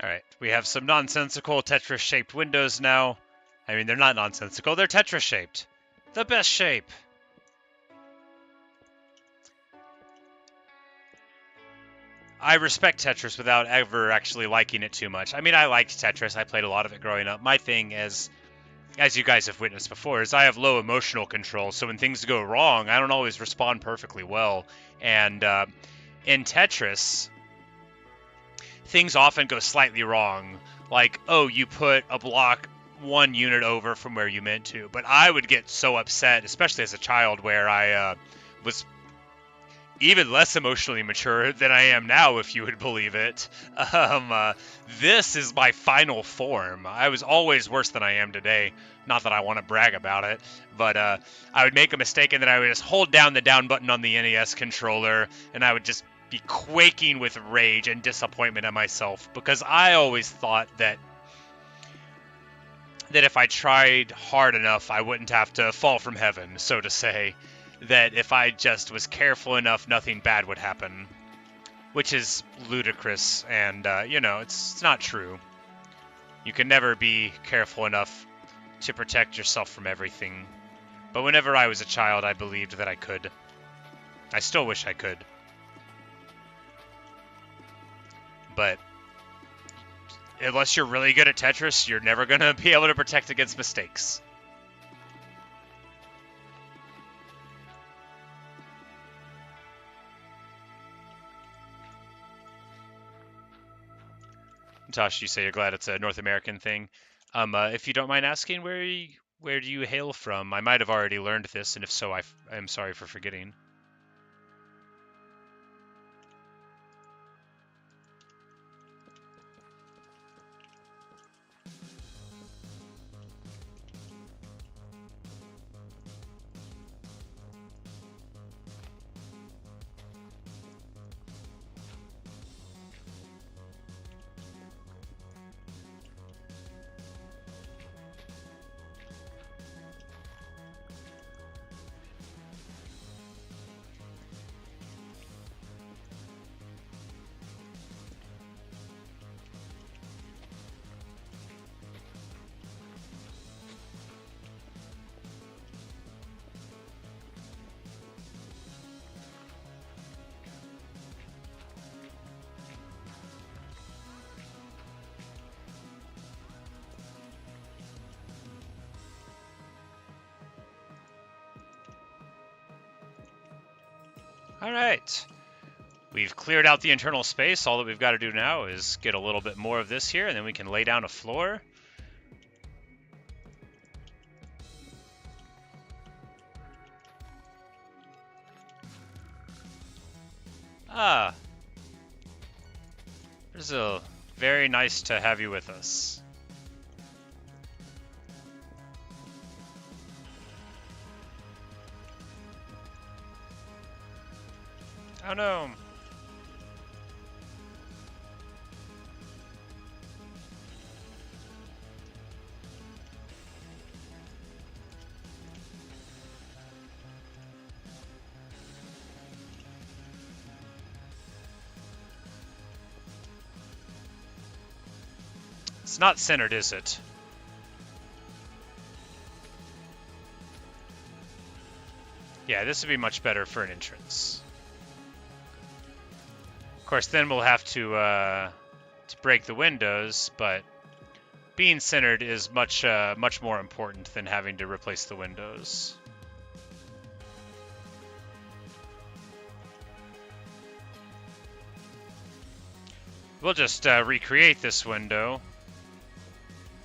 Alright, we have some nonsensical Tetris-shaped windows now. I mean, they're not nonsensical, they're Tetris-shaped. The best shape. I respect Tetris without ever actually liking it too much. I mean, I liked Tetris. I played a lot of it growing up. My thing, as you guys have witnessed before, is I have low emotional control. So when things go wrong, I don't always respond perfectly well. And in Tetris, things often go slightly wrong. Like, oh, you put a block 1 unit over from where you meant to. But I would get so upset, especially as a child, where I was even less emotionally mature than I am now, if you would believe it. This is my final form. I was always worse than I am today. Not that I want to brag about it, but I would make a mistake and then I would just hold down the down button on the NES controller and I would just be quaking with rage and disappointment at myself because I always thought that if I tried hard enough, I wouldn't have to fall from heaven, so to say. That if I just was careful enough, nothing bad would happen. Which is ludicrous, and, it's not true. You can never be careful enough to protect yourself from everything. But whenever I was a child, I believed that I could. I still wish I could. But unless you're really good at Tetris, you're never going to be able to protect against mistakes. Tosh, you say you're glad it's a North American thing. If you don't mind asking, where do you hail from? I might have already learned this, and if so, I'm sorry for forgetting. All right. We've cleared out the internal space. All that we've got to do now is get a little bit more of this here, and then we can lay down a floor. Ah. Brazil, very nice to have you with us. Oh no. It's not centered, is it? Yeah, this would be much better for an entrance. Of course, then we'll have to break the windows, but being centered is much more important than having to replace the windows. We'll just recreate this window.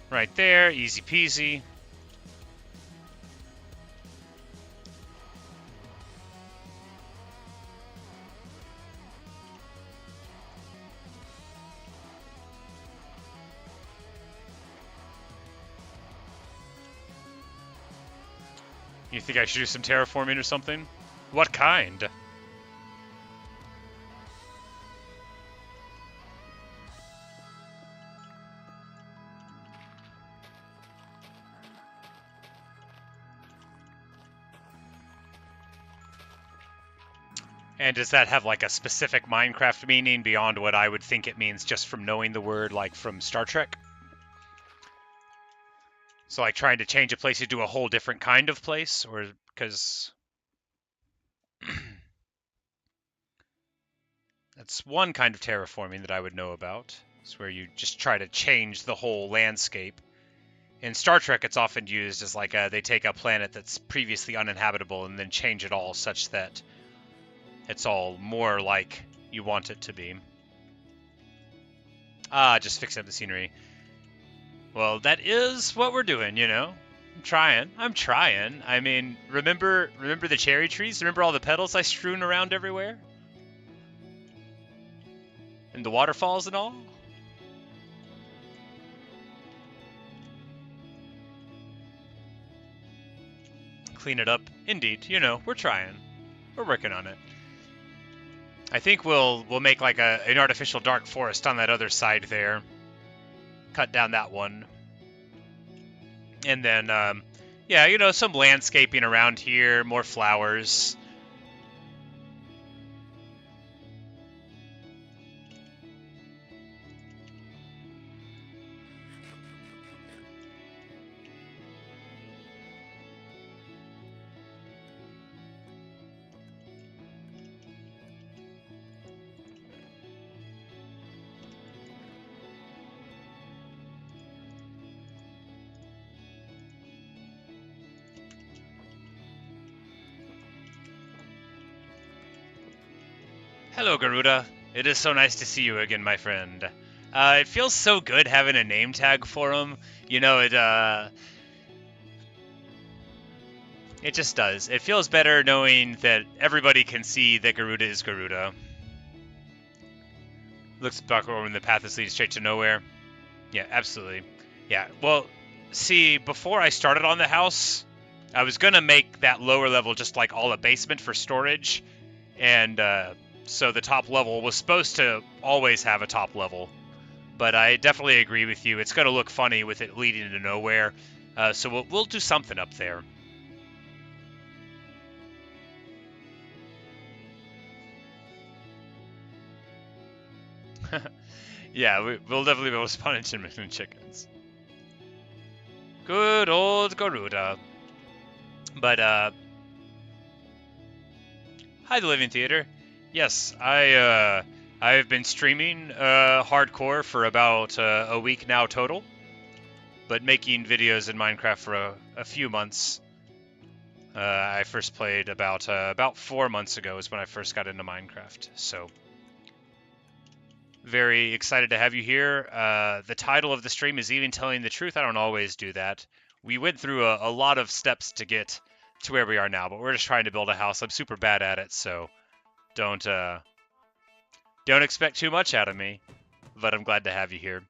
Right there, easy peasy. You think I should do some terraforming or something? What kind? And does that have like a specific Minecraft meaning beyond what I would think it means just from knowing the word, like from Star Trek? So like trying to change a place, you do a whole different kind of place? Or because... That's one kind of terraforming that I would know about. It's where you just try to change the whole landscape. In Star Trek, it's often used as like they take a planet that's previously uninhabitable and then change it all such that it's all more like you want it to be. Just fixing up the scenery. Well, that is what we're doing, you know? trying. I'm trying. I mean, remember the cherry trees? Remember all the petals I strewn around everywhere? And the waterfalls and all? Clean it up. Indeed. You know, we're trying. We're working on it. I think we'll make like an artificial dark forest on that other side there. Cut down that one. And then, yeah, you know, some landscaping around here, more flowers. Hello, Garuda. It is so nice to see you again, my friend. It feels so good having a name tag for him. You know, it just does. It feels better knowing that everybody can see that Garuda is Garuda. Looks backward when the path is leading straight to nowhere. Yeah, absolutely. Yeah, well, see, before I started on the house, I was going to make that lower level just like all a basement for storage. And, so the top level was supposed to always have a top level, but I definitely agree with you. It's going to look funny with it leading into nowhere, so we'll do something up there. Yeah, we'll definitely be able to spawn intermittent chickens. Good old Garuda. But, hi, the Living Theater. Yes, I've been streaming hardcore for about a week now total, but making videos in Minecraft for a few months. I first played about 4 months ago is when I first got into Minecraft. So very excited to have you here. The title of the stream is Even Telling the Truth. I don't always do that. We went through a lot of steps to get to where we are now, but we're just trying to build a house. I'm super bad at it, so don't expect too much out of me, but I'm glad to have you here.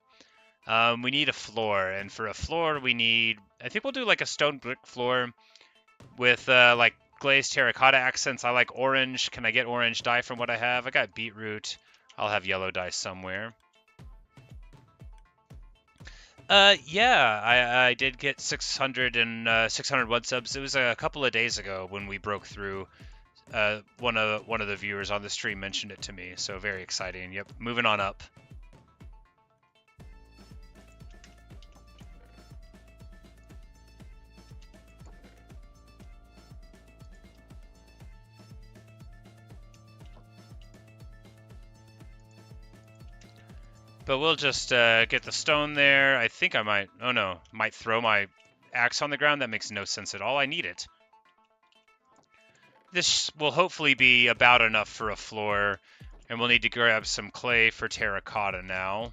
We need a floor, and for a floor we need, I think we'll do like a stone brick floor with like glazed terracotta accents. I like orange. Can I get orange dye from what I have? I got beetroot. I'll have yellow dye somewhere. Yeah, I did get 601 subs. It was a couple of days ago when we broke through. One of the viewers on the stream mentioned it to me, so very exciting. Yep, moving on up. But we'll just get the stone there. I think I might, oh no, might throw my axe on the ground. That makes no sense at all. I need it. This will hopefully be about enough for a floor, and we'll need to grab some clay for terracotta now.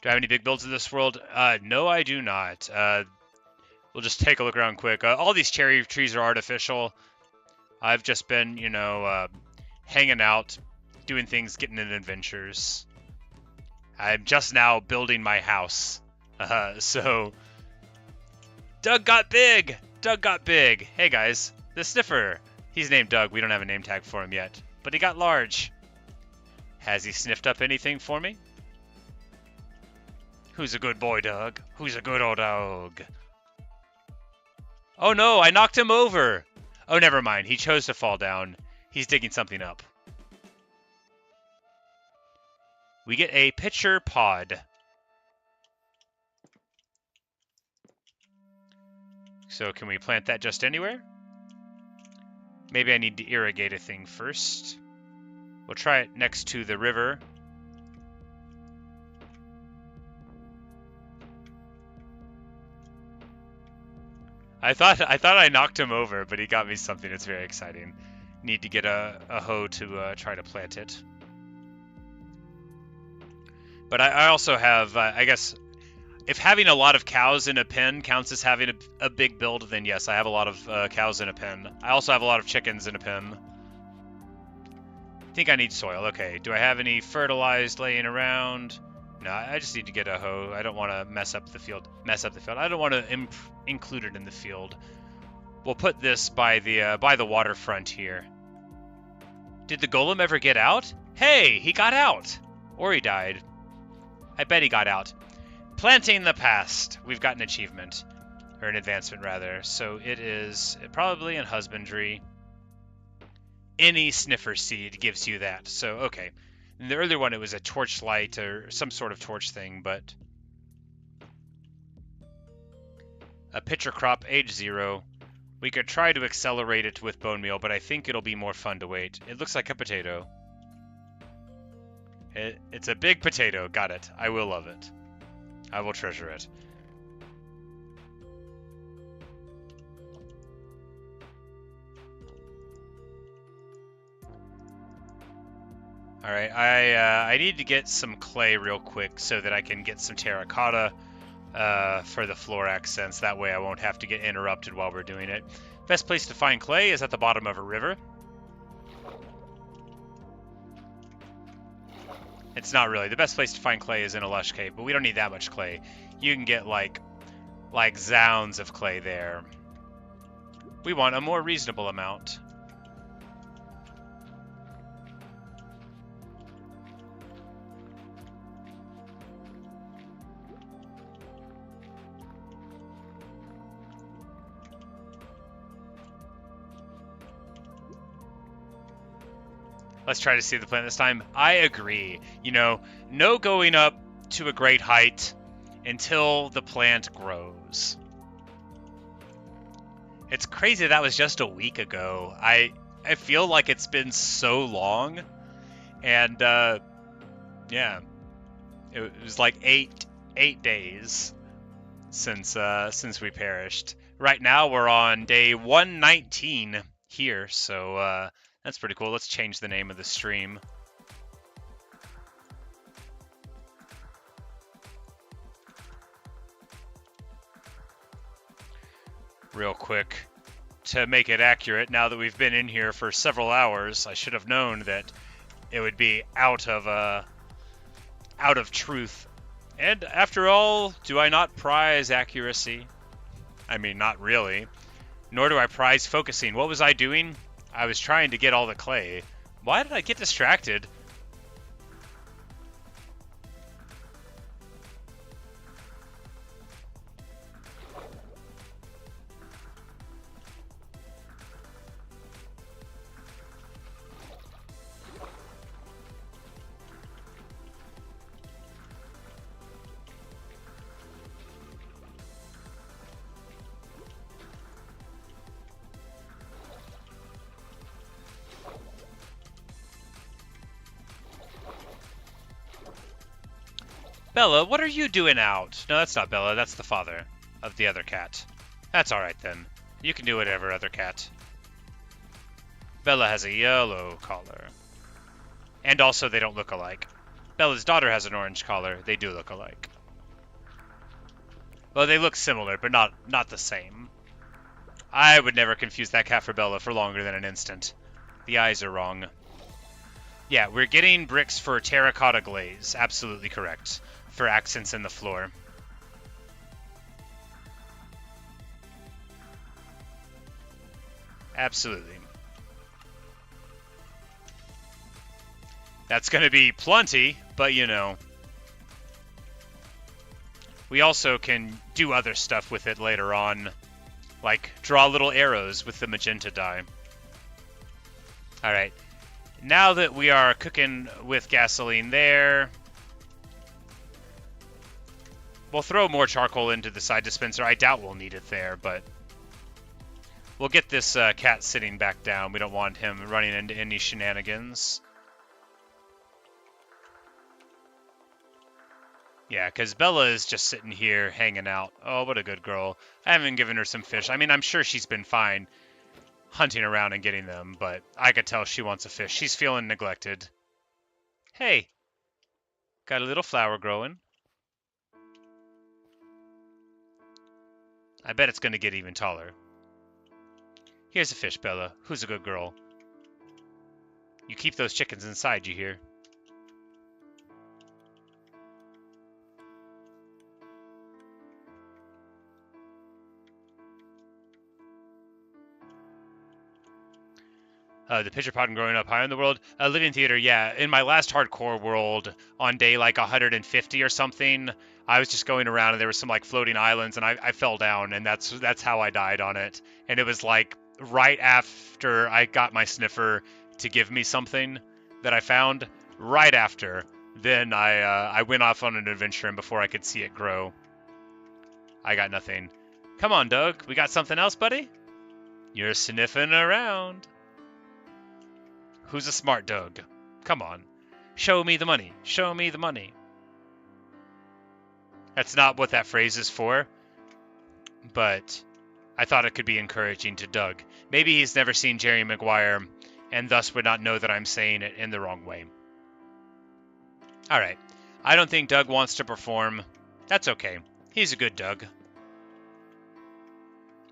Do I have any big builds in this world? No, I do not. We'll just take a look around quick. All these cherry trees are artificial. I've just been, you know, hanging out, doing things, getting in adventures. I'm just now building my house. So, Doug got big! Doug got big! Hey guys, the sniffer. He's named Doug. We don't have a name tag for him yet, but he got large. Has he sniffed up anything for me? Who's a good boy, Doug? Who's a good old dog? Oh no, I knocked him over! Oh, never mind. He chose to fall down. He's digging something up. We get a pitcher pod. So can we plant that just anywhere? Maybe I need to irrigate a thing first. We'll try it next to the river. I thought I knocked him over, but he got me something. It's very exciting. Need to get a hoe to try to plant it. But I also have, I guess, If having a lot of cows in a pen counts as having a big build, then yes, I have a lot of cows in a pen. I also have a lot of chickens in a pen. I think I need soil. Okay, do I have any fertilized laying around? No, I just need to get a hoe. I don't want to mess up the field. I don't want to include it in the field. We'll put this by the waterfront here. Did the golem ever get out? Hey, he got out! Or he died. I bet he got out. Planting the past. We've got an achievement. Or an advancement, rather. So it is probably in husbandry. Any sniffer seed gives you that. So, okay. In the earlier one, it was a torchlight or some sort of torch thing, but... A pitcher crop, age 0. We could try to accelerate it with bone meal, but I think it'll be more fun to wait. It looks like a potato. It's a big potato. Got it. I will love it. I will treasure it. Alright, I need to get some clay real quick so that I can get some terracotta for the floor accents. That way I won't have to get interrupted while we're doing it. Best place to find clay is at the bottom of a river. It's not really. The best place to find clay is in a lush cave, but we don't need that much clay. You can get like zounds of clay there. We want a more reasonable amount. Let's try to see the plant this time. I agree. You know, no going up to a great height until the plant grows. It's crazy that was just a week ago. I feel like it's been so long. And, yeah. It was like eight days since we perished. Right now we're on day 119 here, so, that's pretty cool. Let's change the name of the stream. Real quick, to make it accurate, now that we've been in here for several hours, I should have known that it would be out of truth. And after all, do I not prize accuracy? I mean, not really. Nor do I prize focusing. What was I doing? I was trying to get all the clay. Why did I get distracted? Bella, what are you doing out? No, that's not Bella. That's the father of the other cat. That's alright then. You can do whatever, other cat. Bella has a yellow collar. And also, they don't look alike. Bella's daughter has an orange collar. They do look alike. Well, they look similar, but not the same. I would never confuse that cat for Bella for longer than an instant. The eyes are wrong. Yeah, we're getting bricks for terracotta glaze. Absolutely correct. For accents in the floor. Absolutely. That's going to be plenty, but you know. We also can do other stuff with it later on. Like draw little arrows with the magenta dye. Alright. Now that we are cooking with gasoline there, we'll throw more charcoal into the side dispenser. I doubt we'll need it there, but we'll get this cat sitting back down. We don't want him running into any shenanigans. Yeah, because Bella is just sitting here hanging out. Oh, what a good girl. I haven't given her some fish. I mean, I'm sure she's been fine hunting around and getting them, but I could tell she wants a fish. She's feeling neglected. Hey, got a little flower growing. I bet it's going to get even taller. Here's a fish, Bella. Who's a good girl? You keep those chickens inside, you hear? The pitcher pot and growing up higher in the world. Living theater, yeah. In my last hardcore world, on day like 150 or something, I was just going around and there were some like floating islands and I fell down and that's how I died on it. And it was like right after I got my sniffer to give me something that I found. Right after, then I went off on an adventure and before I could see it grow, I got nothing. Come on, Doug. We got something else, buddy? You're sniffing around. Who's a smart Doug? Come on. Show me the money. Show me the money. That's not what that phrase is for, but I thought it could be encouraging to Doug. Maybe he's never seen Jerry Maguire and thus would not know that I'm saying it in the wrong way. All right. I don't think Doug wants to perform. That's okay. He's a good Doug.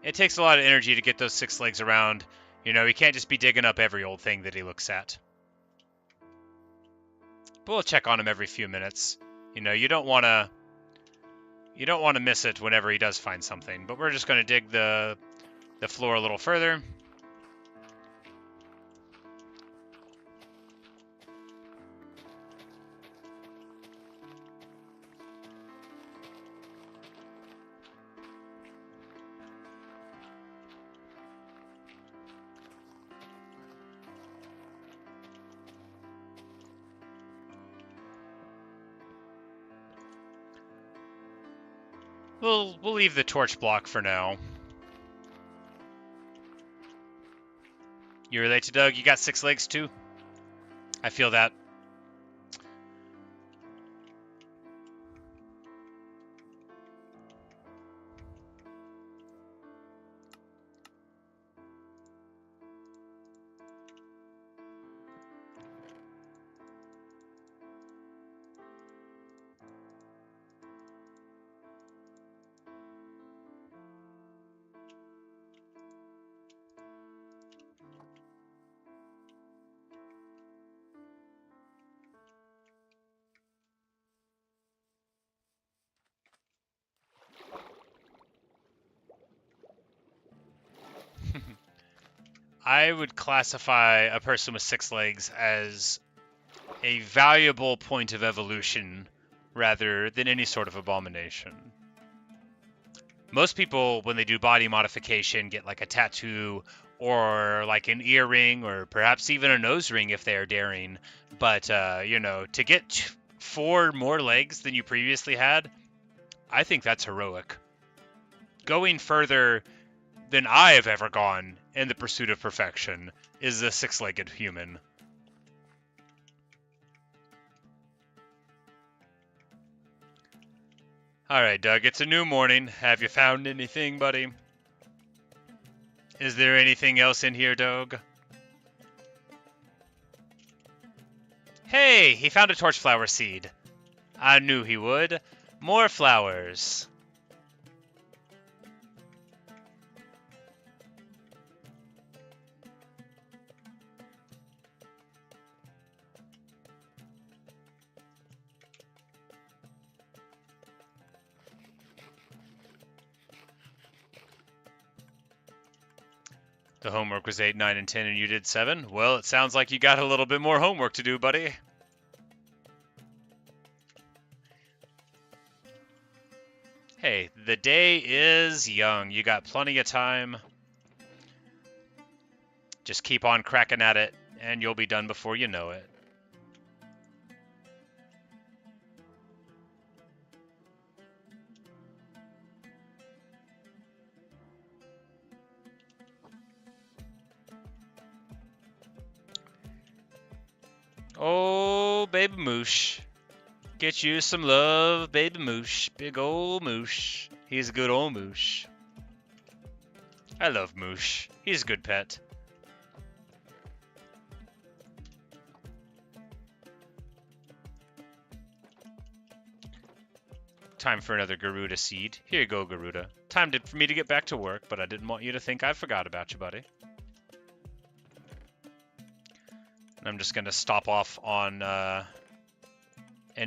It takes a lot of energy to get those 6 legs around. You know, he can't just be digging up every old thing that he looks at. But we'll check on him every few minutes. You know, you don't want to miss it whenever he does find something. But we're just going to dig the floor a little further. We'll leave the torch block for now. You relate to Doug? You got 6 legs too? I feel that. I would classify a person with 6 legs as a valuable point of evolution rather than any sort of abomination. Most people, when they do body modification, get like a tattoo or like an earring or perhaps even a nose ring if they are daring. But, you know, to get 4 more legs than you previously had, I think that's heroic. Going further than I have ever gone in the pursuit of perfection is a 6-legged human. Alright, Doug, it's a new morning. Have you found anything, buddy? Is there anything else in here, Doug? Hey, he found a torchflower seed. I knew he would. More flowers. The homework was 8, 9, and 10, and you did 7. Well, it sounds like you got a little bit more homework to do, buddy. Hey, the day is young. You got plenty of time. Just keep on cracking at it, and you'll be done before you know it. Oh, Baby Moosh. Get you some love, Baby Moosh. Big ol' Moosh. He's a good ol' Moosh. I love Moosh. He's a good pet. Time for another Garuda seed. Here you go, Garuda. for me to get back to work, but I didn't want you to think I forgot about you, buddy. And I'm just going to stop off on an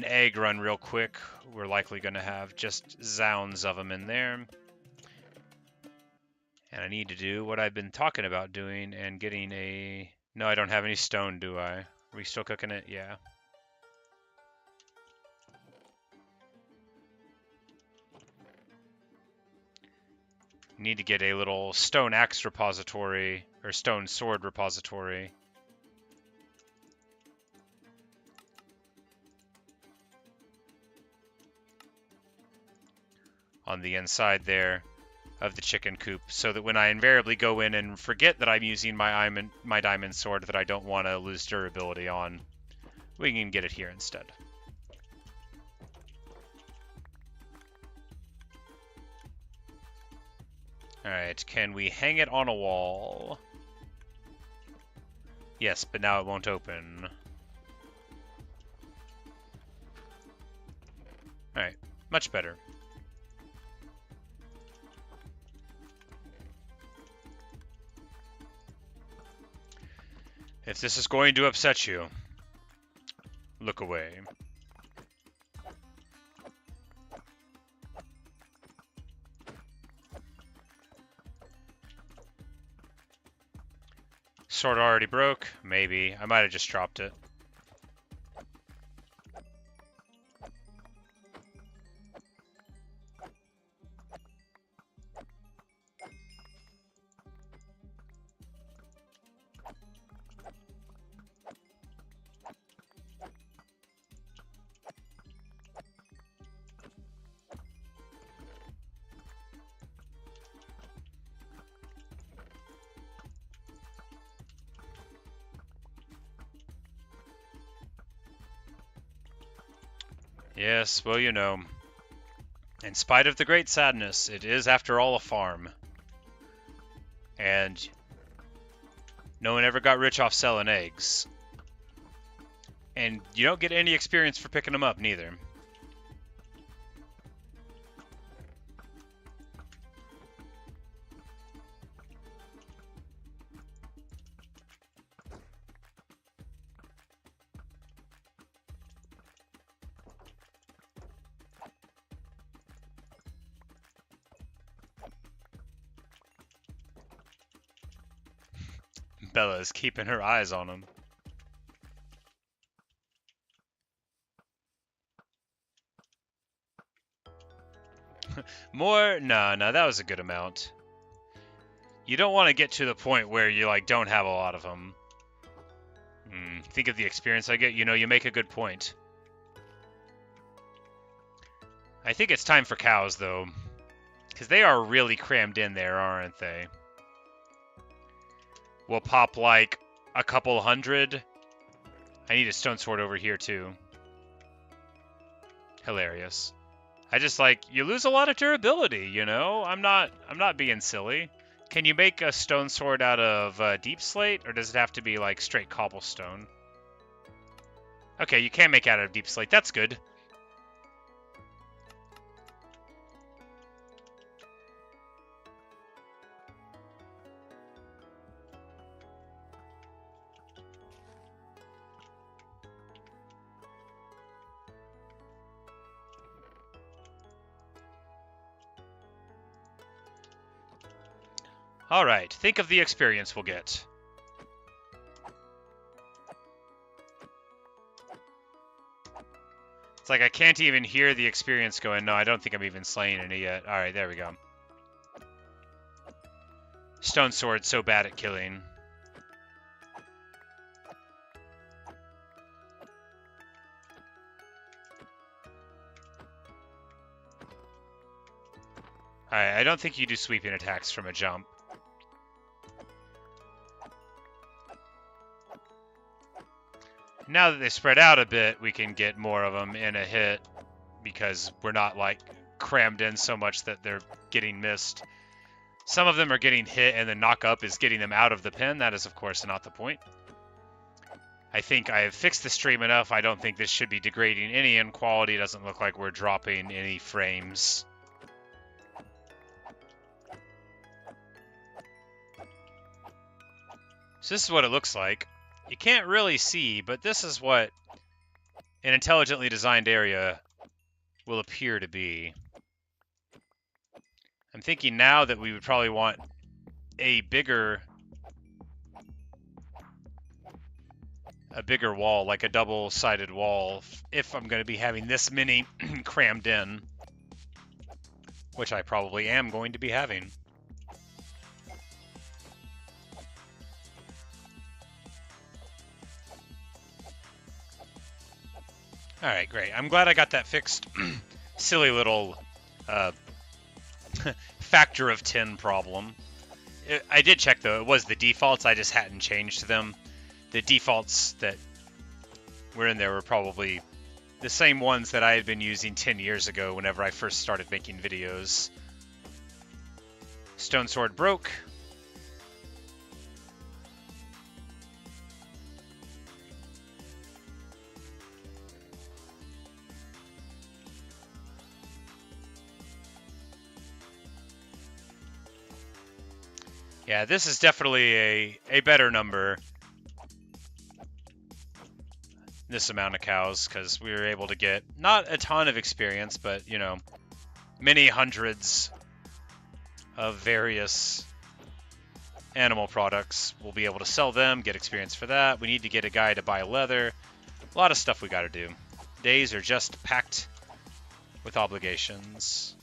egg run real quick. We're likely going to have just zounds of them in there. And I need to do what I've been talking about doing and getting a... No, I don't have any stone, do I? Are we still cooking it? Yeah. Need to get a little stone axe repository, or stone sword repository. On the inside there of the chicken coop, so that when I invariably go in and forget that I'm using my diamond sword that I don't want to lose durability on, we can get it here instead. Alright, can we hang it on a wall? Yes, but now it won't open. Alright, much better. If this is going to upset you, look away. Sword already broke? Maybe. I might have just dropped it. Yes, well, you know, in spite of the great sadness, it is, after all, a farm. And no one ever got rich off selling eggs. And you don't get any experience for picking them up, neither. Bella is keeping her eyes on him. More? No, that was a good amount. You don't want to get to the point where you, like, don't have a lot of them. Think of the experience I get. You know, you make a good point. I think it's time for cows, though. Because they are really crammed in there, aren't they? We'll pop, like, a couple hundred. I need a stone sword over here, too. Hilarious. I just, like, you lose a lot of durability, you know? I'm not being silly. Can you make a stone sword out of deep slate, or does it have to be, like, straight cobblestone? Okay, you can make it out of deep slate. That's good. Alright, think of the experience we'll get. It's like I can't even hear the experience going. No, I don't think I'm even slaying any yet. Alright, there we go. Stone sword, so bad at killing. Alright, I don't think you do sweeping attacks from a jump. Now that they spread out a bit, we can get more of them in a hit because we're not, like, crammed in so much that they're getting missed. Some of them are getting hit and the knock up is getting them out of the pen. That is, of course, not the point. I think I have fixed the stream enough. I don't think this should be degrading any in quality. It doesn't look like we're dropping any frames. So this is what it looks like. You can't really see, but this is what an intelligently designed area will appear to be. I'm thinking now that we would probably want a bigger wall, like a double-sided wall, if I'm going to be having this many crammed in, which I probably am going to be having. All right, great. I'm glad I got that fixed. Silly little factor of 10 problem. I did check, though. It was the defaults. I just hadn't changed them. The defaults that were in there were probably the same ones that I had been using 10 years ago whenever I first started making videos. Stone sword broke. Yeah, this is definitely a better number. This amount of cows, because we were able to get not a ton of experience, but, you know, many hundreds of various animal products. We'll be able to sell them, get experience for that. We need to get a guy to buy leather. A lot of stuff we got to do. Days are just packed with obligations.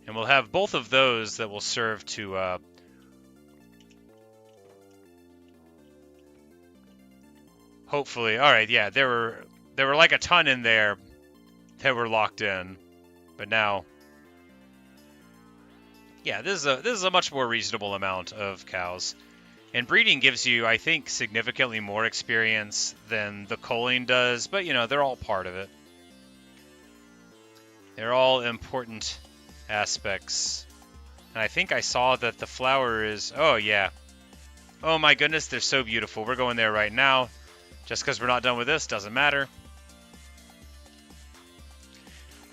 And we'll have both of those that will serve to hopefully. All right, yeah, there were like a ton in there that were locked in, but now, yeah, this is a much more reasonable amount of cows. And breeding gives you, I think, significantly more experience than the culling does, but you know, they're all part of it. They're all important aspects. And I think I saw that the flower is... Oh, yeah. Oh, my goodness, they're so beautiful. We're going there right now. Just because we're not done with this doesn't matter.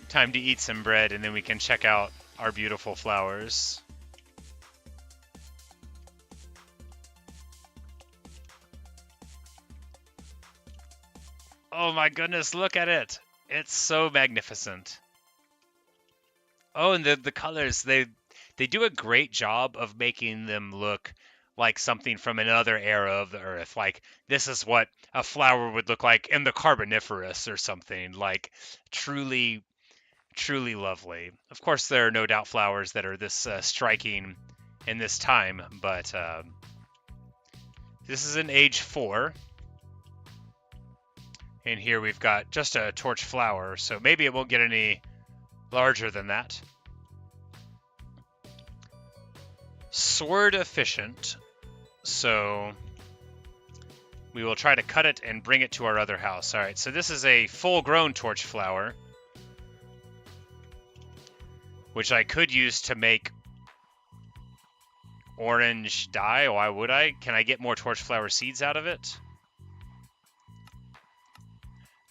Time to eat some bread, and then we can check out our beautiful flowers. Oh, my goodness, look at it. It's so magnificent. Oh, and the colors, they do a great job of making them look like something from another era of the Earth. Like, this is what a flower would look like in the Carboniferous or something. Like, truly, truly lovely. Of course, there are no doubt flowers that are this striking in this time, but this is an age 4. And here we've got just a torch flower, so maybe it won't get any larger than that. Sword efficient, so we will try to cut it and bring it to our other house. All right, so this is a full-grown torch flower, which I could use to make orange dye. Why would I? Can I get more torch flower seeds out of it?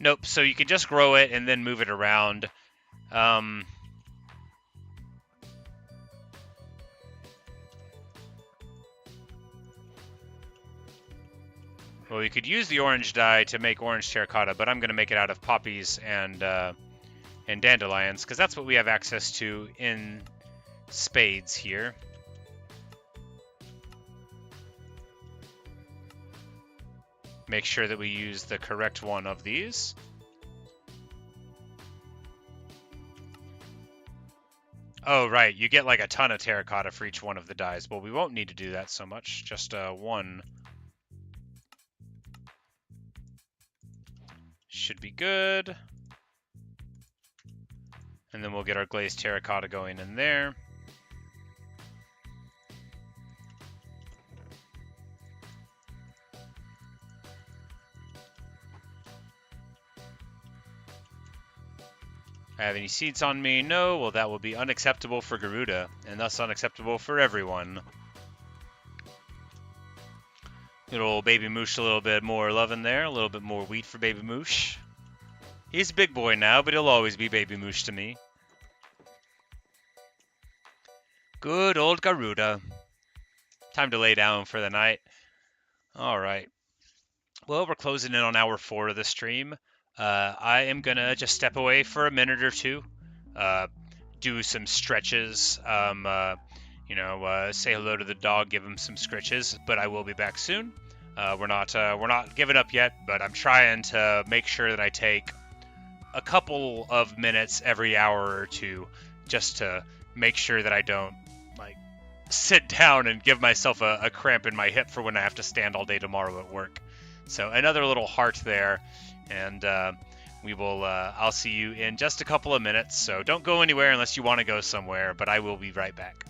Nope, so you can just grow it and then move it around. Well, you could use the orange dye to make orange terracotta, but I'm going to make it out of poppies and dandelions, because that's what we have access to in spades here. Make sure that we use the correct one of these. Oh, right, you get like a ton of terracotta for each one of the dyes. Well, we won't need to do that so much, just one. Should be good. And then we'll get our glazed terracotta going in there. I have any seeds on me? No. Well, that will be unacceptable for Garuda, and thus unacceptable for everyone. Little Baby Moosh, a little bit more love in there, a little bit more wheat for Baby Moosh. He's a big boy now, but he'll always be Baby Moosh to me. Good old Garuda. Time to lay down for the night. All right. Well, we're closing in on hour 4 of the stream. I am gonna just step away for a minute or two, do some stretches. Say hello to the dog, give him some scritches. But I will be back soon. We're not giving up yet, but I'm trying to make sure that I take a couple of minutes every hour or two, just to make sure that I don't like sit down and give myself a cramp in my hip for when I have to stand all day tomorrow at work. So another little heart there, and I'll see you in just a couple of minutes. So don't go anywhere unless you want to go somewhere, but I will be right back.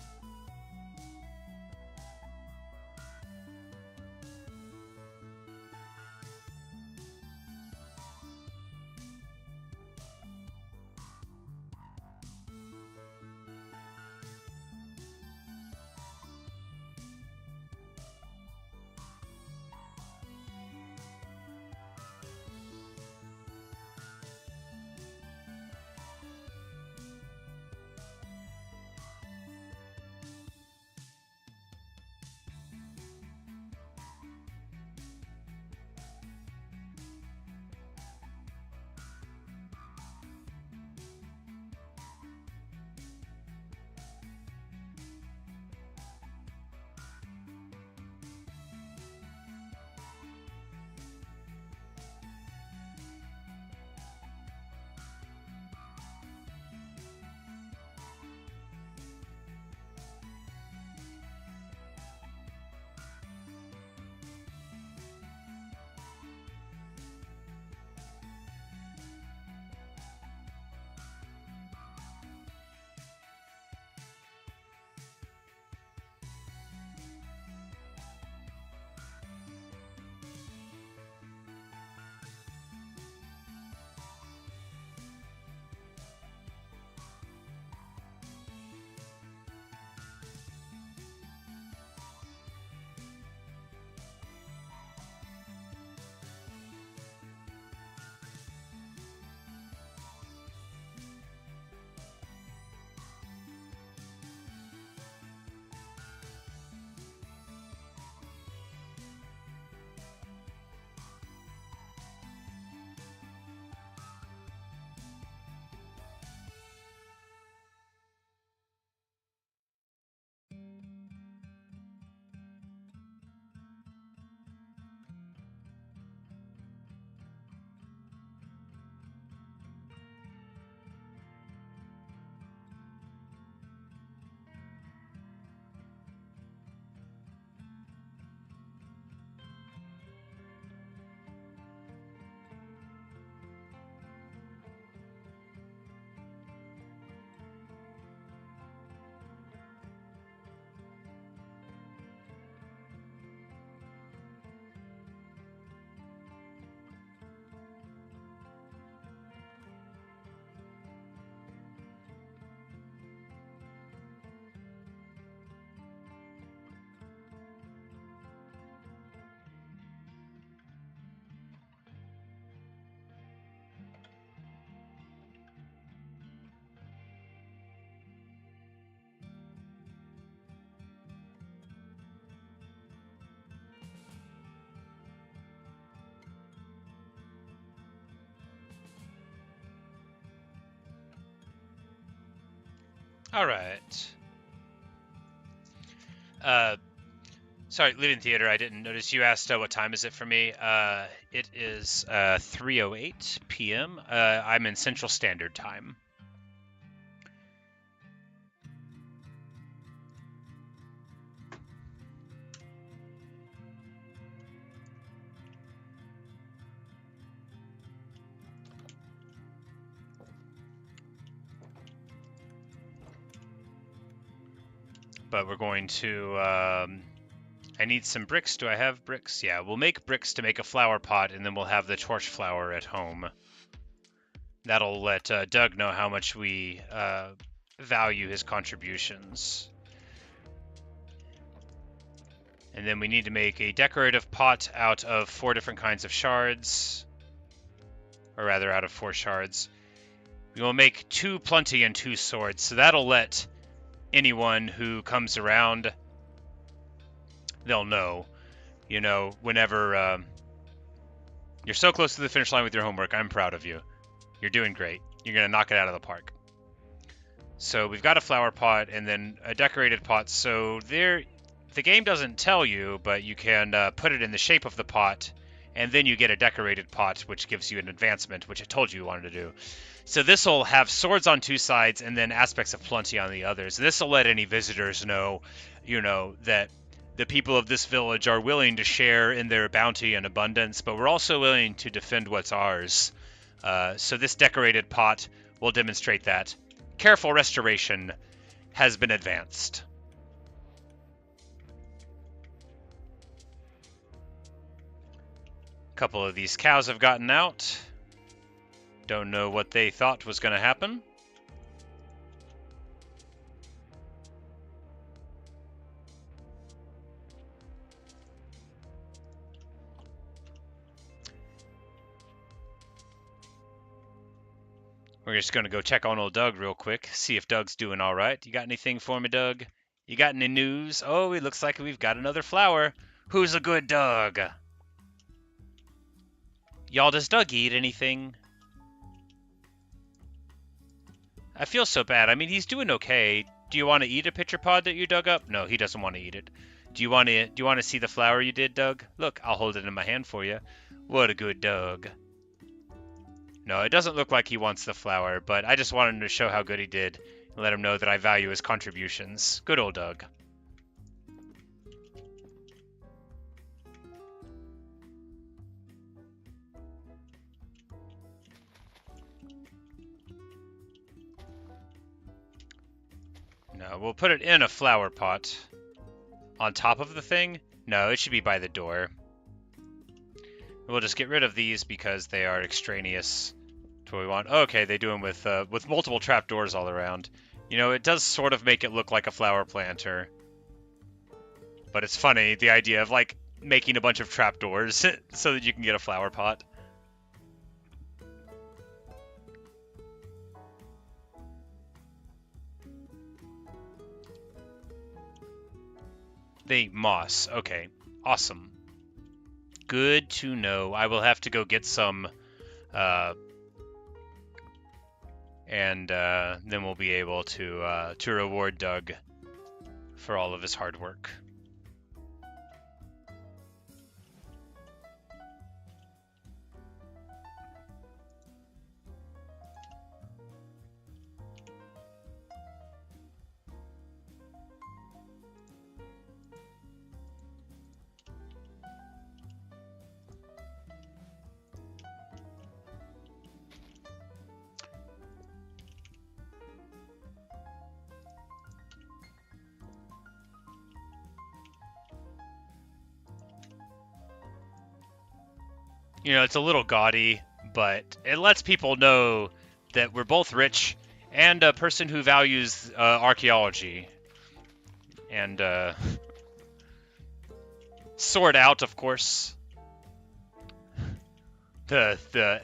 All right. Uh, Sorry, leaving theater. I didn't notice you asked what time is it for me. It is 3:08 p.m. I'm in Central Standard Time. But we're going to. I need some bricks. Do I have bricks? Yeah, we'll make bricks to make a flower pot, and then we'll have the torch flower at home. That'll let Doug know how much we value his contributions. And then we need to make a decorative pot out of 4 different kinds of shards. or rather out of 4 shards. We will make 2 plenty and 2 swords, so that'll let anyone who comes around, they'll know, you know, whenever you're so close to the finish line with your homework. I'm proud of you. You're doing great. You're going to knock it out of the park. So we've got a flower pot and then a decorated pot. So there, the game doesn't tell you, but you can put it in the shape of the pot, and then you get a decorated pot, which gives you an advancement, which I told you wanted to do. So this will have swords on 2 sides and then aspects of plenty on the others. This will let any visitors know, you know, that the people of this village are willing to share in their bounty and abundance, but we're also willing to defend what's ours. So this decorated pot will demonstrate that. Careful restoration has been advanced. A couple of these cows have gotten out. Don't know what they thought was going to happen. We're just going to go check on old Doug real quick, see if Doug's doing all right. You got anything for me, Doug? You got any news? Oh, it looks like we've got another flower. Who's a good Doug? Y'all, does Doug eat anything? I feel so bad. I mean, he's doing okay. Do you want to eat a pitcher pod that you dug up? No, he doesn't want to eat it. Do you want to see the flower you did, Doug? Look, I'll hold it in my hand for you. What a good Doug. No, it doesn't look like he wants the flower, but I just wanted him to show how good he did and let him know that I value his contributions. Good old Doug. No, we'll put it in a flower pot. On top of the thing? No, it should be by the door. We'll just get rid of these because they are extraneous to what we want. Okay, they do them with multiple trapdoors all around. You know, it does sort of make it look like a flower planter. But it's funny, the idea of, like, making a bunch of trapdoors so that you can get a flower pot. They moss. Okay, awesome. Good to know. I will have to go get some, and then we'll be able to reward Doug for all of his hard work. You know, it's a little gaudy, but it lets people know that we're both rich and a person who values archaeology. And sword out, of course. The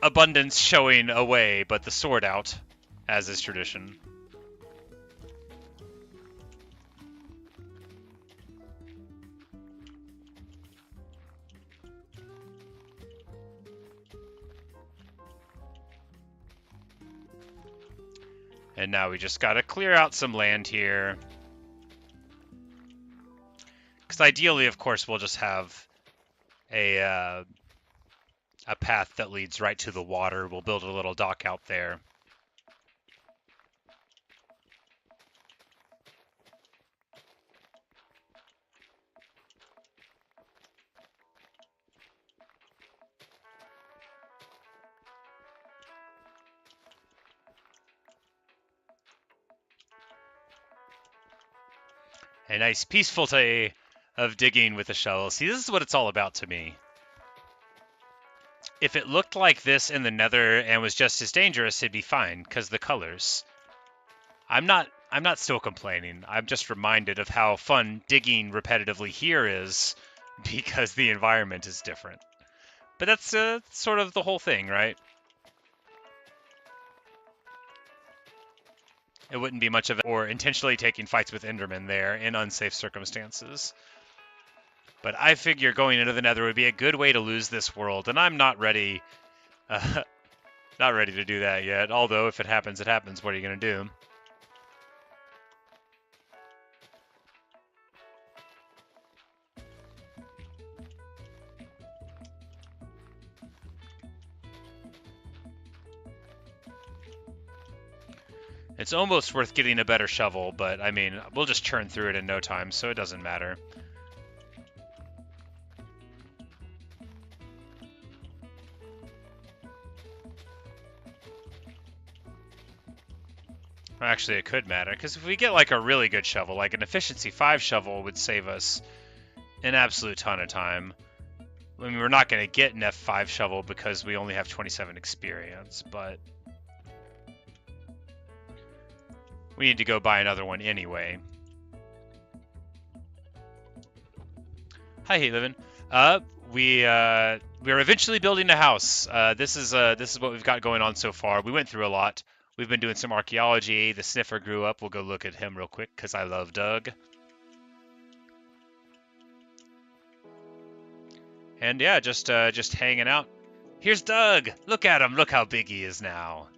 abundance showing away, but the sword out, as is tradition. And now we just gotta clear out some land here. Because ideally, of course, we'll just have a path that leads right to the water. We'll build a little dock out there. A nice peaceful day of digging with a shovel. See, this is what it's all about to me. If it looked like this in the Nether and was just as dangerous, it'd be fine, because the colors. I'm not still complaining. I'm just reminded of how fun digging repetitively here is, because the environment is different. But that's sort of the whole thing, right? It wouldn't be much of it, or intentionally taking fights with Endermen there in unsafe circumstances. But I figure going into the Nether would be a good way to lose this world, and I'm not ready, not ready to do that yet. Although if it happens, it happens. What are you gonna do? It's almost worth getting a better shovel, but I mean, we'll just churn through it in no time, so it doesn't matter. Actually, it could matter, because if we get like a really good shovel, like an efficiency 5 shovel would save us an absolute ton of time. I mean, we're not going to get an F5 shovel because we only have 27 experience, but we need to go buy another one anyway. Hi, Hey Livin'. We're eventually building a house. This is what we've got going on so far. We went through a lot. We've been doing some archaeology. The sniffer grew up. We'll go look at him real quick because I love Doug. And yeah, just hanging out. Here's Doug. Look at him. Look how big he is now.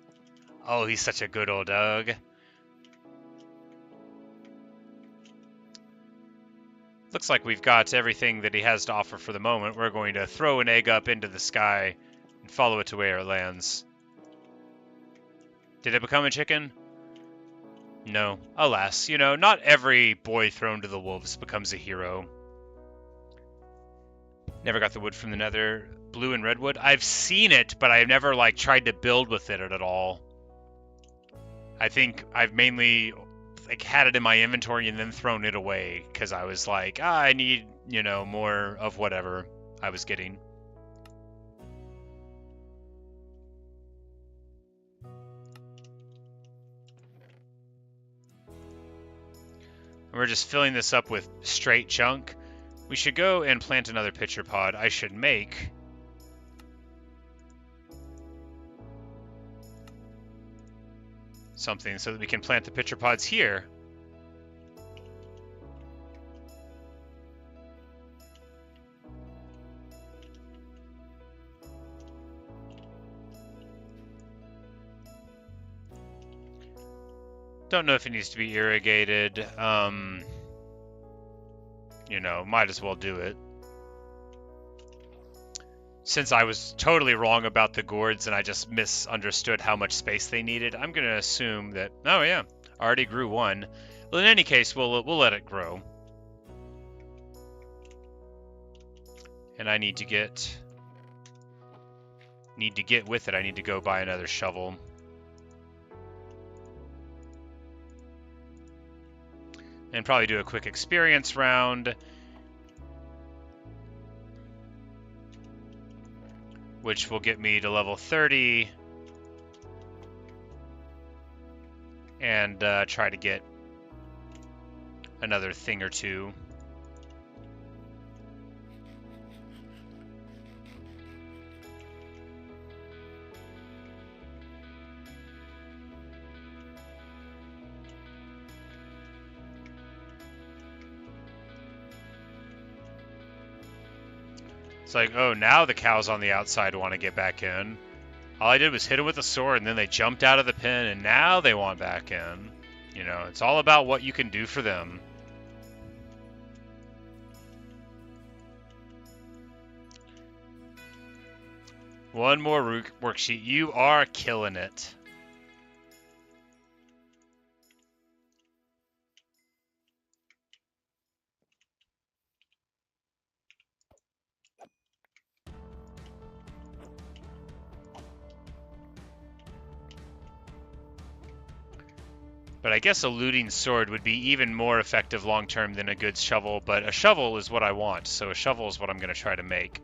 Oh, he's such a good old Doug. Looks like we've got everything that he has to offer for the moment. We're going to throw an egg up into the sky and follow it to where it lands. Did it become a chicken? No. Alas, you know, not every boy thrown to the wolves becomes a hero. Never got the wood from the Nether. Blue and redwood? I've seen it, but I've never, like, tried to build with it at all. I think I've mainly, like, had it in my inventory and then thrown it away, because I was like, I need, you know, more of whatever I was getting. We're just filling this up with straight junk. We should go and plant another pitcher pod. I should make something so that we can plant the pitcher pods here. Don't know if it needs to be irrigated. You know, might as well do it. Since I was totally wrong about the gourds and I just misunderstood how much space they needed, I'm going to assume that, oh yeah, already grew one. Well, in any case, we'll let it grow. And I need to get with it. I need to go buy another shovel. And probably do a quick experience round. Which will get me to level 30. And try to get another thing or two. It's like, oh, now the cows on the outside want to get back in. All I did was hit them with a sword, and then they jumped out of the pen, and now they want back in. You know, it's all about what you can do for them. One more worksheet. You are killing it. But I guess a looting sword would be even more effective long-term than a good shovel, but a shovel is what I want, so a shovel is what I'm going to try to make.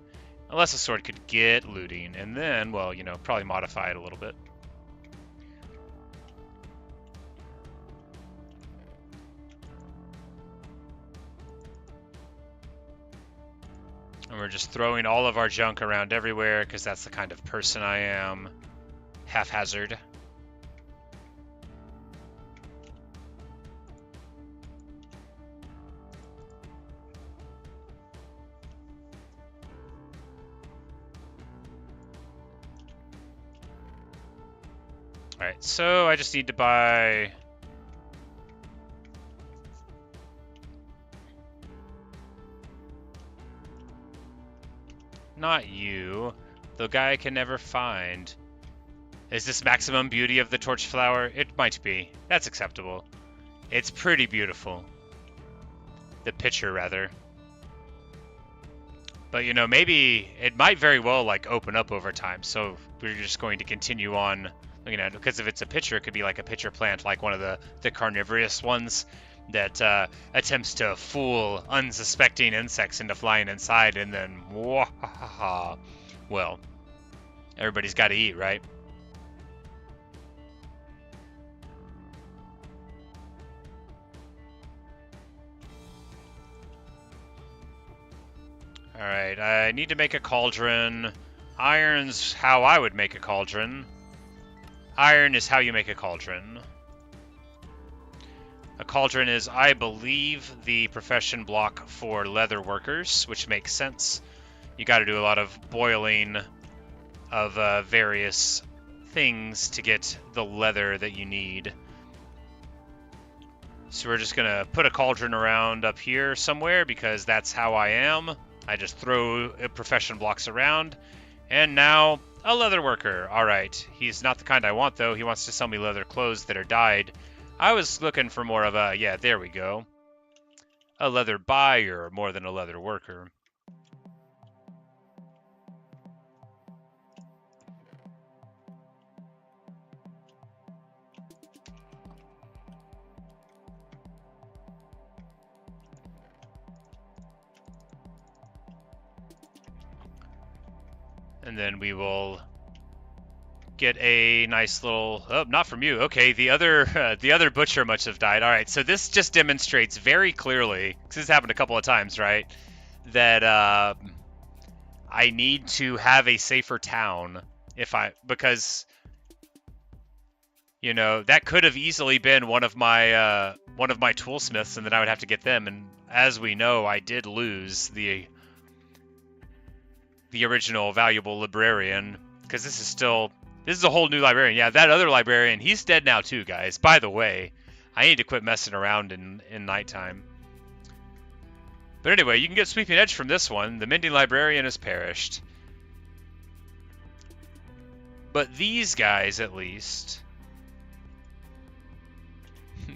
Unless a sword could get looting, and then, well, you know, probably modify it a little bit. And we're just throwing all of our junk around everywhere because that's the kind of person I am. Haphazard. Alright, so I just need to buy... Not you. The guy I can never find. Is this maximum beauty of the torch flower? It might be. That's acceptable. It's pretty beautiful. The picture, rather. But, you know, maybe it might very well, like, open up over time. So we're just going to continue on looking at it. Because if it's a pitcher, it could be like a pitcher plant, like one of the carnivorous ones that attempts to fool unsuspecting insects into flying inside, and then, well, everybody's got to eat, right? Alright, I need to make a cauldron. Iron's how I would make a cauldron. Iron is how you make a cauldron. A cauldron is, I believe, the profession block for leather workers, which makes sense. You got to do a lot of boiling of various things to get the leather that you need. So we're just going to put a cauldron around up here somewhere because that's how I am. I just throw profession blocks around. And now, a leather worker. Alright, he's not the kind I want, though. He wants to sell me leather clothes that are dyed. I was looking for more of a, yeah, there we go. A leather buyer more than a leather worker. And then we will get a nice little... Oh, not from you. Okay, the other butcher must have died. All right, so this just demonstrates very clearly, because this happened a couple of times, right, that I need to have a safer town because, you know, that could have easily been one of my toolsmiths, and then I would have to get them. And as we know, I did lose the original valuable librarian, because this is a whole new librarian. Yeah, that other librarian, he's dead now too, guys. By the way, I need to quit messing around in nighttime. But anyway, you can get Sweeping Edge from this one. The Mending Librarian has perished. But these guys, at least...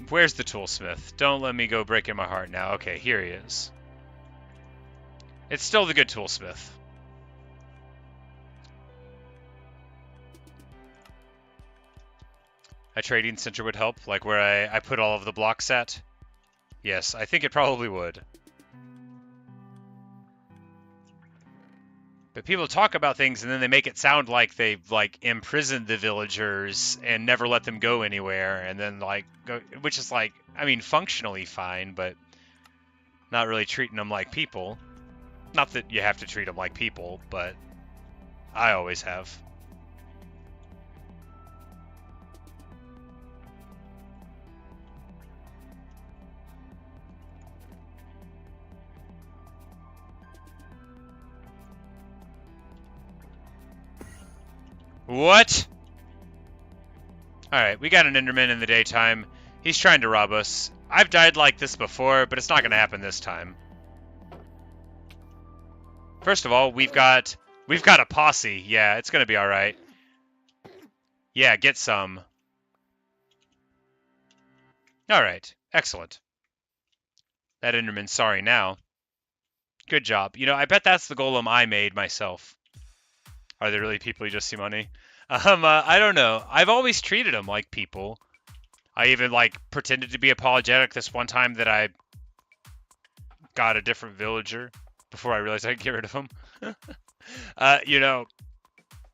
Where's the toolsmith? Don't let me go breaking my heart now. Okay, here he is. It's still the good toolsmith. A trading center would help, like where I put all of the blocks at. Yes, I think it probably would. But people talk about things and then they make it sound like they've like imprisoned the villagers and never let them go anywhere, and then like which is like, I mean, functionally fine, but not really treating them like people. Not that you have to treat them like people, but I always have. What? Alright, we got an Enderman in the daytime. He's trying to rob us. I've died like this before, but it's not going to happen this time. First of all, we've got a posse. Yeah, it's going to be alright. Yeah, get some. Alright, excellent. That Enderman's sorry now. Good job. You know, I bet that's the golem I made myself. Are there really people who just see money? I don't know. I've always treated them like people. I even, like, pretended to be apologetic this one time that I got a different villager before I realized I could get rid of him. You know,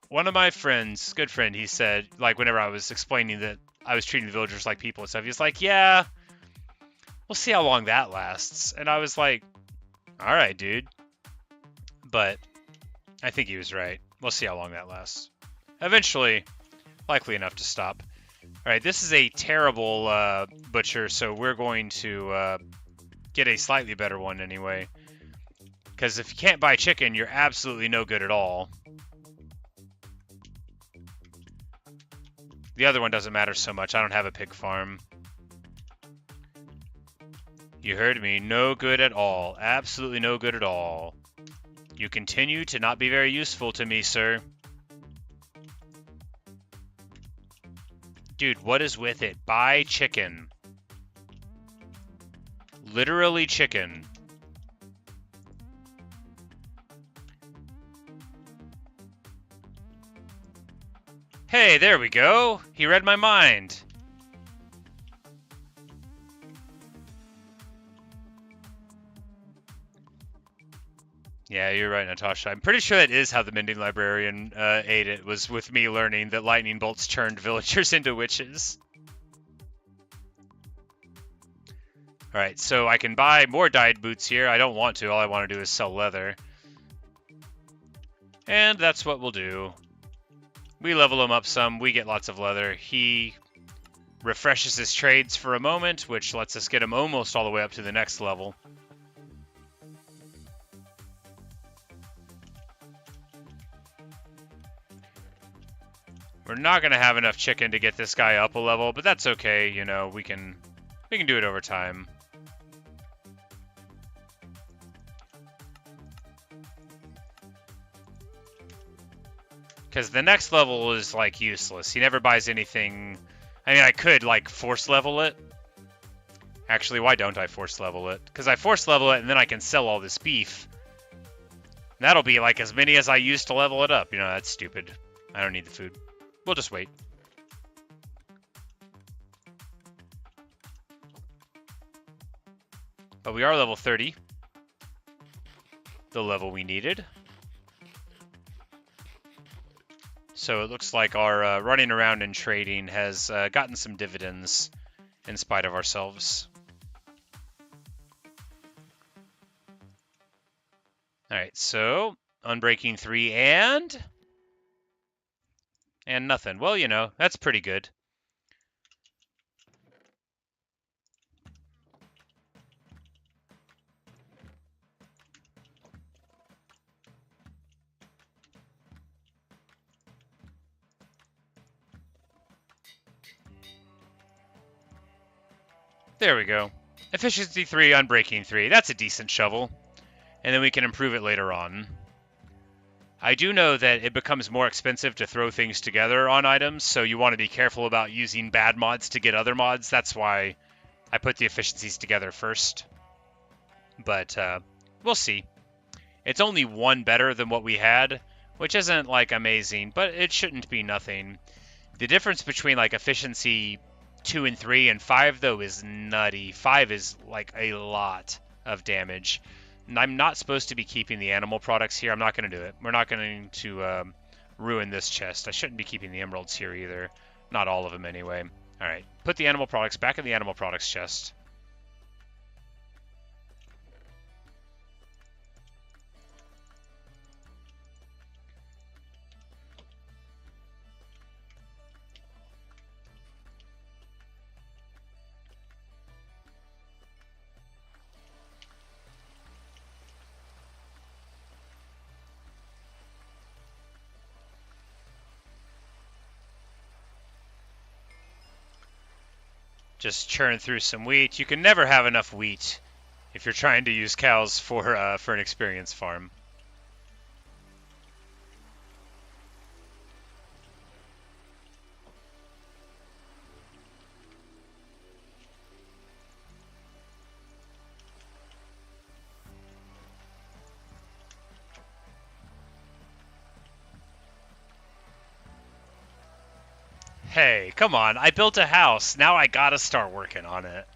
one of my friends, good friend, he said, like, whenever I was explaining that I was treating the villagers like people and stuff, he was like, yeah, we'll see how long that lasts. And I was like, all right, dude. but I think he was right. We'll see how long that lasts. Eventually, likely enough to stop. Alright, this is a terrible butcher, so we're going to get a slightly better one anyway. Because if you can't buy chicken, you're absolutely no good at all. The other one doesn't matter so much. I don't have a pig farm. You heard me. No good at all. Absolutely no good at all. You continue to not be very useful to me, sir. Dude, what is with it? Buy chicken. Literally chicken. Hey, there we go. He read my mind. Yeah, you're right, Natasha. I'm pretty sure that is how the Mending Librarian ate it, was with me learning that lightning bolts turned villagers into witches. Alright, so I can buy more dyed boots here. I don't want to. All I want to do is sell leather. And that's what we'll do. We level him up some. We get lots of leather. He refreshes his trades for a moment, which lets us get him almost all the way up to the next level. We're not going to have enough chicken to get this guy up a level, but that's okay. You know, we can do it over time. Because the next level is, like, useless. He never buys anything. I mean, I could, like, force level it. Actually, why don't I force level it? Because I force level it, and then I can sell all this beef. That'll be, like, as many as I use to level it up. You know, that's stupid. I don't need the food. We'll just wait. But we are level 30. The level we needed. So it looks like our running around and trading has gotten some dividends in spite of ourselves. Alright, so unbreaking 3 and nothing. Well, you know, that's pretty good. There we go. Efficiency 3, unbreaking 3. That's a decent shovel. And then we can improve it later on. I do know that it becomes more expensive to throw things together on items, so you want to be careful about using bad mods to get other mods. That's why I put the efficiencies together first. But we'll see. It's only one better than what we had, which isn't, like, amazing, but it shouldn't be nothing. The difference between, like, efficiency 2 and 3 and 5, though, is nutty. 5 is, like, a lot of damage. And I'm not supposed to be keeping the animal products here. I'm not going to do it. We're not going to ruin this chest. I shouldn't be keeping the emeralds here either. Not all of them, anyway. All right. Put the animal products back in the animal products chest. Just churn through some wheat. You can never have enough wheat if you're trying to use cows for an experience farm. Hey, come on. I built a house. Now I gotta start working on it.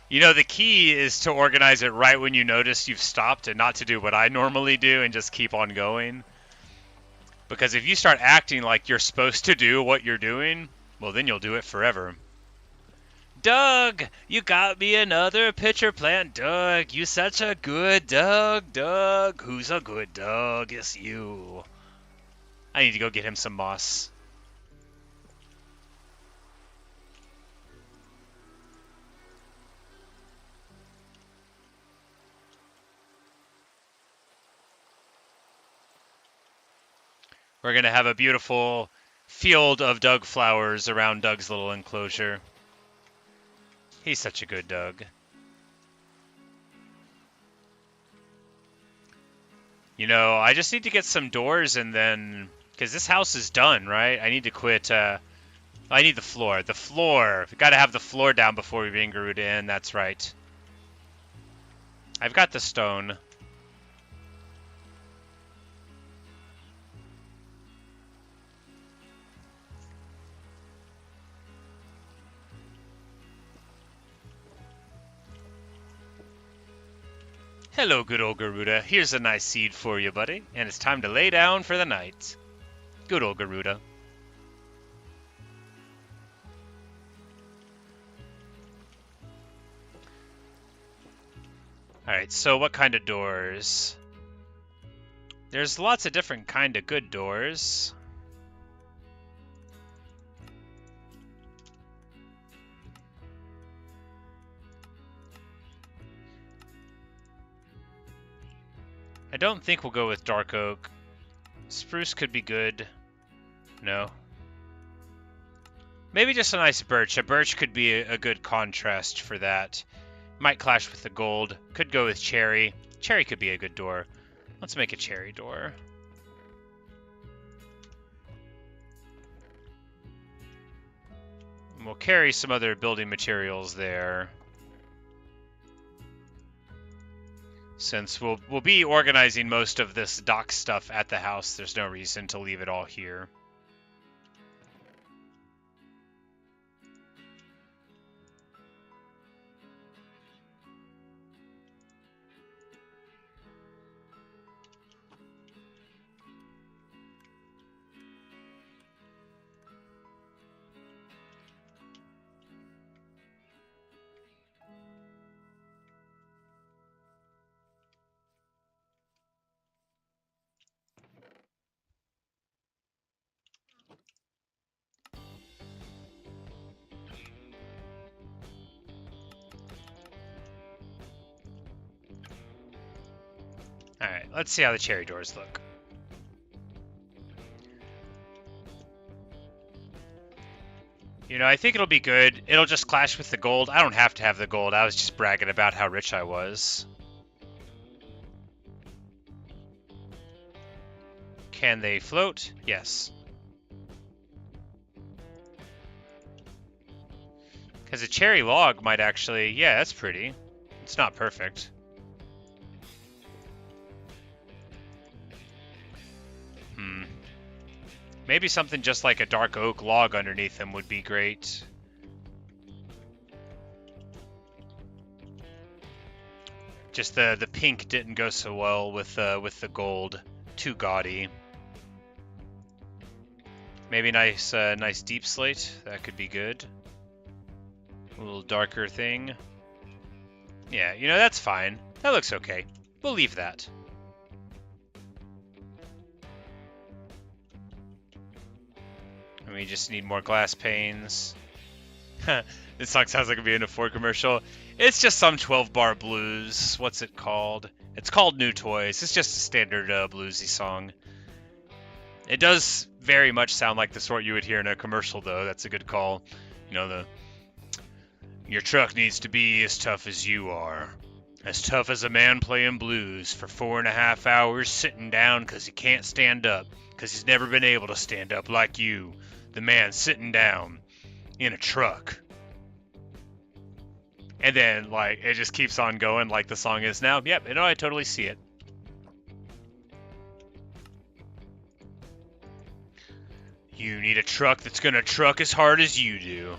You know, the key is to organize it right when you notice you've stopped and not to do what I normally do and just keep on going. Because if you start acting like you're supposed to do what you're doing, well, then you'll do it forever. Doug, you got me another pitcher plant. Doug, you such a good Doug. Doug, who's a good Doug? It's you. I need to go get him some moss. We're going to have a beautiful field of Doug flowers around Doug's little enclosure. He's such a good Doug. You know, I just need to get some doors and then... Because this house is done, right? I need to quit... I need the floor. The floor! We've got to have the floor down before we bring Garuda in. That's right. I've got the stone. Hello, good old Garuda. Here's a nice seed for you, buddy. And it's time to lay down for the night. Good old Garuda. Alright, so what kind of doors? There's lots of different kind of good doors. I don't think we'll go with dark oak. Spruce could be good. No. Maybe just a nice birch. A birch could be a good contrast for that. Might clash with the gold. Could go with cherry. Cherry could be a good door. Let's make a cherry door. And we'll carry some other building materials there. Since we'll be organizing most of this dock stuff at the house, there's no reason to leave it all here. Alright, let's see how the cherry doors look. You know, I think it'll be good. It'll just clash with the gold. I don't have to have the gold. I was just bragging about how rich I was. Can they float? Yes. Because a cherry log might actually... Yeah, that's pretty. It's not perfect. Maybe something just like a dark oak log underneath them would be great. Just the pink didn't go so well with the gold. Too gaudy. Maybe nice deep slate. That could be good. A little darker thing. Yeah, you know, that's fine. That looks okay. We'll leave that. And we just need more glass panes. This song sounds like it'd be in a Ford commercial. It's just some 12-bar blues. What's it called? It's called New Toys. It's just a standard bluesy song. It does very much sound like the sort you would hear in a commercial, though. That's a good call. You know, your truck needs to be as tough as you are. As tough as a man playing blues for 4.5 hours sitting down because he can't stand up. Because he's never been able to stand up like you. The man sitting down in a truck. And then, like, it just keeps on going like the song is now. Yep, you know, I totally see it. You need a truck that's gonna truck as hard as you do.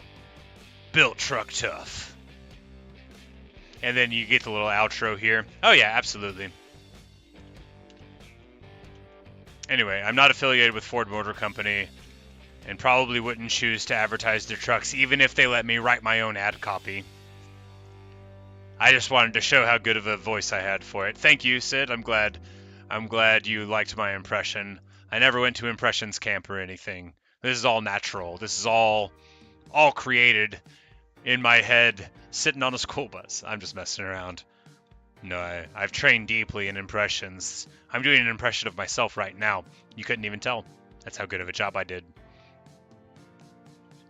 Built truck tough. And then you get the little outro here. Oh yeah, absolutely. Anyway, I'm not affiliated with Ford Motor Company. and probably wouldn't choose to advertise their trucks even if they let me write my own ad copy. I just wanted to show how good of a voice I had for it. Thank you, Sid. I'm glad you liked my impression. I never went to impressions camp or anything. This is all natural. This is all created in my head, sitting on a school bus. I'm just messing around. No, I've trained deeply in impressions. I'm doing an impression of myself right now. You couldn't even tell. That's how good of a job I did.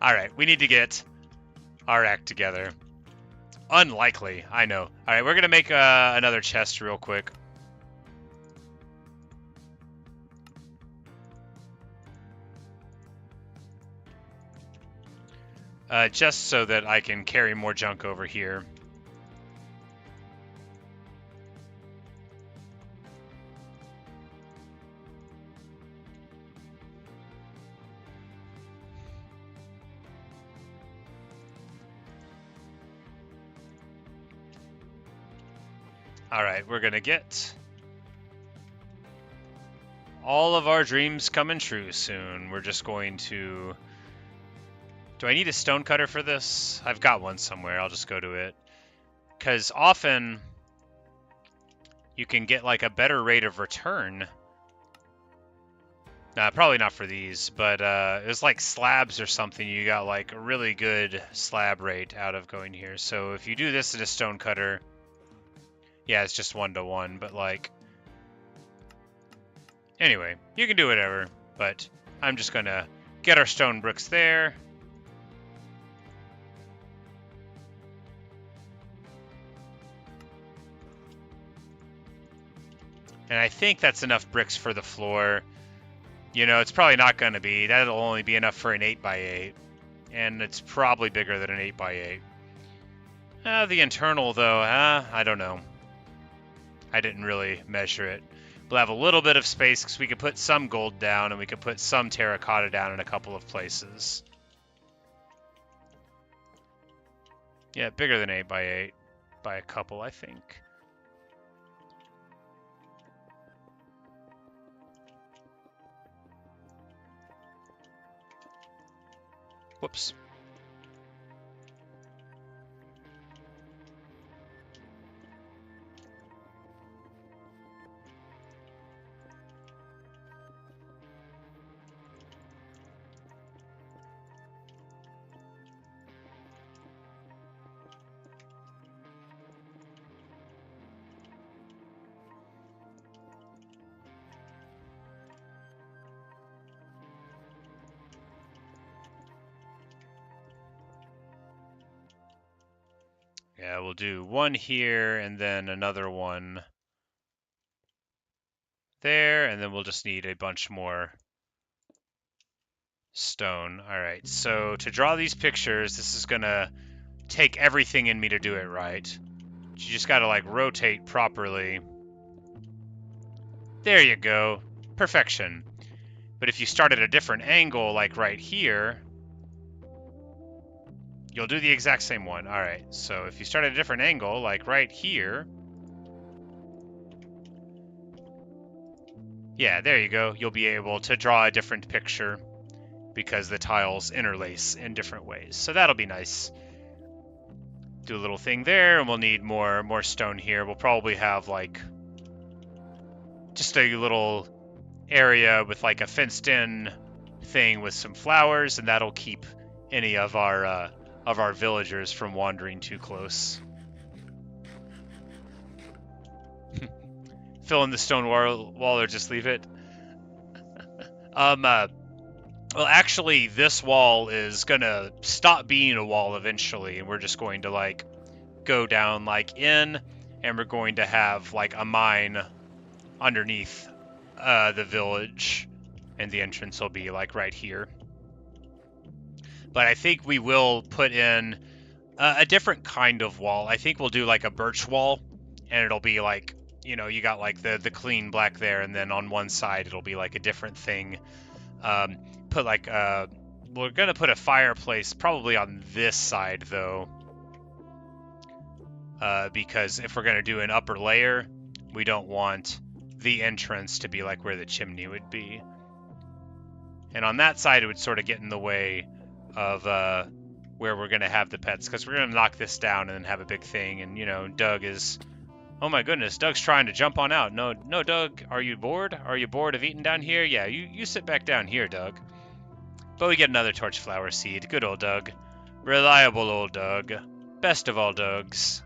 Alright, we need to get our act together. Unlikely, I know. Alright, we're going to make another chest real quick. Just so that I can carry more junk over here. Alright, we're gonna get all of our dreams coming true soon. We're just going to... Do I need a stone cutter for this? I've got one somewhere. I'll just go to it. Because often you can get like a better rate of return. Nah, probably not for these, but it was like slabs or something. You got like a really good slab rate out of going here. So if you do this in a stone cutter, yeah, it's just 1-to-1, but like... Anyway, you can do whatever, but I'm just gonna get our stone bricks there. And I think that's enough bricks for the floor. You know, it's probably not going to be. That'll only be enough for an 8x8. And it's probably bigger than an 8x8. The internal, though, I don't know. I didn't really measure it. We'll have a little bit of space because we could put some gold down and we could put some terracotta down in a couple of places. Yeah, bigger than 8x8 by a couple, I think. Whoops. Yeah, we'll do one here and then another one there, and then we'll just need a bunch more stone. All right, so to draw these pictures, this is gonna take everything in me to do it right. You just gotta like rotate properly. There you go, perfection. But if you start at a different angle, like right here, you'll do the exact same one. All right, so if you start at a different angle, like right here, yeah, there you go. You'll be able to draw a different picture because the tiles interlace in different ways. So that'll be nice. Do a little thing there, and we'll need more stone here. We'll probably have like just a little area with like a fenced-in thing with some flowers, and that'll keep any of our villagers from wandering too close. Fill in the stone wall or just leave it. Well, actually, this wall is gonna stop being a wall eventually, and we're just going to like go down like in, and we're going to have like a mine underneath the village, and the entrance will be like right here. But I think we will put in a different kind of wall. I think we'll do like a birch wall, and it'll be like, you know, you got like the clean black there, and then on one side it'll be like a different thing. Put like we're gonna put a fireplace probably on this side though, because if we're gonna do an upper layer, we don't want the entrance to be like where the chimney would be. And on that side, it would sort of get in the way of where we're going to have the pets, because we're going to knock this down and then have a big thing. And, you know, Doug is... Oh my goodness, Doug's trying to jump on out. No, Doug, are you bored? Are you bored of eating down here? Yeah, you sit back down here, Doug. But we get another torchflower seed. Good old Doug. Reliable old Doug. Best of all Dougs.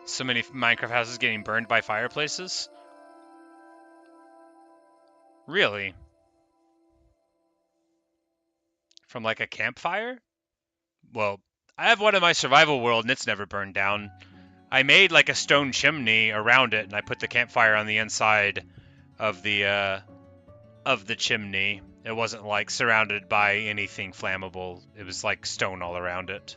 So many Minecraft houses getting burned by fireplaces? Really? From like a campfire? Well, I have one in my survival world and it's never burned down. I made like a stone chimney around it and I put the campfire on the inside of the chimney. It wasn't like surrounded by anything flammable. It was like stone all around it.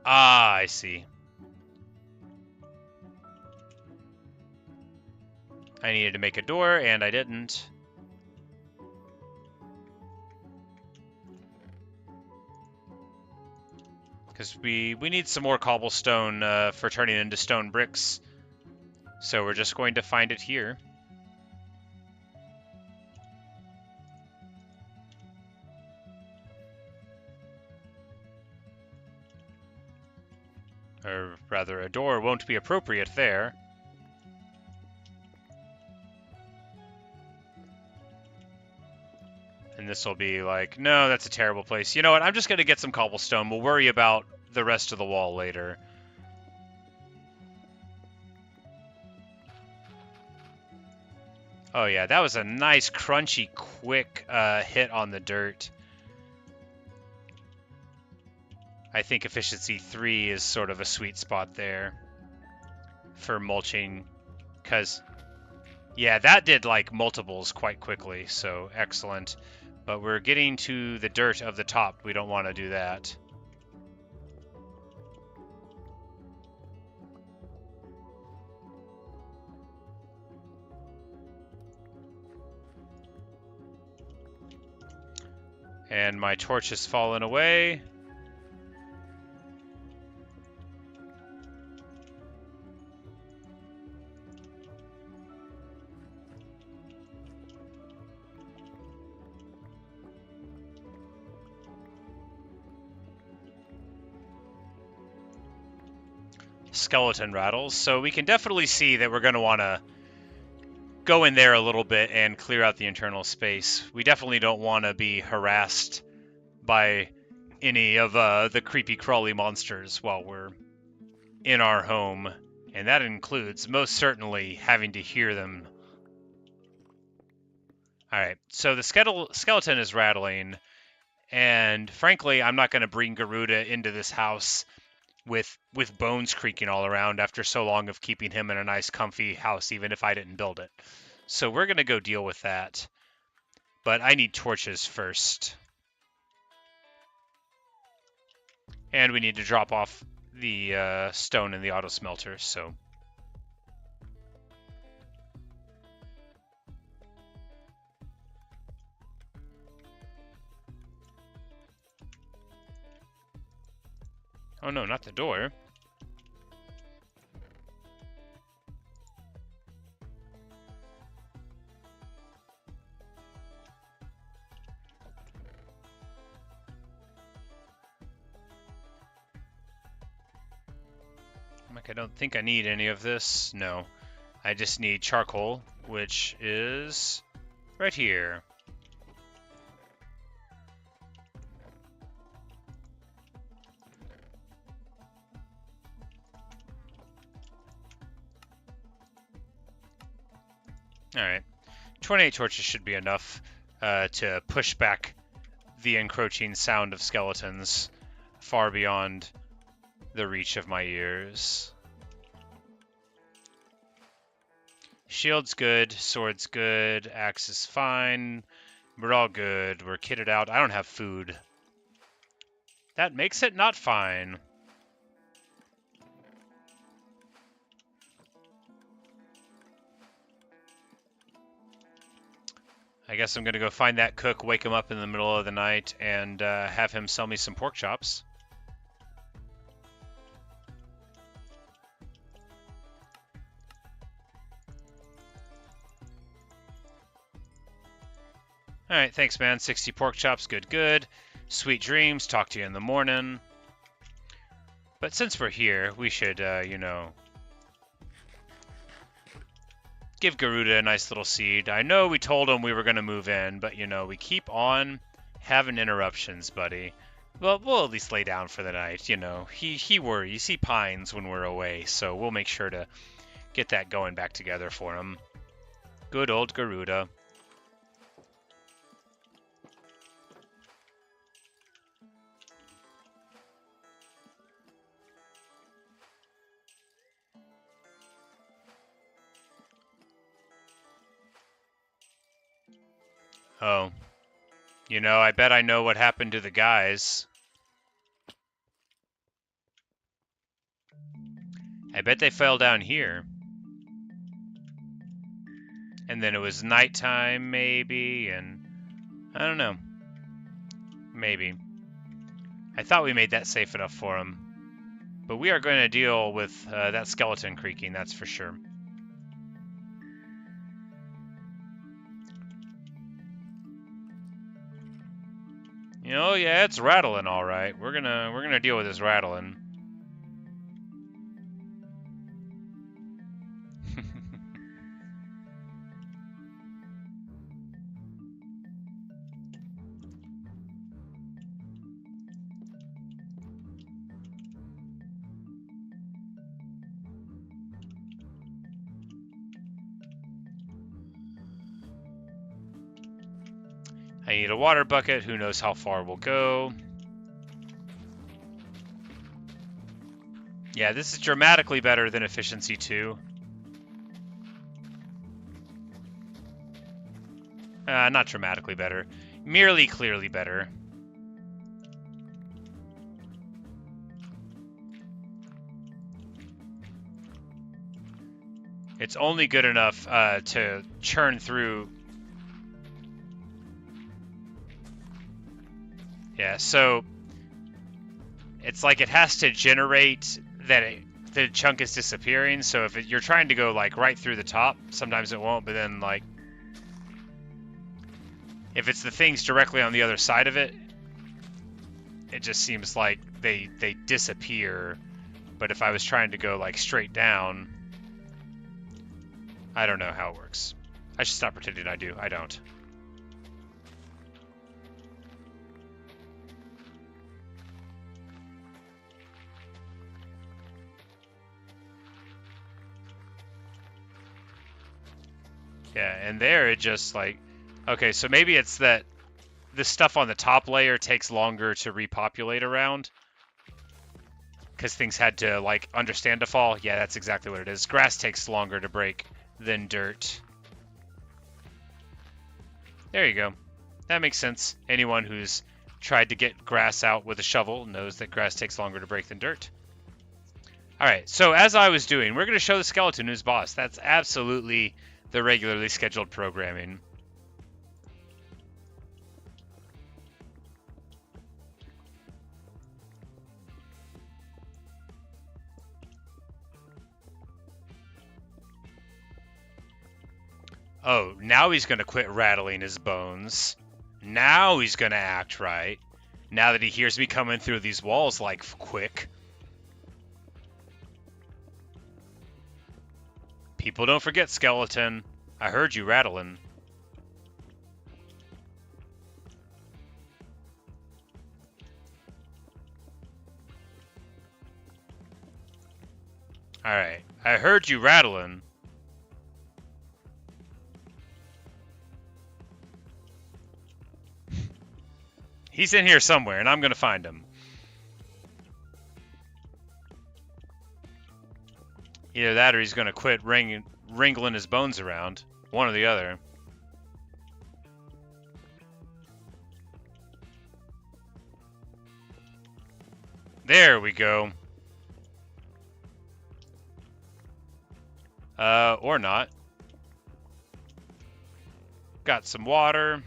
Ah, I see. I needed to make a door, and I didn't. Because we need some more cobblestone for turning into stone bricks. So we're just going to find it here. Or rather, a door won't be appropriate there. And this will be like, no, that's a terrible place. You know what? I'm just going to get some cobblestone. We'll worry about the rest of the wall later. Oh yeah, that was a nice, crunchy, quick hit on the dirt. I think efficiency 3 is sort of a sweet spot there for mulching, because, yeah, that did like multiples quite quickly, so excellent. But we're getting to the dirt of the top. We don't want to do that. And my torch has fallen away. Skeleton rattles, so we can definitely see that we're going to want to go in there a little bit and clear out the internal space. We definitely don't want to be harassed by any of the creepy crawly monsters while we're in our home, and that includes most certainly having to hear them. Alright, so the skeleton is rattling, and frankly, I'm not going to bring Garuda into this house with bones creaking all around after so long of keeping him in a nice comfy house, even if I didn't build it. So we're going to go deal with that. But I need torches first. And we need to drop off the stone in the auto smelter, so... Oh no, not the door. Like, I don't think I need any of this. No. I just need charcoal, which is right here. Alright. 28 torches should be enough to push back the encroaching sound of skeletons far beyond the reach of my ears. Shield's good, sword's good, axe is fine. We're all good. We're kitted out. I don't have food. That makes it not fine. I guess I'm going to go find that cook, wake him up in the middle of the night, and have him sell me some pork chops. Alright, thanks, man. 60 pork chops, good, good. Sweet dreams, talk to you in the morning. But since we're here, we should, you know, give Garuda a nice little seed. I know we told him we were going to move in, but, you know, we keep on having interruptions, buddy. Well, we'll at least lay down for the night, you know. He worries, he pines when we're away, so we'll make sure to get that going back together for him. Good old Garuda. Oh. You know, I bet I know what happened to the guys. I bet they fell down here. And then it was nighttime, maybe, and I don't know. Maybe. I thought we made that safe enough for them. But we are going to deal with that skeleton creaking, that's for sure. You know, yeah, it's rattling all right. We're gonna deal with this rattling. I need a water bucket. Who knows how far we'll go. Yeah, this is dramatically better than efficiency 2. Not dramatically better. Merely clearly better. It's only good enough to churn through. Yeah, so it's like it has to generate that the chunk is disappearing. So if you're trying to go like right through the top, sometimes it won't. But then like if it's the things directly on the other side of it, it just seems like they disappear. But if I was trying to go like straight down, I don't know how it works. I should stop pretending I do. I don't. Yeah, and there it just like, okay, so maybe it's that the stuff on the top layer takes longer to repopulate around because things had to like understand to fall. Yeah, that's exactly what it is. Grass takes longer to break than dirt. There you go. That makes sense. Anyone who's tried to get grass out with a shovel knows that grass takes longer to break than dirt. All right, so as I was doing, we're going to show the skeleton who's boss. That's absolutely the regularly scheduled programming. Oh, now he's going to quit rattling his bones. Now he's going to act right. Now that he hears me coming through these walls like quick. People don't forget, skeleton. I heard you rattling. Alright, I heard you rattling. He's in here somewhere, and I'm gonna find him. Either that or he's gonna quit wriggling his bones around. One or the other. There we go. Or not. Got some water.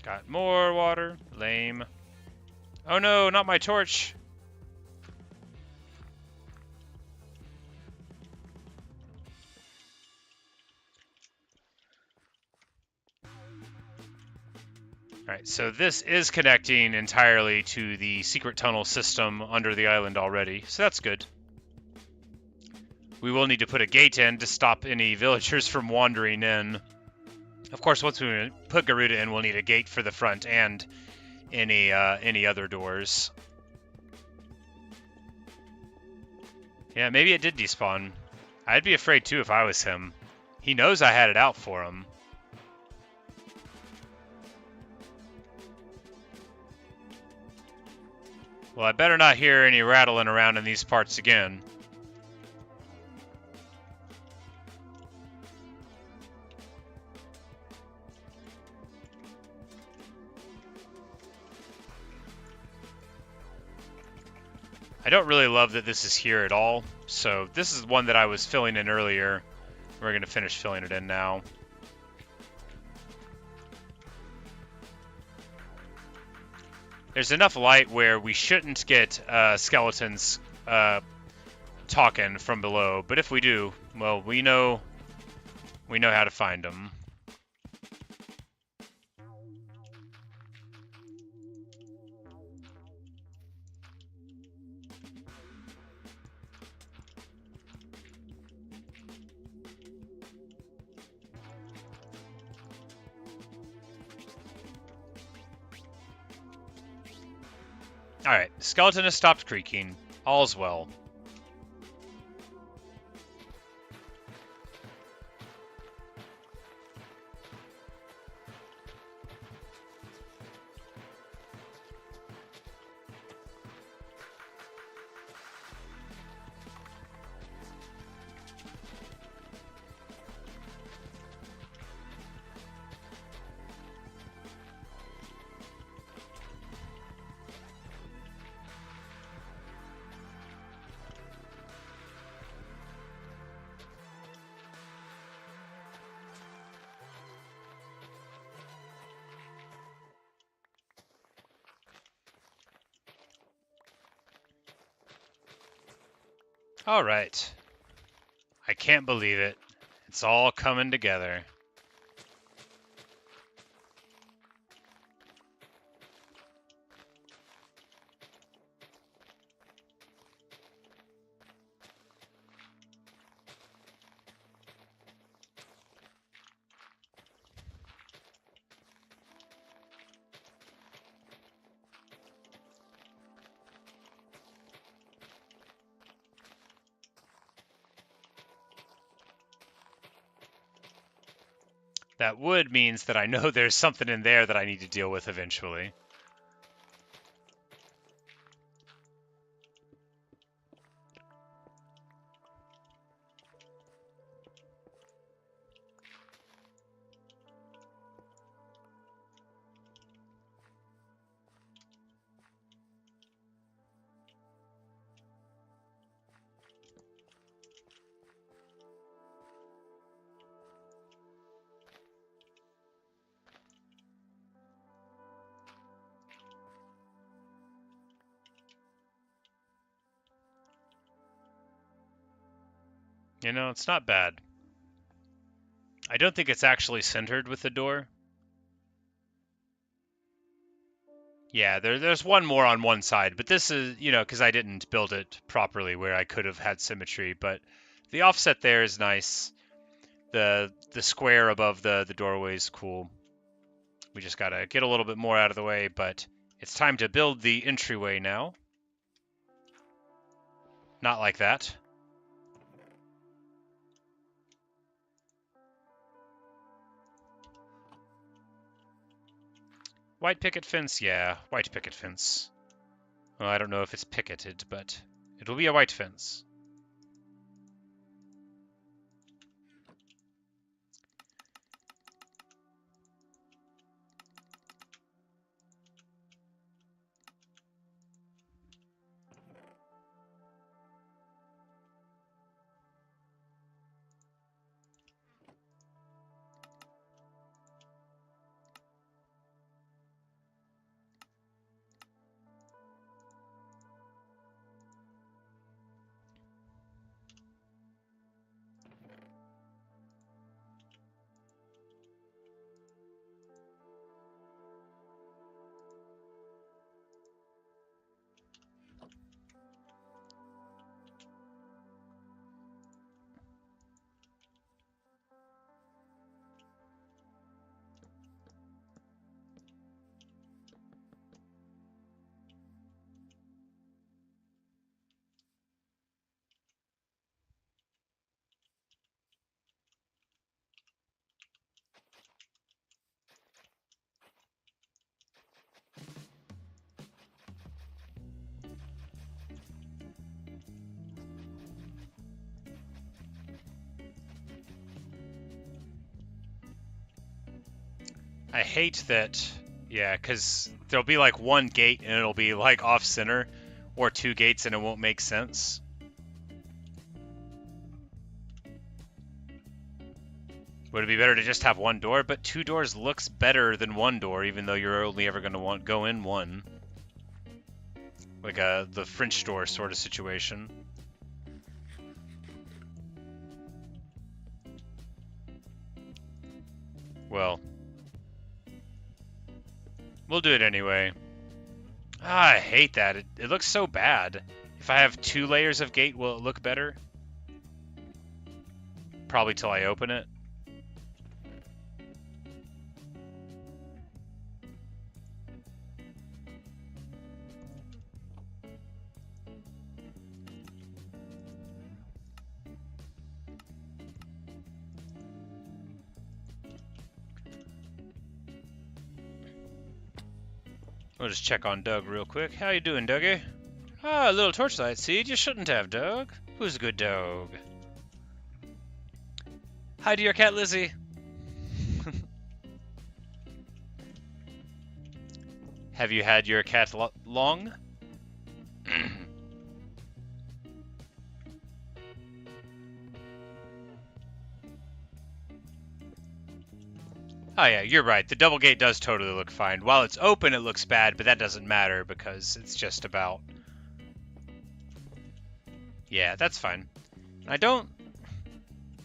Got more water. Lame. Oh no, not my torch. Alright, so this is connecting entirely to the secret tunnel system under the island already, so that's good. We will need to put a gate in to stop any villagers from wandering in. Of course, once we put Garuda in, we'll need a gate for the front and any other doors. Yeah, maybe it did despawn. I'd be afraid too if I was him. He knows I had it out for him. Well, I better not hear any rattling around in these parts again. I don't really love that this is here at all, so this is one that I was filling in earlier. We're going to finish filling it in now. There's enough light where we shouldn't get skeletons talking from below, but if we do, well, we know how to find them. Alright, skeleton has stopped creaking. All's well. Alright. I can't believe it. It's all coming together. That wood means that I know there's something in there that I need to deal with eventually. You know, it's not bad. I don't think it's actually centered with the door. Yeah, there's one more on one side, but this is, you know, because I didn't build it properly where I could have had symmetry, but the offset there is nice. The square above the doorway is cool. We just gotta get a little bit more out of the way, but it's time to build the entryway now. Not like that. White picket fence? Yeah, white picket fence. Well, I don't know if it's picketed, but it will be a white fence. I hate that, yeah, because there'll be like one gate and it'll be like off center, or two gates and it won't make sense. Would it be better to just have one door? But two doors looks better than one door, even though you're only ever going to go in one. Like the French door sort of situation. Well, we'll do it anyway. Ah, I hate that. It looks so bad. If I have 2 layers of gate, will it look better? Probably till I open it. We'll just check on Doug real quick. How you doing, Dougie? Ah, a little torchlight seed. You shouldn't have, Doug. Who's a good dog? Hi to your cat, Lizzie. Have you had your cat long? Oh yeah, you're right. The double gate does totally look fine. While it's open, it looks bad, but that doesn't matter because it's just about... Yeah, that's fine. I don't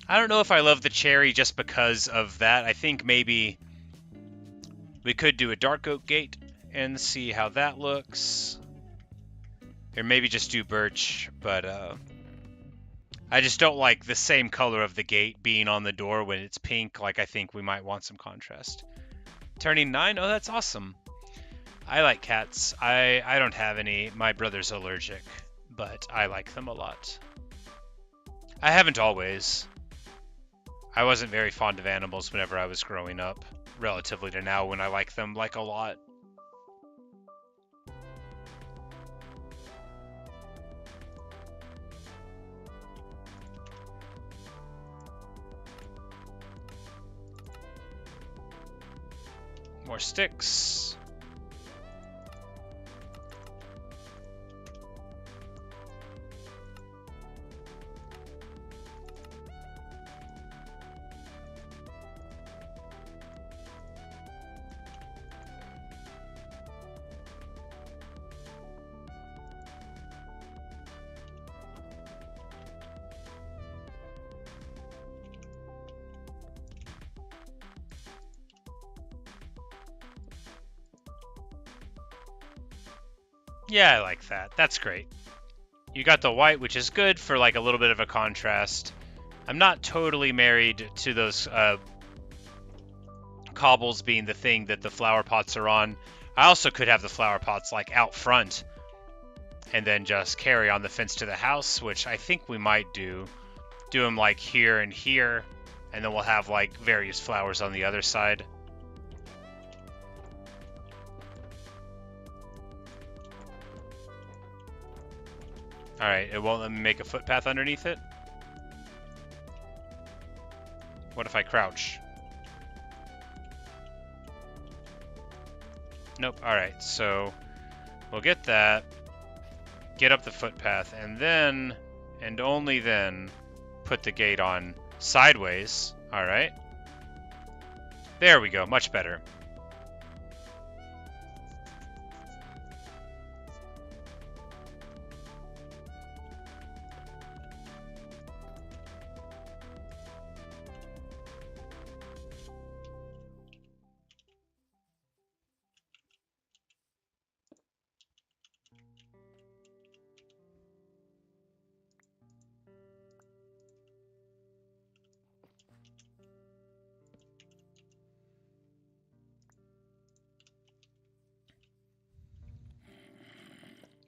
know if I love the cherry just because of that. I think maybe we could do a dark oak gate and see how that looks. Or maybe just do birch, but I just don't like the same color of the gate being on the door when it's pink. Like, I think we might want some contrast. Turning 9? Oh, that's awesome. I like cats. I don't have any. My brother's allergic, but I like them a lot. I haven't always. I wasn't very fond of animals whenever I was growing up, relatively to now when I like them like a lot. More sticks. Yeah, I like that. That's great. You got the white, which is good for like a little bit of a contrast. I'm not totally married to those cobbles being the thing that the flower pots are on. I also could have the flower pots like out front and then just carry on the fence to the house, which I think we might do. Do them like here and here, and then we'll have like various flowers on the other side. Alright, it won't let me make a footpath underneath it? What if I crouch? Nope. Alright, so we'll get that, get up the footpath, and then, and only then, put the gate on sideways. Alright. There we go, much better.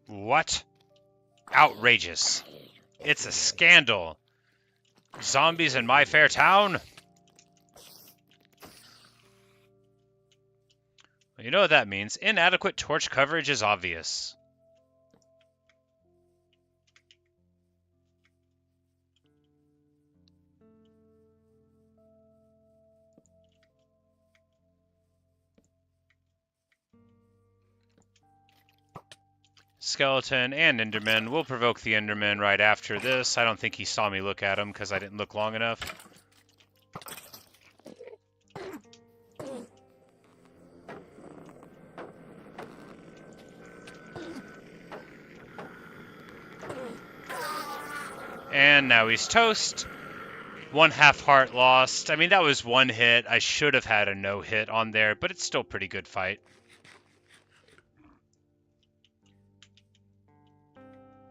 What? Outrageous. It's a scandal. Zombies in my fair town? Well, you know what that means. Inadequate torch coverage is obvious. Skeleton and Enderman. We'll provoke the Enderman right after this. I don't think he saw me look at him because I didn't look long enough. And now he's toast. 1/2 heart lost. I mean, that was one hit. I should have had a no hit on there, but it's still a pretty good fight.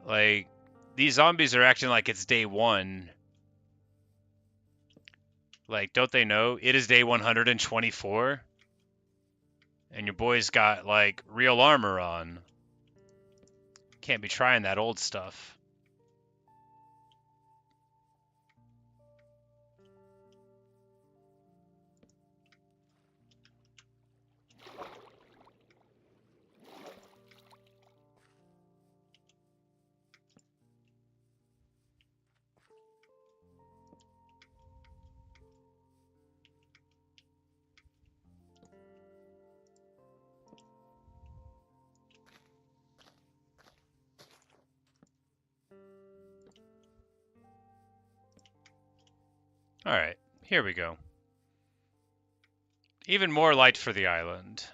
Like, these zombies are acting like it's day one. Like, don't they know it is day 124? And your boy's got, like, real armor on. Can't be trying that old stuff. Alright, here we go. Even more light for the island.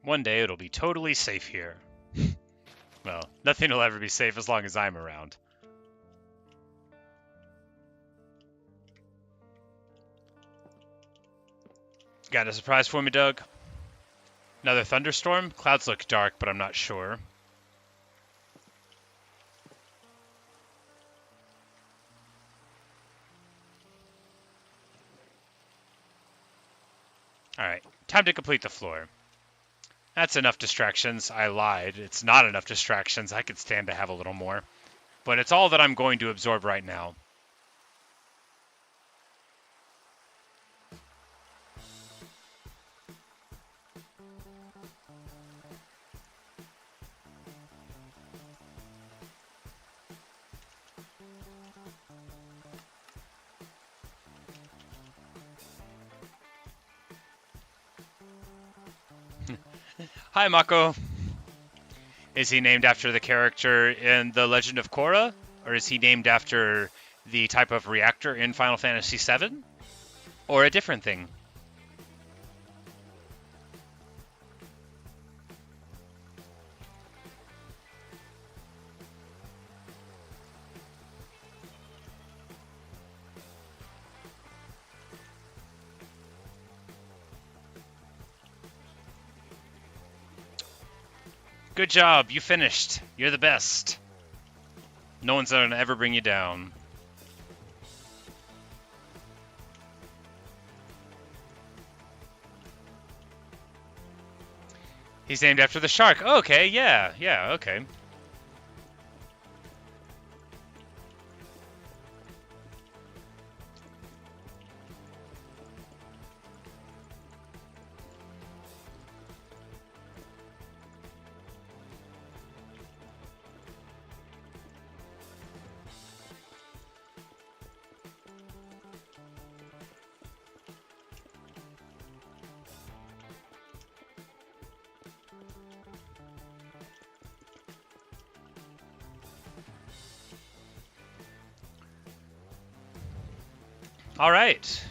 One day it'll be totally safe here. Well, nothing will ever be safe as long as I'm around. Got a surprise for me, Doug? Another thunderstorm? Clouds look dark, but I'm not sure. Alright, time to complete the floor. That's enough distractions. I lied. It's not enough distractions. I could stand to have a little more. But it's all that I'm going to absorb right now. Hi, Mako. Is he named after the character in The Legend of Korra? Or is he named after the type of reactor in Final Fantasy VII? Or a different thing? Good job, you finished. You're the best. No one's gonna ever bring you down. He's named after the shark. Oh, okay, yeah, okay. All right.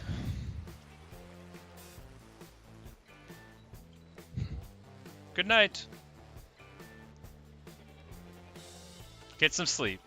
Good night. Get some sleep.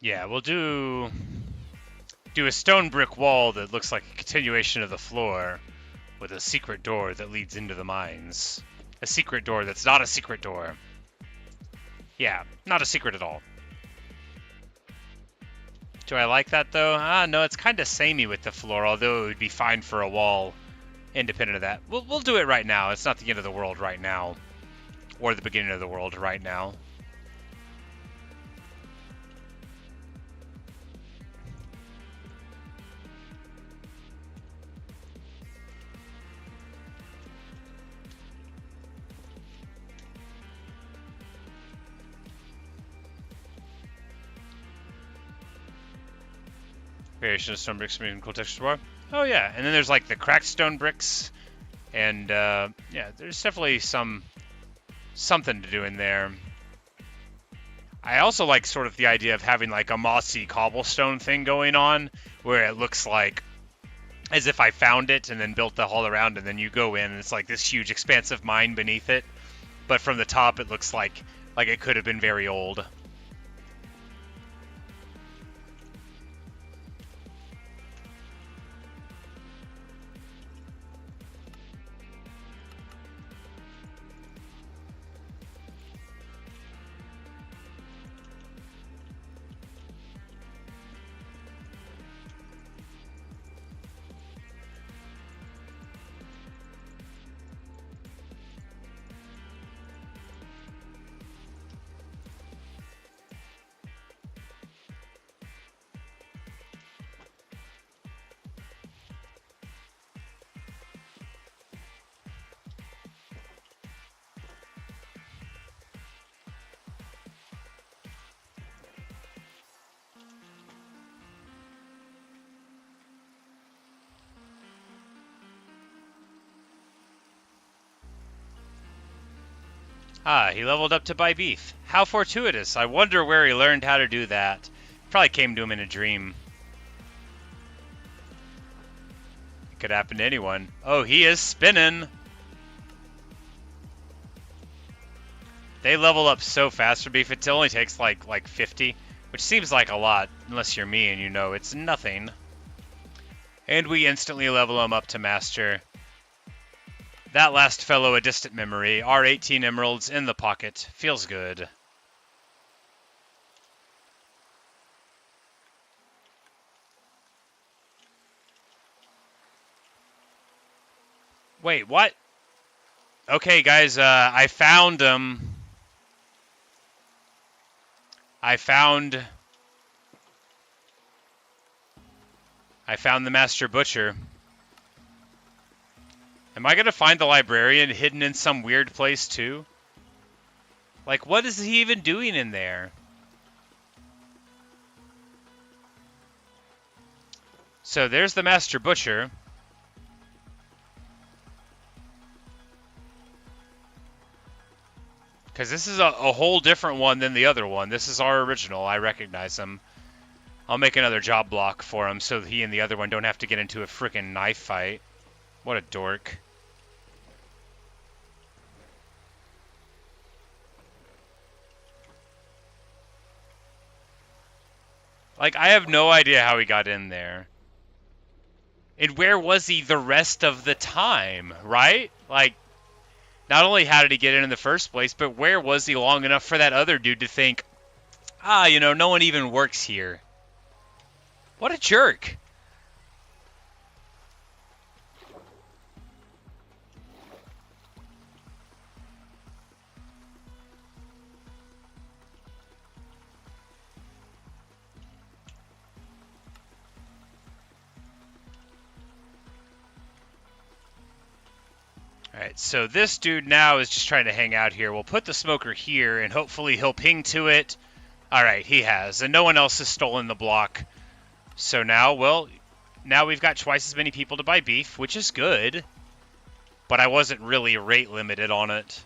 Yeah, we'll do a stone brick wall that looks like a continuation of the floor with a secret door that leads into the mines. A secret door that's not a secret door. Yeah, not a secret at all. Do I like that though? No, it's kind of samey with the floor, although it would be fine for a wall independent of that. We'll do it right now. It's not the end of the world right now. Or the beginning of the world right now. Variation of stone bricks made in cool textures bar. Oh yeah, and then there's like the cracked stone bricks, and yeah, there's definitely something to do in there. I also like sort of the idea of having like a mossy cobblestone thing going on, where it looks like as if I found it and then built the hall around, and then you go in and it's like this huge expansive mine beneath it, but from the top it looks like it could have been very old. Ah, he leveled up to buy beef. How fortuitous. I wonder where he learned how to do that. Probably came to him in a dream. It could happen to anyone. Oh, he is spinning. They level up so fast for beef. It only takes like 50, which seems like a lot, unless you're me and you know it's nothing. And we instantly level him up to master. That last fellow a distant memory. Our 18 emeralds in the pocket. Feels good. Wait, what? Okay, guys, I found him. I found the Master Butcher. Am I gonna find the librarian hidden in some weird place too? Like, what is he even doing in there? So there's the Master Butcher. Because this is a whole different one than the other one. This is our original. I recognize him. I'll make another job block for him so he and the other one don't have to get into a frickin' knife fight. What a dork. Like, I have no idea how he got in there. And where was he the rest of the time, right? Like, not only how did he get in the first place, but where was he long enough for that other dude to think, no one even works here? What a jerk. Alright, so this dude now is just trying to hang out here. We'll put the smoker here, and hopefully he'll ping to it. Alright, he has, and no one else has stolen the block. So now, well, now we've got twice as many people to buy beef, which is good. But I wasn't really rate limited on it.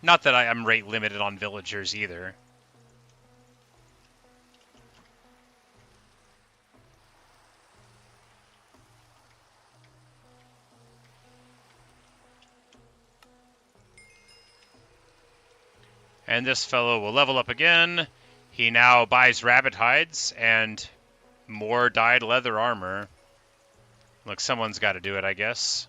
Not that I'm rate limited on villagers either. And this fellow will level up again. He now buys rabbit hides and more dyed leather armor. Look, someone's got to do it, I guess.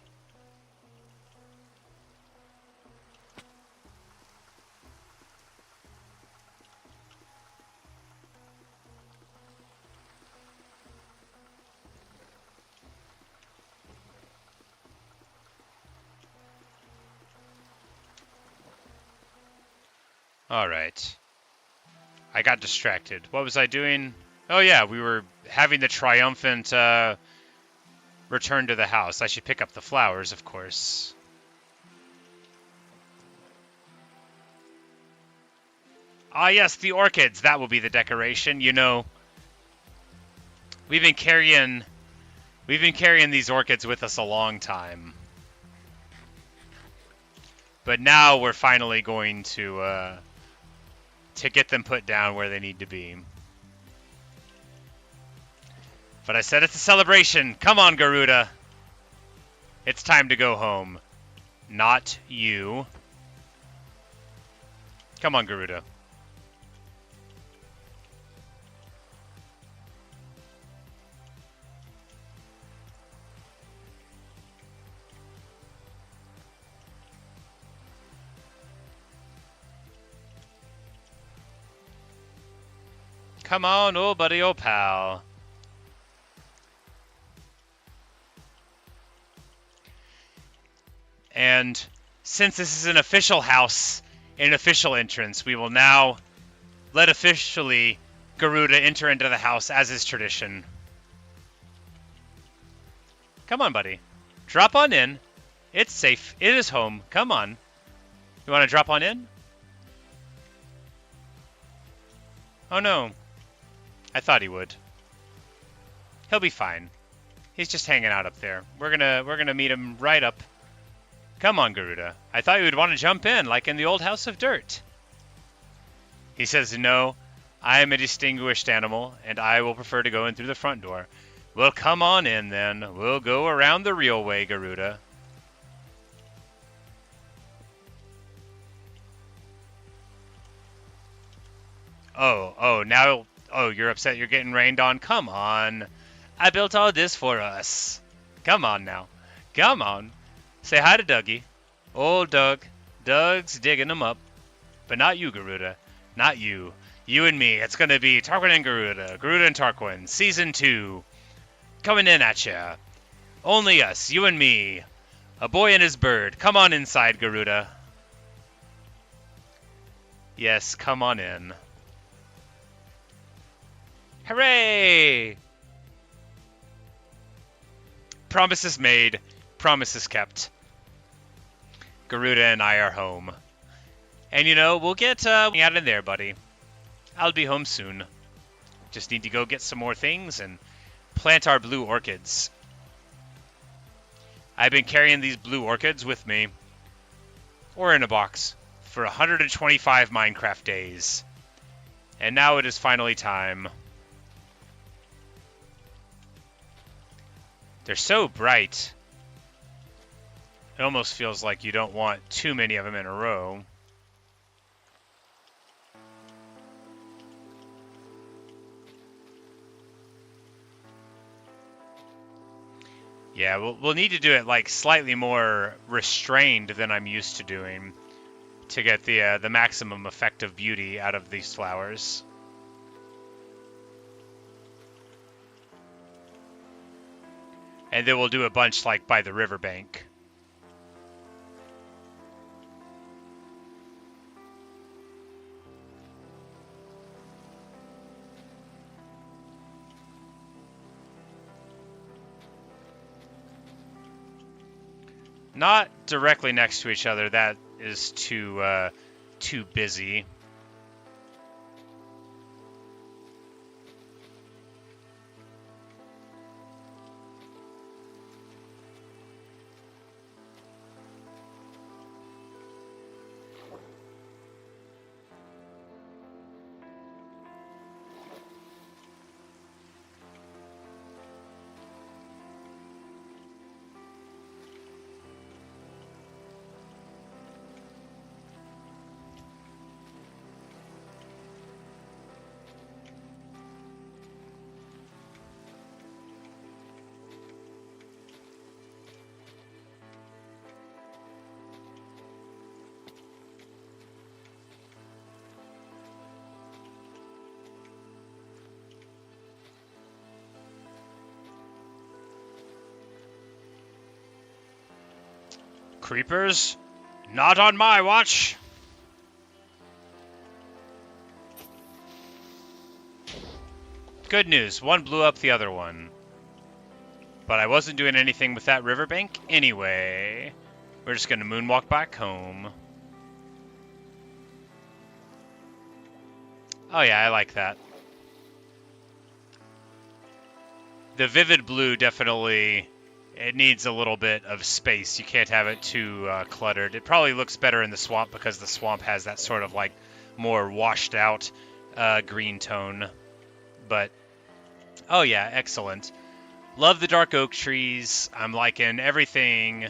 Alright. I got distracted. What was I doing? Oh yeah, we were having the triumphant return to the house. I should pick up the flowers, of course. Ah yes, the orchids. That will be the decoration. You know, we've been carrying these orchids with us a long time. But now we're finally going to get them put down where they need to be. But I said it's a celebration. Come on, Garuda. It's time to go home. Not you. Come on, Garuda. Come on, old buddy, old pal. And since this is an official house, an official entrance, we will now let officially Garuda enter into the house as is tradition. Come on, buddy. Drop on in. It's safe. It is home. Come on. You want to drop on in? Oh no. I thought he would. He'll be fine. He's just hanging out up there. We're gonna meet him right up. Come on, Garuda. I thought you would want to jump in, like in the old house of dirt. He says, no, I am a distinguished animal, and I will prefer to go in through the front door. Well, come on in, then. We'll go around the real way, Garuda. Now... Oh, you're upset you're getting rained on? Come on. I built all this for us. Come on now. Come on. Say hi to Dougie. Old Doug. Doug's digging them up. But not you, Garuda. Not you. You and me. It's going to be Tarquin and Garuda. Garuda and Tarquin. Season 2. Coming in at ya. Only us. You and me. A boy and his bird. Come on inside, Garuda. Yes, come on in. Hooray! Promises made, promises kept. Garuda and I are home. And we'll get out in there, buddy. I'll be home soon. Just need to go get some more things and plant our blue orchids. I've been carrying these blue orchids with me, or in a box, for 125 Minecraft days. And now it is finally time. They're so bright. It almost feels like you don't want too many of them in a row. Yeah, we'll need to do it like slightly more restrained than I'm used to doing to get the maximum effect of beauty out of these flowers. And then we'll do a bunch like by the riverbank. Not directly next to each other. That is too busy. Creepers? Not on my watch! Good news, one blew up the other one. But I wasn't doing anything with that riverbank anyway. We're just gonna moonwalk back home. Oh yeah, I like that. The vivid blue definitely, it needs a little bit of space. You can't have it too cluttered. It probably looks better in the swamp because the swamp has that sort of like more washed out green tone. But, oh yeah, excellent. Love the dark oak trees. I'm liking everything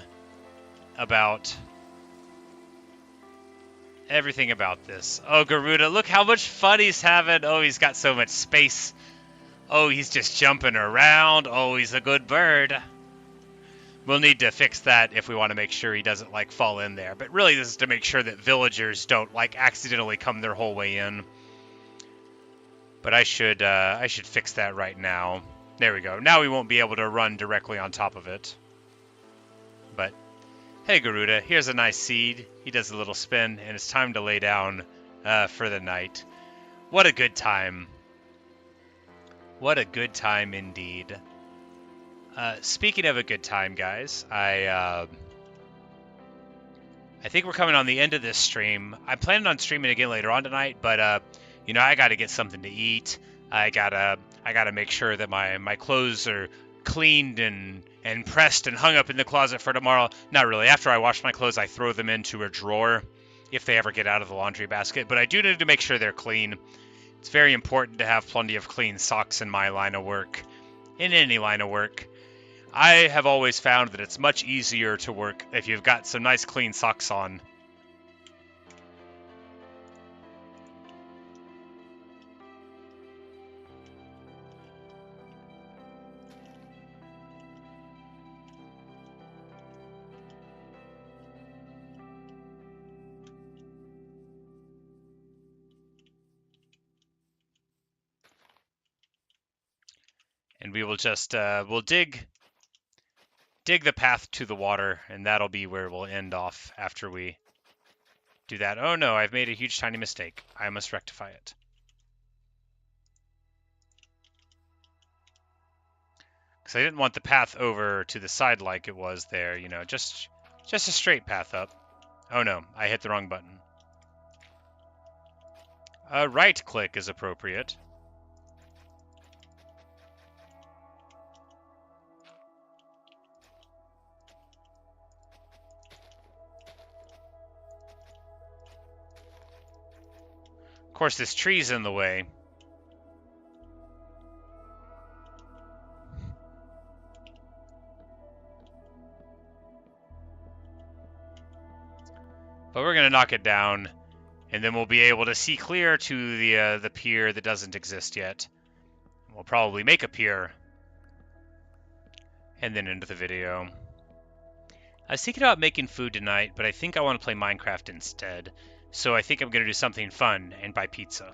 about this. Oh, Garuda, look how much fun he's having. Oh, he's got so much space. Oh, he's just jumping around. Oh, he's a good bird. We'll need to fix that if we want to make sure he doesn't, like, fall in there. But really, this is to make sure that villagers don't, like, accidentally come their whole way in. But I should fix that right now. There we go. Now we won't be able to run directly on top of it. But, hey, Garuda, here's a nice seed. He does a little spin, and it's time to lay down for the night. What a good time. What a good time indeed. Speaking of a good time, guys, I think we're coming on the end of this stream. I'm planning on streaming again later on tonight, but you know, I got to get something to eat. I gotta make sure that my clothes are cleaned and pressed and hung up in the closet for tomorrow. Not really. After I wash my clothes, I throw them into a drawer if they ever get out of the laundry basket. But I do need to make sure they're clean. It's very important to have plenty of clean socks in my line of work, in any line of work. I have always found that it's much easier to work if you've got some nice clean socks on. And we will just, we'll dig the path to the water, and that'll be where we'll end off after we do that. Oh no, I've made a huge tiny mistake. I must rectify it. Because I didn't want the path over to the side like it was there, you know, just a straight path up. Oh no, I hit the wrong button. Right click is appropriate. Of course, this tree's in the way. But we're going to knock it down, and then we'll be able to see clear to the pier that doesn't exist yet. We'll probably make a pier. and then into the video. I was thinking about making food tonight, but I think I want to play Minecraft instead. So I think I'm going to do something fun and buy pizza.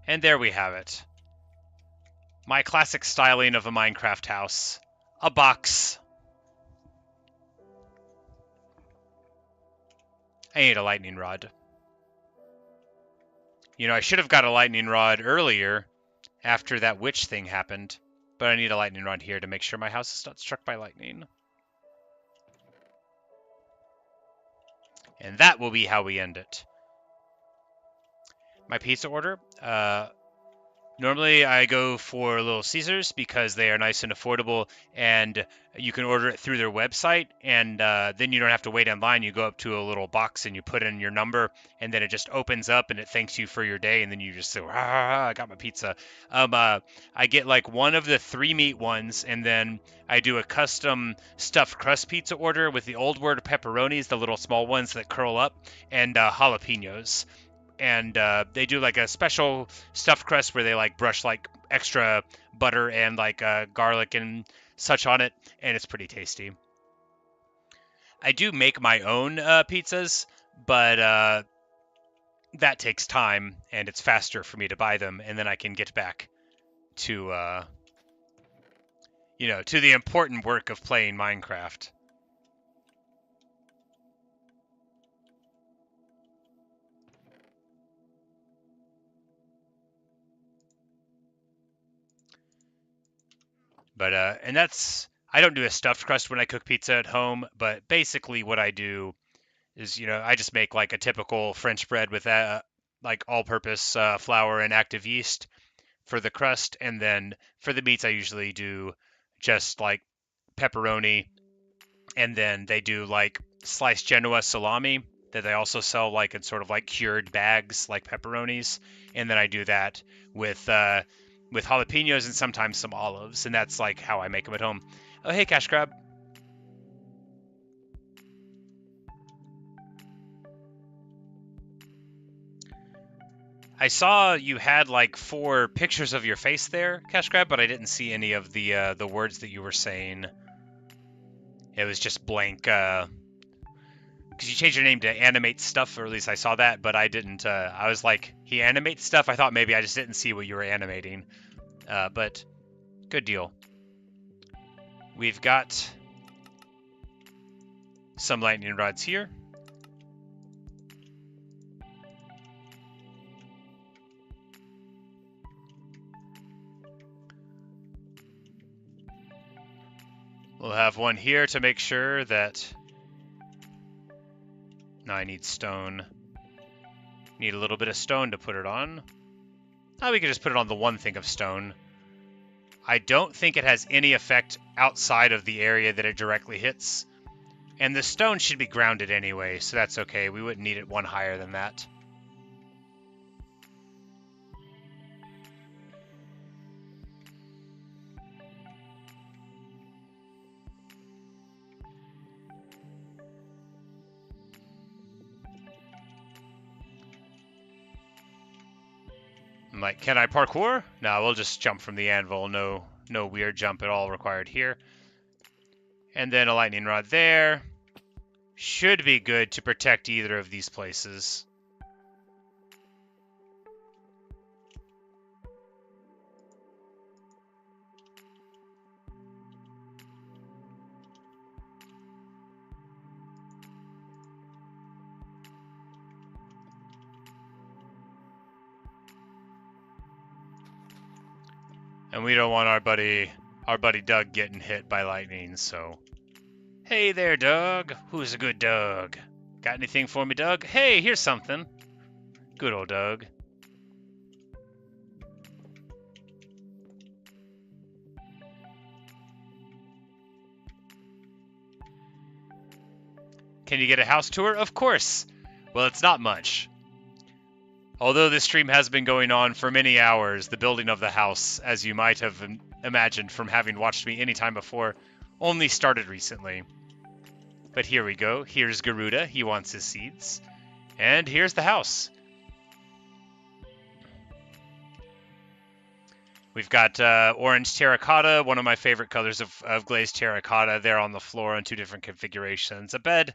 And there we have it. My classic styling of a Minecraft house. A box. I need a lightning rod. You know, I should have got a lightning rod earlier after that witch thing happened. But I need a lightning rod here to make sure my house is not struck by lightning. And that will be how we end it. My pizza order. Normally, I go for Little Caesars because they are nice and affordable, and you can order it through their website, and then you don't have to wait in line. You go up to a little box and you put in your number, and then it just opens up and it thanks you for your day, and then you just say, I got my pizza. I get like one of the 3 meat ones, and then I do a custom stuffed crust pizza order with the old word pepperonis, the little small ones that curl up, and jalapenos. And they do like a special stuffed crust where they like brush like extra butter and like garlic and such on it, and it's pretty tasty. I do make my own pizzas, but that takes time, and it's faster for me to buy them, and then I can get back to to the important work of playing Minecraft. But and I don't do a stuffed crust when I cook pizza at home, but basically what I do is, I just make like a typical French bread with like all-purpose flour and active yeast for the crust, and then for the meats I usually do just like pepperoni, and then they do like sliced Genoa salami that they also sell like in sort of like cured bags like pepperonis, and then I do that with jalapenos and sometimes some olives, and that's like how I make them at home. Oh, hey, Cash Crab. I saw you had like 4 pictures of your face there, Cash Crab, but I didn't see any of the words that you were saying. It was just blank. Because you changed your name to animate stuff, or at least I saw that, but I didn't. I was like, he animates stuff. I thought maybe I just didn't see what you were animating. But good deal. We've got some lightning rods here. We'll have one here to make sure that... No, I need stone. Need a little bit of stone to put it on. Oh, we can just put it on the one thing of stone. I don't think it has any effect outside of the area that it directly hits. And the stone should be grounded anyway, so that's okay. We wouldn't need it one higher than that. I'm like, can I parkour? No, we'll just jump from the anvil. No weird jump at all required here. And then a lightning rod there. Should be good to protect either of these places. And we don't want our buddy Doug getting hit by lightning, so... Hey there, Doug. Who's a good Doug? Got anything for me, Doug? Hey, here's something. Good old Doug. Can you get a house tour? Of course. Well, it's not much. Although this stream has been going on for many hours, the building of the house, as you might have imagined from having watched me any time before, only started recently. But here we go. Here's Garuda. He wants his seeds. And here's the house. We've got orange terracotta, one of my favorite colors of glazed terracotta, there on the floor in two different configurations. A bed,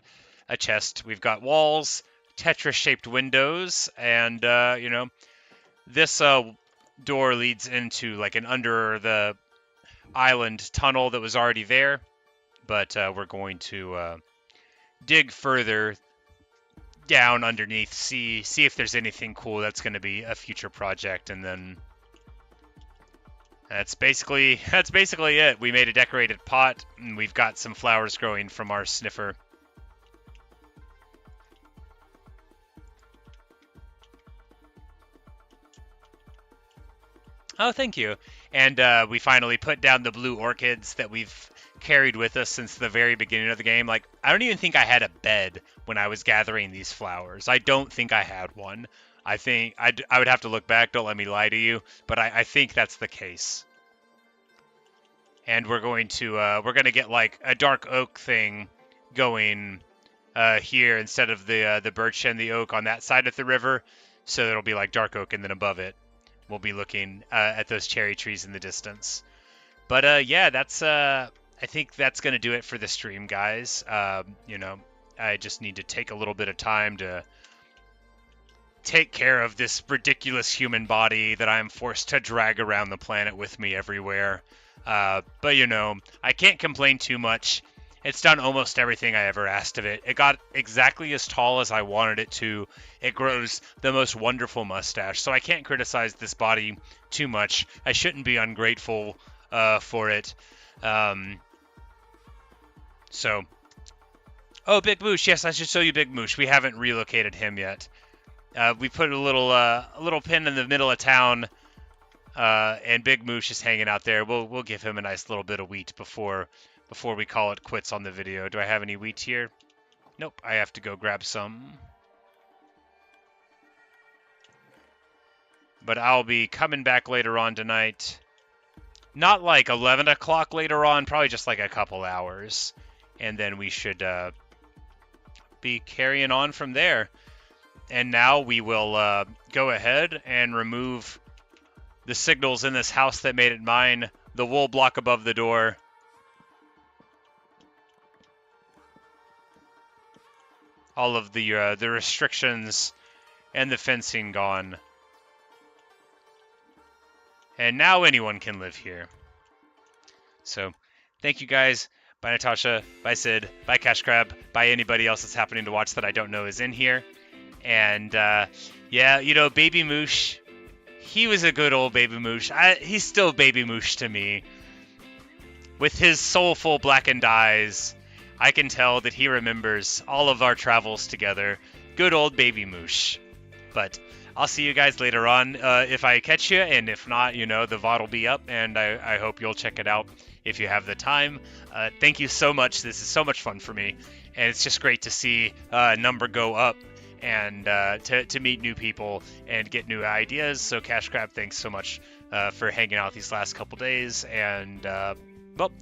a chest. We've got walls, Tetris-shaped windows, and, this door leads into like an under the island tunnel that was already there, but we're going to dig further down underneath, see if there's anything cool that's going to be a future project, and then that's basically it. We made a decorated pot, and we've got some flowers growing from our sniffer. Oh, thank you. And we finally put down the blue orchids that we've carried with us since the very beginning of the game. Like, I don't even think I had a bed when I was gathering these flowers. I don't think I had one. I think I would have to look back. Don't let me lie to you, but I think that's the case. And we're going to get like a dark oak thing going here instead of the birch and the oak on that side of the river. So it'll be like dark oak, and then above it, we'll be looking at those cherry trees in the distance. But yeah, that's I think that's gonna do it for the stream, guys. I just need to take a little bit of time to take care of this ridiculous human body that I'm forced to drag around the planet with me everywhere. But I can't complain too much. It's done almost everything I ever asked of it. It got exactly as tall as I wanted it to. It grows the most wonderful mustache, so I can't criticize this body too much. I shouldn't be ungrateful for it. Oh, Big Moosh. Yes, I should show you Big Moosh. We haven't relocated him yet. We put a little pin in the middle of town, and Big Moosh is hanging out there. We'll give him a nice little bit of wheat before we call it quits on the video. Do I have any wheat here? Nope. I have to go grab some. But I'll be coming back later on tonight. Not like 11 o'clock later on, probably just like a couple hours. And then we should be carrying on from there. And now we will go ahead and remove the signals in this house that made it mine. The wool block above the door. All of the restrictions and the fencing gone. And now anyone can live here. So, thank you guys. Bye Natasha, bye Sid, bye Cash Crab, bye anybody else that's happening to watch that I don't know is in here. And yeah, Baby Moosh, he was a good old Baby Moosh. He's still Baby Moosh to me. With his soulful blackened eyes, I can tell that he remembers all of our travels together. Good old Baby Moosh. But I'll see you guys later on if I catch you, and if not, the VOD will be up, and I hope you'll check it out if you have the time. Thank you so much. This is so much fun for me, and it's just great to see number go up and to meet new people and get new ideas. So Cash Crab, thanks so much for hanging out these last couple days, and well,